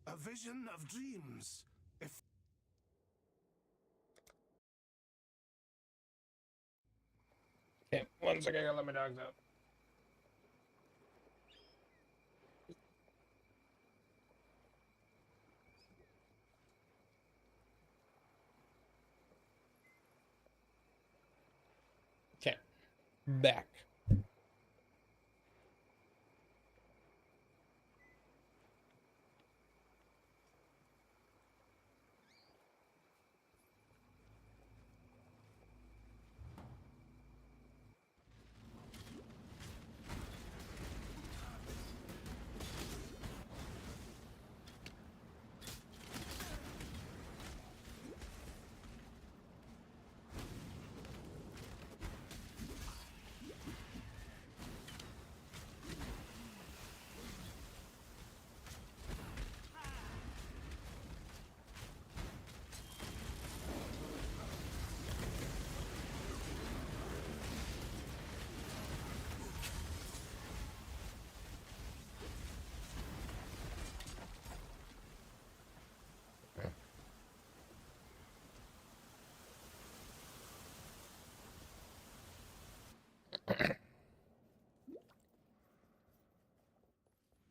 A vision of dreams. If Okay, 1 second, I gotta let my dogs out. Okay, back.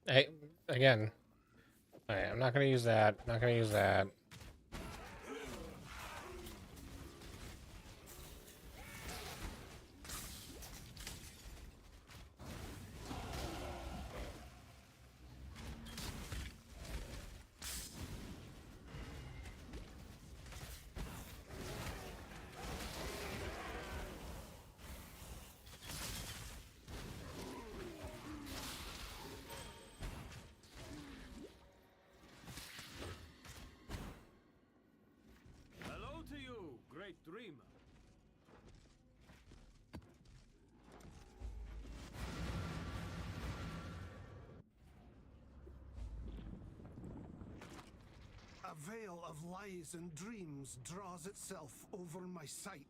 Hey, again. Alright, I'm not gonna use that. Not gonna use that. Hello to you, great dreamer. a veil of lies and dreams draws itself over my sight.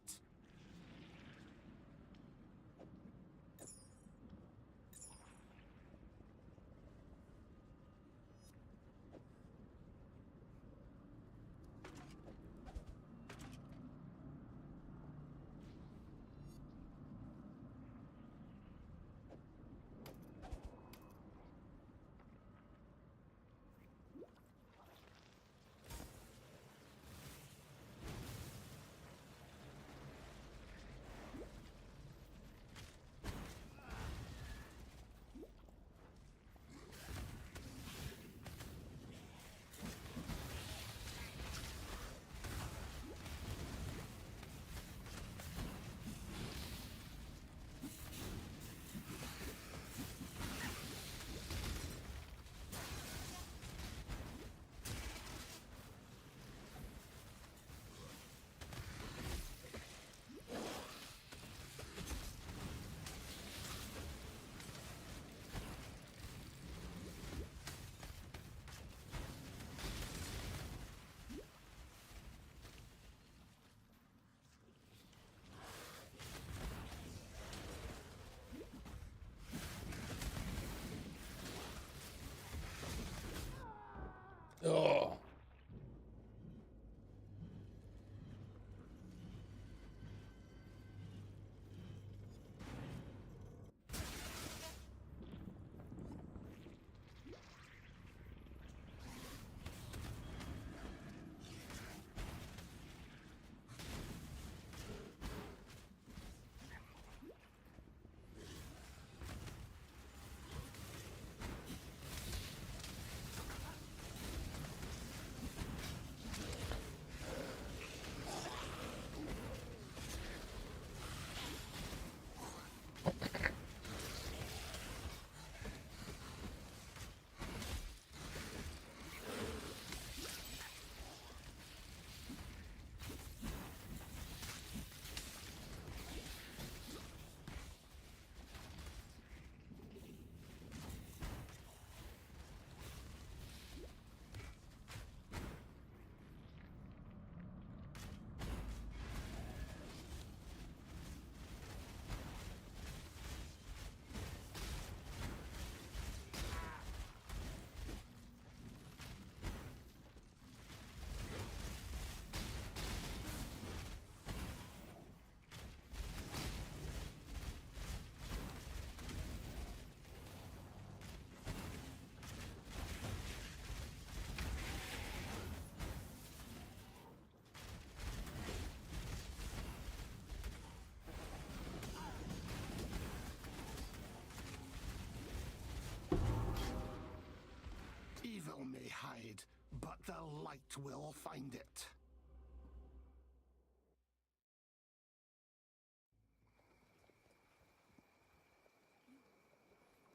but the light will find it.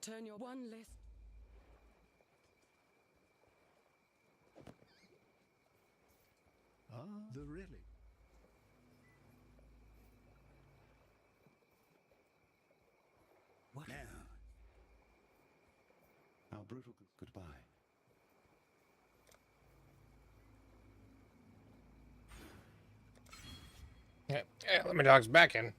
Turn your one list. Ah, the really. What now? Our brutal goodbye. Yeah, let my dogs back in.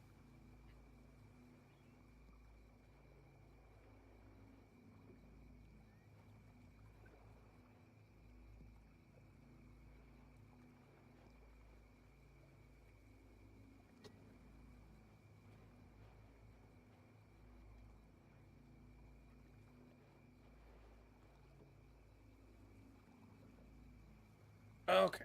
Okay.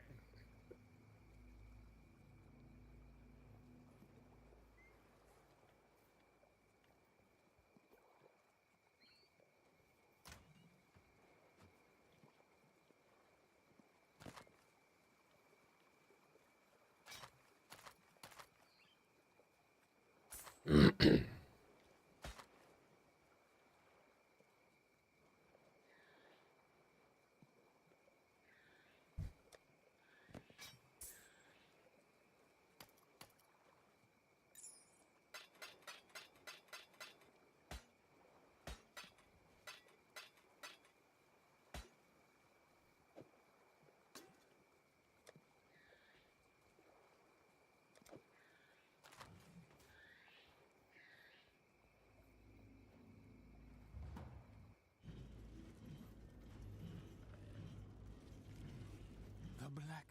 The black.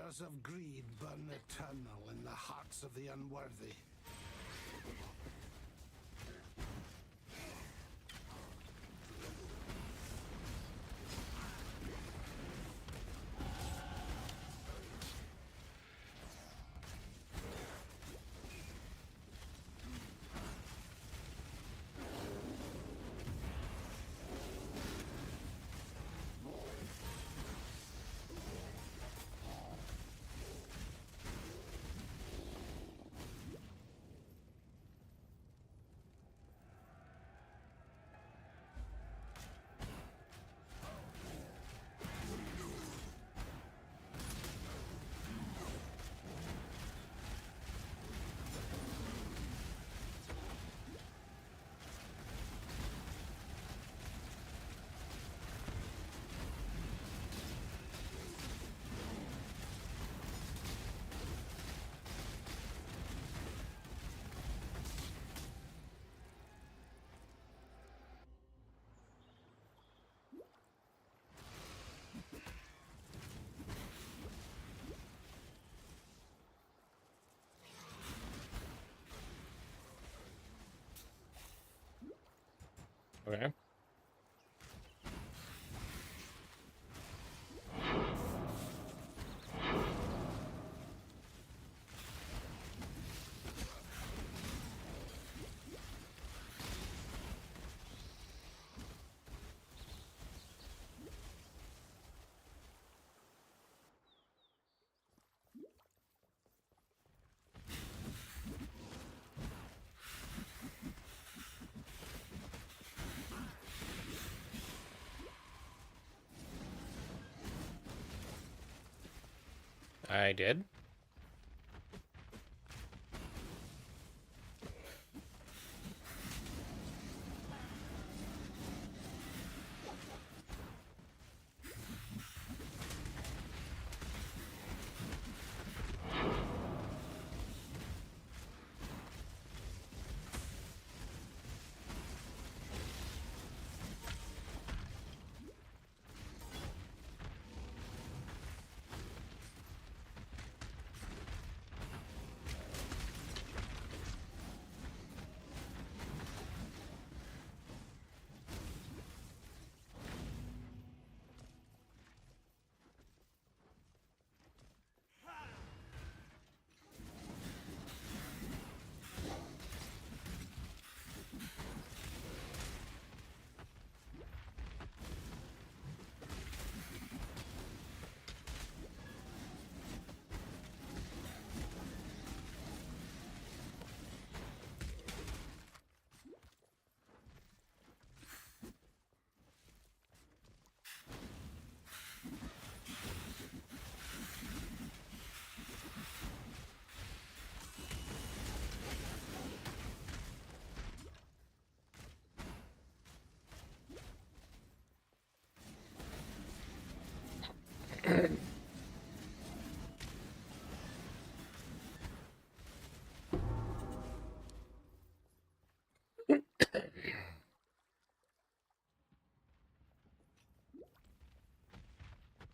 fires of greed burn eternal in the hearts of the unworthy. Okay. I did.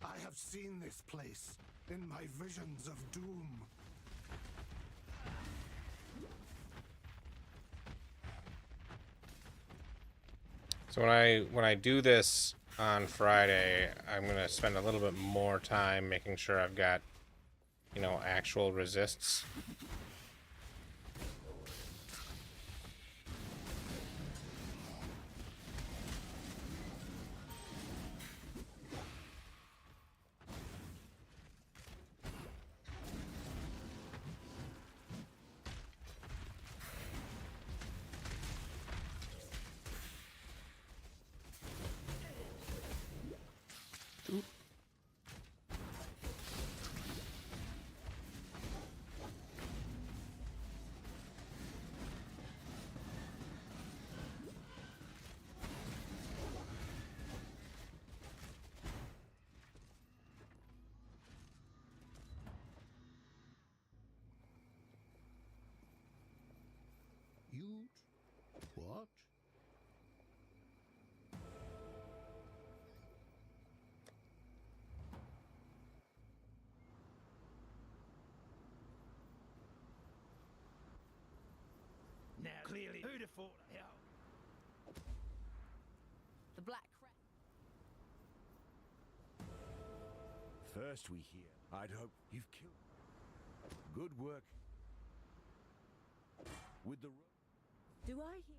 I have seen this place in my visions of doom. So when I do this on Friday, I'm gonna spend a little bit more time making sure I've got, you know, actual resists. beautiful. Yeah. The Black Crab. First we hear. I'd hope you've killed. Good work. With the. Do I hear?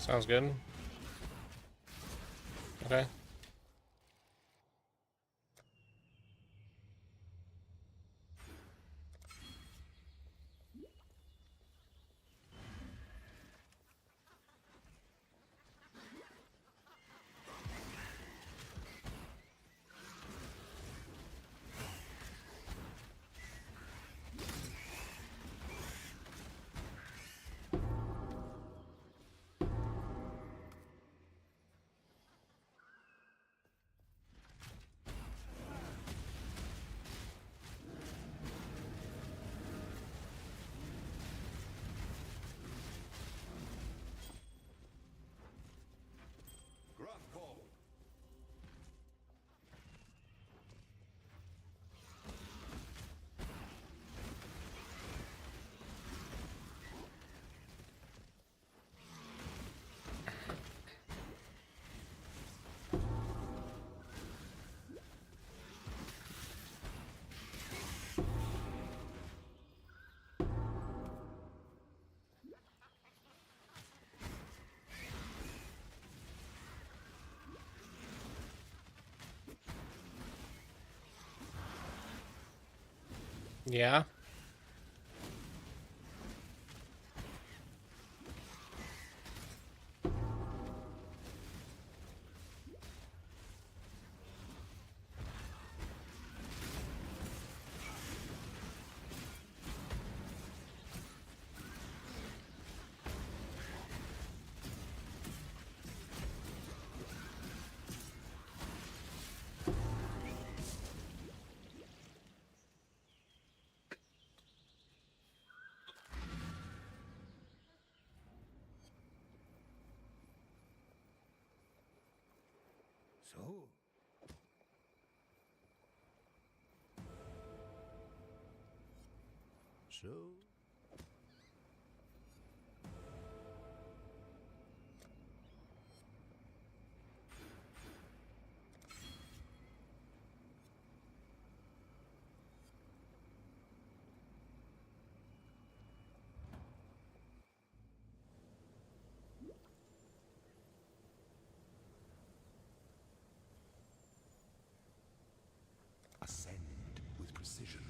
Sounds good. Okay. Yeah. So. So. Ascend with precision.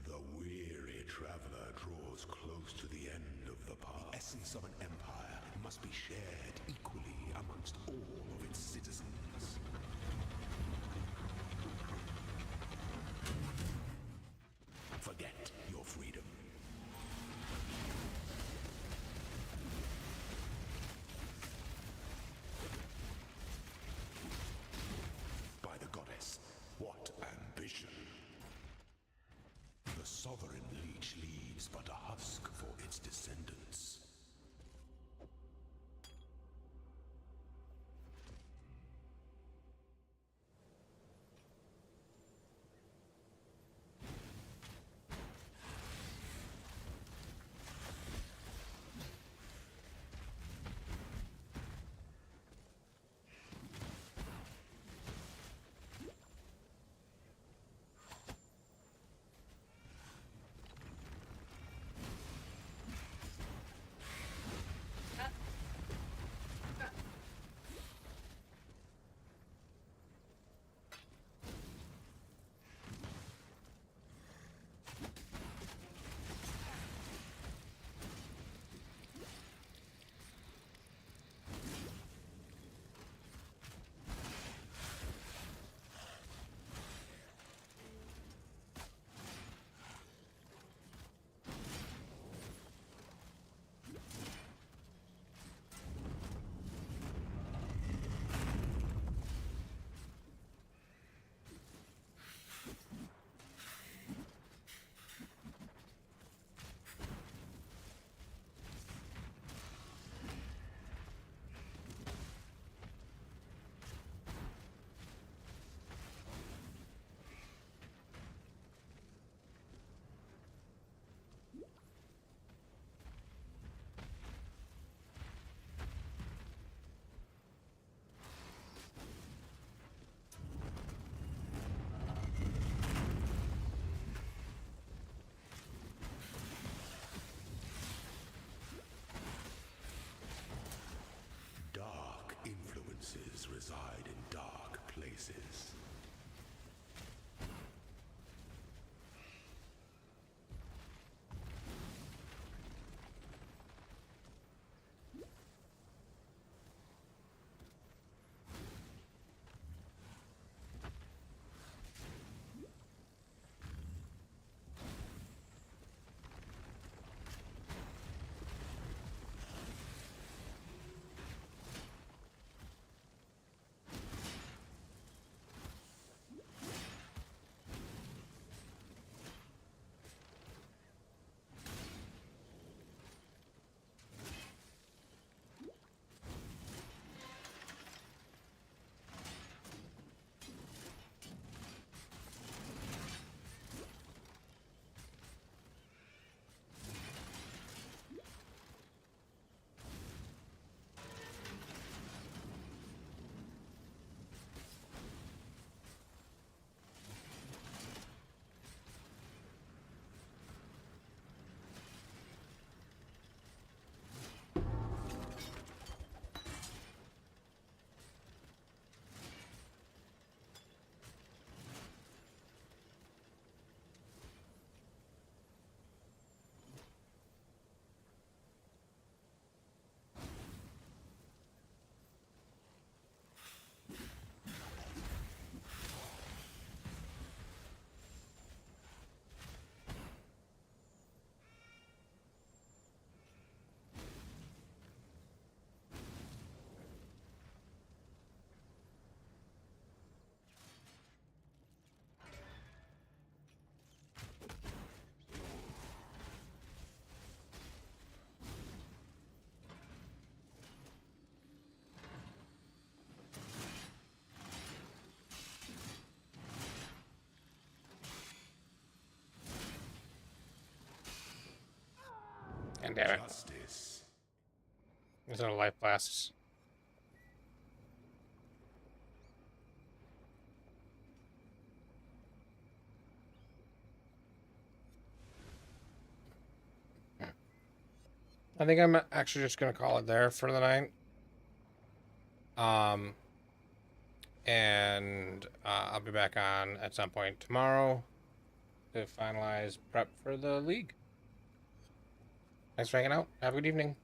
The weary traveler draws close to the end of the path. The essence of an empire must be shared equally amongst all of its citizens. Forget your freedom. By the goddess, what ambition! The sovereign leech leaves but a husk for its descendants. God damn it. Justice. There's no life blasts. I think I'm actually just gonna call it there for the night. And I'll be back on at some point tomorrow to finalize prep for the league. Thanks for hanging out. Have a good evening.